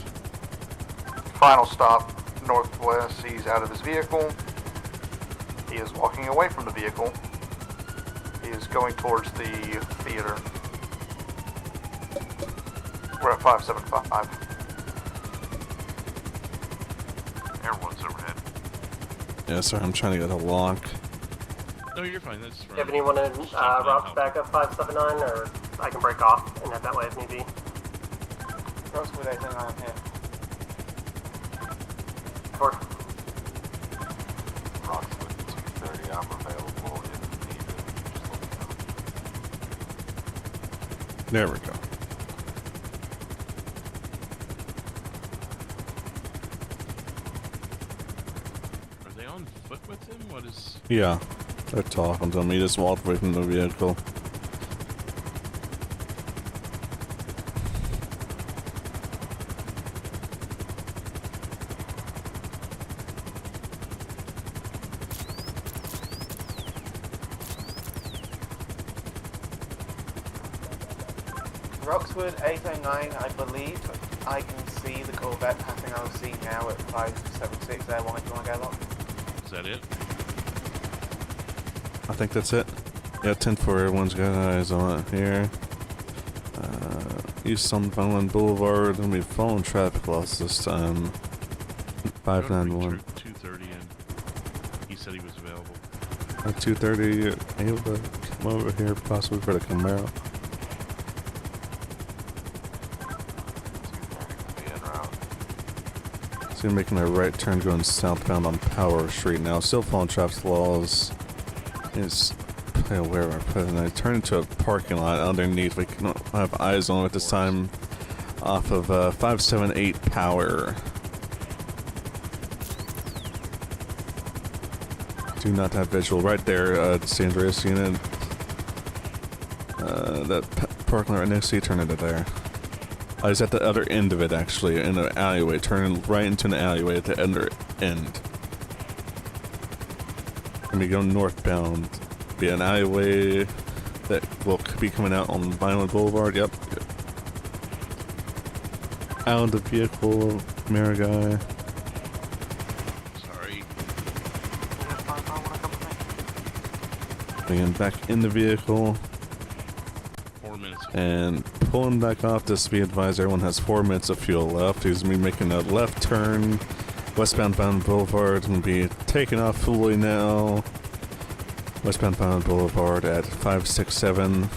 [SPEAKER 10] Final stop, northwest. He's out of his vehicle. He is walking away from the vehicle. He is going towards the theater. We're at 575.
[SPEAKER 2] Everyone's overhead.
[SPEAKER 1] Yeah, sorry, I'm trying to get a lock.
[SPEAKER 11] No, you're fine. That's
[SPEAKER 5] Do
[SPEAKER 11] right.
[SPEAKER 5] you have anyone in route back up 579, or I can break off and head that way if need be?
[SPEAKER 9] Rosewood 809 here.
[SPEAKER 5] Forward.
[SPEAKER 13] Roxwood 230, I'm available if needed. Just let me know.
[SPEAKER 1] There we go.
[SPEAKER 11] Are they on foot with him? What is...
[SPEAKER 1] Yeah. They're talking to him. He just walked away from the vehicle.
[SPEAKER 9] Roxwood 809, I believe, I can see the Corvette passing RC now at 576 there. Why do you want to go lock?
[SPEAKER 11] Is that it?
[SPEAKER 1] I think that's it. Yeah, 10-4, everyone's got eyes on it here. East on Vineland Boulevard, and we've fallen traffic loss this time. 591.
[SPEAKER 11] 230 and he said he was available.
[SPEAKER 1] At 2:30, able to come over here possibly for the Camaro. So you're making a right turn going southbound on Power Street now. Still following traffic laws. It's where we're putting it. Turn into a parking lot underneath. We can have eyes on it this time off of 578 Power. Do not have visual right there, San Andreas unit. That parking lot right next to you, turn into there. He's at the other end of it, actually, in an alleyway. Turn right into an alleyway at the other end. And we go northbound. Be an alleyway that will be coming out on Vineland Boulevard. Yep. Out of the vehicle, mirror guy.
[SPEAKER 11] Sorry.
[SPEAKER 1] Bringing back in the vehicle.
[SPEAKER 11] 4 minutes.
[SPEAKER 1] And pulling back off to speed advisor. Everyone has 4 minutes of fuel left. He's going to be making a left turn. Westbound Vineland Boulevard going to be taking off fully now. Westbound Vineland Boulevard at 567.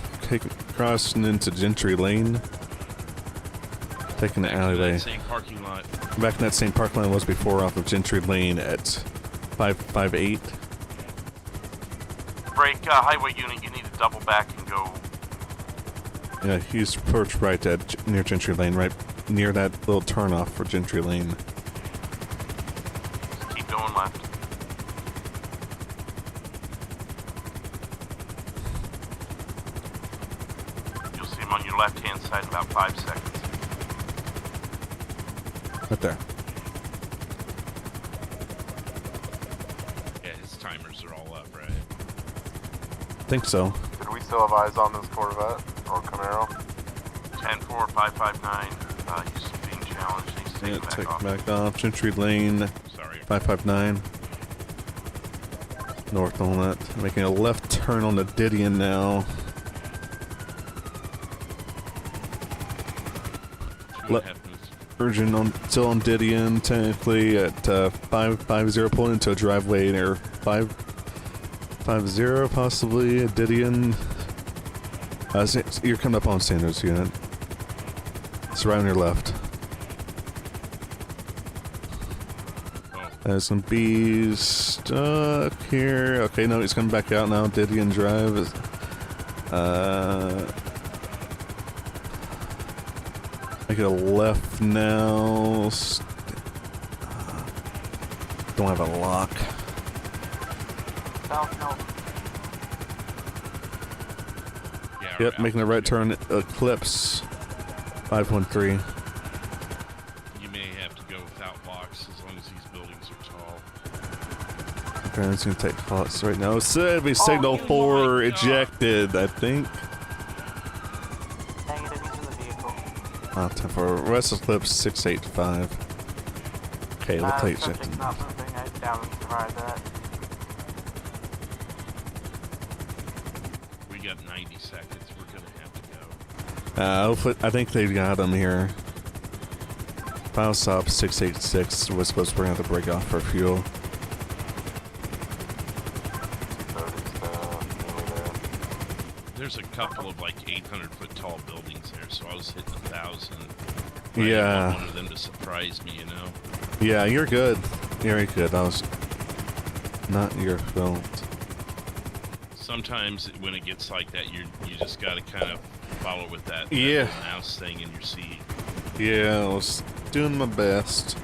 [SPEAKER 1] Crossing into Gentry Lane. Taking the alleyway.
[SPEAKER 11] Same parking lot.
[SPEAKER 1] Back in that same parking lot was before off of Gentry Lane at 558.
[SPEAKER 2] Break, highway unit, you need to double back and go.
[SPEAKER 1] Yeah, he's perched right at near Gentry Lane, right near that little turnoff for Gentry Lane.
[SPEAKER 2] Just keep going left. You'll see him on your left-hand side in about 5 seconds.
[SPEAKER 1] Right there.
[SPEAKER 11] Yeah, his timers are all up, right?
[SPEAKER 1] Think so.
[SPEAKER 13] Did we still have eyes on this Corvette or Camaro?
[SPEAKER 2] 10-4, 559. He's being challenged. He's taking
[SPEAKER 1] Yeah,
[SPEAKER 2] back
[SPEAKER 1] take
[SPEAKER 2] off.
[SPEAKER 1] back off. Gentry Lane.
[SPEAKER 11] Sorry.
[SPEAKER 1] 559. North on that. Making a left turn on the Didion now. Urgent on, still on Didion, technically at 550, pulling into a driveway near 550, possibly. Didion. You're coming up on Sanders unit. It's right on your left. There's some bees stuck here. Okay, no, he's coming back out now. Didion Drive is. Make it a left now. Don't have a lock.
[SPEAKER 11] Yeah,
[SPEAKER 1] Yep, making a right turn. Eclipse. 513.
[SPEAKER 11] You may have to go without locks as long as these buildings are tall.
[SPEAKER 1] Okay, it's gonna take shots right now. It said we signal for ejected, I think. Time for West Eclipse 685. Okay, we'll take ejected.
[SPEAKER 11] We got 90 seconds. We're gonna have to go.
[SPEAKER 1] Hopefully, I think they got him here. File stop 686. West Coast, we're gonna have to break off for fuel.
[SPEAKER 11] There's a couple of like 800-foot tall buildings there, so I was hitting 1,000.
[SPEAKER 1] Yeah.
[SPEAKER 11] I didn't want one of them to surprise me, you know.
[SPEAKER 1] Yeah, you're good. You're good. That was not your fault.
[SPEAKER 11] Sometimes when it gets like that, you just gotta kind of follow with that.
[SPEAKER 1] Yeah.
[SPEAKER 11] Mouse thing in your seat.
[SPEAKER 1] Yeah, I was doing my best.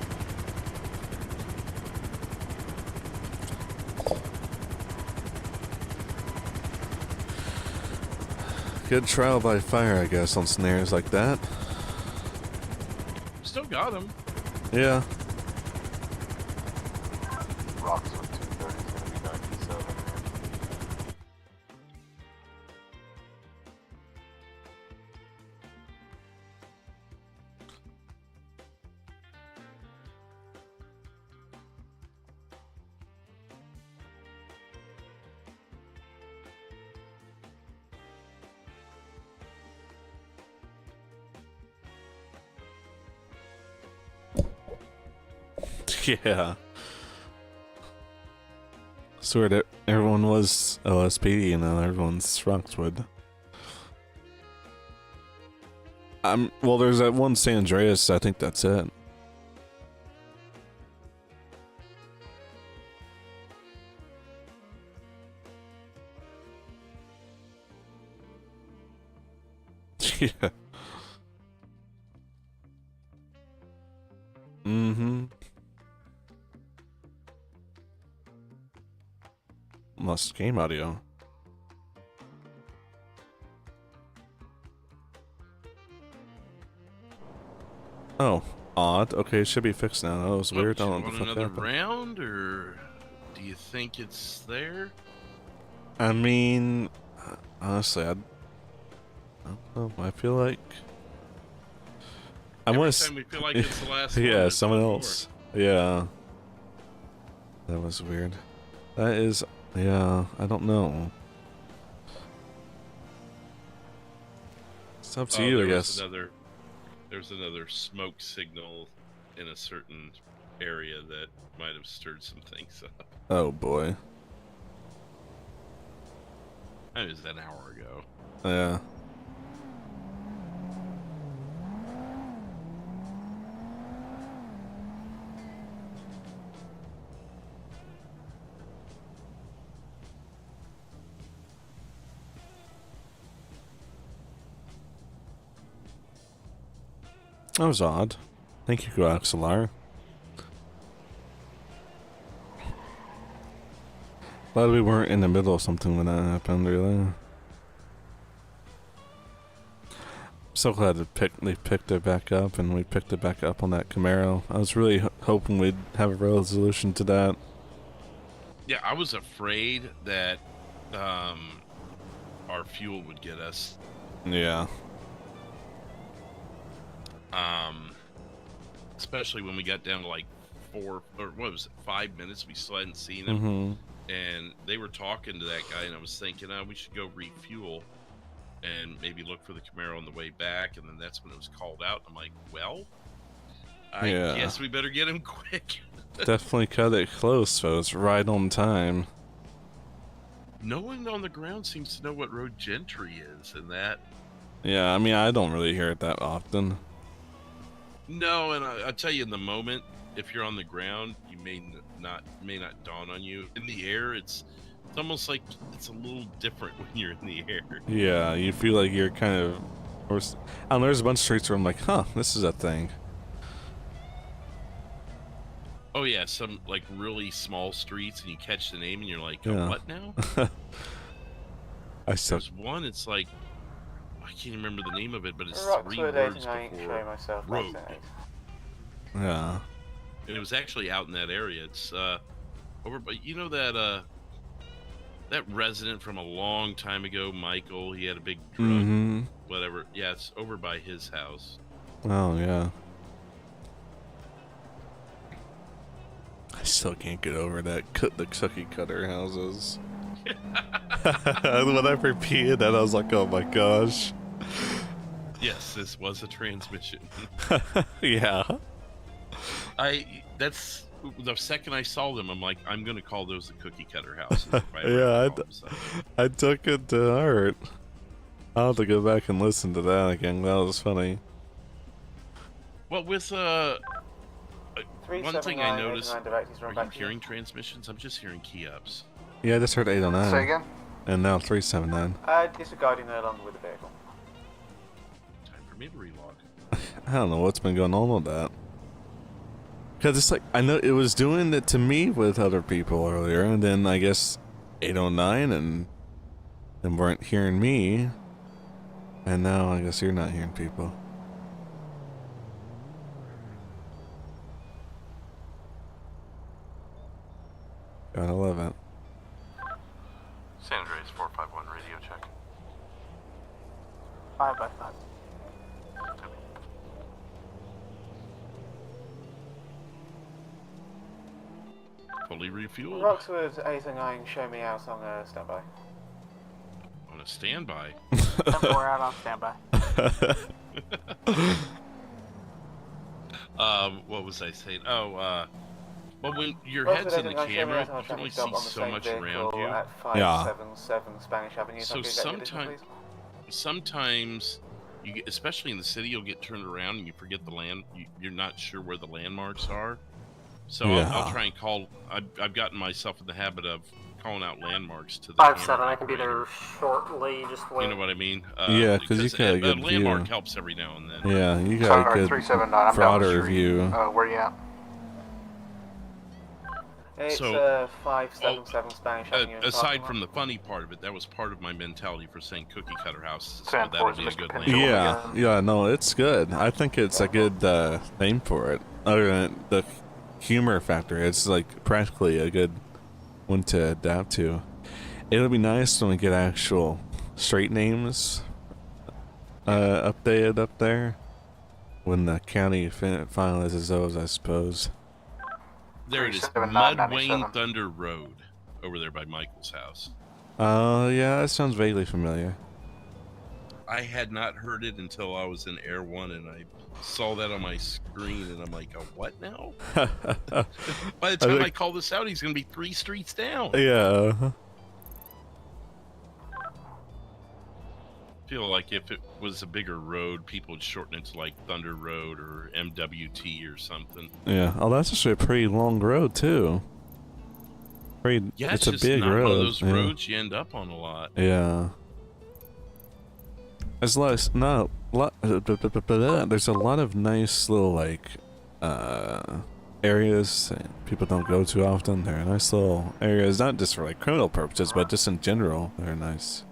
[SPEAKER 1] Good trial by fire, I guess, on snares like that.
[SPEAKER 11] Still got him.
[SPEAKER 1] Yeah.
[SPEAKER 13] Rocks with 230 is going to be 97 here.
[SPEAKER 1] Yeah. Sort of. Everyone was LSPD, and now everyone's Roxwood. Well, there's that one San Andreas. I think that's it. Yeah. Mm-hmm. Lost game audio. Oh, odd. Okay, it should be fixed now. That was weird. I don't know what the
[SPEAKER 11] Want
[SPEAKER 1] fuck
[SPEAKER 11] another
[SPEAKER 1] happened.
[SPEAKER 11] round, or do you think it's there?
[SPEAKER 1] I mean, honestly, I don't know. I feel like I want to.
[SPEAKER 11] Time we feel like it's the last
[SPEAKER 1] Yeah,
[SPEAKER 11] one, there's
[SPEAKER 1] someone
[SPEAKER 11] one more.
[SPEAKER 1] else. Yeah, that was weird. That is. Yeah, I don't know. It's up to you, I guess.
[SPEAKER 11] There's another smoke signal in a certain area that might have stirred some things up.
[SPEAKER 1] Oh boy.
[SPEAKER 11] That was an hour ago.
[SPEAKER 1] Yeah. That was odd. Thank you, Axelar. Glad we weren't in the middle of something when that happened, really. So glad they picked it back up, and we picked it back up on that Camaro. I was really hoping we'd have a resolution to that.
[SPEAKER 11] Yeah, I was afraid that our fuel would get us.
[SPEAKER 1] Yeah.
[SPEAKER 11] Especially when we got down to like 5 minutes, we still hadn't seen him. And they were talking to that guy, and I was thinking, we should go refuel and maybe look for the Camaro on the way back. And then that's when it was called out. I'm like, well, I guess we better get him quick.
[SPEAKER 1] Definitely cut it close, so it's right on time.
[SPEAKER 11] No one on the ground seems to know what road gentry is, and that.
[SPEAKER 1] Yeah, I mean, I don't really hear it that often.
[SPEAKER 11] No, and I tell you, in the moment, if you're on the ground, you may not dawn on you. In the air, it's almost like it's a little different when you're in the air.
[SPEAKER 1] Yeah, you feel like you're kind of. I don't know, there's a bunch of streets where I'm like, huh, this is a thing.
[SPEAKER 11] Oh yeah, some like really small streets, and you catch the name, and you're like, oh,
[SPEAKER 1] Yeah.
[SPEAKER 11] what now? There's one. It's like I can't remember the name of it, but it's three words before road.
[SPEAKER 1] Yeah.
[SPEAKER 11] And it was actually out in that area. It's over by, you know, that resident from a long time ago, Michael. He had a big drug, whatever. Yeah, it's over by his house.
[SPEAKER 1] Oh yeah. I still can't get over that the cookie cutter houses. When I repeated that, I was like, oh my gosh.
[SPEAKER 11] Yes, this was a transmission.
[SPEAKER 1] Yeah.
[SPEAKER 11] That's the second I saw them, I'm like, I'm gonna call those the cookie cutter houses.
[SPEAKER 1] Yeah, I took it to heart. I'll have to go back and listen to that again. That was funny.
[SPEAKER 11] Well, with one thing I noticed, are you hearing transmissions? I'm just hearing key ups.
[SPEAKER 1] Yeah, I just heard 809.
[SPEAKER 10] Say again?
[SPEAKER 1] And now 379.
[SPEAKER 9] Disregarding no longer with the vehicle.
[SPEAKER 11] Time for me to relog.
[SPEAKER 1] I don't know what's been going on with that. Because it's like, I know it was doing it to me with other people earlier, and then I guess 809 and weren't hearing me. And now I guess you're not hearing people. Gotta love it.
[SPEAKER 2] San Andreas 451 radio check.
[SPEAKER 6] 5x5.
[SPEAKER 11] Fully refueled.
[SPEAKER 9] Roxwood 809, show me out on standby.
[SPEAKER 11] On a standby.
[SPEAKER 6] We're out on standby.
[SPEAKER 11] What was I saying? Oh, Well, when your
[SPEAKER 9] Roger,
[SPEAKER 11] head's in the
[SPEAKER 9] can I show me
[SPEAKER 11] camera,
[SPEAKER 9] how
[SPEAKER 11] you
[SPEAKER 9] to
[SPEAKER 11] can only
[SPEAKER 9] jump
[SPEAKER 11] see
[SPEAKER 9] on the
[SPEAKER 11] so
[SPEAKER 9] same
[SPEAKER 11] much
[SPEAKER 9] vehicle
[SPEAKER 11] around you.
[SPEAKER 9] at
[SPEAKER 1] Yeah.
[SPEAKER 9] 577 Spanish Avenue?
[SPEAKER 11] So sometimes you get, especially in the city, you'll get turned around and you forget the land. You're not sure where the landmarks are. So I'll try and call. I've gotten myself in the habit of calling out landmarks to the
[SPEAKER 5] 5-7. I can be there shortly. Just wait.
[SPEAKER 11] You know what I mean?
[SPEAKER 1] Yeah, because you got a good view.
[SPEAKER 11] Landmark helps every now and then.
[SPEAKER 1] Yeah, you got a good
[SPEAKER 10] 379. I'm down the
[SPEAKER 1] broader
[SPEAKER 10] street.
[SPEAKER 1] view.
[SPEAKER 10] Where you at?
[SPEAKER 9] It's
[SPEAKER 11] So,
[SPEAKER 9] 577 Spanish Avenue.
[SPEAKER 11] aside from the funny part of it, that was part of my mentality for saying cookie cutter house. So
[SPEAKER 10] 10-4
[SPEAKER 11] that'll
[SPEAKER 10] is
[SPEAKER 11] be a
[SPEAKER 10] Mr.
[SPEAKER 11] good
[SPEAKER 10] Pinto.
[SPEAKER 11] landmark.
[SPEAKER 1] Yeah, no, it's good. I think it's a good name for it. Other than the humor factor, it's like practically a good one to adapt to. It'll be nice when we get actual street names updated up there when the county finalizes those, I suppose.
[SPEAKER 11] There it is,
[SPEAKER 10] 37997.
[SPEAKER 11] Mudwayne Thunder Road, over there by Michael's house.
[SPEAKER 1] Yeah, that sounds vaguely familiar.
[SPEAKER 11] I had not heard it until I was in Air One, and I saw that on my screen, and I'm like, oh, what now? By the time I call this out, he's going to be 3 streets down.
[SPEAKER 1] Yeah.
[SPEAKER 11] I feel like if it was a bigger road, people would shorten it to like Thunder Road or MWT or something.
[SPEAKER 1] Yeah. Oh, that's actually a pretty long road too.
[SPEAKER 11] Yeah,
[SPEAKER 1] it's a
[SPEAKER 11] just
[SPEAKER 1] big
[SPEAKER 11] not
[SPEAKER 1] road.
[SPEAKER 11] one of those
[SPEAKER 1] yeah.
[SPEAKER 11] roads you end up on a lot.
[SPEAKER 1] Yeah. There's there's a lot of nice little like areas people don't go to often. They're nice little areas, not just for like criminal purposes, but just in general. They're nice.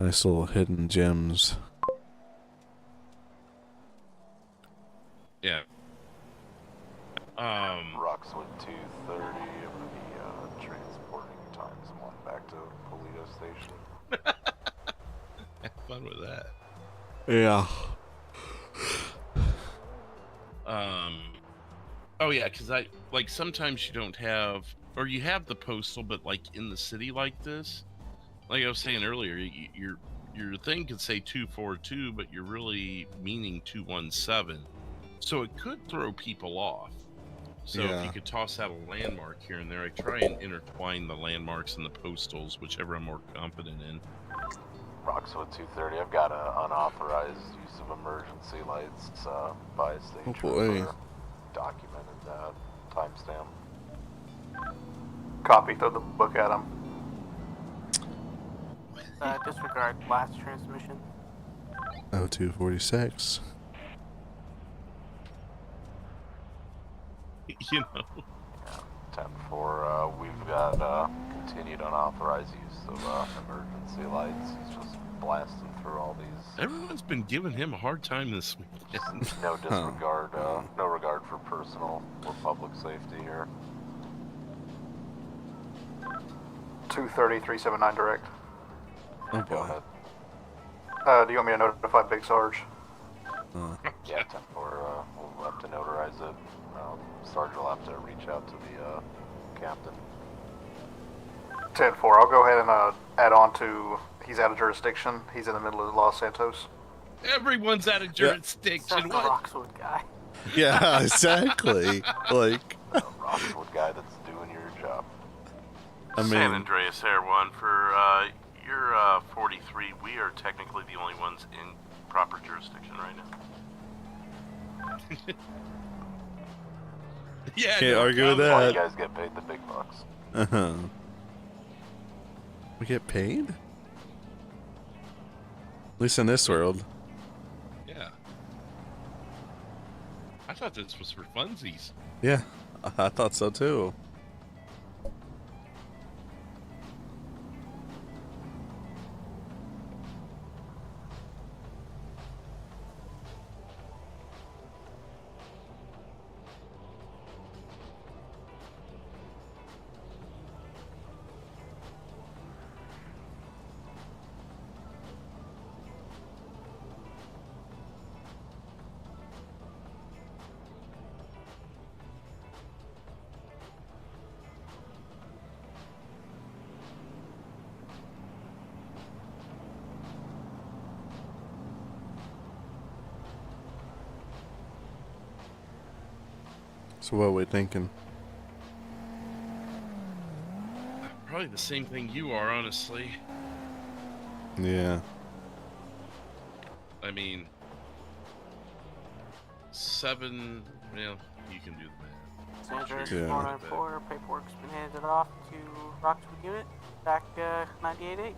[SPEAKER 1] Nice little hidden gems.
[SPEAKER 11] Yeah.
[SPEAKER 13] Roxwood 230. I'm gonna be transporting times 1 back to Polito Station.
[SPEAKER 11] Have fun with that.
[SPEAKER 1] Yeah.
[SPEAKER 11] Oh yeah, because sometimes you don't have, or you have the postal, but like in the city like this, like I was saying earlier, your thing could say 242, but you're really meaning 217, so it could throw people off. So if you could toss out a landmark here and there, I try and intertwine the landmarks and the postals, whichever I'm more confident in.
[SPEAKER 13] Roxwood 230. I've got an unauthorized use of emergency lights by a state trooper. Documented timestamp.
[SPEAKER 10] Copy. Throw the book at him.
[SPEAKER 6] Disregard last transmission.
[SPEAKER 1] 0246.
[SPEAKER 11] You know.
[SPEAKER 13] 10-4. We've got continued unauthorized use of emergency lights. He's just blasting through all these.
[SPEAKER 11] Everyone's been giving him a hard time this weekend.
[SPEAKER 13] No disregard, no regard for personal or public safety here.
[SPEAKER 10] 230, 379 direct.
[SPEAKER 1] Oh boy.
[SPEAKER 10] Do you want me to notify Big Sarge?
[SPEAKER 13] Yeah, 10-4. We'll have to notarize it. Sarge will have to reach out to the captain.
[SPEAKER 10] 10-4. I'll go ahead and add on to. He's out of jurisdiction. He's in the middle of Los Santos.
[SPEAKER 11] Everyone's out of jurisdiction.
[SPEAKER 6] The Roxwood guy.
[SPEAKER 1] Yeah, exactly. Like.
[SPEAKER 13] Roxwood guy that's doing your job.
[SPEAKER 1] I mean,
[SPEAKER 2] San Andreas Air One for your 43. We are technically the only ones in proper jurisdiction right now.
[SPEAKER 11] Yeah,
[SPEAKER 1] can't argue with
[SPEAKER 13] All
[SPEAKER 1] that.
[SPEAKER 13] you guys get paid the big bucks.
[SPEAKER 1] We get paid? At least in this world.
[SPEAKER 11] Yeah. I thought this was for funsies.
[SPEAKER 1] Yeah, I thought so too. So what are we thinking?
[SPEAKER 11] Probably the same thing you are, honestly.
[SPEAKER 1] Yeah.
[SPEAKER 11] I mean, 7. Well, you can do the math.
[SPEAKER 6] Sanders
[SPEAKER 1] Yeah.
[SPEAKER 6] 494. Paperwork's been handed off to Roxwood Unit. Back 98.8.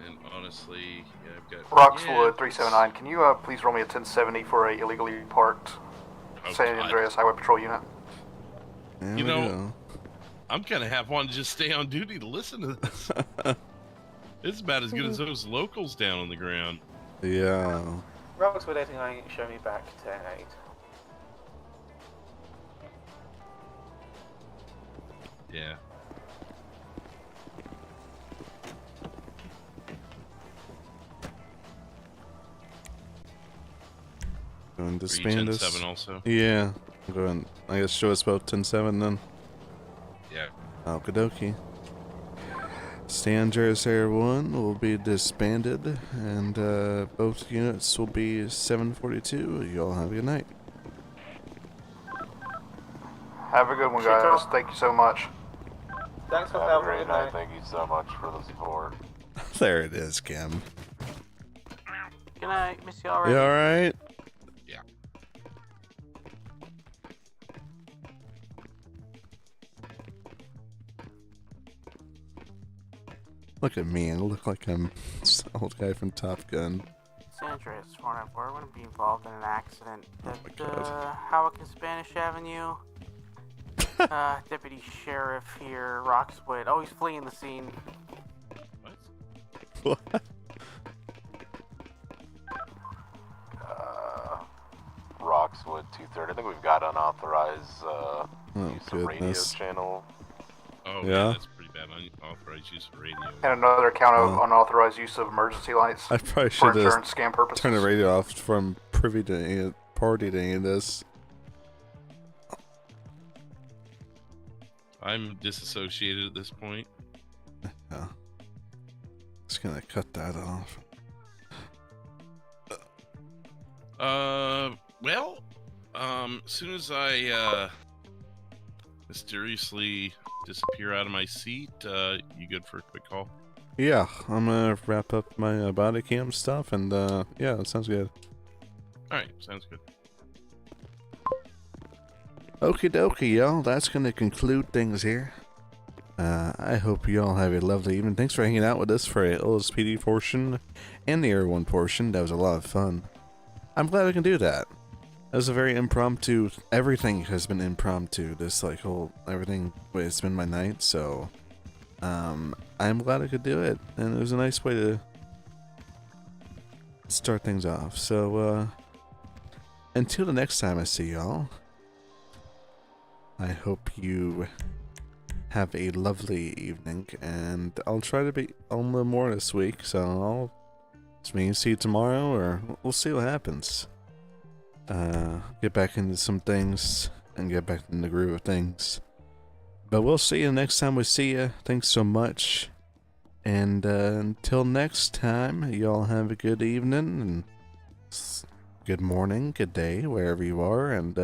[SPEAKER 11] And honestly, yeah, I've got
[SPEAKER 10] Roxwood 379. Can you please roll me a 1070 for a illegally parked San Andreas Highway Patrol unit?
[SPEAKER 1] There
[SPEAKER 11] You
[SPEAKER 1] we
[SPEAKER 11] know,
[SPEAKER 1] go.
[SPEAKER 11] I'm kind of half wanting to just stay on duty to listen to this. It's about as good as those locals down on the ground.
[SPEAKER 1] Yeah.
[SPEAKER 9] Roxwood 89, show me back 10-8.
[SPEAKER 11] Yeah.
[SPEAKER 1] Going to
[SPEAKER 11] Are you
[SPEAKER 1] disband us.
[SPEAKER 11] 10-7 also?
[SPEAKER 1] Yeah. I'm going. I guess show us both 10-7 then.
[SPEAKER 11] Yeah.
[SPEAKER 1] Okie dokie. San Andreas Air 1 will be disbanded, and both units will be 742. You all have a good night.
[SPEAKER 10] Have a good one, guys. Thank you so much.
[SPEAKER 9] Thanks for
[SPEAKER 13] Have a
[SPEAKER 9] helping.
[SPEAKER 13] great
[SPEAKER 9] Good
[SPEAKER 13] night.
[SPEAKER 9] night.
[SPEAKER 13] Thank you so much for the support.
[SPEAKER 1] There it is, Kim.
[SPEAKER 6] Good night. Miss you already.
[SPEAKER 1] You alright?
[SPEAKER 11] Yeah.
[SPEAKER 1] Look at me. I look like I'm this old guy from Top Gun.
[SPEAKER 6] San Andreas 494. Wouldn't be involved in an accident at
[SPEAKER 1] God.
[SPEAKER 6] Howick and Spanish Avenue. Deputy Sheriff here, Roxwood. Oh, he's fleeing the scene.
[SPEAKER 1] What?
[SPEAKER 13] Roxwood 230. I think we've got unauthorized use of radio
[SPEAKER 1] goodness.
[SPEAKER 13] channel.
[SPEAKER 11] Oh,
[SPEAKER 1] Yeah?
[SPEAKER 11] that's pretty bad. Unauthorized use of radio.
[SPEAKER 10] And another count of unauthorized use of emergency lights
[SPEAKER 1] I probably
[SPEAKER 10] for
[SPEAKER 1] should
[SPEAKER 10] insurance
[SPEAKER 1] have
[SPEAKER 10] scam purposes.
[SPEAKER 1] turned the radio off from privy to any party to any of this.
[SPEAKER 11] I'm disassociated at this point.
[SPEAKER 1] Yeah. Just gonna cut that off.
[SPEAKER 11] Well, as soon as I mysteriously disappear out of my seat, you good for a quick call?
[SPEAKER 1] Yeah, I'm gonna wrap up my body cam stuff, and yeah, that sounds good.
[SPEAKER 11] Alright, sounds good.
[SPEAKER 1] Okie dokie, y'all. That's gonna conclude things here. I hope you all have a lovely evening. Thanks for hanging out with us for a LSPD portion and the Air 1 portion. That was a lot of fun. I'm glad I can do that. That was a very impromptu. Everything has been impromptu. This like whole everything. It's been my night, so I'm glad I could do it, and it was a nice way to start things off. So until the next time I see y'all, I hope you have a lovely evening, and I'll try to be on the more this week, so I'll maybe see you tomorrow, or we'll see what happens. Get back into some things, and get back in the groove of things. But we'll see you next time we see you. Thanks so much, and until next time, y'all have a good evening, and good morning, good day, wherever you are, and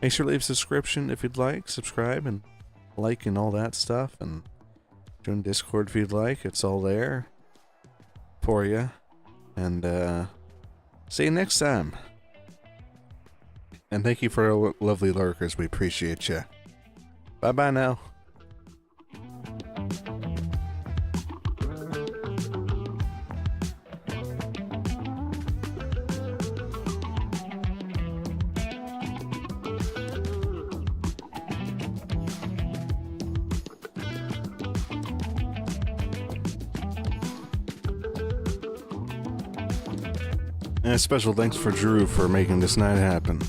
[SPEAKER 1] make sure to leave a subscription if you'd like, subscribe, and like, and all that stuff, and join Discord if you'd like. It's all there for you. And see you next time. And thank you for our lovely lurkers. We appreciate you. Bye bye now. And a special thanks for Drew for making this night happen.